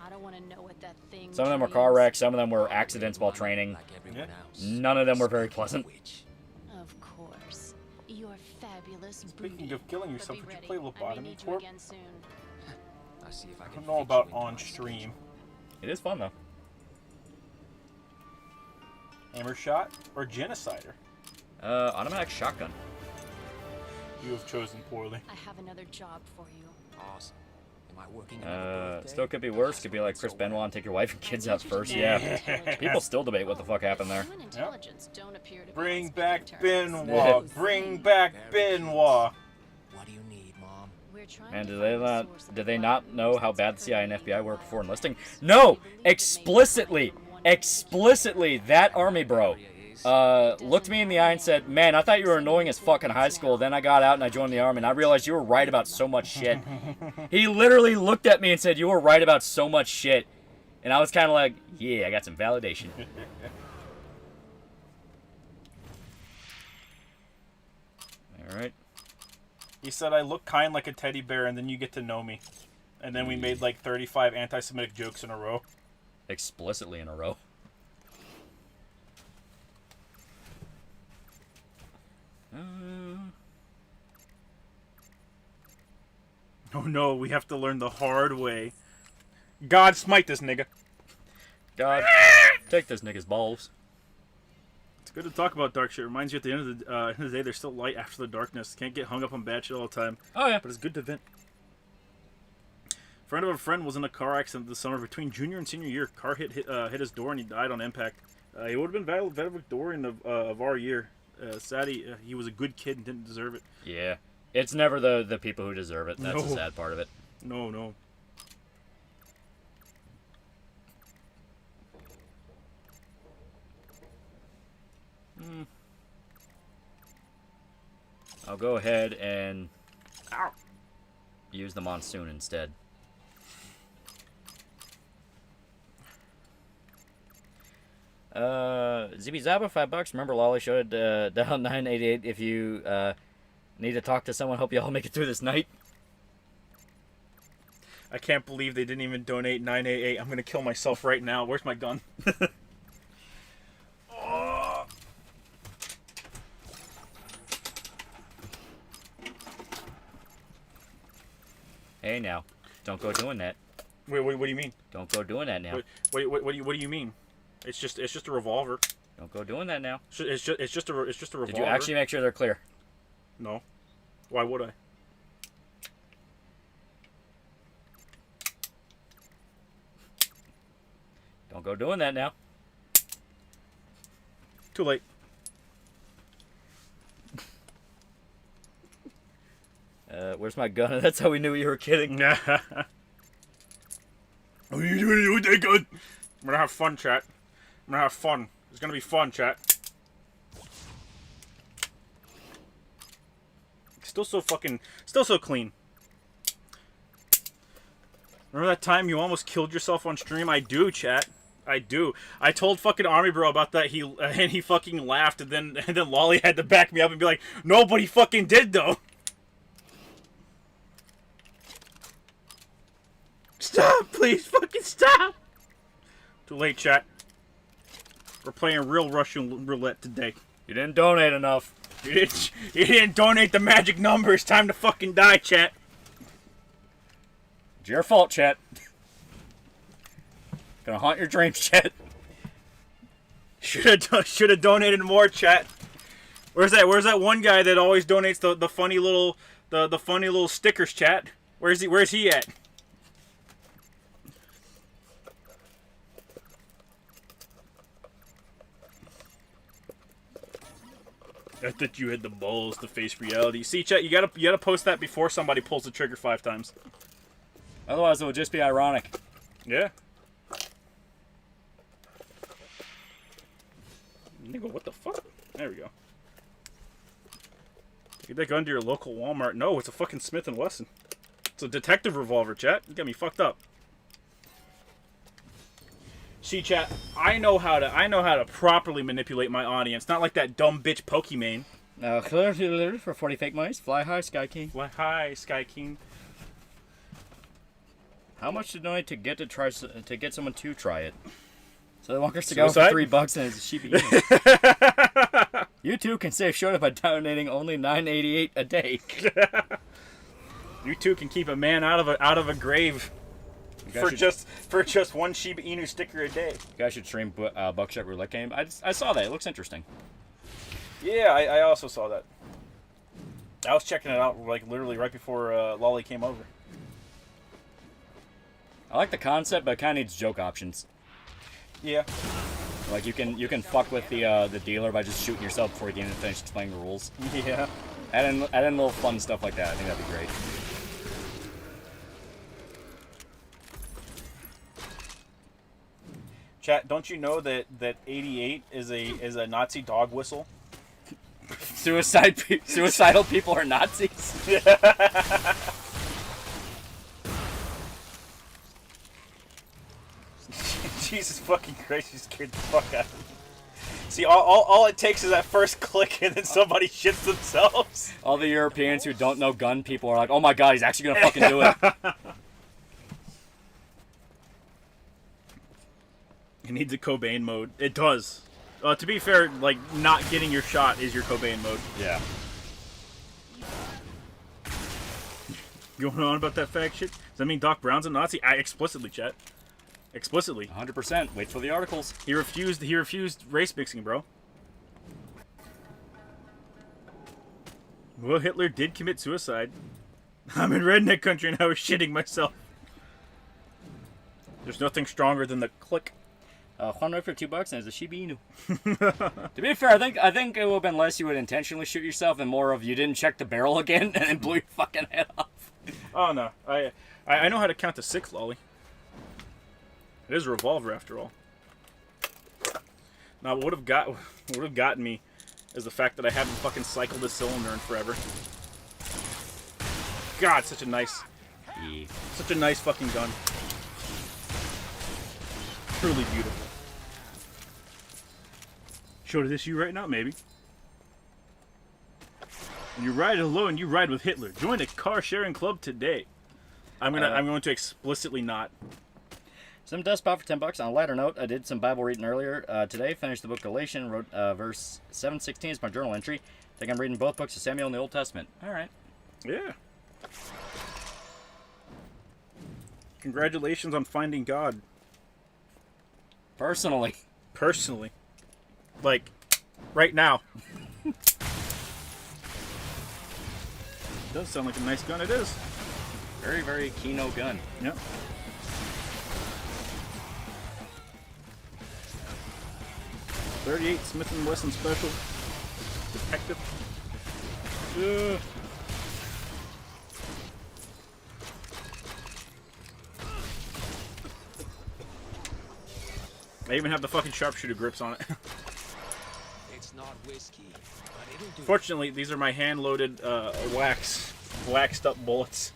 I don't want to know what that thing. Some of them were car wrecks. Some of them were accidents while training. Yeah. None of them were very pleasant. Of course. You're fabulous. Speaking of killing yourself, would you play Lobotomy Corp? Soon. I see if I I can don't know fit about you into on my stream. It is fun though. Hammer shot or genocider? Automatic shotgun. You have chosen poorly. I have another job for you. Awesome. Am I working another birthday? Still could be worse. Could be like Chris Benoit and take your wife and kids out first. Yeah. People still debate what the fuck happened there. Human intelligence don't appear to be Bring on back speaking terms. Benoit. Bring back Benoit. What do you need, Mom? We're trying Man, to did find the source of they the not violence know that how was bad the CIA and occurring FBI in were your before life. enlisting? No! Explicitly, that army bro looked me in the eye and said, man, I thought you were annoying as fuck in high school. Then I got out and I joined the army and I realized you were right about so much shit. He literally looked at me and said, you were right about so much shit. And I was kind of like, yeah, I got some validation. Alright. He said, I look kind like a teddy bear and then you get to know me. And then we made like 35 anti-Semitic jokes in a row. Explicitly in a row. Oh no, we have to learn the hard way. God smite this nigga. God, take this nigga's balls. It's good to talk about dark shit. Reminds you at the end of the day, there's still light after the darkness. Can't get hung up on bad shit all the time. Oh yeah. But it's good to vent. Friend of a friend was in a car accident this summer between junior and senior year. Car hit his door and he died on impact. He would have been valedictorian of our year. Sad he was a good kid and didn't deserve it. Yeah. It's never the people who deserve it. That's the sad part of it. No. I'll go ahead and use the monsoon instead. ZB Zaba, $5. Remember, Lolly showed dial 988 if you need to talk to someone. Hope you all make it through this night. I can't believe they didn't even donate 988. I'm gonna kill myself right now. Where's my gun? Oh. Hey, now, don't go doing that. Wait, what do you mean? Don't go doing that now. Wait, what do you mean? It's just a revolver. Don't go doing that now. It's just a revolver. Did you actually make sure they're clear? No. Why would I? Don't go doing that now. Too late. Where's my gun? That's how we knew you were kidding. What are you doing with that gun? I'm gonna have fun, chat. I'm gonna have fun. It's gonna be fun, chat. Still so clean. Remember that time you almost killed yourself on stream? I do, chat. I do. I told fucking Army Bro about that. And he fucking laughed, and then Lolly had to back me up and be like, "Nobody fucking did though." Stop, please, fucking stop. Too late, chat. We're playing real Russian roulette today. You didn't donate enough. You didn't donate the magic number. It's time to fucking die, chat. It's your fault, chat. Gonna haunt your dreams, chat. Should have donated more, chat. Where's that one guy that always donates the funny little funny little stickers, chat? Where's he at? I thought you had the balls to face reality. See, chat, you gotta post that before somebody pulls the trigger 5 times. Otherwise, it would just be ironic. Yeah. Nigga, what the fuck? There we go. Get that gun to your local Walmart. No, it's a fucking Smith & Wesson. It's a detective revolver, chat. You got me fucked up. See, chat, I know how to properly manipulate my audience. Not like that dumb bitch Pokimane. Clear for 40 fake mice. Fly high, Sky King. Fly high, Sky King. How much to donate to get someone to try it? So they want us to go for Suicide? $3 and it's a Shiba Inu. You too can save short by donating only $9.88 a day. You too can keep a man out of a grave for just one Shiba Inu sticker a day. You guys should stream Buckshot Roulette game. I saw that. It looks interesting. Yeah, I also saw that. I was checking it out like literally right before Lolly came over. I like the concept, but it kind of needs joke options. Yeah. Like you can fuck with the dealer by just shooting yourself before you even finish explaining the rules. Yeah. Add in little fun stuff like that. I think that'd be great. Chat, don't you know that 88 is a Nazi dog whistle? Suicidal people are Nazis. Jesus fucking Christ, you scared the fuck out of me. See, all it takes is that first click and then somebody shits themselves. All the Europeans who don't know gun people are like, oh my god, he's actually gonna fucking do it. It needs a Cobain mode. It does. To be fair, like, not getting your shot is your Cobain mode. Yeah. You going on about that fact shit? Does that mean Doc Brown's a Nazi? Explicitly, chat. Explicitly. 100%. Wait for the articles. He refused race mixing, bro. Well, Hitler did commit suicide. I'm in redneck country and I was shitting myself. There's nothing stronger than the click. $1 for $2 and it's a Shiba Inu. To be fair, I think it would have been less you would intentionally shoot yourself and more of you didn't check the barrel again and then blew your fucking head off. Oh no, I know how to count to 6, Lolly. It is a revolver after all. Now, what would have gotten me is the fact that I haven't fucking cycled a cylinder in forever. God, such a nice fucking gun. Truly beautiful. Show this you right now, maybe. When you ride alone, you ride with Hitler. Join a car sharing club today. I'm going to explicitly not. Some dust spot for $10. On a lighter note, I did some Bible reading earlier today. Finished the book of Galatians, wrote verse 7:16 is my journal entry. I think I'm reading both books of Samuel in the Old Testament. All right. Yeah. Congratulations on finding God. Personally. Like, right now. Does sound like a nice gun, it is. Very, very Kino gun. Yep. .38 Smith & Wesson Special. Detective. I even have the fucking sharpshooter grips on it. It's not whiskey, but it'll do. Fortunately, these are my hand-loaded waxed up bullets.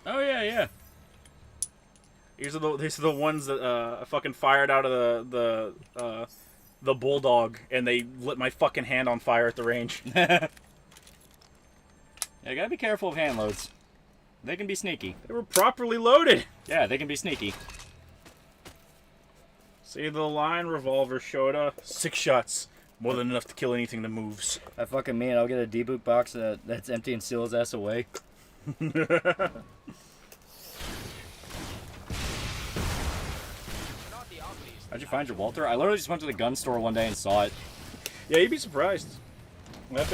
Oh yeah. These are the ones that I fucking fired out of the bulldog, and they lit my fucking hand on fire at the range. Yeah, you gotta be careful of hand loads. They can be sneaky. They were properly loaded. Yeah, they can be sneaky. See the line, revolver, Shota. 6 shots. More than enough to kill anything that moves. I fucking mean, I'll get a D-boot box that's empty and steal his ass away. How'd you find your Walter? I literally just went to the gun store one day and saw it. Yeah, you'd be surprised. I've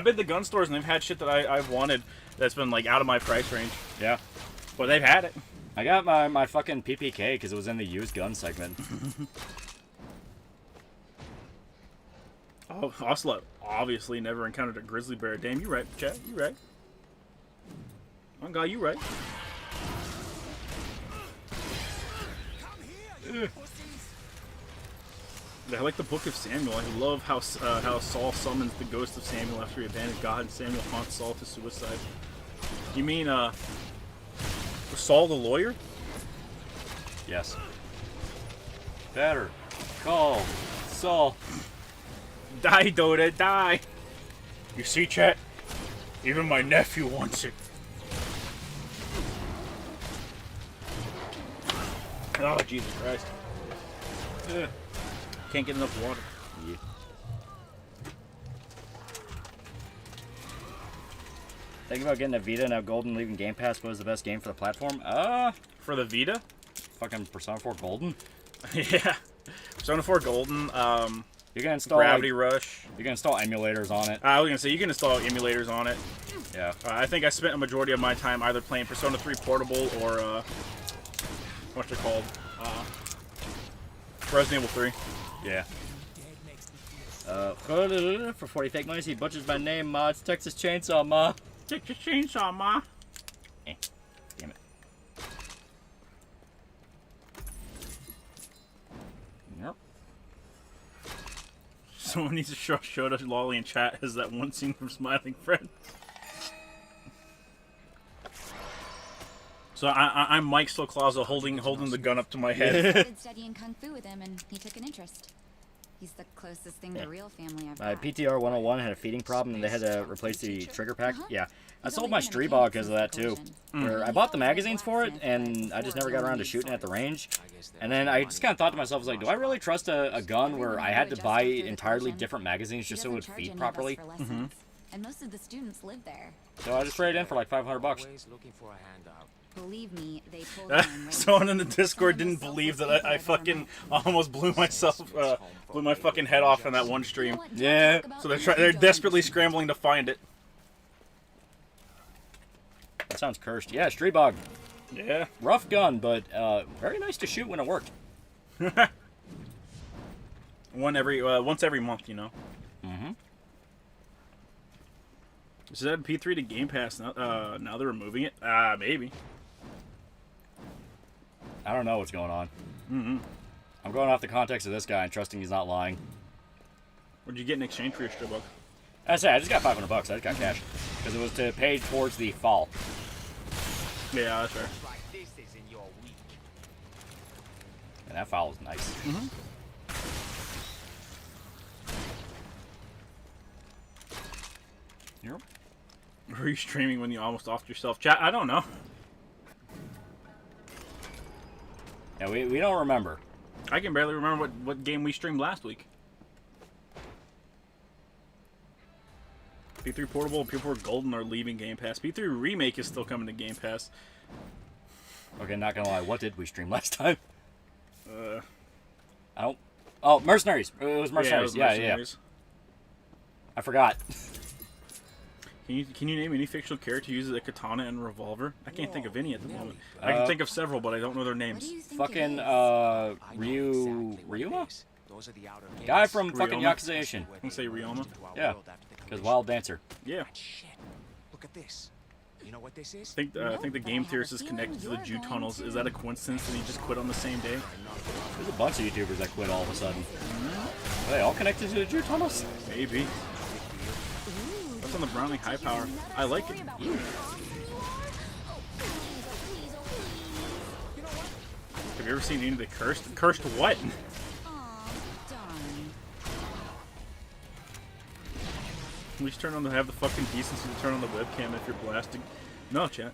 been to gun stores and they've had shit that I've wanted that's been like out of my price range. Yeah. But they've had it. I got my fucking PPK because it was in the used gun segment. Oh, Ocelot obviously never encountered a grizzly bear. Damn, you right, Chad. You right. Oh God, you right. I like the Book of Samuel. I love how Saul summons the ghost of Samuel after he abandoned God, and Samuel haunts Saul to suicide. You mean Saul the lawyer? Yes. Better call Saul. Die, Dota, die! You see, chat? Even my nephew wants it. Oh, Jesus Christ. Ugh. Can't get enough water. Yeah. Thinking about getting a Vita now Golden leaving Game Pass. What is the best game for the platform? For the Vita? Fucking Persona 4 Golden. Yeah. Persona 4 Golden, you can install Gravity Rush. You can install emulators on it. I was gonna say you can install emulators on it. Yeah. I think I spent a majority of my time either playing Persona 3 Portable or what's it called? Resident Evil 3. Yeah. For 40 fake money, he butchers my name, Ma. It's Texas Chainsaw, Ma. Texas Chainsaw, Ma. Damn it. Yep. Someone needs to show us Lolly in chat as that one scene from Smiling Friend. So I'm Mike Stolclaza holding the gun up to my I head. started studying kung fu with him, and he took an interest. He's the closest thing to real family I've My got. PTR 101 had a feeding problem, and they had to replace the trigger pack. Yeah. I He's sold only my been a Streetball kid because of since that, the too. collision. Where I bought the magazines for it, and I just never got around to shooting at the range. And then I just kind of thought to myself, I was like, do I really trust a gun where I had to buy entirely different magazines just so it would feed properly? And most of the students live there. So I just traded in for like $500. Always looking for a handout. Believe me, they pulled him in range. Someone in the Discord didn't believe that I fucking almost blew my fucking head off in that one stream. Yeah. So they're desperately scrambling to find it. That sounds cursed. Yeah, Streetbog. Yeah. Rough gun, but very nice to shoot when it worked. Once every month, you know. Mm-hmm. Is that P3 to Game Pass now? Now they're removing it? Maybe. I don't know what's going on. Mm-hmm. I'm going off the context of this guy and trusting he's not lying. What'd you get in exchange for your Starbucks? I say I just got $500. I just got cash because it was to pay towards the fall. Yeah, that's fair. And that foul was nice. Mm-hmm. Yep. Were you streaming when you almost offed yourself? Chat, I don't know. Yeah, we don't remember. I can barely remember what game we streamed last week. P3 Portable and P4 Golden are leaving Game Pass. P3 Remake is still coming to Game Pass. Okay, not gonna lie. What did we stream last time? I don't... Oh, Mercenaries. It was Mercenaries. Yeah, Yeah. I forgot. Can you name any fictional character who uses a katana and a revolver? I can't think of any at the moment. I can think of several, but I don't know their names. Fucking Ryuma? Guy from fucking Yakuza Nation. I'm gonna say Ryoma. Yeah, because Wild Dancer. Yeah. Look at this. You know what this is? I think the game theorist is connected to the Jew tunnels. Is that a coincidence that he just quit on the same day? There's a bunch of YouTubers that quit all of a sudden. Are they all connected to the Jew tunnels? Maybe. That's on the Browning High Power. I like it. Have you ever seen any of the Cursed? Cursed what? At least have the fucking decency to turn on the webcam if you're blasting. No, chat.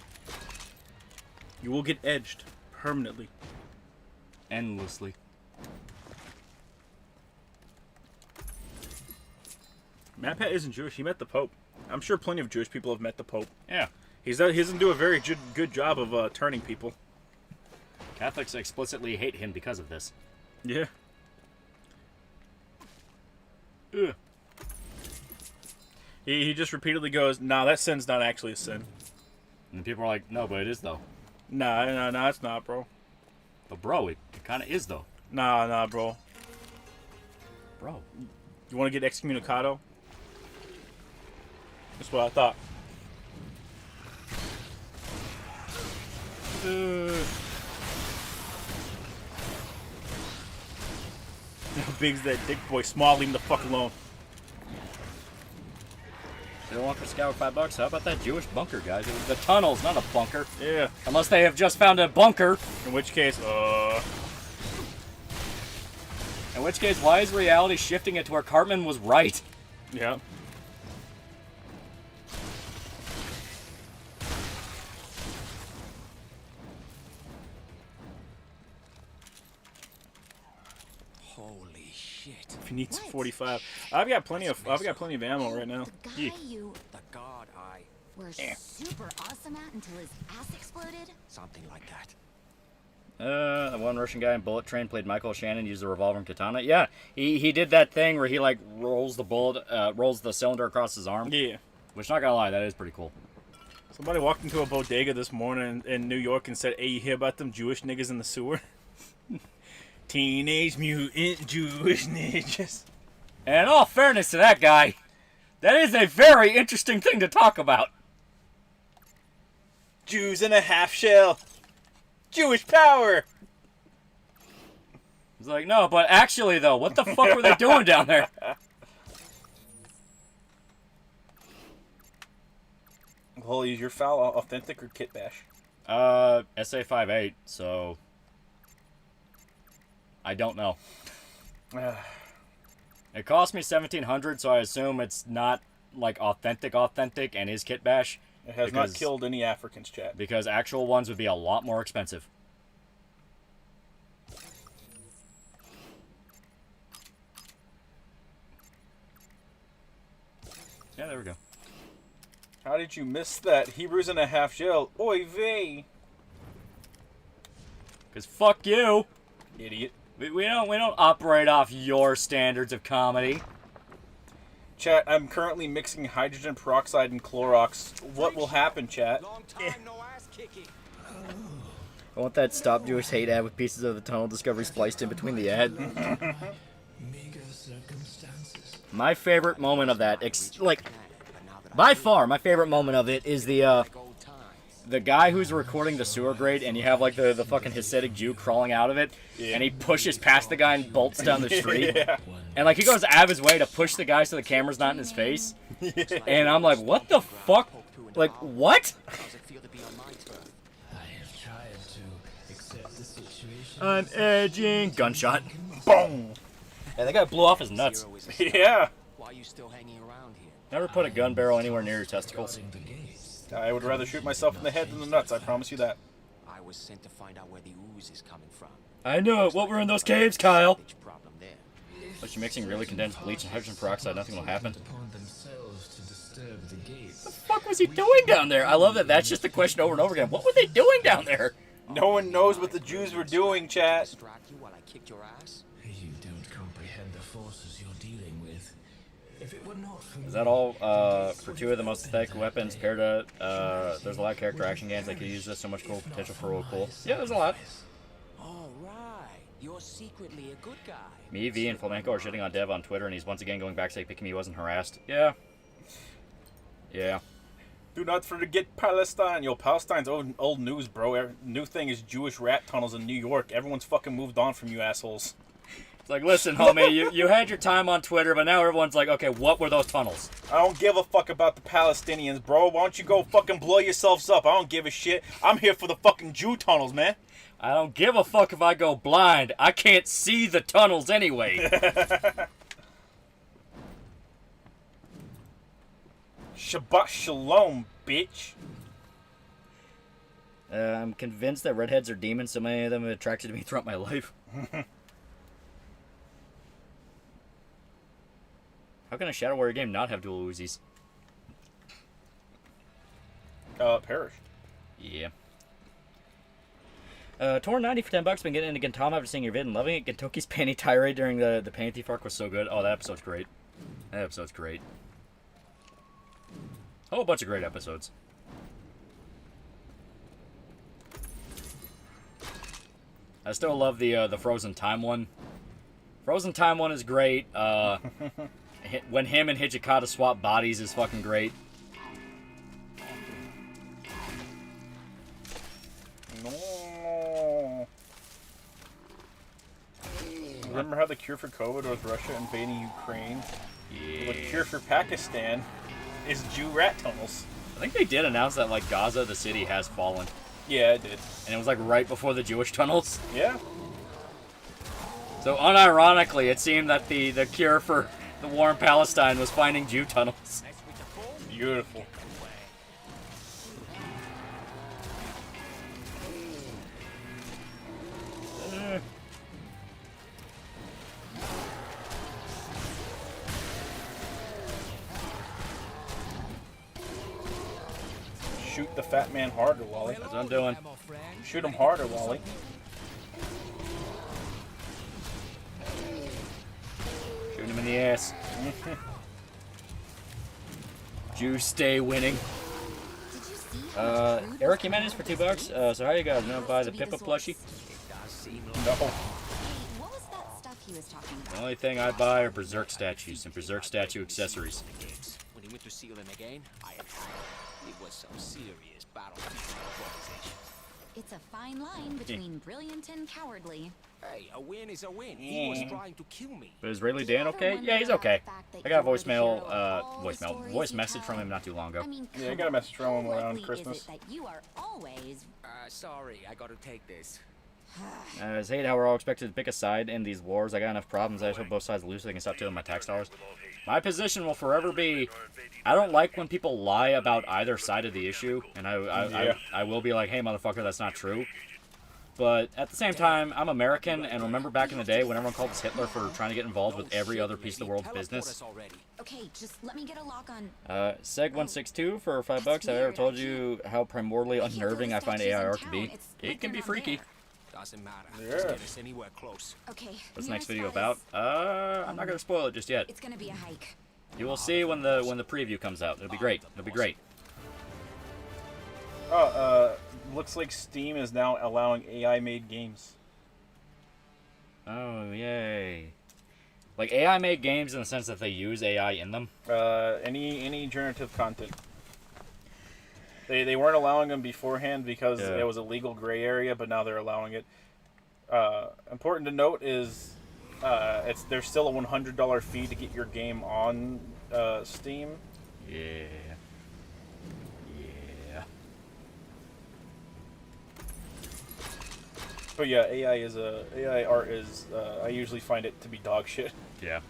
You will get edged permanently. Endlessly. MatPat isn't Jewish. He met the Pope. I'm sure plenty of Jewish people have met the Pope. Yeah. He doesn't do a very good job of turning people. Catholics explicitly hate him because of this. Yeah. Ugh. He just repeatedly goes, nah, that sin's not actually a sin. And people are like, no, but it is, though. Nah, it's not, bro. But, bro, it kind of is, though. Nah, bro. Bro. You want to get excommunicado? That's what I thought. How big's that dick boy? Small, leave him the fuck alone. They don't want for scout with $5. How about that Jewish bunker, guys? It was the tunnels, not a bunker. Yeah. Unless they have just found a bunker. In which case, In which case, why is reality shifting it to where Cartman was right? Yeah. Holy shit. If you need 45, I've got plenty of ammo right now. The God I were super awesome at until his ass exploded. something like that. The one Russian guy in Bullet Train played Michael Shannon, used the revolver and katana. Yeah, he did that thing where he like rolls the cylinder across his arm. Yeah. Which, not gonna lie, that is pretty cool. Somebody walked into a bodega this morning in New York and said, "Hey, you hear about them Jewish niggas in the sewer? Teenage Mutant Jewish Ninjas." And in all fairness to that guy, that is a very interesting thing to talk about. Jews in a half shell. Jewish power. He's like, no, but actually though, what the fuck were they doing down there? Holy, is your foul authentic or kit bash? SA58, so I don't know. It cost me $1,700, so I assume it's not like authentic and is kit bash. It has not killed any Africans, chat. Because actual ones would be a lot more expensive. Yeah, there we go. How did you miss that? Hebrews in a half shell. Oy vey. Because fuck you. Idiot. We don't operate off your standards of comedy. Chat, I'm currently mixing hydrogen peroxide and Clorox. What will happen, chat? Long time no ass kicking. I want that Stop Jewish Hate ad with pieces of the tunnel discovery spliced in between the ad. My favorite moment of that, by far, my favorite moment of it is the guy who's recording the sewer grate, and you have like the fucking Hasidic Jew crawling out of it, and he pushes past the guy and bolts down the street, and like he goes out of his way to push the guy so the camera's not in his face, and I'm like, what the fuck? Like, what? I'm edging. Gunshot. Boom. Yeah, that guy blew off his nuts. Yeah. Why are you still hanging around here? Never put a gun barrel anywhere near your testicles. I would rather shoot myself in the head than the nuts, I promise you that. I was sent to find out where the ooze is coming from. I know it. What were in those caves, Kyle? Problem there. But you're mixing really condensed bleach and hydrogen peroxide. Nothing will happen. What the fuck was he doing down there? I love that. That's just the question over and over again. What were they doing down there? No one knows what the Jews were doing, chat. Distract you while I kicked your ass? You don't comprehend the forces you're dealing with. If it were not for Is that all for two of the most aesthetic weapons paired to, there's a lot of character action games that could use this, so much cool potential for real cool. Yeah, there's a lot. All right. You're secretly a good guy. Me, V, and Flamenco are shitting on Dev on Twitter, and he's once again going back saying Picking Me wasn't harassed. Yeah. Yeah. Do not forget Palestine. Yo, Palestine's old news, bro. New thing is Jewish rat tunnels in New York. Everyone's fucking moved on from you assholes. It's like, listen, homie, you had your time on Twitter, but now everyone's like, okay, what were those tunnels? I don't give a fuck about the Palestinians, bro. Why don't you go fucking blow yourselves up? I don't give a shit. I'm here for the fucking Jew tunnels, man. I don't give a fuck if I go blind. I can't see the tunnels anyway. Shabbat shalom, bitch. I'm convinced that redheads are demons. So many of them have attracted to me throughout my life. How can a Shadow Warrior game not have dual Uzis? Perished. Yeah. Torn 90 for $10. Been getting into Gintama after seeing your vid and loving it. Gintoki's panty tirade during the panty thief arc was so good. Oh, that episode's great. That episode's great. A whole bunch of great episodes. I still love the Frozen Time one. Frozen Time one is great. When him and Hijikata swap bodies is fucking great. No. Remember how the cure for COVID was Russia invading Ukraine? Yeah. The cure for Pakistan is Jew rat tunnels. I think they did announce that, like, Gaza, the city, has fallen. Yeah, it did. And it was, like, right before the Jewish tunnels. Yeah. So, unironically, it seemed that the cure for the war in Palestine was finding Jew tunnels. Beautiful. Shoot the fat man harder, Wally. That's what I'm doing. Shoot him harder, Wally. Shooting him in the ass. Jews stay winning. Eric Jimenez for $2. So how you guys gonna buy the Pippa plushie? No. What was that stuff he was talking about? The only thing I buy are Berserk statues and Berserk statue accessories. When he went to seal them again, I attacked. It was some serious battlefield improvisation. It's a fine line between brilliant and cowardly. Hey, a win is a win. He was trying to kill me. But is Rayleigh Dan okay? Yeah, he's okay. I got a voice message from him not too long ago. Yeah, I got a message from him around Christmas. Sorry, I gotta take this. I hate how we're all expected to pick a side in these wars. I got enough problems. I just hope both sides lose so they can stop stealing my tax dollars. My position will forever be, I don't like when people lie about either side of the issue, and I will be like, hey, motherfucker, that's not true. But at the same time, I'm American, and remember back in the day when everyone called us Hitler for trying to get involved with every other piece of the world's business? Okay, just let me get a lock on. Seg162 for $5. Have I ever told you how primordially unnerving I find AIR to be? It can be freaky. Doesn't matter. Yeah. Get us anywhere close. Okay. What's the next video about? I'm not gonna spoil it just yet. It's gonna be a hike. You will see when the preview comes out. It'll be great. It'll be great. looks like Steam is now allowing AI-made games. Oh, yay. Like AI-made games in the sense that they use AI in them? Any generative content. They weren't allowing them beforehand because it was a legal gray area, but now they're allowing it. Important to note is there's still a $100 fee to get your game on Steam. Yeah. Yeah. But yeah, AI art is I usually find it to be dog shit. Yeah.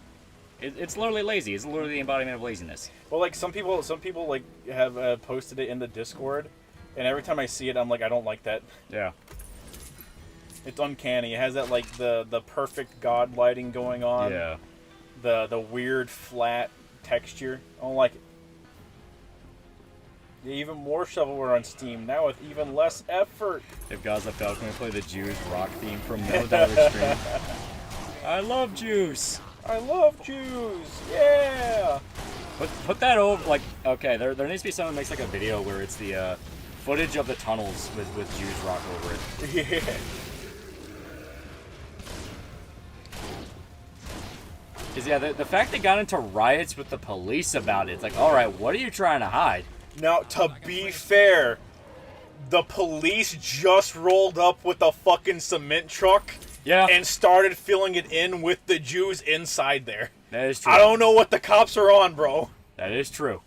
It's literally lazy. It's literally the embodiment of laziness. Well, like some people like have posted it in the Discord, and every time I see it, I'm like, I don't like that. Yeah. It's uncanny. It has that like the perfect god lighting going on. Yeah. The weird flat texture. I don't like it. Even more shovelware on Steam now with even less effort. If God's left out, can we play the Jews rock theme from No Dollar Stream? I love Jews. I love Jews. Yeah. Put that over. Like, okay, there needs to be someone who makes like a video where it's the footage of the tunnels with Jews rock over it. Yeah. Because yeah, the fact they got into riots with the police about it's like, all right, what are you trying to hide? Now, to be fair, the police just rolled up with a fucking cement truck and started filling it in with the Jews inside there. That is true. I don't know what the cops are on, bro. That is true.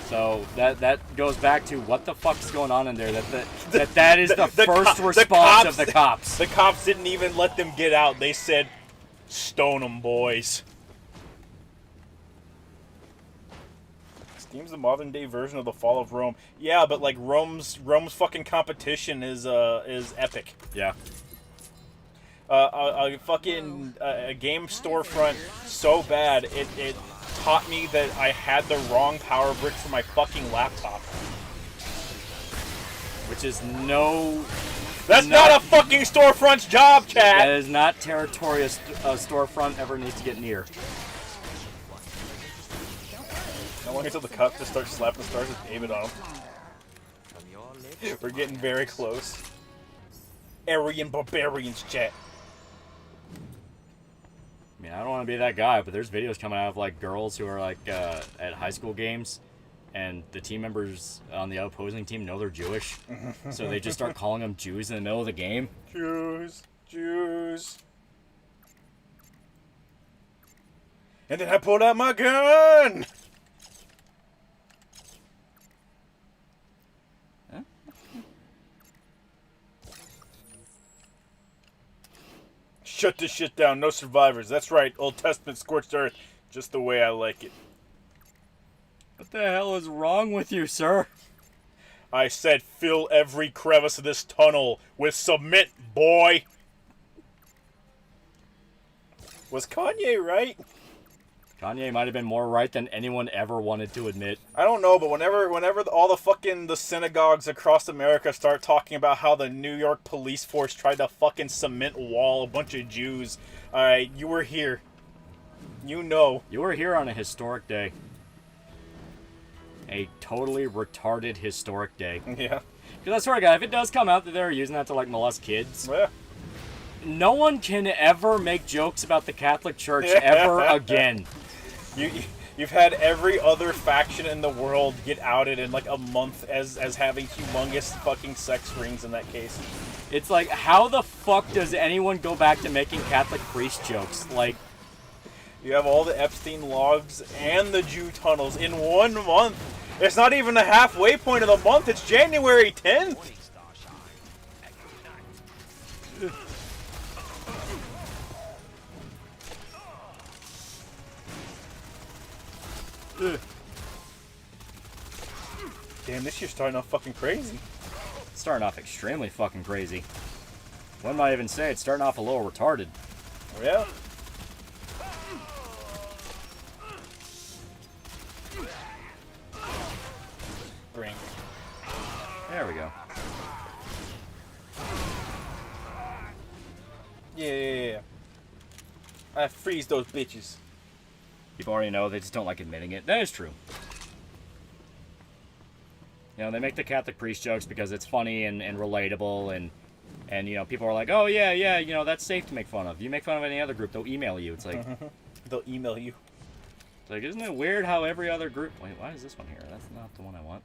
So that goes back to what the fuck's going on in there. That is the first response of the cops. The cops didn't even let them get out. They said, "Stone them, boys." Steam's the modern day version of the fall of Rome. Yeah, but like Rome's fucking competition is epic. Yeah. A fucking game storefront so bad it taught me that I had the wrong power brick for my fucking laptop. Which is no. That's not a fucking storefront's job, chat. That is not territory a storefront ever needs to get near. How long until the cops just start slapping stars with David on them? We're getting very close. Aryan barbarians, chat. I mean, I don't want to be that guy, but there's videos coming out of like girls who are like at high school games, and the team members on the opposing team know they're Jewish, so they just start calling them Jews in the middle of the game. Jews, Jews. And then I pulled out my gun. Shut this shit down. No survivors. That's right. Old Testament scorched earth. Just the way I like it. What the hell is wrong with you, sir? I said fill every crevice of this tunnel with cement, boy. Was Kanye right? Kanye might have been more right than anyone ever wanted to admit. I don't know, but whenever all the synagogues across America start talking about how the New York police force tried to fucking cement wall a bunch of Jews, alright, you were here. You know. You were here on a historic day. A totally retarded historic day. Yeah. Because I swear to God, if it does come out that they're using that to like molest kids, yeah. No one can ever make jokes about the Catholic Church ever again. You've had every other faction in the world get outed in like a month as having humongous fucking sex rings in that case. It's like, how the fuck does anyone go back to making Catholic priest jokes? Like, you have all the Epstein logs and the Jew tunnels in 1 month. It's not even the halfway point of the month. It's January 10th. Damn, this year's starting off fucking crazy. It's starting off extremely fucking crazy. One might even say it's starting off a little retarded. Oh, yeah? Bring. There we go. Yeah. I freeze those bitches. You already know they just don't like admitting it. That is true. You know, they make the Catholic priest jokes because it's funny and relatable, and you know, people are like, oh yeah, you know, that's safe to make fun of. You make fun of any other group, they'll email you. It's like they'll email you. It's like, isn't it weird how every other group? Wait, why is this one here? That's not the one I want.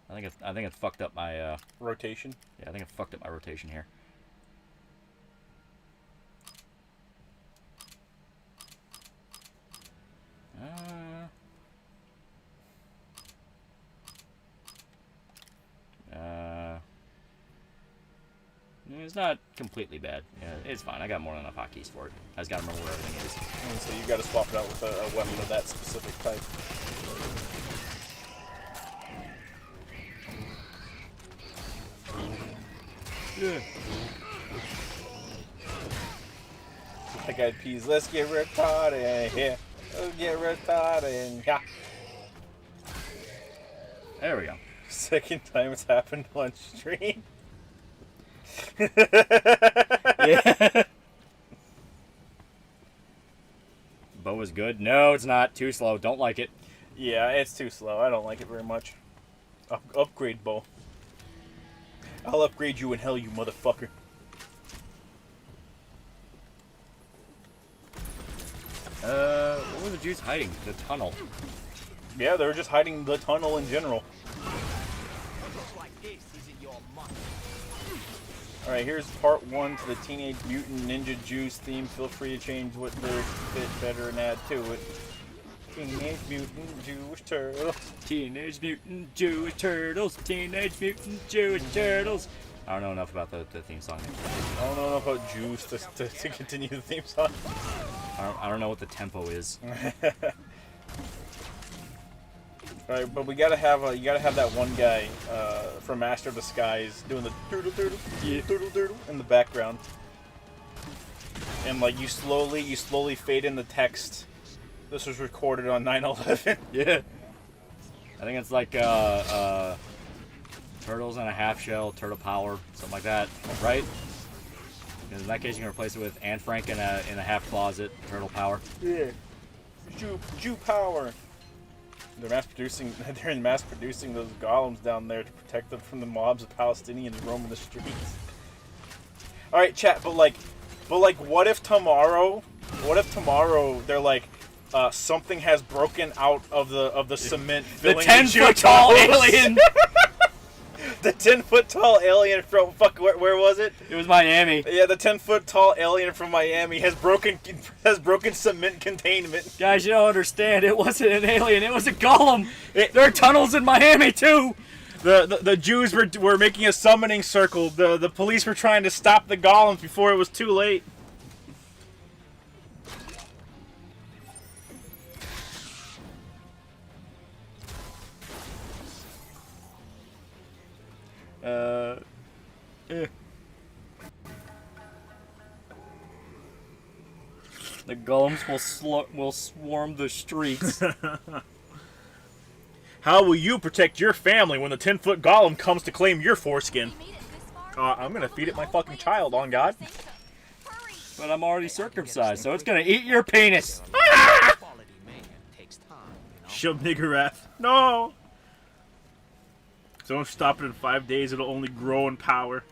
I think it fucked up my rotation. Yeah, I think it fucked up my rotation here. It's not completely bad. Yeah, it's fine. I got more than enough hotkeys for it. I just gotta remember where everything is. And so you gotta swap it out with a weapon of that specific type. Yeah. Black Eyed Peas, let's get retarded here. Let's get retarded here. There we go. Second time it's happened on stream. Yeah. Bow is good. No, it's not. Too slow. Don't like it. Yeah, it's too slow. I don't like it very much. Upgrade bow. I'll upgrade you in hell, you motherfucker. What were the Jews hiding? The tunnel. Yeah, they were just hiding the tunnel in general. Alright, here's part 1 to the Teenage Mutant Ninja Jews theme. Feel free to change what lyrics fit better and add to it. Teenage Mutant Jewish Turtles. Teenage Mutant Jewish Turtles. Teenage Mutant Jewish Turtles. I don't know enough about the theme song. I don't know enough about Jews to continue the theme song. I don't know what the tempo is. Alright, but we gotta have you gotta have that one guy from Master of Disguise doing the doodle doodle, yeah, doodle doodle in the background, and like you slowly fade in the text. This was recorded on 9/11. Yeah, I think it's like turtles and a half shell, turtle power, something like that, right? In that case, you can replace it with Anne Frank in a half closet, turtle power. Yeah, Jew power. They're mass producing those golems down there to protect them from the mobs of Palestinians roaming the streets. All right, chat, but like, what if tomorrow they're like, something has broken out of the cement filling the 10-foot tall alien. The 10-foot tall alien from where was it? It was Miami. Yeah, the 10-foot tall alien from Miami has broken cement containment. Guys, you don't understand. It wasn't an alien. It was a golem. There are tunnels in Miami too. The Jews were making a summoning circle. The police were trying to stop the golems before it was too late. The golems will swarm the streets. How will you protect your family when the 10-foot golem comes to claim your foreskin? I'm gonna feed it my fucking child, on God. But I'm already circumcised, so it's gonna eat your penis. Shub nigger wrath. No! Don't stop it in 5 days, it'll only grow in power.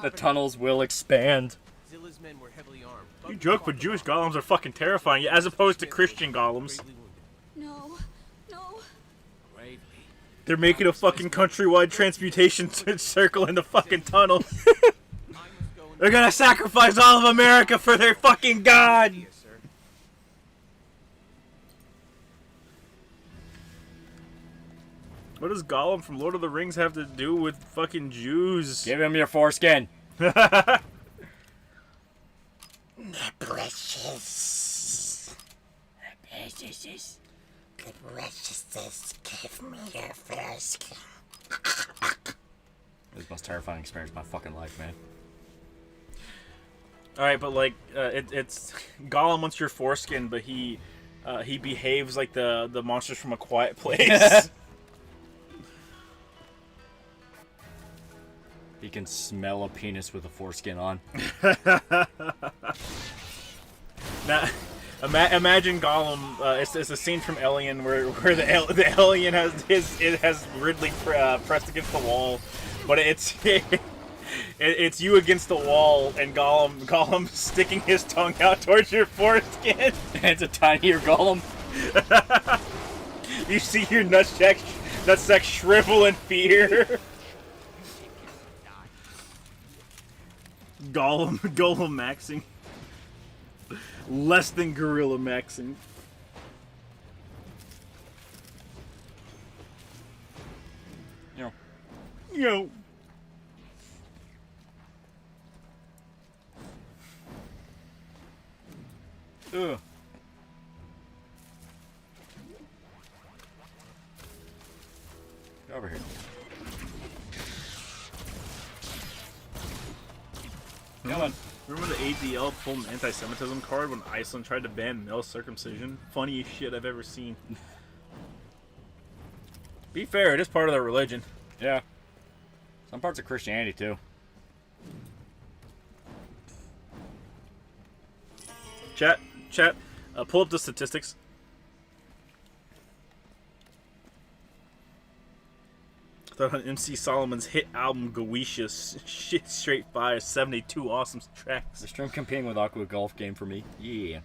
The tunnels will expand. Zilla's men were heavily armed. You joke, but Jewish golems are fucking terrifying, as opposed to Christian golems. No. They're making a fucking countrywide transmutation circle in the fucking tunnel. They're gonna sacrifice all of America for their fucking god! What does Gollum from Lord of the Rings have to do with fucking Jews? Give him your foreskin. Precious. Precious. The precious, give me your foreskin. It was the most terrifying experience of my fucking life, man. Alright, but like, it's Gollum wants your foreskin, but he behaves like the monsters from A Quiet Place. He can smell a penis with a foreskin on. Imagine Gollum. It's a scene from Alien where the alien has Ridley pressed against the wall, but it's you against the wall and Gollum sticking his tongue out towards your foreskin. It's a tinier Gollum. You see your nutsack shrivel in fear. Gollum maxing. Less than gorilla maxing. Yo. Ugh. Get over here. Come on. Remember the ADL pulled an anti-Semitism card when Iceland tried to ban male circumcision? Funniest shit I've ever seen. Be fair, it is part of their religion. Yeah. Some parts of Christianity, too. Chat, pull up the statistics. Thought on MC Solomon's hit album Goetia, shit straight fire, 72 awesome tracks. The stream competing with Aqua Golf game for me. Yeah.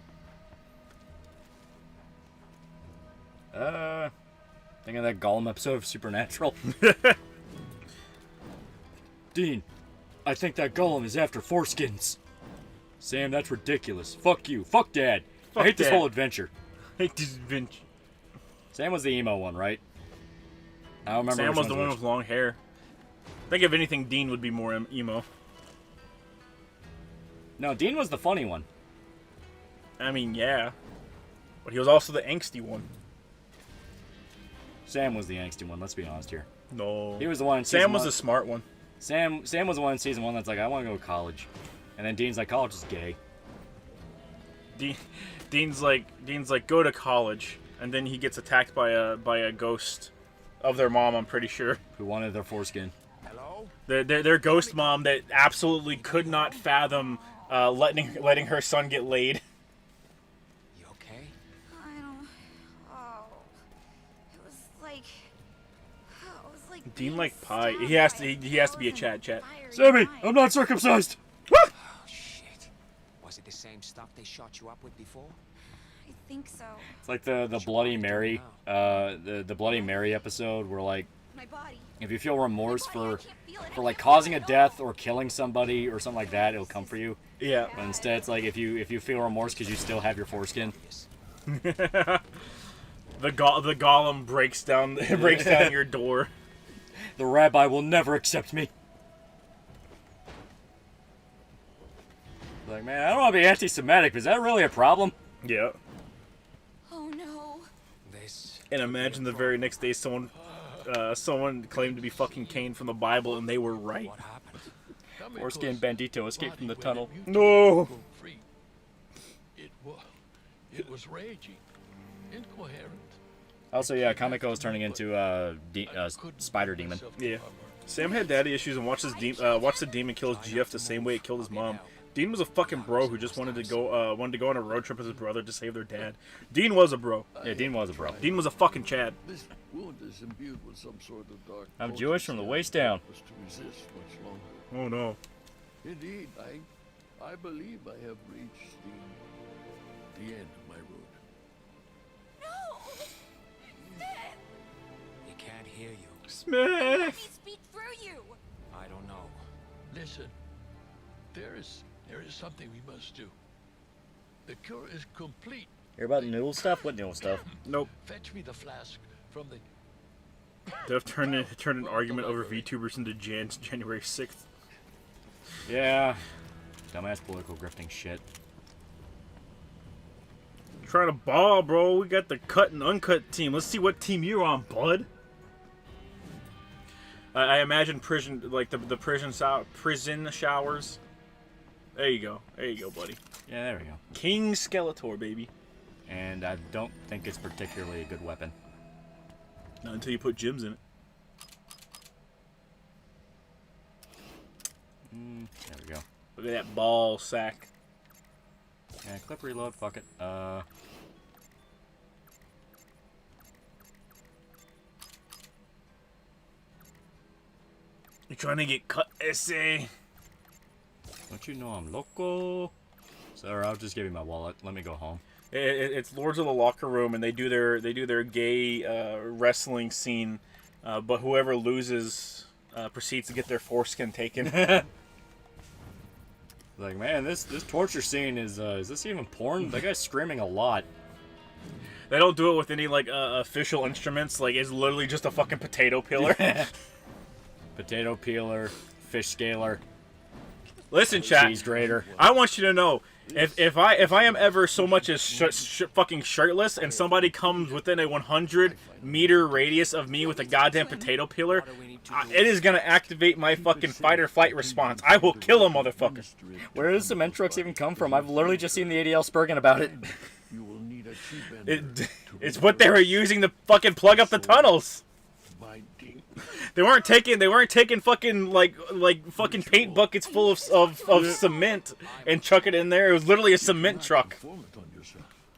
Thinking of that Gollum episode of Supernatural. Dean, I think that Gollum is after foreskins. Sam, that's ridiculous. Fuck you. Fuck Dad. I hate this whole adventure. Sam was the emo one, right? I don't remember. Sam was the one with long hair. I think if anything, Dean would be more emo. No, Dean was the funny one. I mean, yeah. But he was also the angsty one. Sam was the angsty one, let's be honest here. No. He was the one in Sam was the smart one. Sam was the one in season 1 that's like, I want to go to college. And then Dean's like, college is gay. Dean's like, go to college. And then he gets attacked by a ghost of their mom, I'm pretty sure. Who wanted their foreskin. Hello? Their ghost mom that absolutely could not fathom letting her son get laid. You okay? I don't... Oh... It was like... Dean like pie. He has to be a chat. Sammy, I'm not circumcised! Oh, shit. Was it the same stuff they shot you up with before? I think so. It's like the Bloody Mary, the Bloody Mary episode where, like, My body. if you feel remorse for like causing a death or killing somebody or something like that, it'll come for you. Yeah. But instead, it's like if you feel remorse because you still have your foreskin. The Gollum breaks down your door. The rabbi will never accept me. Like, man, I don't want to be anti-Semitic, but is that really a problem? Yeah. Oh no. And imagine the very next day someone claimed to be fucking Cain from the Bible and they were right. What happened? Foreskin Bandito escaped from the tunnel. No. It was raging, incoherent. Also, yeah, Kamiko is turning into Spider Demon. Yeah. Sam had daddy issues and watched the demon kill his GF the same way it killed his mom. Dean was a fucking bro who just wanted to go on a road trip with his brother to save their dad. Dean was a bro. Yeah, Dean was a bro. Dean was a fucking Chad. This wound is imbued with some sort of dark. I'm Jewish from the waist down. Was to resist much longer. Oh no. Indeed, I believe I have reached the end of my road. No! He can't hear you. Smith. Let me speak through you! I don't know. Listen, there is something we must do. The cure is complete. Hear about noodle stuff? What noodle stuff? Nope. Fetch me the flask from the... They've turned an argument over VTubers into January 6th. Yeah. Dumbass political grifting shit. Trying to ball, bro. We got the cut and uncut team. Let's see what team you're on, bud. I imagine prison, like the prison showers. There you go, buddy. Yeah, there we go. King Skeletor, baby. And I don't think it's particularly a good weapon. Not until you put gems in it. There we go. Look at that ball sack. Yeah, clip reload, fuck it. You're trying to get cut, essay. Don't you know I'm loco? Sir, I'll just give you my wallet. Let me go home. It's Lords of the Locker Room, and they do their gay wrestling scene, but whoever loses proceeds to get their foreskin taken. Like, man, this torture scene is this even porn? That guy's screaming a lot. They don't do it with any like official instruments. Like, it's literally just a fucking potato peeler. Potato peeler, fish scaler. Listen, chat. Cheese grater. I want you to know, if I am ever so much as fucking shirtless, and somebody comes within a 100-meter radius of me with a goddamn potato peeler, it is gonna activate my fucking fight or flight response. I will kill a motherfucker. Where does cement trucks even come from? I've literally just seen the ADL Spurgeon about it. It's what they were using to fucking plug up the tunnels. They weren't taking fucking like fucking paint buckets full of cement and chuck it in there. It was literally a cement truck.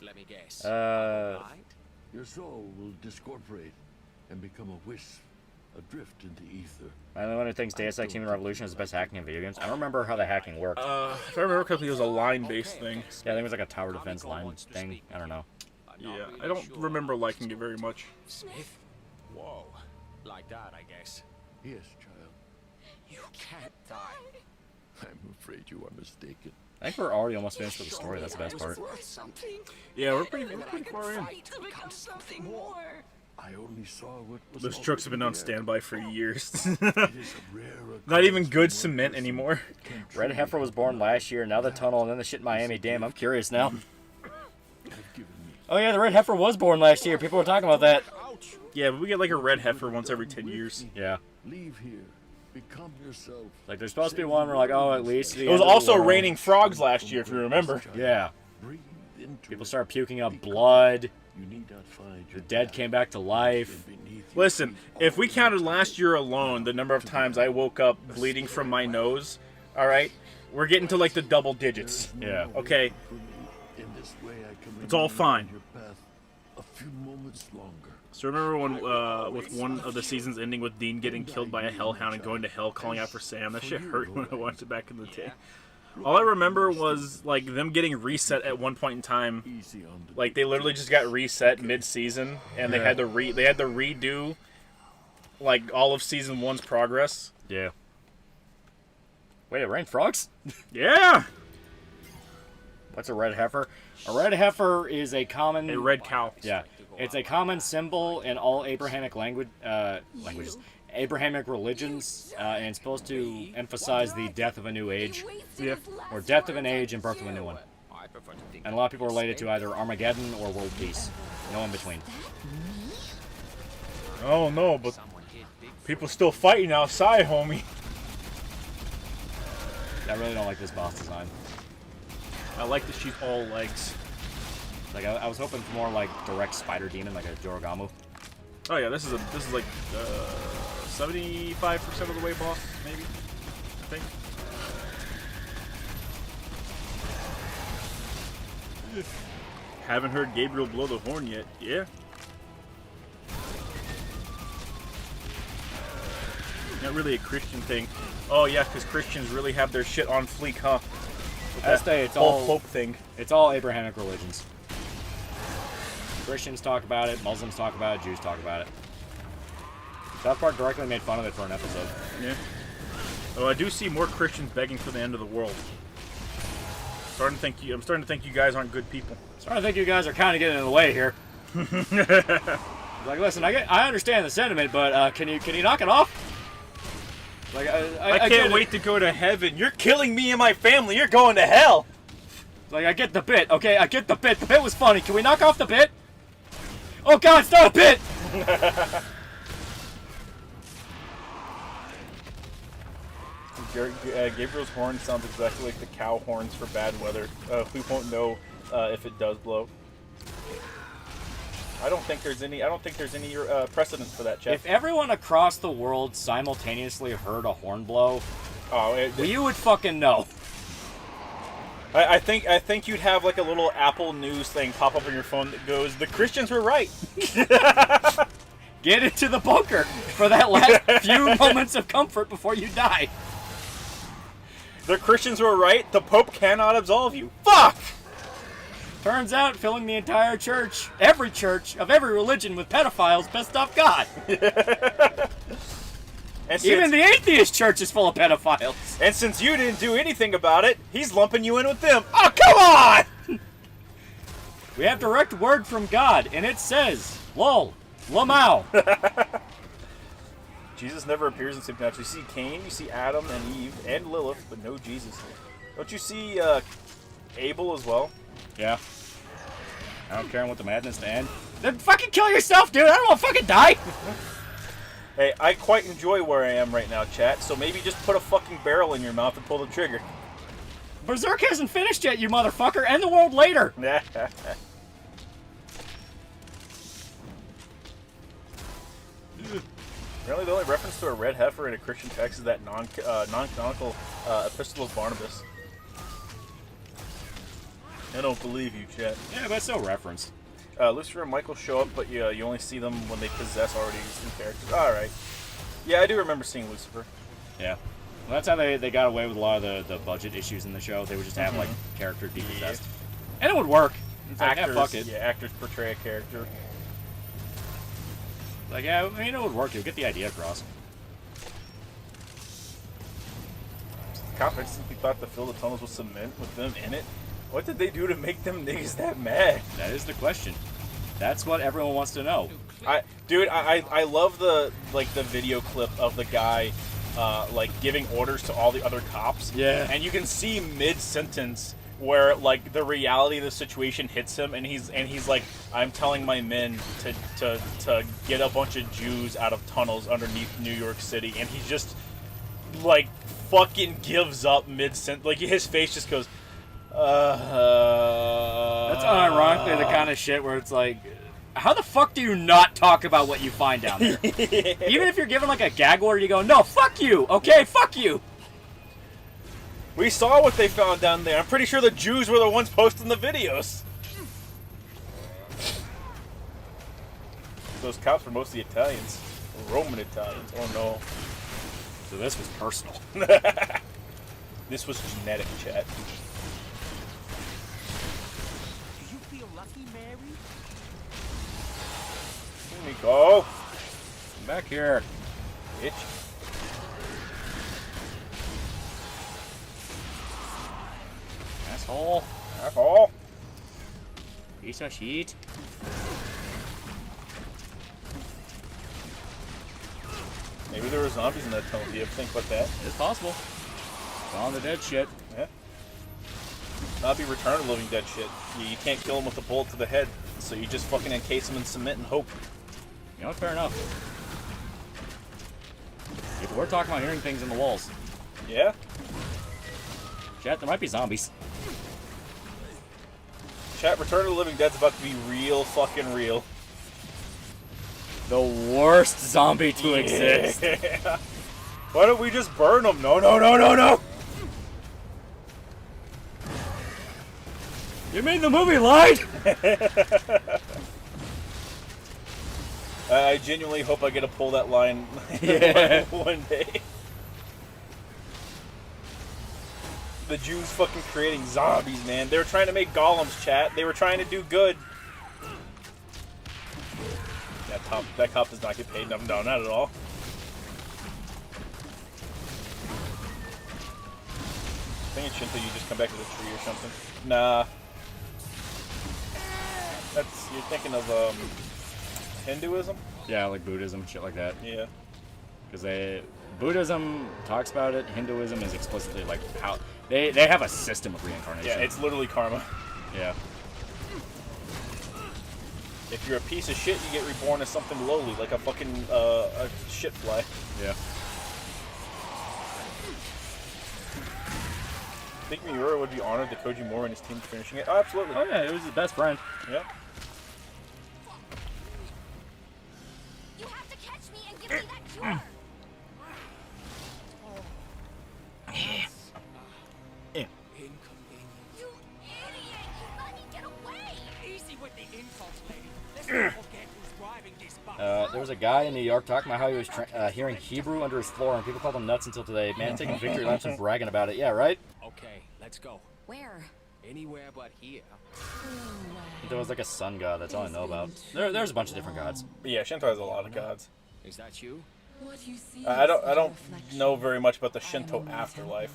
Let me guess. Your soul will discorporate and become a wisp, adrift into ether. I only one who thinks Deus Ex Human Revolution is the best hacking in video games. I don't remember how the hacking worked. If I remember correctly, it was a line-based thing. Yeah, I think it was like a tower defense line thing. I don't know. Yeah, I don't remember liking it very much. Smith? Whoa. Like that, I guess. Yes, child. You can't die. I'm afraid you are mistaken. I think we're already almost finished with the story. That's the best part. Yeah, we're pretty far in. I only saw what was. Those trucks have been on standby for years. It is a rare Not even good cement anymore. Red Heifer was born last year. Now the tunnel and then the shit in Miami. Damn, I'm curious now. Oh yeah, the Red Heifer was born last year. People were talking about that. Yeah, but we get like a red heifer once every 10 years. Yeah. Leave here. Become yourself. Like there's supposed to be one where like, oh, at least it was also raining frogs last year, if you remember. Yeah. People started puking up blood. You need not find the dead came back to life. Listen, if we counted last year alone the number of times I woke up bleeding from my nose, all right, we're getting to like the double digits. Yeah. Okay. It's all fine. A few moments longer. So remember when, with one of the seasons ending with Dean getting killed by a hellhound and going to hell calling out for Sam? That shit hurt when I watched it back in the day. All I remember was like them getting reset at one point in time. Like they literally just got reset mid-season, and they had to redo like all of season 1's progress. Yeah. Wait, it rained frogs? Yeah. What's a red heifer? A red heifer is a common... A red cow. Yeah. It's a common symbol in all Abrahamic languages. Abrahamic religions, and it's supposed to emphasize the death of a new age. Yeah. Or death of an age and birth of a new one. And a lot of people relate it to either Armageddon or world peace. No in between. Oh no, but people still fighting outside, homie. I really don't like this boss design. I like that she's all legs. Like I was hoping for more like direct spider demon, like a Jorogamu. Oh yeah, this is like 75% of the way boss, maybe. I think. Haven't heard Gabriel blow the horn yet. Yeah. Not really a Christian thing. Oh yeah, because Christians really have their shit on fleek, huh? It's whole all Pope thing. It's all Abrahamic religions. Christians talk about it, Muslims talk about it, Jews talk about it. South Park directly made fun of it for an episode. Yeah. Oh, I do see more Christians begging for the end of the world. I'm starting to think you guys aren't good people. Starting to think you guys are kind of getting in the way here. Like, listen, I understand the sentiment, but can you knock it off? Like, I can't wait to go to heaven. You're killing me and my family. You're going to hell. Like, I get the bit, okay? I get the bit. The bit was funny. Can we knock off the bit? Oh, God, it's not a bit! Gabriel's horn sounds exactly like the cow horns for bad weather. We won't know if it does blow. I don't think there's any precedent for that, Jeff. If everyone across the world simultaneously heard a horn blow, you would fucking know. I think you'd have like a little Apple News thing pop up on your phone that goes, "The Christians were right." Get into the bunker for that last few moments of comfort before you die. The Christians were right. The Pope cannot absolve you. Fuck! Turns out filling the entire church of every religion with pedophiles pissed off God. Even the atheist church is full of pedophiles. And since you didn't do anything about it, he's lumping you in with them. Oh, come on! We have direct word from God, and it says, lol, lamau. Jesus never appears in Supernatural. You see Cain, you see Adam and Eve, and Lilith, but no Jesus. Don't you see Abel as well? Yeah. I don't care. I want the madness to end. Then fucking kill yourself, dude. I don't want to fucking die. Hey, I quite enjoy where I am right now, chat, so maybe just put a fucking barrel in your mouth and pull the trigger. Berserk hasn't finished yet, you motherfucker. End the world later. Apparently the only reference to a red heifer in a Christian text is that non-canonical Epistle of Barnabas. I don't believe you, chat. Yeah, but it's still referenced. Lucifer and Michael show up, but you only see them when they possess already existing characters. Alright. Yeah, I do remember seeing Lucifer. Yeah. Well, that's how they got away with a lot of the budget issues in the show. They would just have, like, characters be possessed. And it would work. It's like, actors, yeah, fuck it. Yeah, actors portray a character. Like, yeah, I mean, it would work. You'll get the idea across. Cops simply thought to fill the tunnels with cement with them in it. What did they do to make them niggas that mad? That is the question. That's what everyone wants to know. I love the video clip of the guy like giving orders to all the other cops. Yeah. And you can see mid-sentence where like the reality of the situation hits him, and he's like, I'm telling my men to get a bunch of Jews out of tunnels underneath New York City, and he just like fucking gives up mid-sentence. Like his face just goes. That's unironically the kind of shit where it's like, how the fuck do you not talk about what you find down there? Even if you're given like a gag order, you go, no, fuck you, okay, fuck you. We saw what they found down there. I'm pretty sure the Jews were the ones posting the videos. Those cops were mostly Italians. Roman Italians. Oh no. So this was personal. This was genetic, chat. Here we go. Come back here, bitch. Asshole. Asshole. Piece of shit. Maybe there were zombies in that tunnel. Do you ever think about that? It's possible. On the dead shit. Yeah. Not be Return of the Living Dead shit. You can't kill them with a bullet to the head, so you just fucking encase them in cement and hope. You know, fair enough. If we're talking about hearing things in the walls. Yeah? Chat, there might be zombies. Chat, Return of the Living Dead's about to be real fucking real. The worst zombie to exist. Why don't we just burn them? No, no, no, no, no! You mean the movie lied? I genuinely hope I get to pull that line one day. The Jews fucking creating zombies, man. They were trying to make golems, chat. They were trying to do good. That cop does not get paid. No, not at all. I think it's Shinto, you just come back to the tree or something. Nah. You're thinking of Hinduism? Yeah, like Buddhism, shit like that. Yeah. Because Buddhism talks about it. Hinduism is explicitly like how they have a system of reincarnation. Yeah, it's literally karma. Yeah. If you're a piece of shit, you get reborn as something lowly, like a fucking a shit fly. Yeah. Think Miura would be honored that Koji Mori and his team finishing it? Oh, absolutely. Oh yeah, it was his best friend. Yeah. You have to catch me and give me that cure. You the insults, lady. Let's not forget who's driving this bus. There was a guy in New York talking about how he was hearing Hebrew under his floor, and people called him nuts until today. Man taking victory laps and bragging about it. Yeah, right? Okay, let's go. Where? Anywhere but here. There was like a sun god. That's all I know about. There's a bunch of different gods. But yeah, Shinto has a lot of gods. Is that you? I don't know very much about the Shinto afterlife.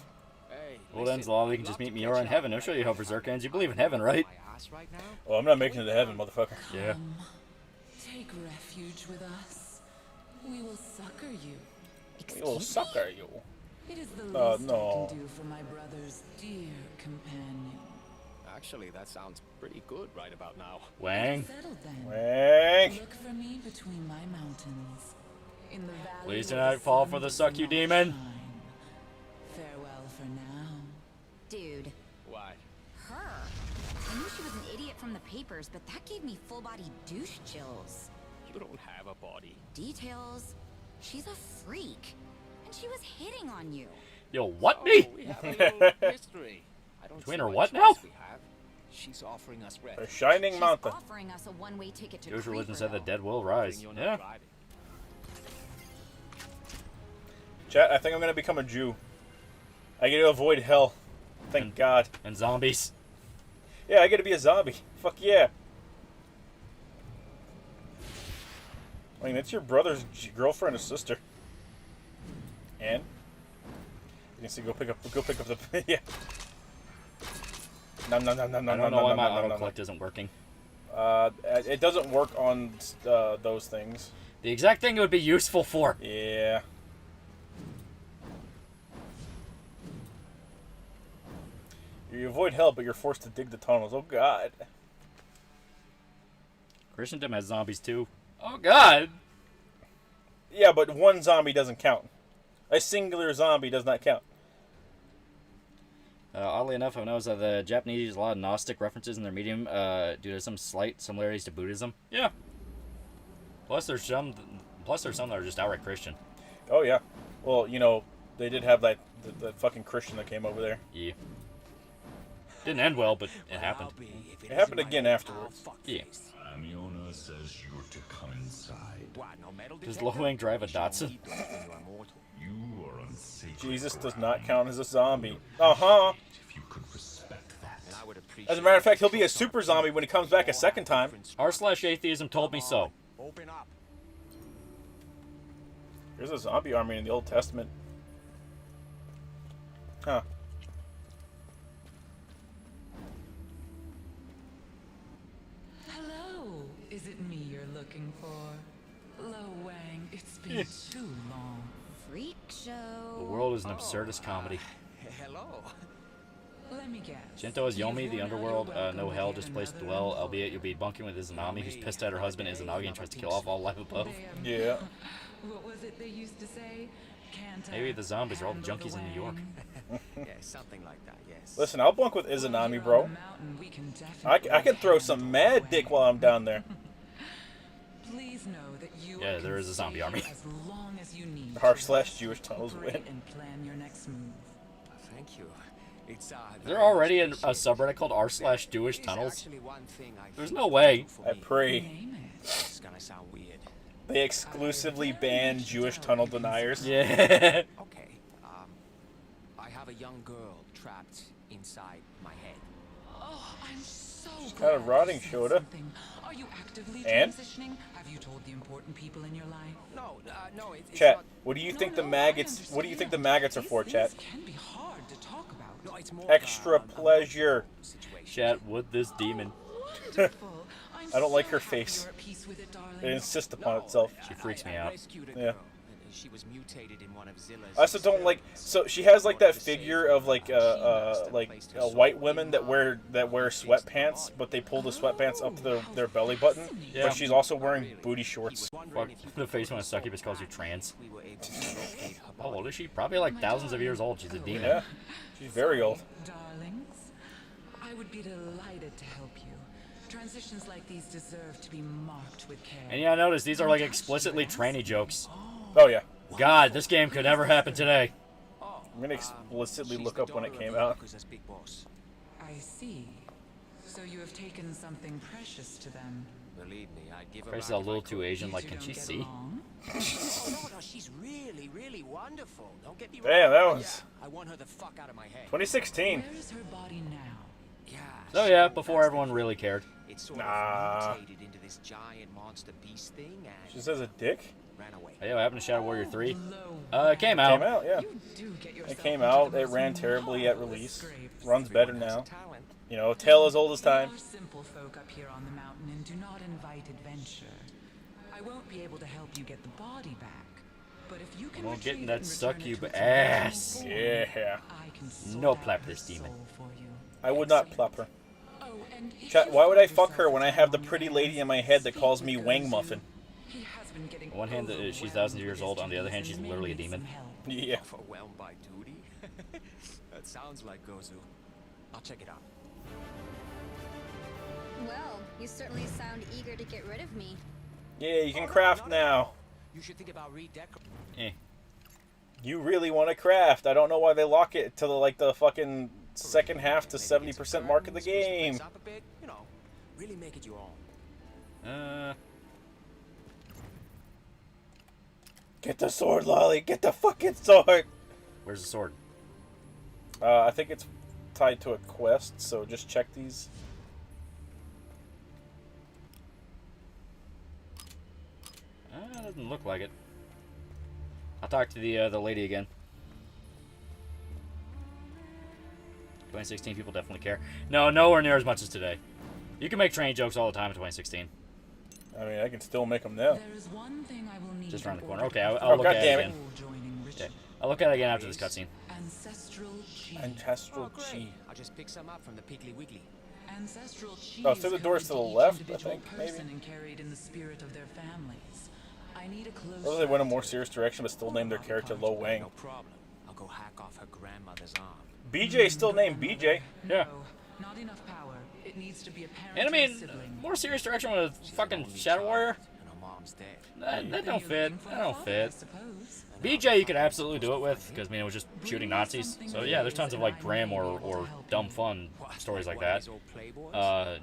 Hey, Well then, Zlala, you can just meet Miura in heaven. I'll show you how Berserk ends. You believe in heaven, right? right now? Well, I'm not making it to heaven, motherfucker. Yeah. Take refuge with us. We will succor you. We will succor you. It is the least no. I can do for my brother's dear companion. Actually, that sounds pretty good right about now. Wang. Settled then. Wang. Look for me between my mountains. In the valley. Please do not fall for the suck you demon. Farewell for now. Dude. What? Her. I knew she was an idiot from the papers, but that gave me full-body douche chills. You don't have a body. Details. She's a freak. And she was hitting on you. Yo, what me? We have a little history. I don't Between see her what what now? choice we have. She's offering us A refuge. shining She's mountain. offering us a one-way ticket to Jewish religion said the Creeperville. dead will rise. You're not Yeah. driving. Chat, I think I'm gonna become a Jew. I get to avoid hell. Thank God. And zombies. Yeah, I get to be a zombie. Fuck yeah. I mean, that's your brother's girlfriend or sister. And you can see, go pick up the yeah. No. I don't know why my auto-collect isn't working. It doesn't work on those things. The exact thing it would be useful for. Yeah. You avoid hell, but you're forced to dig the tunnels. Oh God. Christendom has zombies too. Oh God. Yeah, but one zombie doesn't count. A singular zombie does not count. Oddly enough, I've noticed that the Japanese use a lot of Gnostic references in their medium due to some slight similarities to Buddhism. Yeah. Plus, there's some that are just outright Christian. Oh yeah. Well, you know, they did have that the fucking Christian that came over there. Yeah. Didn't end well, but it happened. It happened again afterwards. Yeah. Amiona says you're to come inside. Does Loang drive a Datsun? You are unsacred. Jesus does not count as a zombie. Uh-huh. If you could respect that. As a matter of fact, he'll be a super zombie when he comes back a second time. R/atheism told me so. Open up. There's a zombie army in the Old Testament. Huh. Hello. Is it me you're looking for? Lo Wang, it's been too long. Freak show. The world is an absurdist comedy. Hello. Let me guess. Shinto is Yomi, the underworld, no hell, just place to dwell, albeit you'll be bunking with Izanami, who's pissed at her husband Izanagi and tries to kill off all life above. Yeah. What was it they used to say? Can't Maybe the zombies are all the junkies in New York. Yeah, something like that, yes. Listen, I'll bunk with Izanami, bro. I can throw some mad dick while I'm down there. Please know that you Yeah, there is a zombie army. as long as you need. R/Jewish tunnels win. And plan your next move. Thank you. It's Is there already a subreddit called r/Jewish tunnels? There's no way. I pray. It's gonna sound weird. They exclusively ban Jewish tunnel deniers. Yeah. Okay. I have a young girl trapped inside my head. Oh, I'm so Kind of rotting, Shoda. Are you actively And? transitioning? Have you told the important people in your life? No, it's Chat, not. what do you think the maggots? What do you think the maggots are for, chat? Can be hard to talk about. No, it's more Extra pleasure. Chat, would this demon? Wonderful. I'm I don't like so her happy face. you're at peace with it, darling. It insists upon itself. She freaks me I out. rescued a Yeah. girl, and she was mutated in one of Zilla's. I also don't like. So she has like that figure of like white women that wear sweatpants, but they pull the sweatpants up to their belly button. Yeah. But she's also wearing booty shorts. Fuck, the face when a succubus calls you trans. How old is she? Probably like thousands of years old. She's a demon. Yeah, she's very old. Darlings, I would be delighted to help you. Transitions like these deserve to be marked with care. And yeah, I noticed these are like explicitly tranny jokes. Oh yeah. God, this game could never happen today. I'm gonna explicitly look up when it came out. I see. So you have taken something precious to them. Believe me, I'd give her Price is back a if little I too could. Asian. You Like, two can she don't get see? along? Oh, no, she's really wonderful. Don't get me wrong. Damn, that was I want her the fuck out of my head. 2016. Where is her body now? Yeah. Oh yeah, before everyone really cared. It sort Nah. of mutated into this giant monster beast thing and She says a dick. ran away. Hey, what happened to Shadow Warrior 3? Low It came out. Came out, yeah. You do get It yourself came into out. the It most ran terribly at marvelous release. scrapes. Runs better Everyone has now. a talent. You know, tale as old as We time. are simple folk up here on the mountain and do not invite adventure. I won't be able to help you get the body back, but if you can Well, retrieve getting it that and suck return it you to its ass. original form, Yeah. I can sort No out plap her this demon. soul for you. I would not plop her. Oh, and if Chat, you why would I find fuck her yourself when I a have the time on pretty your lady in my hands, head that speak calls with me Gozu. Wang Muffin? He has been getting On one hand, she's overwhelmed thousands of with years his old. On the other hand, duties she's and may literally a need demon. some help. Yeah. Overwhelmed by duty? That sounds like Gozu. I'll check it out. Well, you certainly sound eager to get rid of me. Yeah, you can craft now. You should think about redecorating. Eh. You really want to craft. I don't know why they lock it to the fucking second half to 70% mark of the game. Up a bit, you know, really make it your own. Get the sword, Lolly. Get the fucking sword. Where's the sword? I think it's tied to a quest, so just check these. Doesn't look like it. I'll talk to the lady again. 2016 people definitely care. No, nowhere near as much as today. You can make train jokes all the time in 2016. I mean, I can still make them now. There is one thing I will need Just around the in corner. order Okay, to I'll look God at damn it it. again. joining Okay. ritual. I'll look at it again after this cutscene. Ancestral chi. Ancestral Oh, chi. great. I'll just pick some up from the Piggly Wiggly. Ancestral chi Oh, is through the doors to the carried each left, I individual think, maybe? person and carried in the spirit of their families. I need a close. Or they went a more serious direction, but still named their character Lo Wang. No problem. I'll go hack off her grandmother's arm. BJ still named BJ. Yeah. No, not enough power. It needs to be a parent And I or a mean, sibling. more serious direction with fucking Shadow Warrior. And her mom's dead. That don't fit. That don't I fit. suppose. BJ you could absolutely do it with, because I mean it was just shooting Nazis. So yeah, there's tons of like grim or dumb fun stories like that.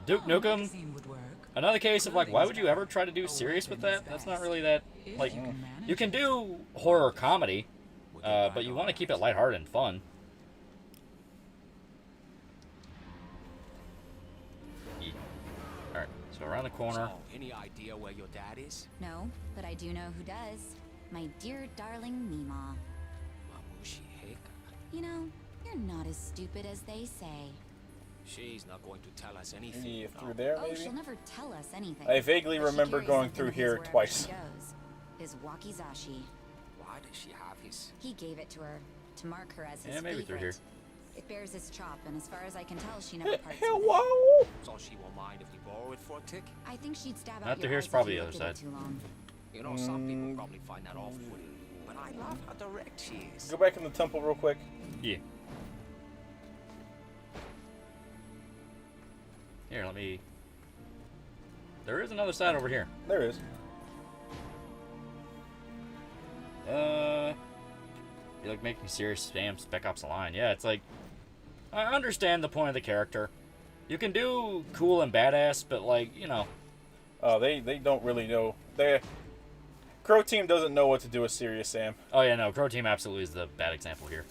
Duke Nukem, Magazine would work. another case of like, why would you ever try to do serious with that? That's not really that, like, you can do horror comedy, but you want to keep it lighthearted and fun. Alright, so around the corner. So, any idea where your dad is? No, but I do know who does. My dear darling Mima. You know, you're not as stupid as they say. She's not going to tell us anything. Yeah, through there, Oh, maybe? she'll never tell us anything. I vaguely But she remember carries going something through of his here wherever twice. she goes. His wakizashi. Why does she have his? He gave it to her to mark her as his Yeah, maybe through here. favorite. It bears his chop, and as far as I can tell, she never parts with it. Hello? So she won't mind if we borrow it for a tick? I think she'd stab Not out through your here's eyes if probably you the other looked at it side. too long. You know, some people probably find that off-putting. But I love how direct she is. Go back in the temple real quick. Yeah. Here, let me... There is another side over here. There is. You like making serious spam Spec Ops Line. Yeah, it's like... I understand the point of the character. You can do cool and badass, but like, you know... Oh, they don't really know. Crow Team doesn't know what to do with Serious Sam. Oh yeah, no, Crow Team absolutely is the bad example here.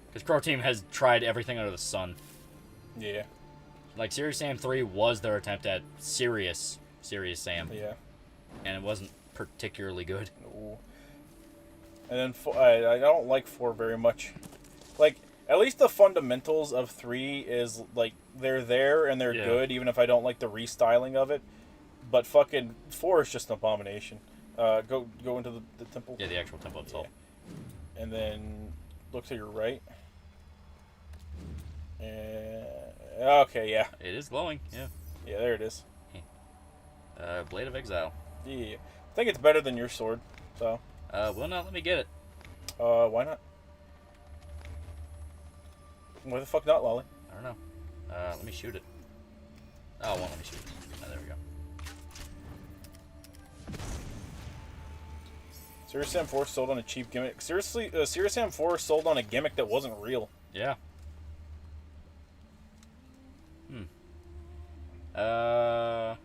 Because Crow Team has tried everything under the sun. Yeah. Like, Serious Sam 3 was their attempt at Serious Sam. Yeah. And it wasn't particularly good. No. And then I don't like 4 very much. Like, at least the fundamentals of 3 is, like, they're there and they're good, even if I don't like the restyling of it. But fucking 4 is just an abomination. Go into the temple. Yeah, the actual temple itself. Yeah. And then look to your right. Okay, yeah. It is glowing, yeah. Yeah, there it is. Blade of Exile. Yeah. I think it's better than your sword, so. Will not let me get it. Why not? Why the fuck not, Lolly? I don't know. Let me shoot it. Oh, it won't let me shoot it. Oh, there we go. Serious Sam 4 sold on a cheap gimmick. Seriously, Serious Sam 4 sold on a gimmick that wasn't real. Yeah. I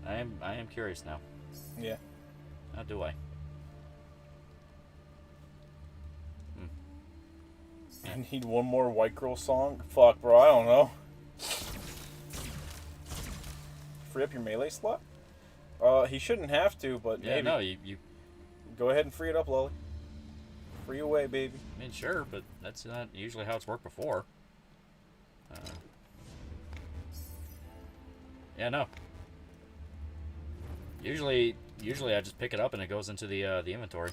am curious now. Yeah. How do I? I need one more white girl song? Fuck, bro, I don't know. Free up your melee slot? He shouldn't have to, but yeah, maybe. no, you Go ahead and free it up, Loli. Free away, baby. I mean, sure, but that's not usually how it's worked before. Yeah, no. Usually I just pick it up and it goes into the inventory.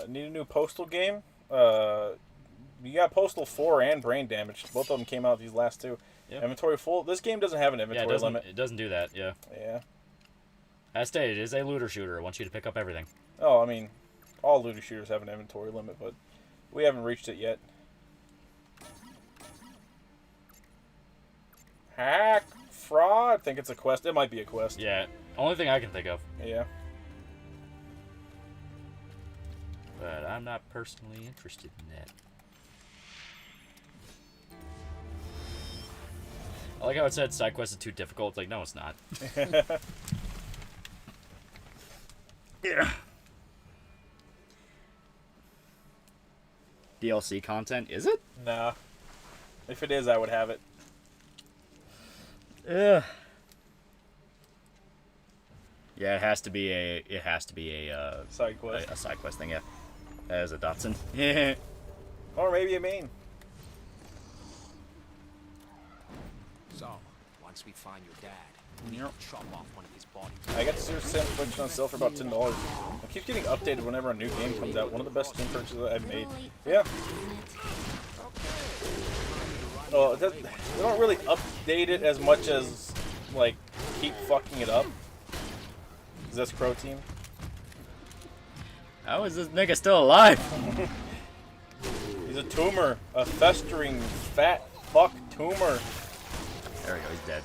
Need a new Postal game? You got Postal 4 and Brain Damage. Both of them came out these last two. Yep. Inventory full. This game doesn't have an inventory limit. It doesn't do that, yeah. Yeah. As stated, it is a looter shooter. It wants you to pick up everything. Oh, I mean, all looter shooters have an inventory limit, but we haven't reached it yet. Hack, fraud. I think it's a quest. It might be a quest. Yeah, only thing I can think of. Yeah. But I'm not personally interested in that. I like how it said side quest is too difficult. It's like, no, it's not. Yeah. DLC content, is it? Nah. If it is, I would have it. Yeah. Yeah, it has to be a side quest. A side quest thing, yeah. As a Datsun. Yeah. Or maybe a main. So, once we find your dad, we need to chop off one of his body. I got the Serious Sam collection on sale for about $10. It keeps getting updated whenever a new game comes out. One of the best Steam purchases I've made. Yeah. Oh, they don't really update it as much as, like, keep fucking it up. Is this Crow Team? How is this nigga still alive? He's a tumor. A festering, fat fuck tumor. There we go, he's dead.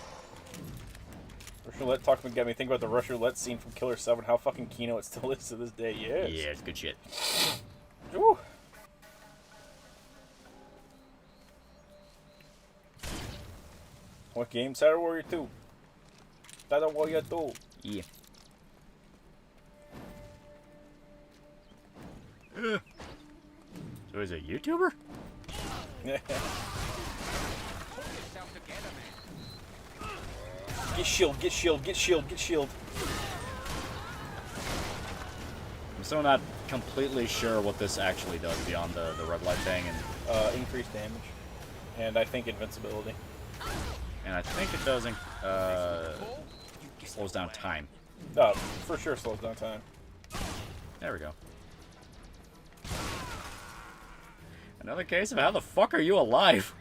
Russian roulette talking got me thinking about the Russian roulette scene from Killer 7, how fucking Kino it still is to this day. Yes. Yeah, it's good shit. Woo. What game? Shadow Warrior 2. Shadow Warrior 2. Yeah. So he's a YouTuber? Yeah. Get shield, get shield, get shield, get shield. I'm still not completely sure what this actually does beyond the red light thing and increased damage. And I think invincibility. And I think it does slows down time. For sure slows down time. There we go. Another case of how the fuck are you alive?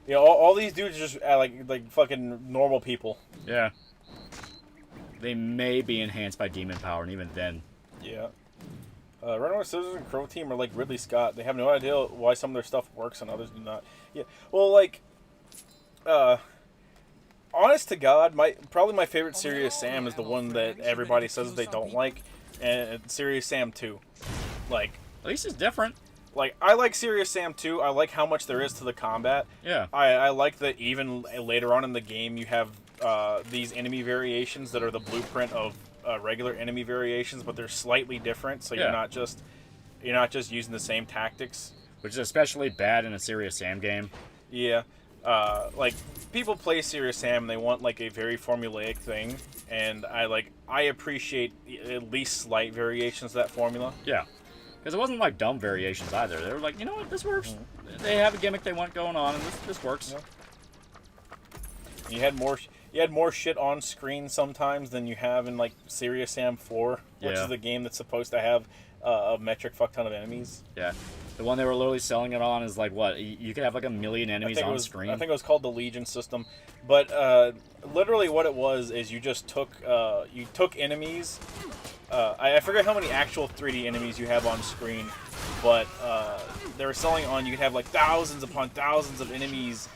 Yeah, all these dudes are just like fucking normal people. Yeah. They may be enhanced by demon power, and even then. Yeah. Runaway Scissors and Crow Team are like Ridley Scott. They have no idea why some of their stuff works and others do not. Yeah. Well, like, honest to God, probably my favorite Serious Sam is the one that everybody says they don't like, and Serious Sam 2. Like, at least it's different. Like, I like Serious Sam 2. I like how much there is to the combat. Yeah. I like that even later on in the game you have these enemy variations that are the blueprint of regular enemy variations, but they're slightly different, so you're not just using the same tactics. Which is especially bad in a Serious Sam game. Yeah. Like, people play Serious Sam and they want like a very formulaic thing, and I appreciate at least slight variations of that formula. Yeah. Because it wasn't like dumb variations either. They were like, you know what, this works. They have a gimmick they want going on, and this works. Yeah. You had more shit on screen sometimes than you have in like Serious Sam 4, which is the game that's supposed to have a metric fuck ton of enemies. Yeah. The one they were literally selling it on is like what? You could have like 1 million enemies on screen. I think it was called the Legion system, but literally what it was is you just took enemies. I forget how many actual 3D enemies you have on screen, but they were selling on you could have like thousands upon thousands of enemies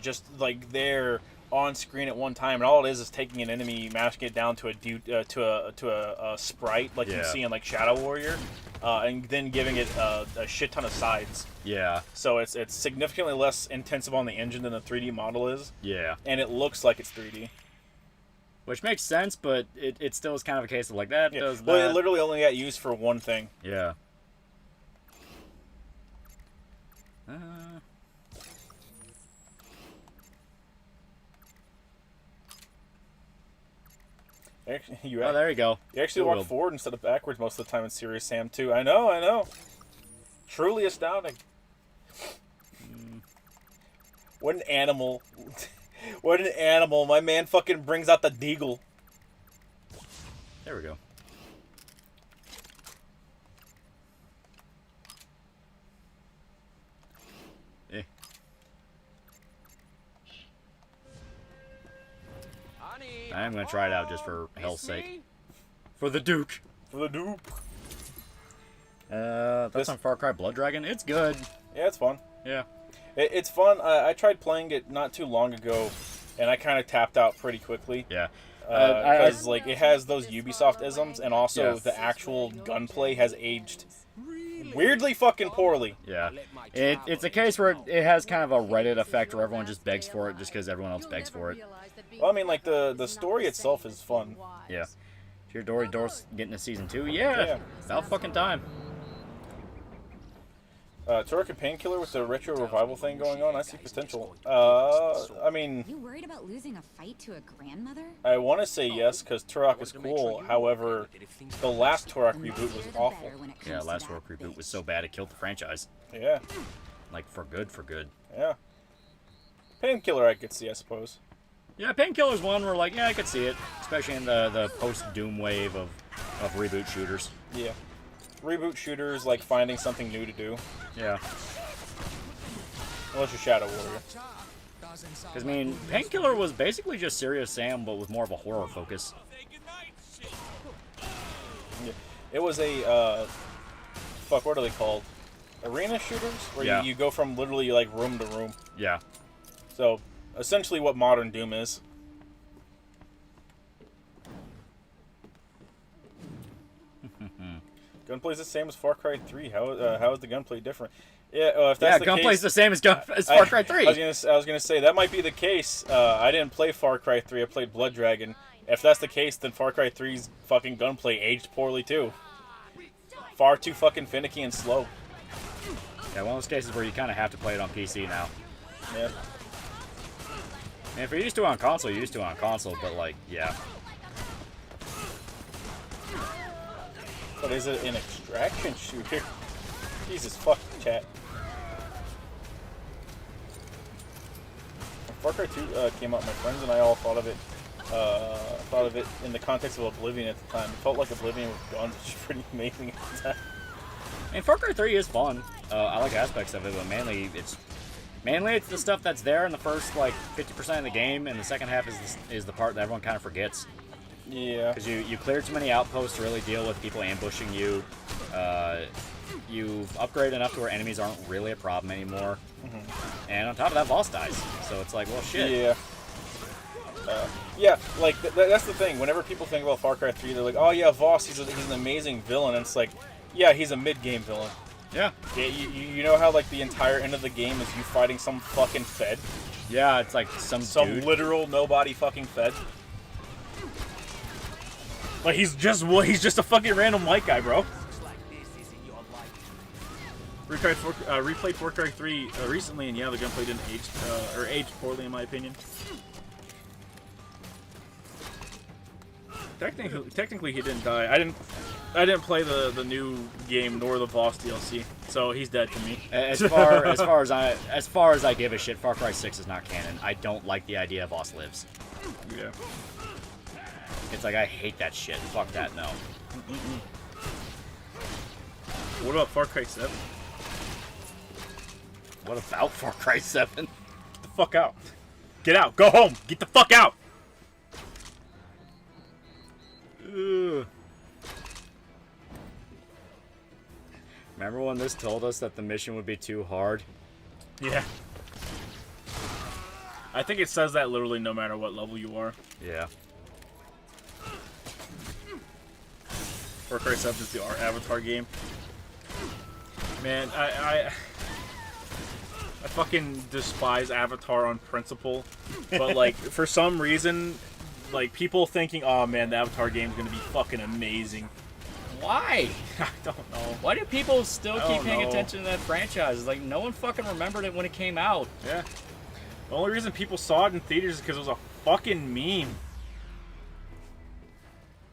just like there on screen at one time, and all it is taking an enemy, mashing it down to a sprite like you see in like Shadow Warrior, and then giving it a shit ton of sides. Yeah. So it's significantly less intensive on the engine than the 3D model is. Yeah. And it looks like it's 3D. Which makes sense, but it still is kind of a case of like that does that. Well, it literally only got used for one thing. Yeah. Oh, there you go. You actually walk forward instead of backwards most of the time in Serious Sam 2. I know. Truly astounding. What an animal. What an animal. My man fucking brings out the deagle. There we go. I'm gonna try it out just for hell's sake. For the Duke. For the Duke. That's on Far Cry Blood Dragon. It's good. Yeah, it's fun. Yeah. It's fun. I tried playing it not too long ago, and I kind of tapped out pretty quickly. Yeah. Because like it has those Ubisoft isms, and also the actual gunplay has aged weirdly fucking poorly. Yeah. It's a case where it has kind of a Reddit effect where everyone just begs for it just because everyone else begs for it. Well, I mean, like the story itself is fun. Yeah. Your Door's getting to season 2. Yeah. About fucking time. Turok and Painkiller with the retro revival thing going on, I see potential. I mean... You worried about losing a fight to a grandmother? I want to say yes, because Turok is cool. However, the last Turok reboot was awful. Yeah, last Turok reboot was so bad it killed the franchise. Yeah. Like, for good. Yeah. Painkiller I could see, I suppose. Yeah, Painkiller's one where, like, yeah, I could see it. Especially in the post-Doom wave of reboot shooters. Yeah. Reboot shooters, like, finding something new to do. Yeah. Unless you're Shadow Warrior. Because, I mean, Painkiller was basically just Serious Sam, but with more of a horror focus. Yeah. It was a, fuck, what are they called? Arena shooters? Where you go from literally, like, room to room. Yeah. So, essentially what modern Doom is. Gunplay's the same as Far Cry 3. How is the gunplay different? Yeah, if that's the gunplay's case, the same as Far Cry 3. I was gonna say that might be the case. I didn't play Far Cry 3. I played Blood Dragon. If that's the case, then Far Cry 3's fucking gunplay aged poorly too. Far too fucking finicky and slow. Yeah, one of those cases where you kind of have to play it on PC now. Yeah. And if you're used to it on console, you're used to it on console, but like, yeah. But is it an extraction shooter? Jesus fuck, chat. Far Cry 2 came out, my friends and I all thought of it in the context of Oblivion at the time. It felt like Oblivion with guns, which is pretty amazing at the time. And Far Cry 3 is fun. I like aspects of it, but mainly it's the stuff that's there in the first like 50% of the game, and the second half is the part that everyone kind of forgets. Yeah. Because you clear too many outposts to really deal with people ambushing you. You've upgraded enough to where enemies aren't really a problem anymore. Mm-hmm. And on top of that, Voss dies. So it's like, well, shit. Yeah. Yeah, like, that's the thing. Whenever people think about Far Cry 3, they're like, oh yeah, Voss, he's an amazing villain. And it's like, yeah, he's a mid-game villain. Yeah. You know how, like, the entire end of the game is you fighting some fucking Fed? Yeah, it's like some dude. Literal nobody fucking Fed. Like, he's just a fucking random white guy, bro. Replayed Far Cry 3 recently, and yeah, the gunplay didn't aged poorly in my opinion. Technically, he didn't die. I didn't play the new game nor the Voss DLC, so he's dead to me. As far as I give a shit, Far Cry 6 is not canon. I don't like the idea of Voss lives. Yeah. It's like, I hate that shit. Fuck that, no. What about Far Cry 7? What about Far Cry 7? Get the fuck out. Get out. Go home. Get the fuck out. Ugh. Remember when this told us that the mission would be too hard? Yeah. I think it says that literally no matter what level you are. Yeah. Far Cry 7 is the Avatar game. Man, I fucking despise Avatar on principle, but like for some reason, like people thinking, oh man, the Avatar game is gonna be fucking amazing. Why? I don't know. Why do people still keep paying attention to that franchise? Like, no one fucking remembered it when it came out. Yeah. The only reason people saw it in theaters is because it was a fucking meme.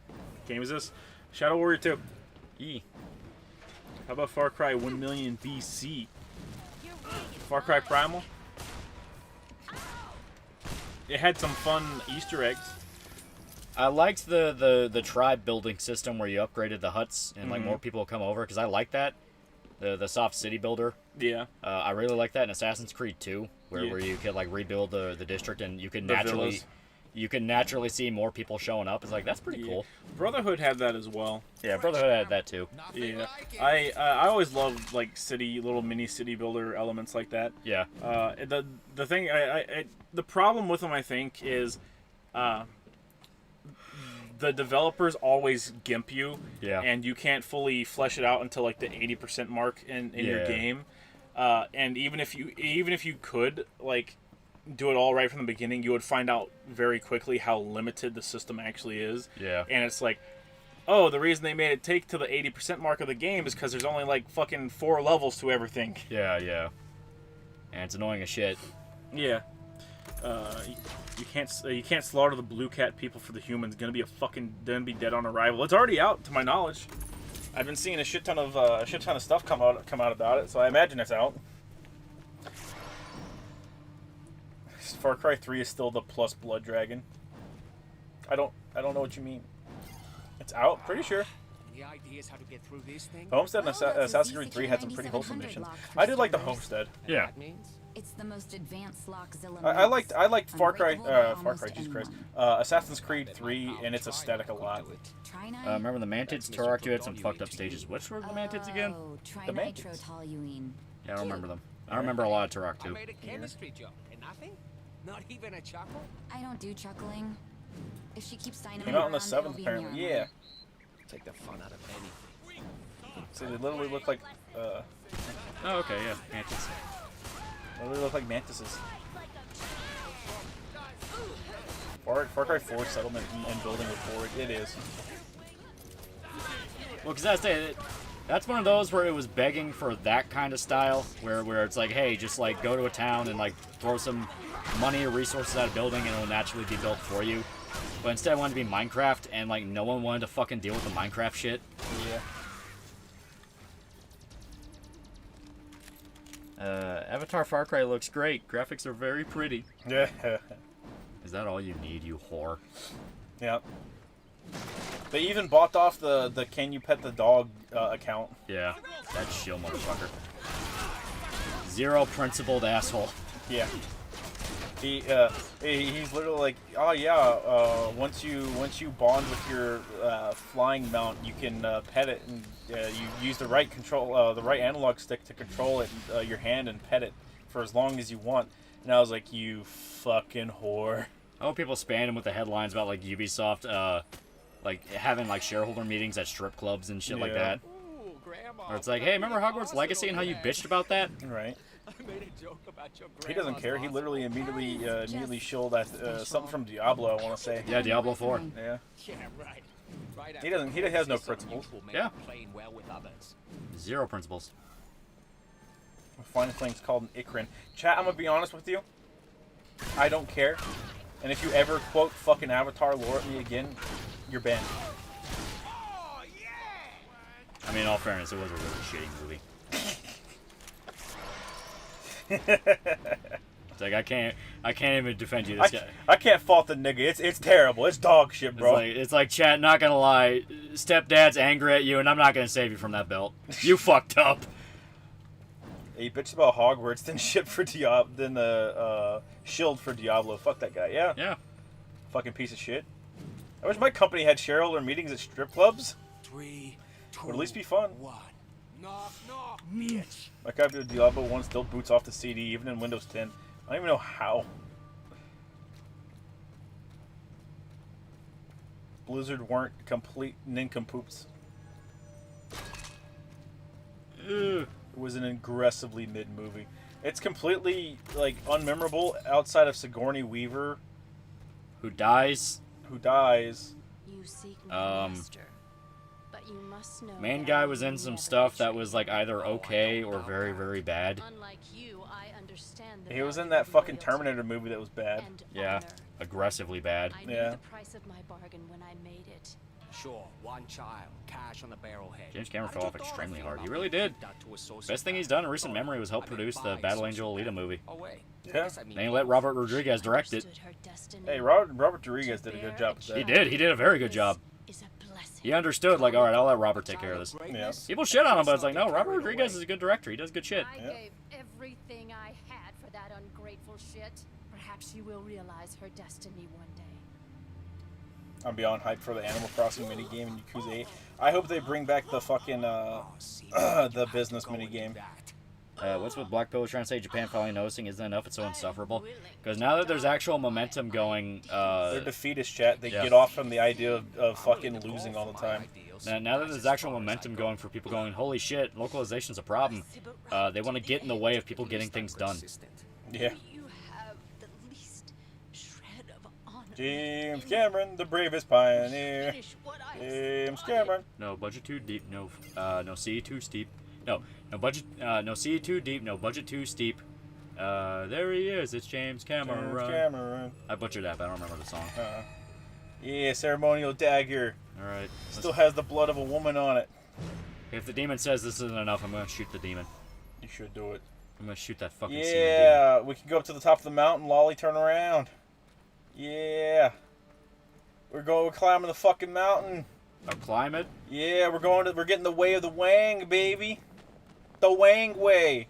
What game is this? Shadow Warrior 2. E. How about Far Cry 1 million BC? Far Cry Primal? It had some fun Easter eggs. I liked the tribe building system where you upgraded the huts and like Mhm. more people will come over because I like that. The soft city builder. Yeah. I really like that in Assassin's Creed 2, where, Yeah. where you could like rebuild the district and you can The naturally villas. you can naturally see more people showing up. It's like that's pretty cool. Brotherhood had that as well. Yeah, Brotherhood had that too. Yeah, I always loved like little mini city builder elements like that. Yeah. The thing the problem with them I think is, the developers always gimp you. Yeah. And you can't fully flesh it out until like the 80% mark in your Yeah. game. And even if you could like do it all right from the beginning, you would find out very quickly how limited the system actually is. Yeah. And it's like, oh, the reason they made it take to the 80% mark of the game is because there's only like fucking 4 levels to everything. Yeah, yeah. And it's annoying as shit. Yeah. You can't slaughter the blue cat people for the humans. Gonna be dead on arrival. It's already out to my knowledge. I've been seeing a shit ton of stuff come out about it, so I imagine it's out. Far Cry 3 is still the plus Blood Dragon. I don't know what you mean. It's out, pretty sure. The idea is how to get through this thing. Homestead and Assassin's Creed 3 had some pretty wholesome missions. I did like the Homestead. Yeah. It's the most advanced Lockzilla. I liked Far Cry, Jesus Christ, Assassin's Creed 3 and its aesthetic a lot. Remember the Mantids? Turok 2 had some fucked up stages. Which were the Mantids again? Try The Mantids. nitrotoluene. Yeah, I don't remember them. I remember a lot of Turok 2. I made a chemistry joke and nothing? Not even a chuckle? I don't do chuckling. If she keeps dynamite Came out on the around, 7th it'll be in your apparently. armor. Yeah. Take the fun out of anything. So they literally look like Oh, okay, yeah. Mantids. literally look like mantises. Far Cry 4 settlement and building with forward. It is. Well, because that's one of those where it was begging for that kind of style, where it's like, hey, just like go to a town and like throw some money or resources at a building and it'll naturally be built for you. But instead I wanted to be Minecraft and like no one wanted to fucking deal with the Minecraft shit. Yeah. Avatar Far Cry looks great. Graphics are very pretty. Yeah. Is that all you need, you whore? Yep. They even bought off the Can You Pet the Dog account. Yeah, that shill motherfucker. Zero principled asshole. Yeah. He's literally like, oh yeah, once you bond with your flying mount, you can pet it, and you use the right the right analog stick to control it, your hand, and pet it for as long as you want. And I was like, you fucking whore. I hope people spam him with the headlines about like Ubisoft, like having like shareholder meetings at strip clubs and shit like that. Or it's like, hey, remember Hogwarts Legacy and how you bitched about that? Right. I made a joke about your He doesn't care. He literally immediately shilled that something from Diablo. I want to say. Yeah, Diablo 4. Yeah. Yeah, right. Right He doesn't. He has no principles. Yeah. Playing well with others. Zero principles. Final thing's called an Ikrin. Chat, I'm gonna be honest with you. I don't care. And if you ever quote fucking Avatar lore at me again, you're banned. I mean, in all fairness, it was a really shitty movie. It's like I can't even defend you. This guy. I can't fault the nigga. It's terrible. It's dog shit, bro. It's like chat. Not gonna lie, stepdad's angry at you, and I'm not gonna save you from that belt. You fucked up. He bitched about Hogwarts, then shit for Diablo, then shield for Diablo. Fuck that guy. Yeah. Yeah. Fucking piece of shit. I wish my company had shareholder meetings at strip clubs. 3, 2, Would at least be fun. 1. Knock, bitch. My copy of Diablo 1 still boots off the CD, even in Windows 10. I don't even know how. Blizzard weren't complete nincompoops. It was an aggressively mid movie. It's completely like unmemorable outside of Sigourney Weaver, who dies. You seek my master, but you must know Main guy was in some stuff that was like either okay or very, very bad. Unlike you, I understand He was in that fucking Terminator movie that was bad. Yeah, aggressively bad. I knew the price of my bargain when I made it. Sure, one child, cash on the barrelhead. James Cameron fell off extremely hard. He really did. Best thing he's done in recent memory was help produce the Battle Angel Alita movie. Yeah. And he let Robert Rodriguez direct it. Hey, Robert Rodriguez did a good job with that. He did. He did a very good job. He understood, like, all right, I'll let Robert take care of this. Yeah. People shit on him, but it's like, no, Robert Rodriguez is a good director. He does good shit. I gave everything I had for that ungrateful shit. Perhaps she will realize her destiny one day. I'm beyond hyped for the Animal Crossing minigame in Yakuza 8. I hope they bring back the fucking, the business minigame. What's with Black Pillow trying to say Japan finally noticing isn't enough, it's so insufferable? Because now that there's actual momentum going... They're defeatist, chat. They get off from the idea of fucking losing all the time. Now that there's actual momentum going for people going, holy shit, localization's a problem, they want to get in the way of people getting things done. Yeah. James Cameron, the bravest pioneer. James Cameron. No budget too deep. No, no sea too steep. No budget. No sea too deep. No budget too steep. There he is. It's James Cameron. James Cameron. I butchered that, but I don't remember the song. Yeah, ceremonial dagger. All right. Still has the blood of a woman on it. If the demon says this isn't enough, I'm gonna shoot the demon. You should do it. I'm gonna shoot that fucking. Yeah, we can go up to the top of the mountain. Lolly, turn around. Yeah. We're climbing the fucking mountain. Climb it? Yeah, we're getting the way of the Wang, baby. The Wang way.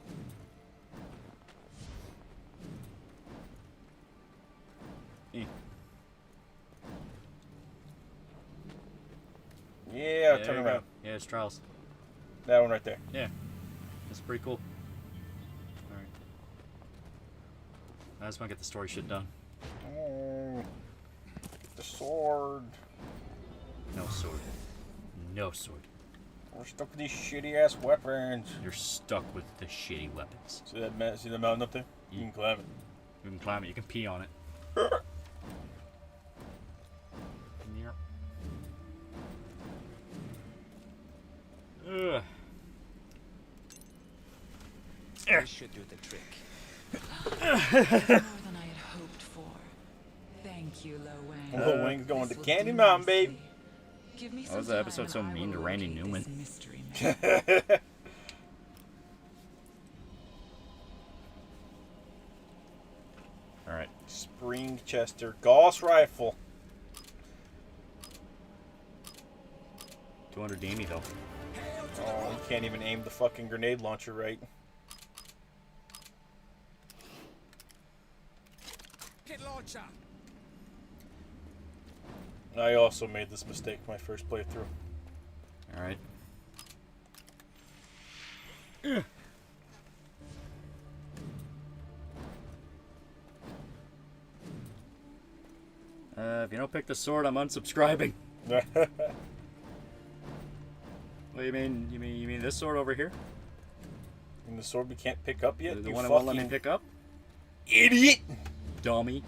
Yeah, turn around. Yeah, it's Trials. That one right there. Yeah. That's pretty cool. Alright. I just want to get the story shit done. Oh, the sword. No sword. No sword. We're stuck with these shitty ass weapons. You're stuck with the shitty weapons. See that? See the mountain up there? You can climb it. You can climb it. You can pee on it. Ugh. This should do the trick. More than I had hoped for. Thank you, Lo Wang. Lo Wang's going to Candy Mountain, babe. Why was that episode so mean to Randy Newman? Alright. Springchester Gauss rifle. 200 DME though. Oh, you can't even aim the fucking grenade launcher right. Launcher. I also made this mistake my first playthrough. Alright. If you don't pick the sword, I'm unsubscribing. What do you mean? You mean this sword over here? And the sword we can't pick up yet? The one that won't let me pick up? Idiot! Dummy.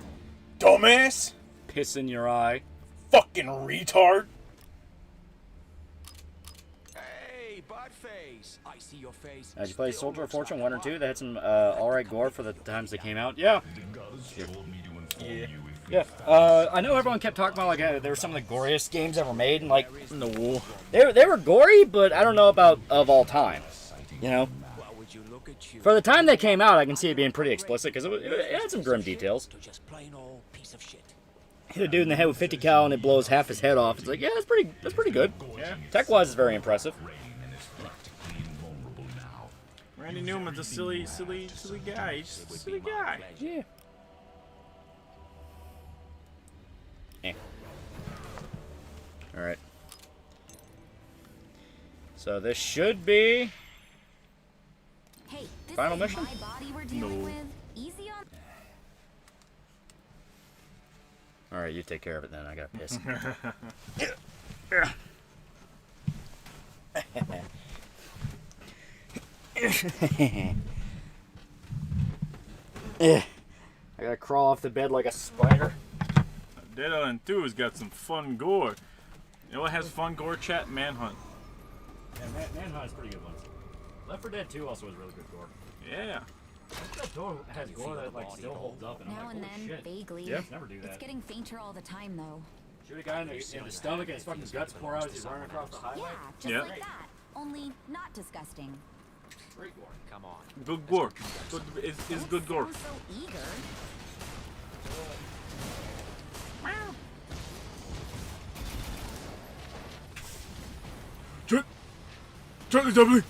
Dumbass! Piss in your eye. Fucking retard! Hey, Budface! I see your face. Did you play Soldier of Fortune 1 or 2? They had some alright gore for the times they came out. Yeah. Yeah. I know everyone kept talking about like they were some of the goriest games ever made, and like no, they were gory, but I don't know about of all time. You know. For the time they came out, I can see it being pretty explicit because it had some grim details. Hit a dude in the head with 50 cal and it blows half his head off. It's like, yeah, that's pretty good. Yeah. Tech-wise, it's very impressive. Randy Newman's a silly guy. He's just a silly guy. Yeah. Alright. So this should be... Hey, this final is mission? my body we're dealing with. Easy on... Alright, you take care of it then. I gotta piss. I gotta crawl off the bed like a spider. Dead Island 2 has got some fun gore. You know what has fun gore, chat? Manhunt. Yeah, Manhunt is pretty good ones. Left 4 Dead 2 also has really good gore. Yeah. That door has gore that like still holds up, and Now I'm like, and holy then, shit. vaguely. Yeah, never do that. It's getting fainter all the time, though. Shoot a guy in the stomach and his fucking guts pour out as he's running across the highway. Yeah, just like that. Only not disgusting. Great gore. Come on. Good gore. Good, is good gore. Sounds so eager. Charlie W.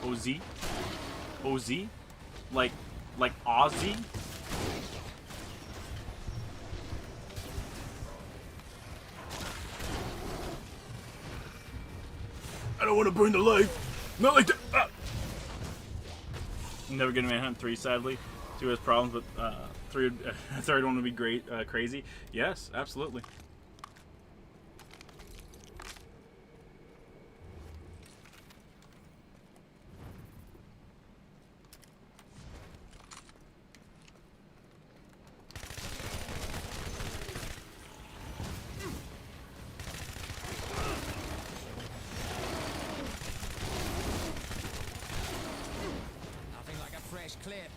OZ? OZ? Like Ozzy? I don't want to burn the life. Not like that. Ah. Never get a Manhunt 3, sadly. 2 has problems, but 3, third one would be great, crazy. Yes, absolutely. Nothing like a fresh clip.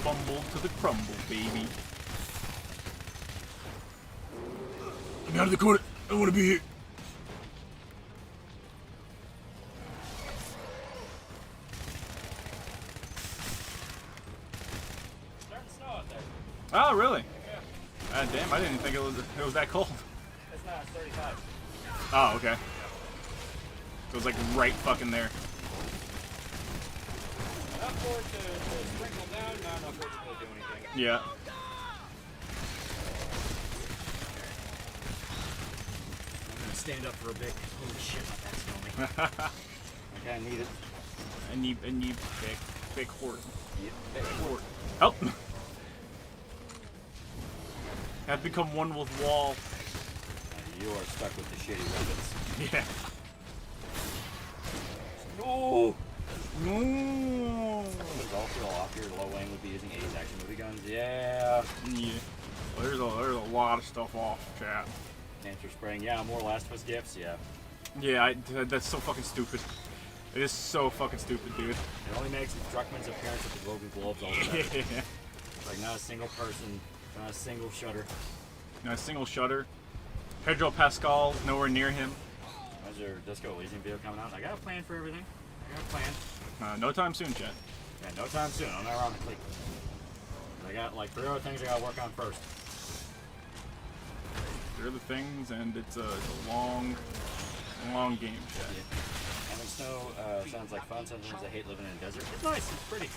Fumble to the crumble, baby. I'm out of the corner. I don't want to be here. Starting to snow out there. Oh, really? Yeah. Damn, I didn't think it was that cold. It's not. It's 35. Oh, okay. So it was like right fucking there. Enough for it to sprinkle down, not enough for it to really do anything. Yeah. I'm gonna stand up for a bit. Holy shit, my back's filming. Okay, I need it. I need big hort. Yep, big hort. Help! Have become one with wall. You are stuck with the shitty weapons. Yeah. No! No! Does all feel off here? Low Wayne would be using 80s action movie guns. Yeah. Yeah. Well, there's a lot of stuff off, chat. Cancer spraying. Yeah, more Last of Us gifts. Yeah. Yeah, that's so fucking stupid. It is so fucking stupid, dude. It only makes Druckmann's appearance at the Golden Globes all the time. Yeah. Like, not a single person, not a single shutter. Not a single shutter. Pedro Pascal, nowhere near him. When's your Disco Elysium video coming out? I got a plan for everything. I got a plan. No time soon, chat. Yeah, no time soon. I'm not around the cleat. I got like 3 other things I gotta work on first. There are the things, and it's a long game, chat. Yeah. Having snow sounds like fun. Sometimes I hate living in a desert. It's nice. It's pretty.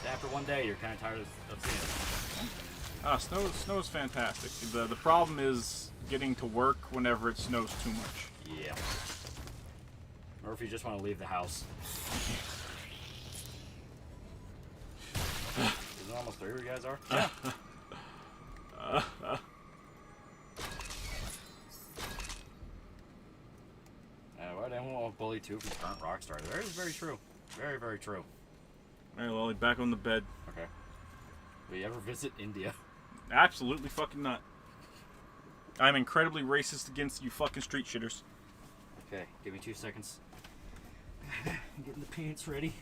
After one day, you're kind of tired of seeing it. Snow is fantastic. The problem is getting to work whenever it snows too much. Yeah. Or if you just want to leave the house. Isn't it almost 3 where you guys are? Yeah. Why'd anyone want to bully 2 from current Rockstar? That is very true. Very, very true. Alright, Lolly, back on the bed. Okay. Will you ever visit India? Absolutely fucking not. I'm incredibly racist against you fucking street shitters. Okay, give me 2 seconds. I'm getting the pants ready.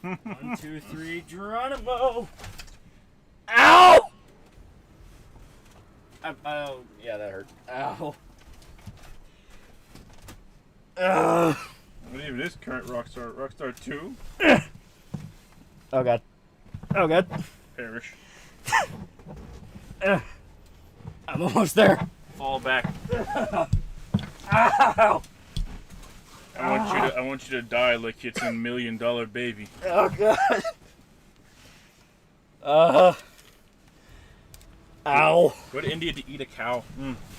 1, 2, 3, Geronimo! Ow! Oh, yeah, that hurt. Ow. What even is current Rockstar? Rockstar 2? Oh god. Oh god. Perish. I'm almost there. Fall back. Ow! I want you to die like it's a $1 million baby. Oh god. Ow. Go to India to eat a cow.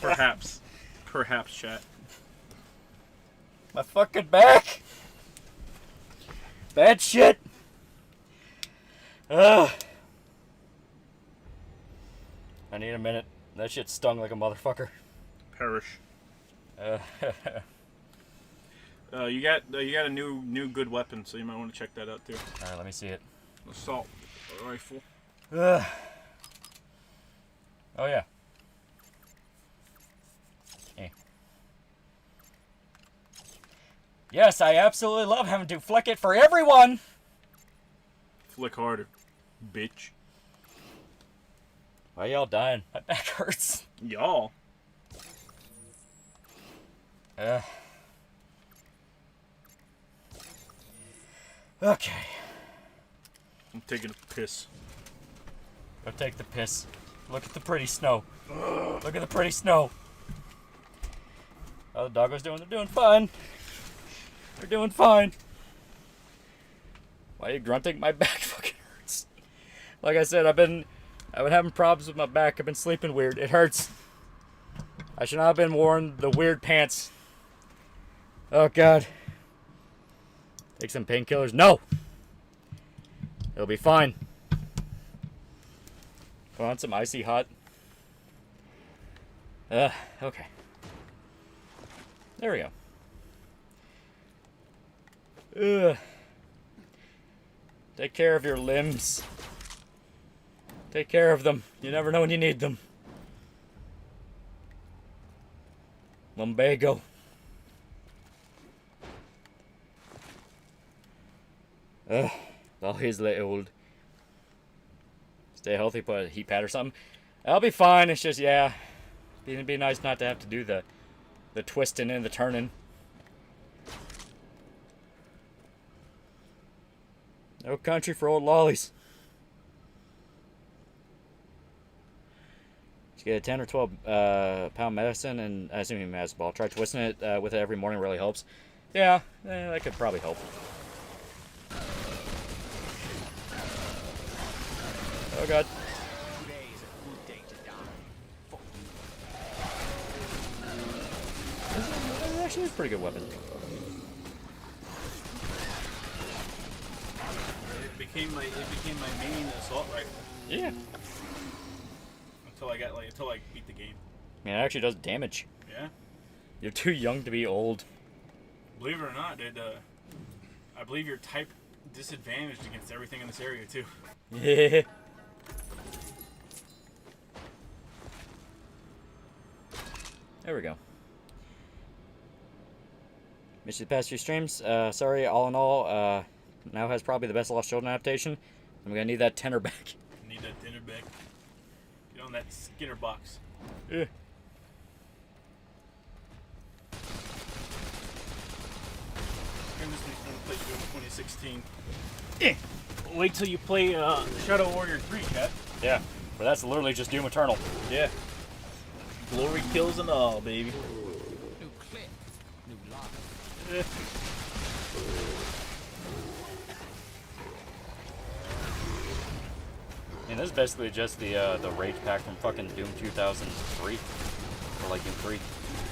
Perhaps. Perhaps, chat. My fucking back. Bad shit. I need a minute. That shit stung like a motherfucker. Perish. You got a new good weapon, so you might want to check that out too. All right, let me see it. Assault rifle. Oh yeah. Hey. Yes, I absolutely love having to flick it for everyone. Flick harder, bitch. Why y'all dying? My back hurts. Y'all. Okay. I'm taking a piss. Go take the piss. Look at the pretty snow. Look at the pretty snow. How the doggos doing? They're doing fine. They're doing fine. Why are you grunting? My back fucking hurts. Like I said, I've been having problems with my back. I've been sleeping weird. It hurts. I should not have been wearing the weird pants. Oh God. Take some painkillers. No. It'll be fine. Go on some icy hot. Okay. There we go. Take care of your limbs. Take care of them. You never know when you need them. Lumbago. Always lay old. Stay healthy, put a heat pad or something. I'll be fine. It's just, yeah. It'd be nice not to have to do the twisting and the turning. No country for old lollies. Just get a 10 or 12 pound medicine and I assume you mass ball. Try twisting it with it every morning. Really helps. Yeah, that could probably help. Oh God. This is actually a pretty good weapon. It became my main assault rifle. Yeah. Until I beat the game. Man, it actually does damage. Yeah. You're too young to be old. Believe it or not, dude, I believe you're type disadvantaged against everything in this area too. Yeah. There we go. Missed the past few streams. Sorry, all in all, now has probably the best Lost Children adaptation. I'm gonna need that tenner back. Need that dinner back. Get on that Skinner box. Yeah. And this makes me play Doom 2016. Yeah. Wait till you play Shadow Warrior 3, Cat. Yeah, but that's literally just Doom Eternal. Yeah. Glory kills and all, baby. New clip, new lock. And this is basically just the rage pack from fucking Doom 2003, or like Doom 3.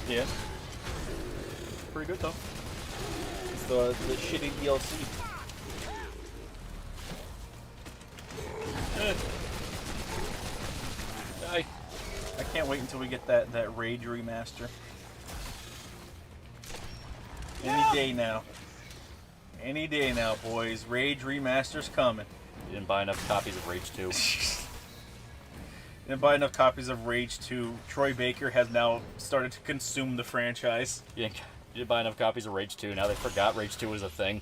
Yeah. Pretty good though. It's the shitty DLC. I can't wait until we get that Rage remaster. Any day now. Any day now, boys. Rage remaster's coming. You didn't buy enough copies of Rage 2. Didn't buy enough copies of Rage 2. Troy Baker has now started to consume the franchise. You didn't buy enough copies of Rage 2. Now they forgot Rage 2 was a thing.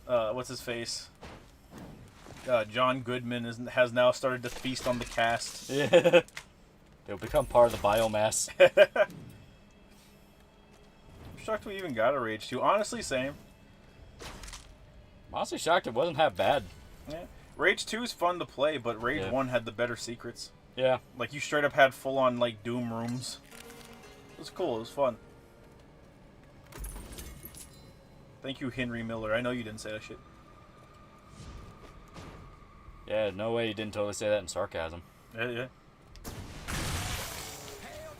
What's his face? John Goodman has now started to feast on the cast. Yeah. They'll become part of the biomass. I'm shocked we even got a Rage 2. Honestly, same. Honestly shocked it wasn't that bad. Yeah. Rage 2 is fun to play, but Rage 1 had the better secrets. Yeah. Like, you straight up had full-on, like, Doom rooms. It was cool. It was fun. Thank you, Henry Miller. I know you didn't say that shit. Yeah, no way you didn't totally say that in sarcasm. Yeah. Hail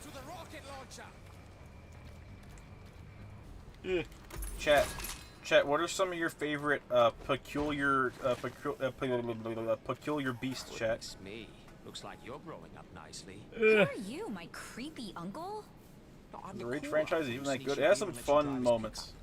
to the rocket launcher! Chat, what are some of your favorite peculiar beasts, chat? Goodness me. Looks like you're growing up nicely. Who are you, my creepy uncle? The Rage franchise is even that good. It has some fun moments.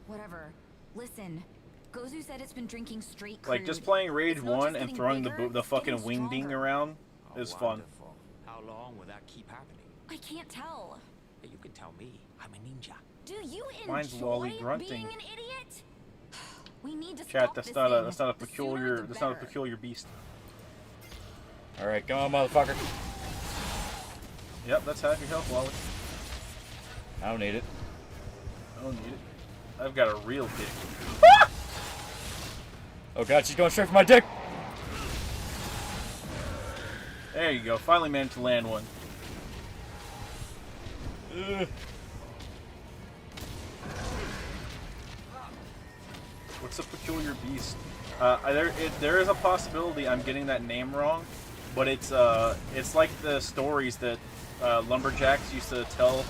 Whatever. Listen, Gozu said it's been drinking straight crude. Like, just playing Rage It's not 1 just and getting throwing bigger, the it's fucking getting wingding stronger. around is fun. Wonderful. How long will that keep happening? I can't tell. Hey, you can tell me. I'm a ninja. Do you Mine's enjoy Lolly grunting. being an idiot? We need to Chat, stop that's this not thing. a The sooner peculiar the that's not a better. peculiar beast. Alright, come on, motherfucker. Yep, that's half your health, Wally. I don't need it. I don't need it. I've got a real dick. Oh god, she's going straight for my dick! There you go. Finally managed to land one. What's a peculiar beast? There is a possibility I'm getting that name wrong, but it's like the stories that lumberjacks used to tell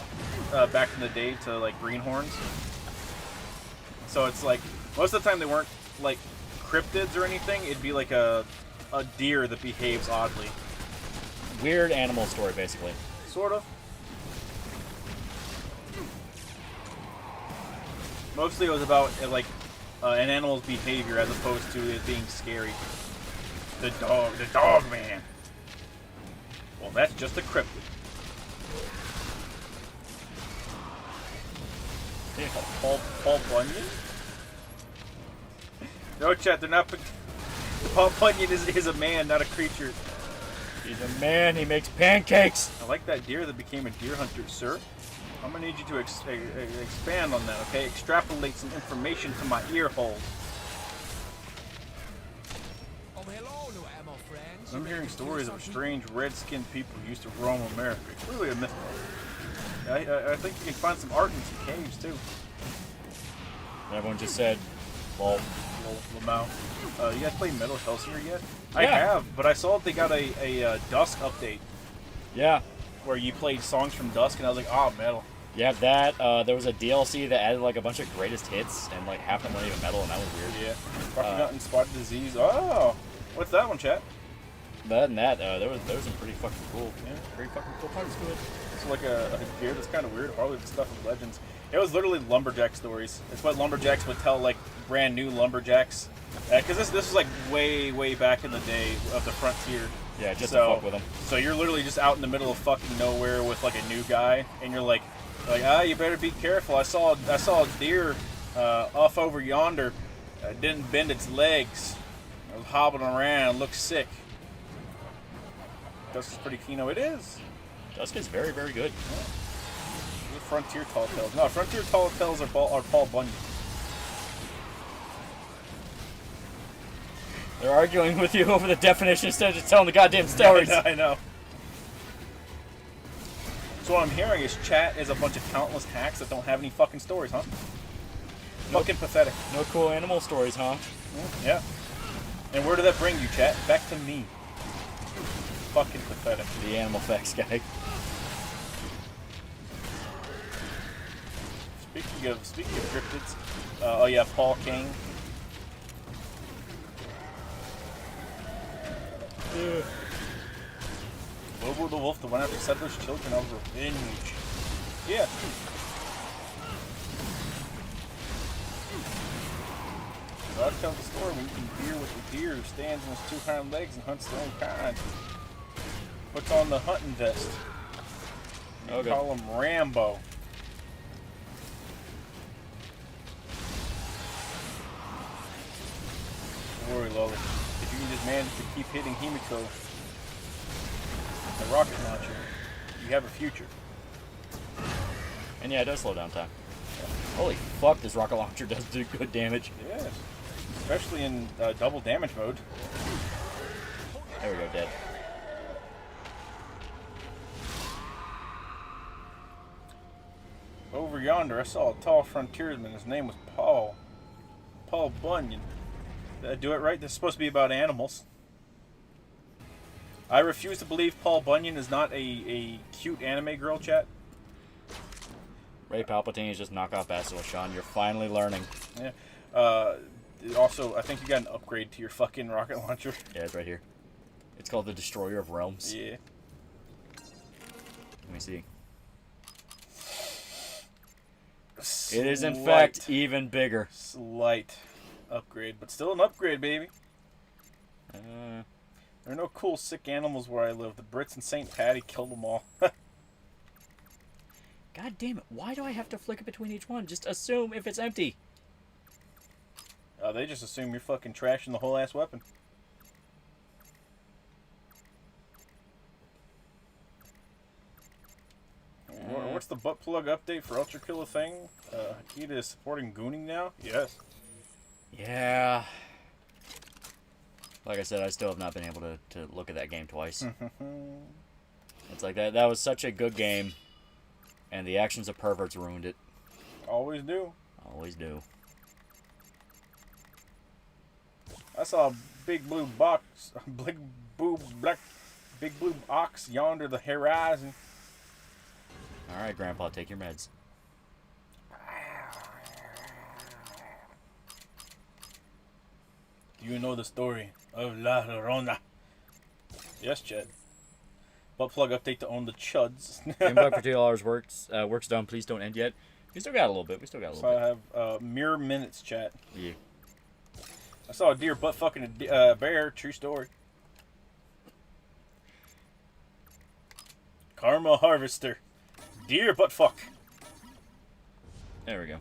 back in the day to like greenhorns. So it's like most of the time they weren't like cryptids or anything. It'd be like a deer that behaves oddly. Weird animal story, basically. Sort of. Mostly it was about like an animal's behavior as opposed to it being scary. The dog man. Well, that's just a cryptid. Paul Bunyan? No, chat, they're not. Paul Bunyan is a man, not a creature. He's a man, he makes pancakes! I like that deer that became a deer hunter, sir. I'm gonna need you to expand on that, okay? Extrapolate some information to my ear holes. Oh, hello, new ammo friends. I'm hearing stories of strange red-skinned people who used to roam America. It's really a myth. I think you can find some art in some caves, too. Everyone just said, well, Lamau. You guys play Metal Hellsinger yet? Yeah. I have, but I saw that they got a Dusk update. Yeah. Where you played songs from Dusk, and I was like, oh, metal. Yeah, that, there was a DLC that added like a bunch of greatest hits, and like half of them weren't even metal, and that was weird. Yeah. Rocky Mountain Spotted Disease. Oh! What's that one, chat? Other than that, there was some pretty fucking cool, pretty fucking cool parts to it. It's like a gear that's kind of weird. Probably the stuff of Legends. It was literally lumberjack stories. It's what lumberjacks would tell, like, brand new lumberjacks. Because this was like way back in the day of the frontier. Yeah, just to fuck with them. So you're literally just out in the middle of fucking nowhere with like a new guy, and you're like, you better be careful. I saw a deer off over yonder. Didn't bend its legs. It was hobbling around. Looked sick. Dusk is pretty keen. It is. Dusk is very good. Yeah. Frontier Tall Tales. No, Frontier Tall Tales are Paul Bunyan. They're arguing with you over the definition instead of just telling the goddamn stories. I know. So what I'm hearing is chat is a bunch of talentless hacks that don't have any fucking stories, huh? Nope. Fucking pathetic. No cool animal stories, huh? Yeah. And where did that bring you, chat? Back to me. Fucking pathetic. The animal facts guy. Speaking of cryptids, oh yeah, Paul King. Lobo the Wolf, the one after settlers' children of revenge. Yeah. So I'll tell the story when you can deer with the deer who stands on his two hind legs and hunts their own kind. Puts on the hunting vest. You Okay. call him Rambo. Don't worry, Loli. If you can just manage to keep hitting Himiko, the rocket launcher, you have a future. And yeah, it does slow down time. Yeah. Holy fuck, this rocket launcher does do good damage. Yes. Especially in double damage mode. There we go, dead. Over yonder, I saw a tall frontiersman. His name was Paul. Paul Bunyan. Did I do it right? This is supposed to be about animals. I refuse to believe Paul Bunyan is not a cute anime girl, chat. Ray Palpatine is just knockoff Bastila Sean. You're finally learning. Yeah. Also, I think you got an upgrade to your fucking rocket launcher. Yeah, it's right here. It's called the Destroyer of Realms. Yeah. Let me see. Slight, it is, in fact, even bigger. Slight upgrade, but still an upgrade, baby. There are no cool, sick animals where I live. The Brits and St. Patty killed them all. God damn it. Why do I have to flick it between each one? Just assume if it's empty. They just assume you're fucking trashing the whole ass weapon. What's the butt plug update for Ultra Killer thing? Akita is supporting gooning now? Yes. Yeah. Like I said, I still have not been able to look at that game twice. It's like that was such a good game, and the actions of perverts ruined it. Always do. Always do. I saw a big blue box, big blue ox yonder the horizon. All right, Grandpa, take your meds. Do you know the story of La Llorona? Yes, Chad. Butt plug update to own the chuds. $10 for $2 works. Work's done. Please don't end yet. We still got a little bit. So I have mere minutes, chat. Yeah. I saw a deer butt fucking a bear. True story. Karma harvester. Deer butt fuck. There we go.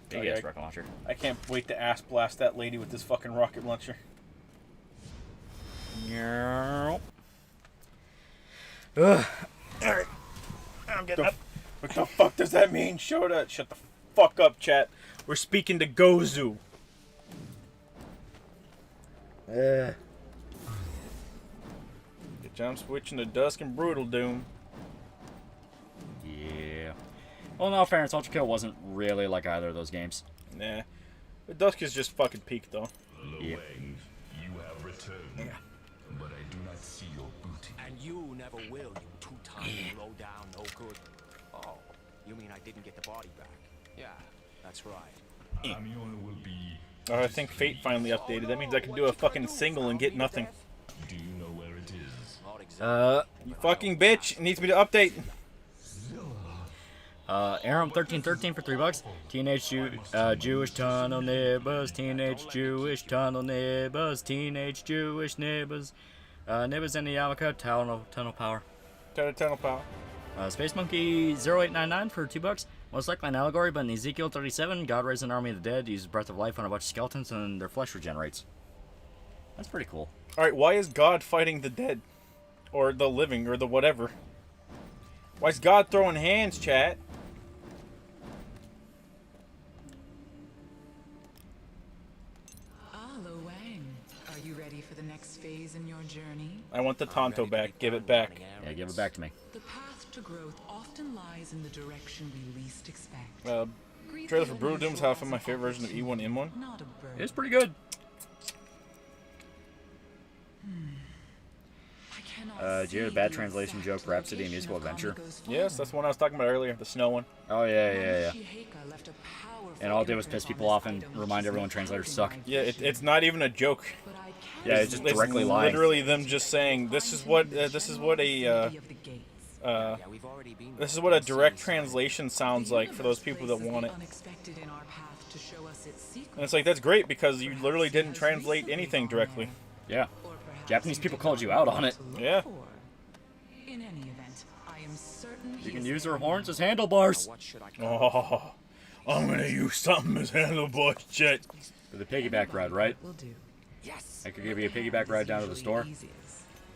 Big ass rocket launcher. I can't wait to ass blast that lady with this fucking rocket launcher. Ugh. Alright. I'm getting up. What the fuck does that mean? Shut the fuck up, chat. We're speaking to Gozu. Good job switching to Dusk and Brutal Doom. Yeah. Well, in all fairness, Ultra Kill wasn't really like either of those games. Nah. The Dusk is just fucking peak, though. You have returned. Yeah. But I do not see your booty. And you never will, you two-timing, low-down, no good. Oh, you mean I didn't get the body back? Yeah, that's right. Amiona will be... I think Fate finally updated. That means I can do a fucking single and get nothing. Do you know where it is? You fucking bitch. It needs me to update. Aram1313 for $3. Teenage Jewish tunnel neighbors. Teenage Jewish tunnel neighbors. Teenage Jewish neighbors. Neighbors in the Yamaka tunnel power. Tunnel power. Space Monkey 0899 for $2. Most likely an allegory, but in Ezekiel 37, God raised an army of the dead, uses breath of life on a bunch of skeletons, and their flesh regenerates. That's pretty cool. Alright, why is God fighting the dead? Or the living, or the whatever? Why is God throwing hands, chat? Wang, are you ready for the next phase in your journey? I want the Tonto back. Give it back. Yeah, give it back to me. The path to growth often lies in the direction we least expect. Trailer for Brutal Doom is half of my favorite version of E1M1. It's pretty good. Did you hear the bad translation joke, Rhapsody, a musical adventure? Yes, that's the one I was talking about earlier, the snow one. Oh, yeah. And all it did was piss people off and remind everyone translators suck. Yeah, it's not even a joke. Yeah, it's just directly lying. Literally them just saying, this is what a direct translation sounds like for those people that want it. And it's like, that's great because you literally didn't translate anything directly. Yeah. Japanese people called you out on it. Yeah. In any event, I am certain you can use their horns as handlebars. Oh, I'm gonna use something as handlebars, shit. For the piggyback ride, right? Yes. I could give you a piggyback ride down to the store.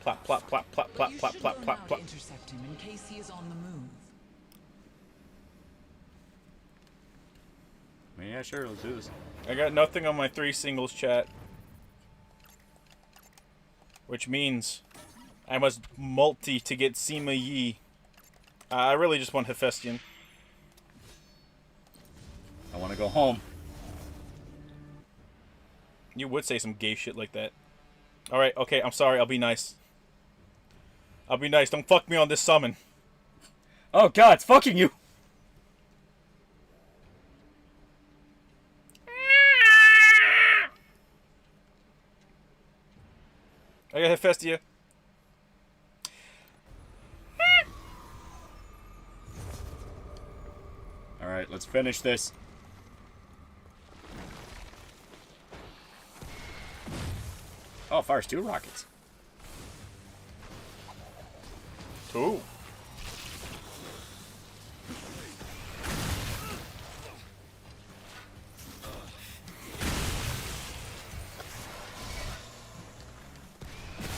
Plop, plop, plop, plop, plop, plop, plop, plop, plop. Intercept him in case he is on the move. Yeah, sure, let's do this. I got nothing on my 3 singles, chat. Which means I must multi to get Sima Yi. I really just want Hephaestion. I want to go home. You would say some gay shit like that. Alright, okay, I'm sorry. I'll be nice. I'll be nice. Don't fuck me on this summon. Oh god, it's fucking you! I got Hephaestia. Alright, let's finish this. Oh, fires 2 rockets. 2.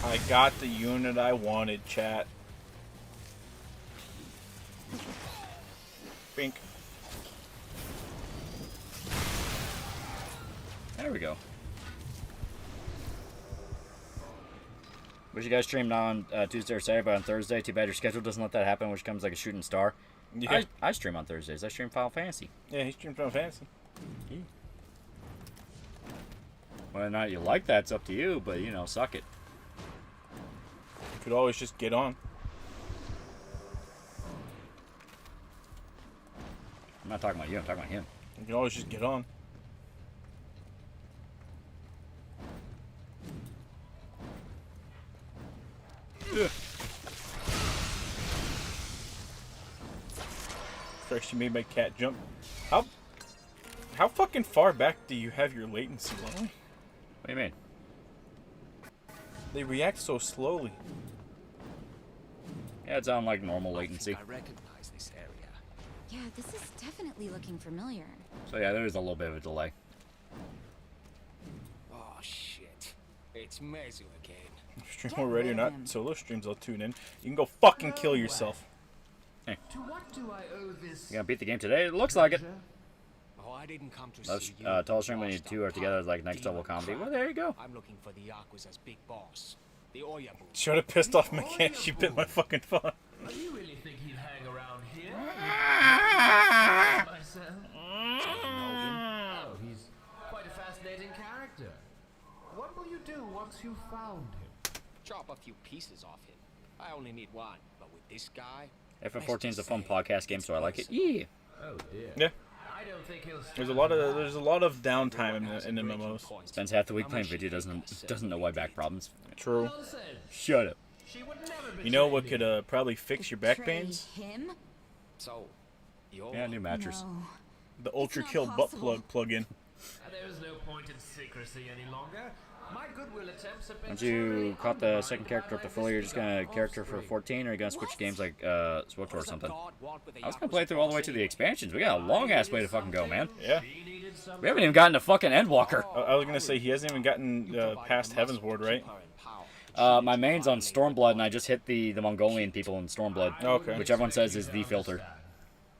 I got the unit I wanted, chat. Bink. There we go. Wish you guys streamed on Tuesday or Saturday, but on Thursday. Too bad your schedule doesn't let that happen, which comes like a shooting star. Yeah. I stream on Thursdays. I stream Final Fantasy. Yeah, he streams Final Fantasy. Yeah. Whether or not you like that, it's up to you, but, you know, suck it. You could always just get on. I'm not talking about you, I'm talking about him. You can always just get on. Ugh. First you made my cat jump. How fucking far back do you have your latency, Loli? What do you mean? They react so slowly. Yeah, it's on like normal latency. I recognize this area. Yeah, this is definitely looking familiar. So yeah, there is a little bit of a delay. Oh shit. It's Mezu again. Stream already or not, solo streams I'll tune in. You can go fucking kill yourself. Hey. To what do I owe this? You gonna beat the game today? It looks like it. Oh, I didn't come to Let's see you. tall stream when you two are together like next level comedy. Well, there you go. I'm looking for the Yakuza's big boss, the Oyabu. Should have pissed off my cat. She bit my fucking phone. Do you really think he'd hang around here? Myself? Oh, he's quite a fascinating character. What will you do once you've found him? Chop a few pieces off him. I only need one, but with this guy. FF14 is a fun podcast game, so I like it. Yeah. Oh dear. Yeah. I don't think he'll There's a lot of downtime in the MMOs. Spends half the week playing video, doesn't know why back problems. True. Shut up. You know what could probably fix your back pains? Him? So, yeah, new mattress. No. The Ultra Kill butt plug-in. There is no point in secrecy any longer. My goodwill attempts have been. Once you caught the second character up to full, you're just gonna character for 14, or you're gonna switch games like SWTOR or something? I was gonna play through all the way to the expansions. We got a long ass way to fucking go, man. Yeah. We haven't even gotten to fucking Endwalker. I was gonna say he hasn't even gotten past Heaven's Ward, right? My main's on Stormblood, and I just hit the Mongolian people in Stormblood, okay. which everyone says is the filter.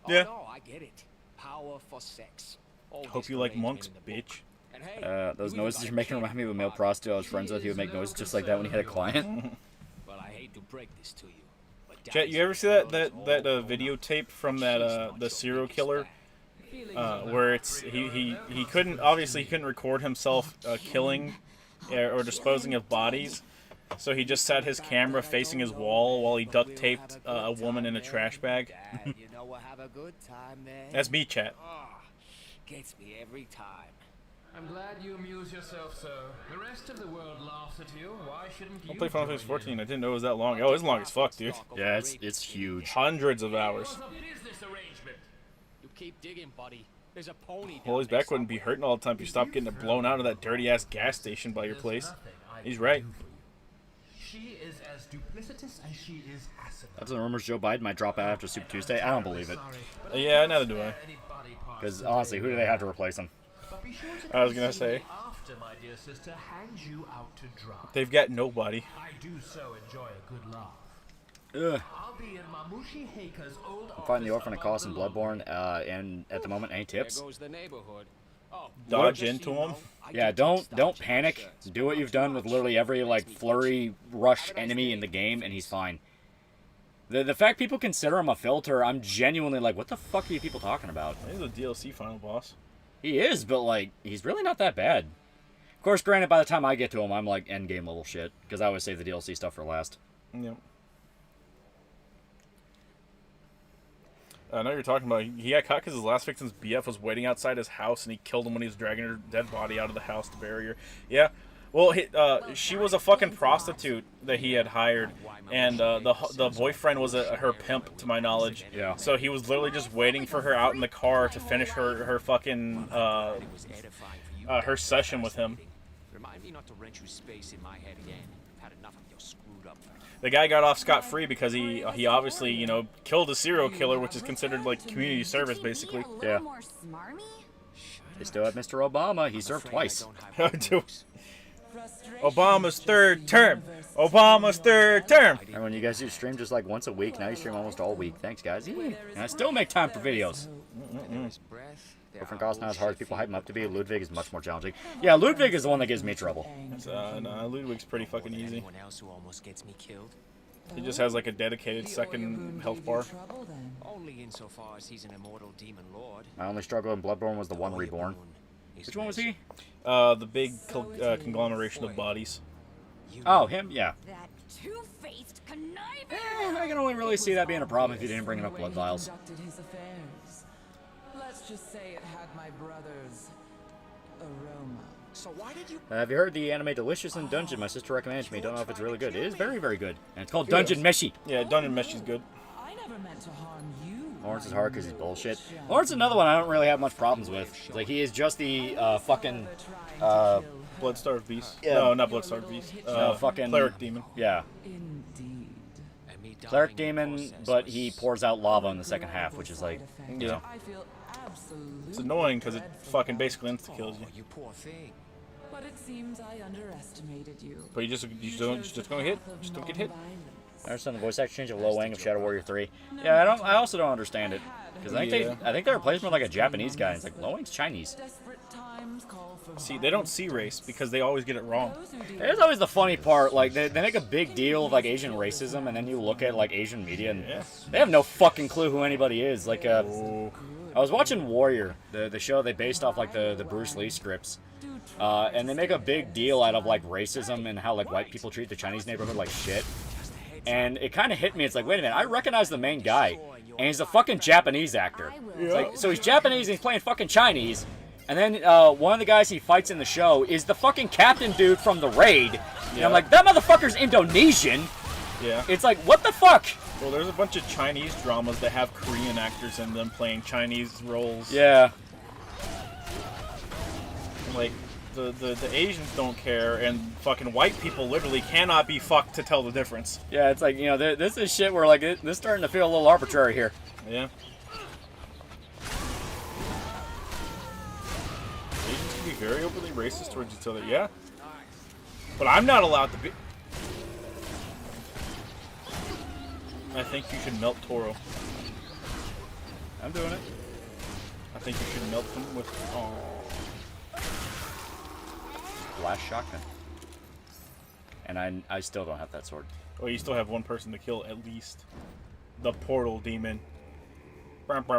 Yeah. Oh, I get it. Power for sex. Hope you like monks, bitch. Those noises you're making remind me of a male prostitute I was friends with. He would make noises just like that when he had a client. Well, I hate to break this to you. Chet, you ever see that videotape from that the serial killer, where it's he couldn't record himself killing or disposing of bodies, so he just set his camera facing his wall while he duct taped a woman in a trash bag. You know we'll have a good time there. That's me, Chet. Gets me every time. I'm glad you amuse yourself, sir. The rest of the world laughs at you. Why shouldn't you? I'll play Final Fantasy 14. I didn't know it was that long. Oh, it's long as fuck, dude. Yeah, it's huge. Hundreds of hours. Business arrangement. You keep digging, buddy. There's a pony. Well, his back wouldn't be hurting all the time if you stopped getting it blown out of that dirty ass gas station by your place. He's right. She is as duplicitous as she is asinine. That's the rumors Joe Biden might drop out after Super Tuesday. I don't believe it. Yeah, neither do I. Because honestly, who do they have to replace him? I was gonna say. After my dear sister hangs you out to dry. They've got nobody. I do so enjoy a good laugh. Ugh. I'll be in Mamushi Heika's old I'm fighting the Orphan of Cost and Bloodborne, and at the moment, any tips? There goes the neighborhood. Oh, Dodge into him. Yeah, don't panic. Do what you've done with literally every like flurry rush enemy in the game, and he's fine. The fact people consider him a filter, I'm genuinely like, what the fuck are you people talking about? He's a DLC final boss. He is, but like, he's really not that bad. course, granted, by the time I get to him, I'm like endgame level shit because I always save the DLC stuff for last. Yep. I know you're talking about. He got caught because his last victim's BF was waiting outside his house, and he killed him when he was dragging her dead body out of the house to bury her. Yeah. Well, she was a fucking prostitute that he had hired, and the boyfriend was her pimp, to my knowledge. Yeah. So he was literally just waiting for her out in the car to finish her fucking her session with him. Remind me not to rent you space in my head again. I've had enough of your screwed up. The guy got off scot-free because he obviously, you know, killed a serial killer, which is considered like community service, basically. Yeah. They still have Mr. Obama. He served twice. Obama's third term. Obama's third term. And when you guys do stream just like once a week, now you stream almost all week. Thanks, guys. Yeah. And I still make time for videos. Different costs not as hard as people hype him up to be. Ludwig is much more challenging. Yeah, Ludwig is the one that gives me trouble. No, Ludwig's pretty fucking easy. He just has like a dedicated second health bar. Only insofar as he's an immortal demon lord. My only struggle in Bloodborne was the one reborn. Which one was he? The big conglomeration of bodies. Oh, him? Yeah. That two-faced conniving. I can only really see that being a problem if you didn't bring enough blood vials. Let's just say it had my brother's aroma. So why did you? Have you heard the anime Delicious in Dungeon? My sister recommended me. Don't know if it's really good. It is very, very good. And it's called Dungeon Meshi. Yeah, Dungeon Meshi's good. I never meant to harm you. Lawrence is hard because he's bullshit. Lawrence is another one I don't really have much problems with. Like, he is just the fucking Bloodstarved Beast. Yeah. No, not Bloodstarved Beast. Fucking Cleric Demon. Yeah. Cleric Demon, but he pours out lava in the second half, which is like, you know. It's annoying because it fucking basically insta-kills you. You poor thing. But it seems I underestimated you. But you just don't hit. Just don't get hit. I understand the voice actor change of Lo Wang of Shadow Warrior 3. Yeah, I also don't understand it because I think they replaced him with like a Japanese guy. It's like Lo Wang's Chinese. See, they don't see race because they always get it wrong. It's always the funny part. Like they make a big deal of like Asian racism, and then you look at like Asian media, and they have no fucking clue who anybody is. Like, I was watching Warrior, the show they based off like the Bruce Lee scripts, and they make a big deal out of like racism and how like white people treat the Chinese neighborhood like shit. And it kind of hit me. It's like, wait a minute, I recognize the main guy, and he's a fucking Japanese actor. It's like, so he's Japanese and he's playing fucking Chinese. And then one of the guys he fights in the show is the fucking captain dude from the raid. And I'm like, that motherfucker's Indonesian. Yeah. It's like, what the fuck? Well, there's a bunch of Chinese dramas that have Korean actors in them playing Chinese roles. Yeah. Like, the Asians don't care, and fucking white people literally cannot be fucked to tell the difference. Yeah, it's like, you know, this is shit where, like, this is starting to feel a little arbitrary here. Yeah. Asians can be very openly racist towards each other, yeah. But I'm not allowed to be... I think you should melt Toro. I'm doing it. I think you should melt them with... Oh. Blast shotgun. And I still don't have that sword. Well, you still have one person to kill at least. The portal demon. What the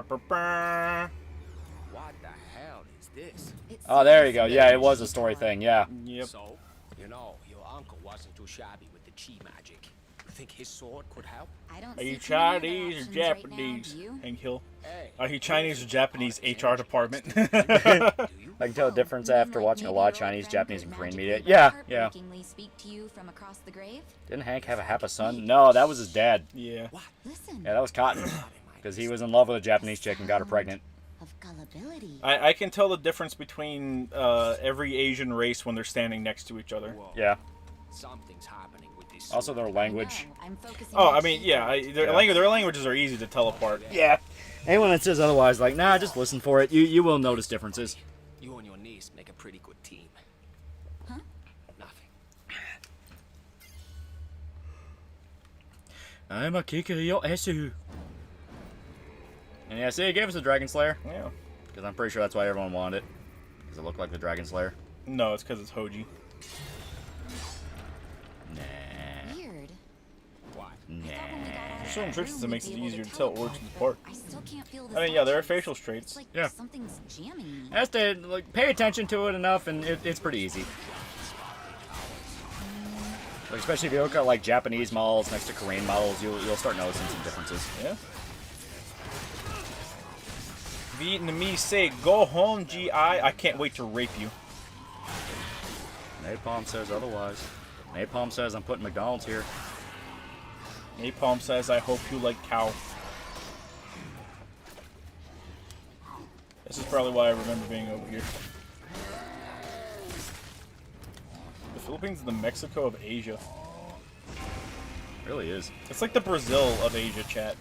hell is this? Oh, there you go. Yeah, it was a story thing. Yeah. Yep. So, you know, your uncle wasn't too shabby with the chi magic. You think his sword could help? Are you Chinese or Japanese? Hank Hill. Are you Chinese or Japanese HR department? I can tell the difference after watching a lot of Chinese, Japanese, and Korean media. Yeah, yeah. Didn't Hank have a son? No, that was his dad. Yeah. Yeah, that was Cotton. Because he was in love with a Japanese chick and got her pregnant. I can tell the difference between every Asian race when they're standing next to each other. Yeah. Something's happening with this. Also, their language. Oh, I mean, yeah, their languages are easy to tell apart. Yeah. Anyone that says otherwise, like, nah, just listen for it. You will notice differences. You and your niece make a pretty good team. Huh? Nothing. I'm a kicker your ass. And yeah, see, it gave us a Dragon Slayer. Yeah. Because I'm pretty sure that's why everyone wanted it. Because it looked like the Dragon Slayer. No, it's because it's Hoji. Nah. Weird. What? Nah. certain traits that makes it easier to tell origins apart. I still can't feel I mean, yeah, there are facial traits. like Yeah. something's jamming me. Has to like pay attention to it enough, and it's pretty easy. Like, especially if you look at like Japanese models next to Korean models, you'll start noticing some differences. Yeah. Vietnamese say, "Go home, GI. I can't wait to rape you." Napalm says otherwise. Napalm says I'm putting McDonald's here. Napalm says, "I hope you like cow." This is probably why I remember being over here. The Philippines is the Mexico of Asia. It really is. It's like the Brazil of Asia, chat.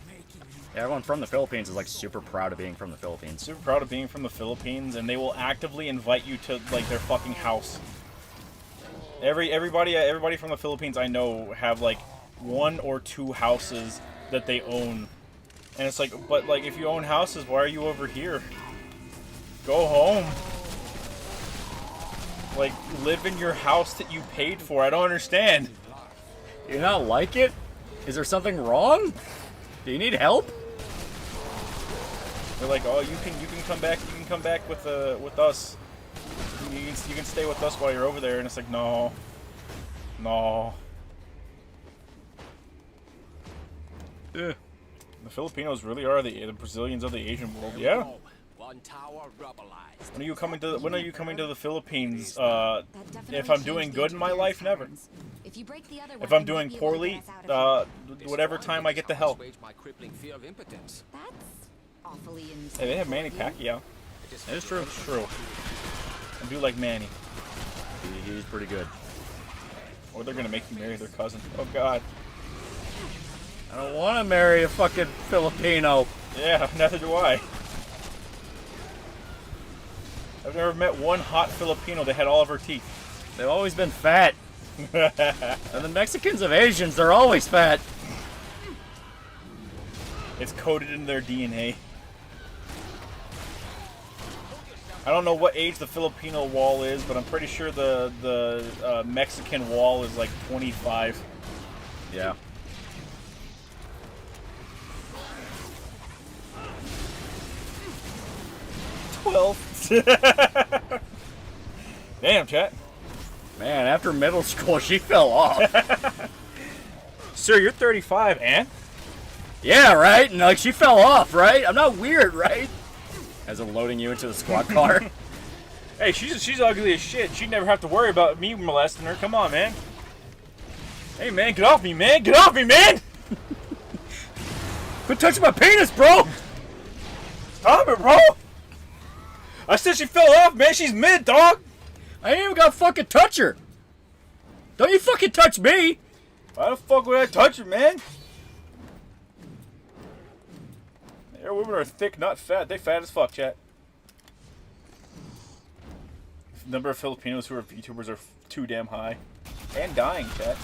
Yeah, everyone from the Philippines is like super proud of being from the Philippines. Super proud of being from the Philippines, and they will actively invite you to like their fucking house. Everybody from the Philippines I know have like 1 or 2 houses that they own, and it's like, but like if you own houses, why are you over here? Go home. Like, live in your house that you paid for. I don't understand. You not like it? Is there something wrong? Do you need help? They're like, oh, you can come back. You can come back with us. You can stay with us while you're over there. And it's like, no. Yeah. The Filipinos really are the Brazilians of the Asian world. Yeah. One tower rubberized. When are you coming to the Philippines? If I'm doing good in my life, never. If I'm doing poorly, whatever time I get to help. That's awfully insane. Hey, they have Manny Pacquiao. That is true. It's true. I do like Manny. He's pretty good. Or they're gonna make you marry their cousin. Oh God. I don't want to marry a fucking Filipino. Yeah, neither do I. I've never met one hot Filipino that had all of her teeth. They've always been fat. And the Mexicans of Asians, they're always fat. It's coded in their DNA. I don't know what age the Filipino wall is, but I'm pretty sure the Mexican wall is like 25. Yeah. Damn, chat. Man, after middle school, she fell off. Sir, you're 35, and? Yeah, right? And like, she fell off, right? I'm not weird, right? As I'm loading you into the squad car. Hey, she's ugly as shit. She'd never have to worry about me molesting her. Come on, man. Hey, man, get off me, man. Get off me, man! Quit touching my penis, bro! Stop it, bro! I said she fell off, man. She's mid, dog. I ain't even gotta fucking touch her. Don't you fucking touch me. Why the fuck would I touch her, man? Their women are thick, not fat. They fat as fuck, chat. The number of Filipinos who are VTubers are too damn high. And dying, chat.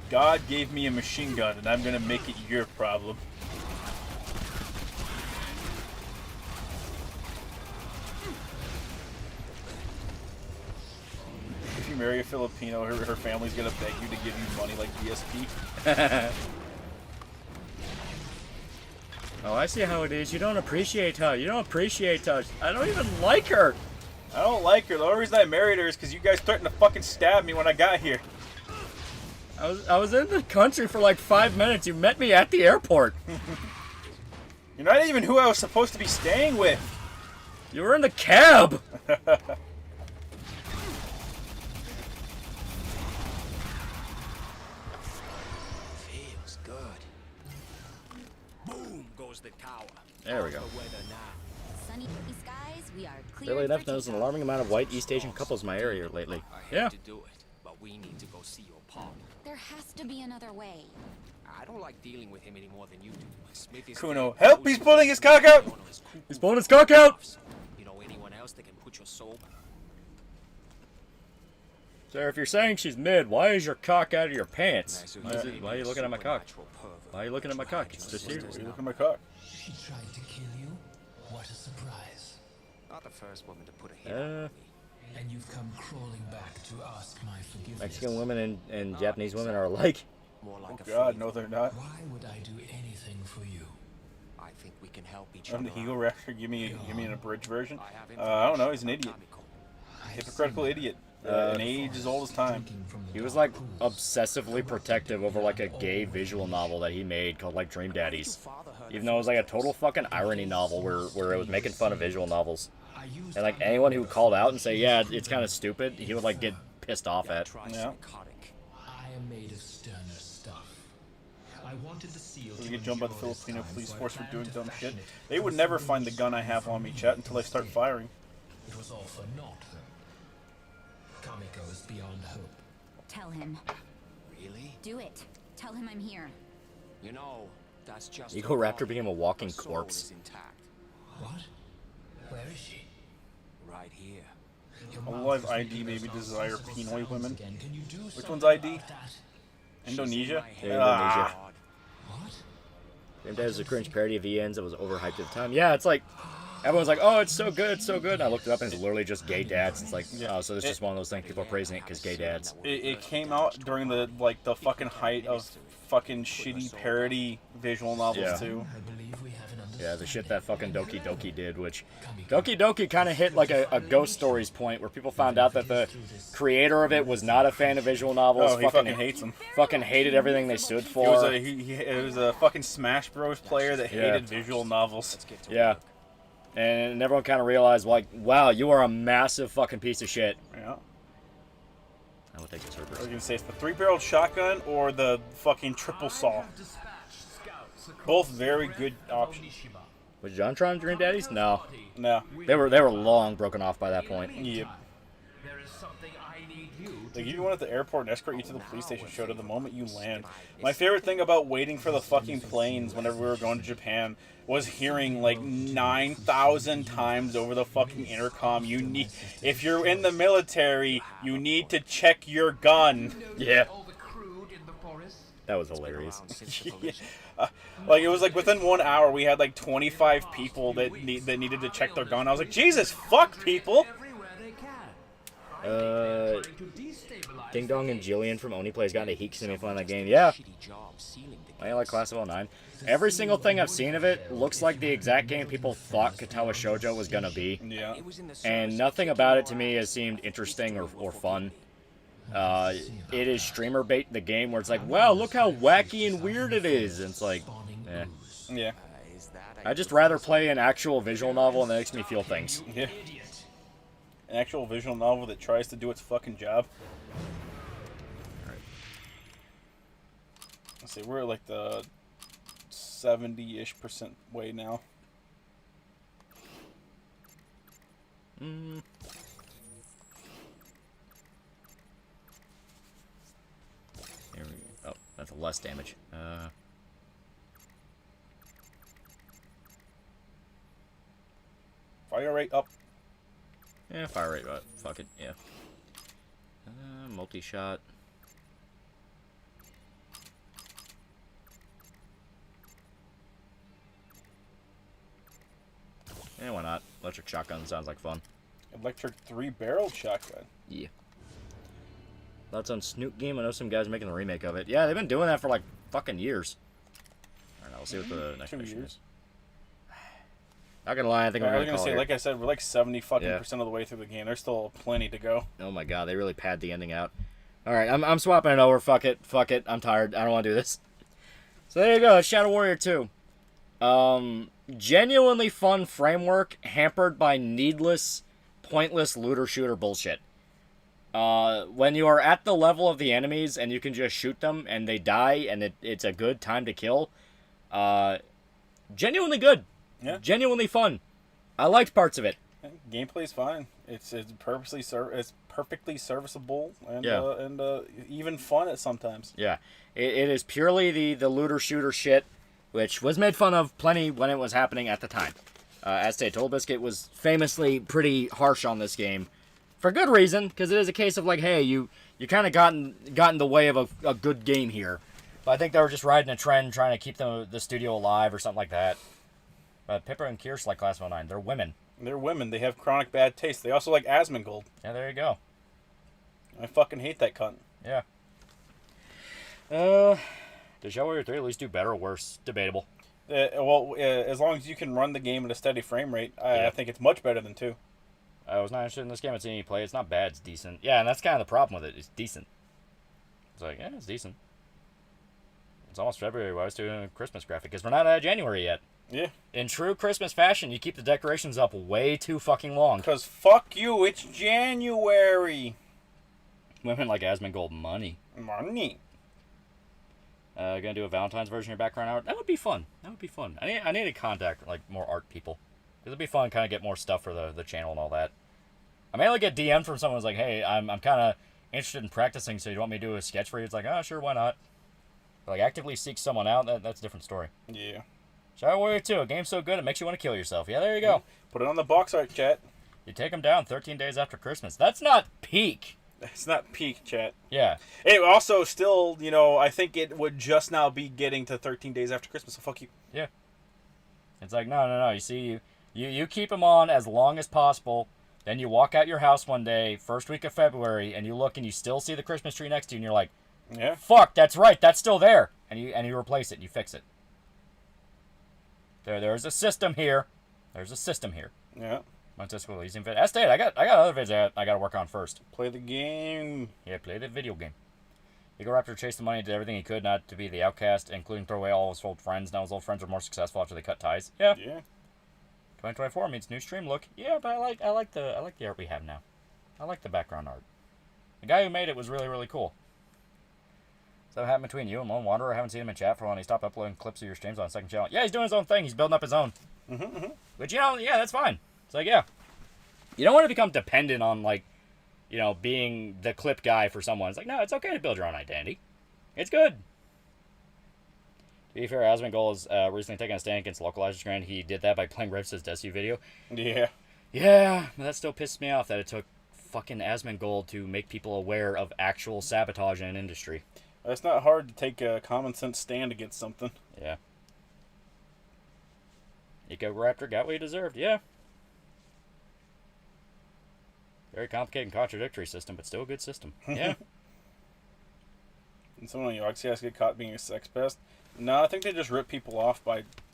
God gave me a machine gun, and I'm gonna make it your problem. If you marry a Filipino, her family's gonna beg you to give you money like DSP. Oh, I see how it is. You don't appreciate her. You don't appreciate her. I don't even like her. I don't like her. The only reason I married her is because you guys threatened to fucking stab me when I got here. I was in the country for like 5 minutes. You met me at the airport. You're not even who I was supposed to be staying with. You were in the cab. Feels good. Boom goes the tower. There we go. Sunny skies, we are clear. Really enough, there's an alarming amount of white East Asian couples in my area lately. Yeah. To do it, but we need to go see your pop. There has to be another way. I don't like dealing with him any more than you do. Smith is Kuno, help! He's pulling his cock out! He's pulling his cock out! You know anyone else that can put your soul? Sir, if you're saying she's mid, why is your cock out of your pants? Why are you looking at my cock? Why are you looking at my cock? It's just here. Why are you looking at my cock? She tried to kill you? What a surprise. Not the first woman to put a hit on me. And you've come crawling back to ask my forgiveness. Mexican women and Japanese women are alike. More like Oh God, no, they're not. Why would I do anything for you? I think we can help each I'm other. the Eagle Raptor. Give me an abridged version. I don't know. He's an idiot. Hypocritical idiot. An age as old as time. He was like obsessively protective over like a gay visual novel that he made called like Dream Daddies. Even though it was like a total fucking irony novel where it was making fun of visual novels. And like anyone who called out and say, yeah, it's kind of stupid, he would like get pissed off at. I Yeah. am made of sterner stuff. I wanted the seal We get jumped by the Filipino police force for doing dumb shit. They would never find the gun I have on me, chat, until I start firing. It was all for naught, then. Kamiko is beyond hope. Tell him. Really? Do it. Tell him I'm here. You know, that's just Eagle Raptor became a walking corpse. What? Where is she? Right here. Alive ID maybe desire Pinoy women. Which one's ID? Indonesia? Yeah, Indonesia. Dream Daddies is a cringe parody of ENs that was overhyped at the time. Yeah, it's like everyone's like, oh, it's so good, it's so good. And I looked it up and it's literally just gay dads. It's like, oh, so it's just one of those things people are praising it because gay dads. It came out during the fucking height of fucking shitty parody visual novels too. Yeah, the shit that fucking Doki Doki did, which Doki Doki kind of hit like a Ghost Stories point where people found out that the creator of it was not a fan of visual novels. Oh, he fucking hates them. Fucking hated everything they stood for. It was a fucking Smash Bros player that hated visual novels. Yeah. And everyone kind of realized, like, wow, you are a massive fucking piece of shit. Yeah. I will take this over. I was gonna say it's the 3-barreled shotgun or the fucking triple saw. Both very good options. Was JonTron Dream Daddies? No. No. They were long broken off by that point. Yep. Like, you want at the airport and escort you to the police station show to the moment you land. My favorite thing about waiting for the fucking planes whenever we were going to Japan was hearing like 9,000 times over the fucking intercom, if you're in the military, you need to check your gun. Yeah. That was hilarious. Yeah. Like, it was like within 1 hour we had like 25 people that needed to check their gun. I was like, Jesus fuck, people. Ding Dong and Jillian from Oni Plays got into heat because they made fun of that game. Yeah. I like Class of 09. Every single thing I've seen of it looks like the exact game people thought Katawa Shoujo was gonna be. Yeah. And nothing about it to me has seemed interesting or fun. It is streamer bait, the game where it's like, wow, look how wacky and weird it is. And it's like, eh. Yeah. I'd just rather play an actual visual novel and that makes me feel things. Yeah. An actual visual novel that tries to do its fucking job. Alright. Let's see, we're at like the 70-ish% way now. Mm. Here we go. Oh, that's less damage. Fire rate up. Yeah, fire rate, but fuck it, yeah. Multi-shot. Yeah, why not? Electric shotgun sounds like fun. Electric 3-barrel shotgun. Yeah. That's on Snoop Game. I know some guys making the remake of it. Yeah, they've been doing that for like fucking years. I don't know. We'll see what the next mission is. Not gonna lie, I think I was gonna say, like I said, we're like 70% of the way through the game. There's still plenty to go. Oh my god, they really pad the ending out. All right, I'm swapping it over. Fuck it. I'm tired. I don't want to do this. So there you go. Shadow Warrior 2. Genuinely fun framework hampered by needless, pointless looter shooter bullshit. When you are at the level of the enemies and you can just shoot them and they die and it's a good time to kill. Genuinely good. Yeah. Genuinely fun. I liked parts of it. Gameplay's fine. It's perfectly serviceable and even fun at sometimes. Yeah, it is purely the looter shooter shit, which was made fun of plenty when it was happening at the time. As stated, Total Biscuit was famously pretty harsh on this game, for good reason, because it is a case of like, hey, you kind of got in the way of a good game here. But I think they were just riding a trend, trying to keep the studio alive or something like that. But Pippa and Kirsch like Class of 09. They're women. They're women. They have chronic bad taste. They also like Asmongold. Yeah, there you go. I fucking hate that cunt. Yeah. Does Shadow Warrior 3 at least do better or worse? Debatable. As long as you can run the game at a steady frame rate, I think it's much better than 2. I was not interested in this game. I've seen you play. It's not bad. It's decent. Yeah, and that's kind of the problem with it. It's decent. It's like, yeah, it's decent. It's almost February. Why was doing a Christmas graphic? Because we're not out of January yet. Yeah. In true Christmas fashion, you keep the decorations up way too fucking long. Because fuck you, it's January. Women like Asmongold money. Money. Gonna do a Valentine's version of your background art? That would be fun. That would be fun. I need to contact like more art people. It'd be fun, kind of get more stuff for the channel and all that. I may like get DM'd from someone who's like, hey, I'm kind of interested in practicing, so you want me to do a sketch for you? It's like, oh, sure, why not? But, like, actively seek someone out, that's a different story. Yeah. Shadow Warrior 2, a game so good it makes you want to kill yourself. Yeah, there you go. Put it on the box art, chat. You take them down 13 days after Christmas. That's not peak. It's not peak, chat. Yeah. It also still, I think it would just now be getting to 13 days after Christmas, so fuck you. Yeah. It's like, no. You see, you keep them on as long as possible. Then you walk out your house one day, first week of February, and you look and you still see the Christmas tree next to you, and you're like, yeah, fuck, that's right, that's still there. And you replace it, and you fix it. There's a system here. There's a system here. Yeah. Estate, I got other vids I gotta work on first. Play the game. Yeah, play the video game. Eagle Raptor chased the money, did everything he could not to be the outcast, including throw away all his old friends. Now his old friends are more successful after they cut ties. Yeah. Yeah. 2024 means new stream look. Yeah, but I like the art we have now. I like the background art. The guy who made it was really, really cool. So what happened between you and Lone Wanderer? I haven't seen him in chat for a while. He stopped uploading clips of your streams on second channel. Yeah, he's doing his own thing. He's building up his own. But yeah, that's fine. It's like, yeah. You don't want to become dependent on, like, being the clip guy for someone. It's like, no, it's okay to build your own identity. It's good. To be fair, Asmongold has recently taken a stand against localizers. Granted, he did that by playing Ripsa's Desu video. Yeah. Yeah, but that still pisses me off that it took fucking Asmongold to make people aware of actual sabotage in an industry. It's not hard to take a common sense stand against something. Yeah. Eco Raptor got what he deserved, yeah. Very complicated and contradictory system, but still a good system. Yeah. And someone on your guys get caught being a sex pest? No, I think they just rip people off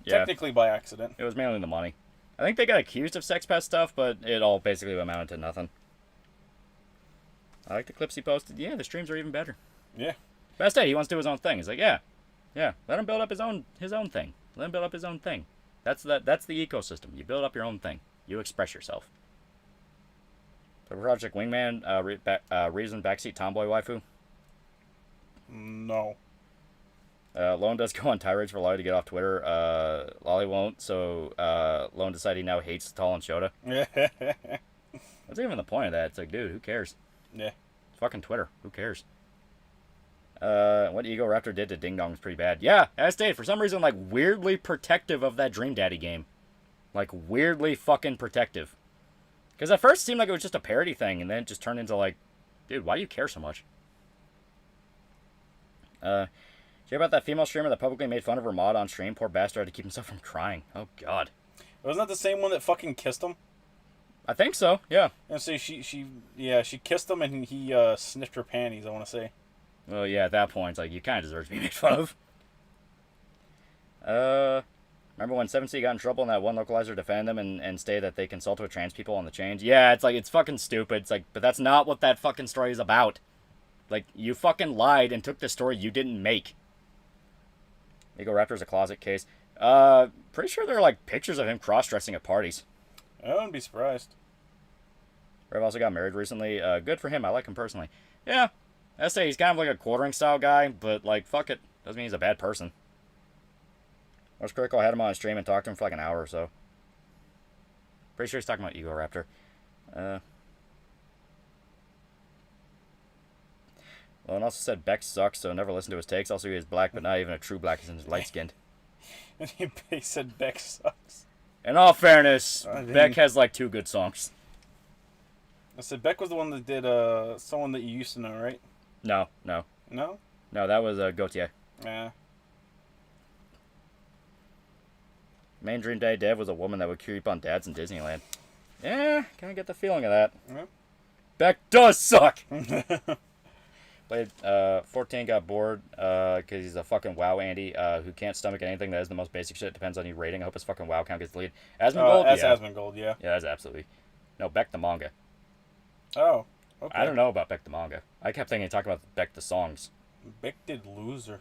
technically by accident. It was mainly the money. I think they got accused of sex pest stuff, but it all basically amounted to nothing. I like the clips he posted. Yeah, the streams are even better. Yeah. Best day, he wants to do his own thing. He's like, yeah. Let him build up his own thing. Let him build up his own thing. That's the ecosystem. You build up your own thing. You express yourself. So Project Wingman, reason backseat tomboy waifu. No. Lone does go on tirades for Lolly to get off Twitter. Lolly won't, so Lone decided he now hates Tall and Shota. What's even the point of that? It's like, dude, who cares? Yeah. It's fucking Twitter. Who cares? What Ego Raptor did to Ding Dong is pretty bad. Yeah, as stated, for some reason, like, weirdly protective of that Dream Daddy game. Like, weirdly fucking protective. Because at first it seemed like it was just a parody thing, and then it just turned into, like, dude, why do you care so much? Did you hear about that female streamer that publicly made fun of her mod on stream? Poor bastard had to keep himself from crying. Oh, God. Wasn't that the same one that fucking kissed him? I think so, yeah. And so she kissed him and he sniffed her panties, I want to say. Well, yeah, at that point, it's like, you kind of deserve to be made fun of. Remember when 7C got in trouble and that one localizer defended them and stated that they consulted with trans people on the change? Yeah, it's like, it's fucking stupid. It's like, but that's not what that fucking story is about. Like, you fucking lied and took the story you didn't make. Ego Raptor's a closet case. Pretty sure there are, like, pictures of him cross-dressing at parties. I wouldn't be surprised. Rev also got married recently. Good for him. I like him personally. Yeah. I say he's kind of like a quartering style guy, but, like, fuck it. Doesn't mean he's a bad person. Most critical, I had him on stream and talked to him for like an hour or so. Pretty sure he's talking about Ego Raptor. Well, and also said Beck sucks, so never listen to his takes. Also, he is black, but not even a true black. He's light-skinned. And he said Beck sucks. In all fairness, Beck has like 2 good songs. I said Beck was the one that did someone that you used to know, right? No. No? No, that was Gautier. Yeah. Main Dream Day dev was a woman that would creep on dads in Disneyland. Yeah, kind of get the feeling of that. Yeah. Beck does suck! Played 14, got bored because he's a fucking WoW Andy who can't stomach anything that is the most basic shit. Depends on your rating. I hope his fucking WoW count gets lead. Asmongold? That's Yeah. Asmongold, yeah. Yeah, that's absolutely. No, Beck the manga. Oh, okay. I don't know about Beck the manga. I kept thinking talking about Beck the songs. Beck did Loser.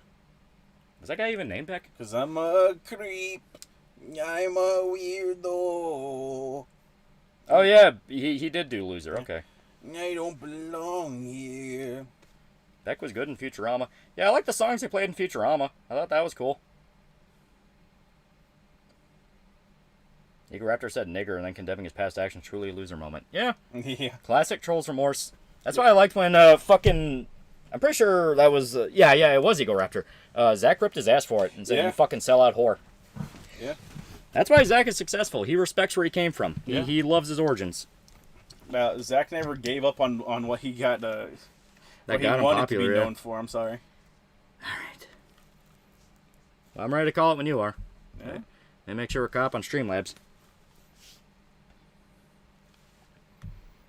Was that guy even named Beck? Because I'm a creep. I'm a weirdo. Oh, yeah, he did do Loser. Okay. I don't belong here. Beck was good in Futurama. Yeah, I like the songs they played in Futurama. I thought that was cool. Eagle Raptor said nigger and then condemning his past actions. Truly a loser moment. Yeah. Yeah. Classic Trolls Remorse. That's why I liked when fucking... I'm pretty sure that was... yeah, it was Eagle Raptor. Zach ripped his ass for it and said, you fucking sellout whore. Yeah. That's why Zach is successful. He respects where he came from. He loves his origins. Now, Zach never gave up on what he got... that what got he him wanted popular, to be known for. I'm sorry. Well, I'm ready to call it when you are. Yeah. And make sure we're caught up on Streamlabs.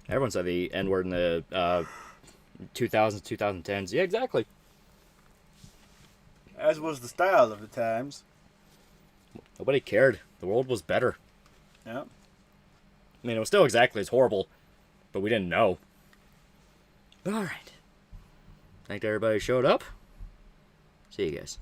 Everyone said the N-word in the 2000s, 2010s. Yeah, exactly. As was the style of the times. Nobody cared. The world was better. Yeah. I mean, it was still exactly as horrible, but we didn't know. All right. Thank everybody who showed up. See you guys.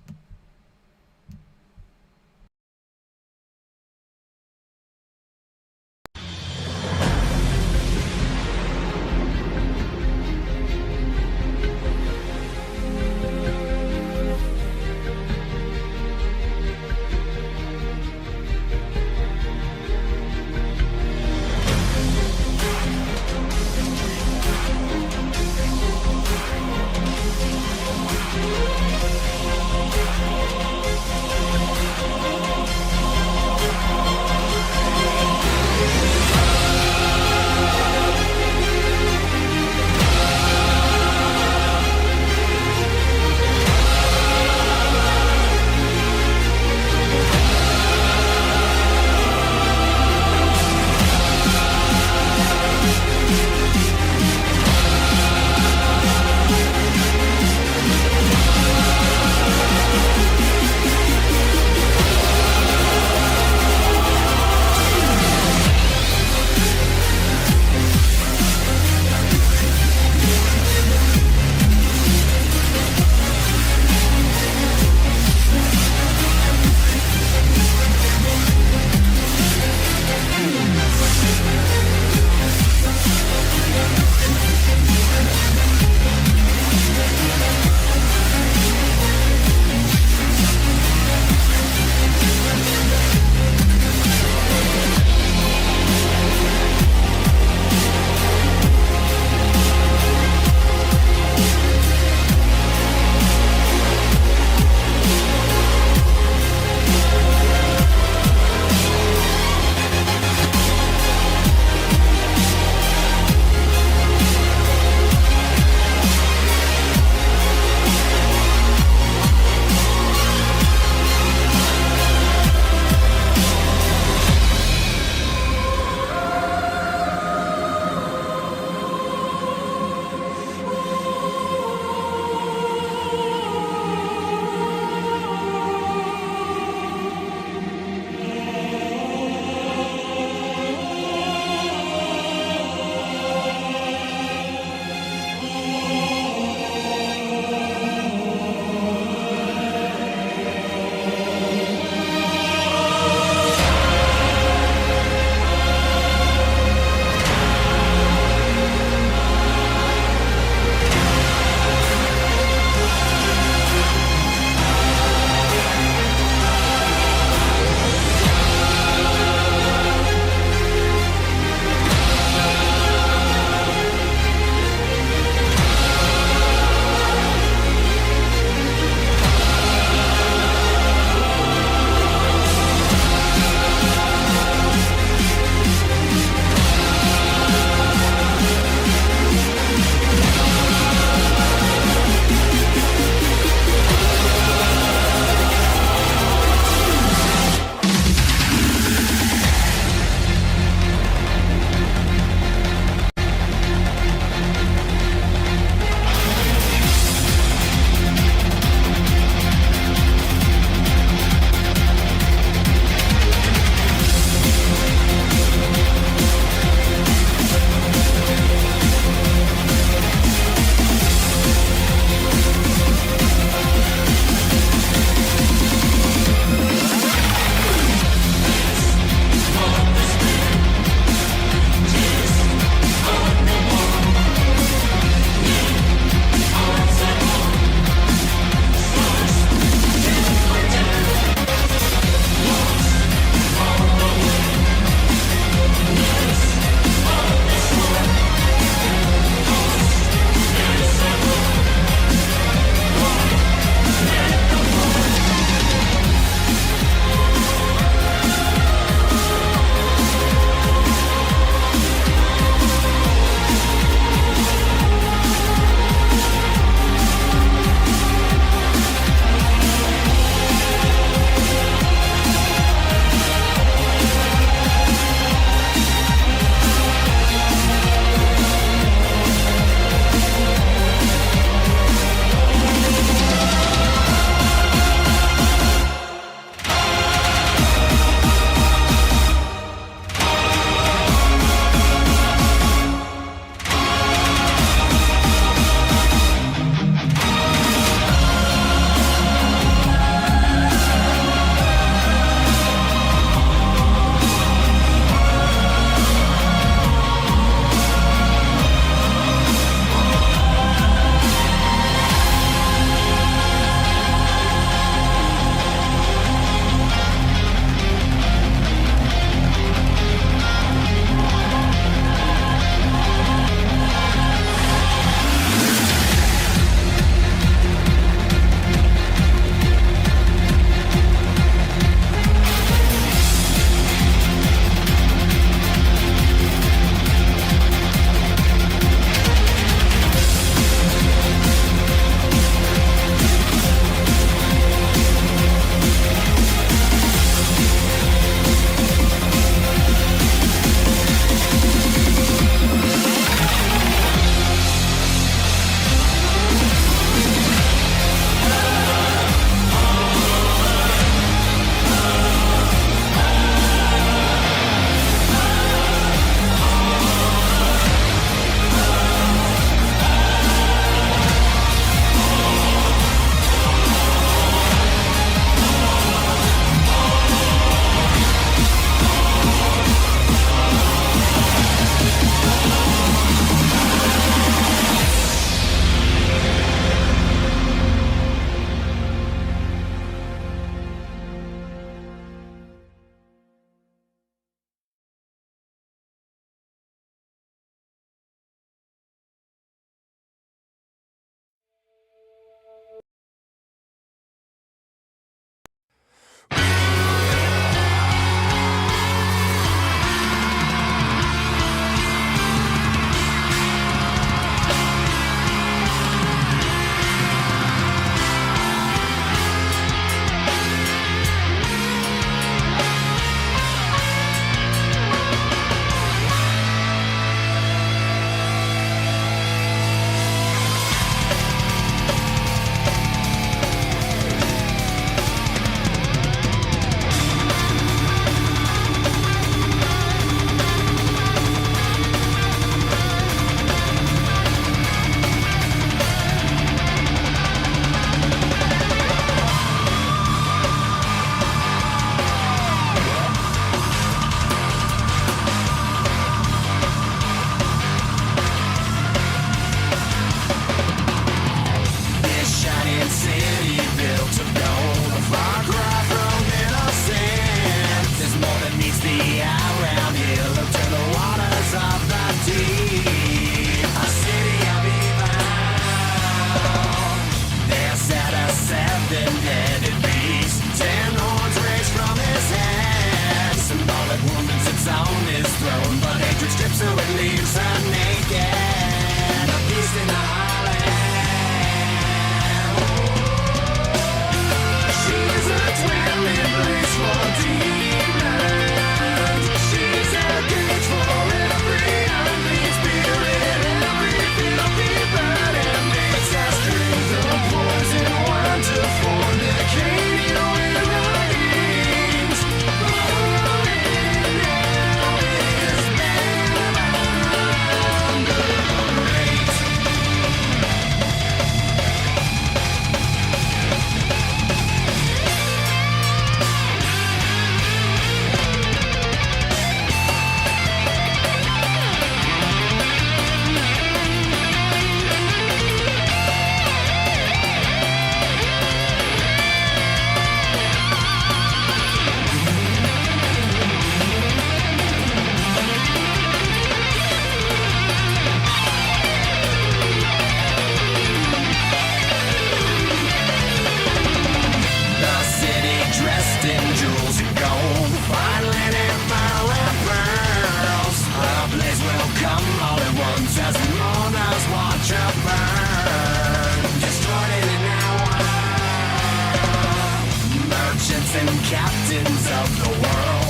and captains of the world.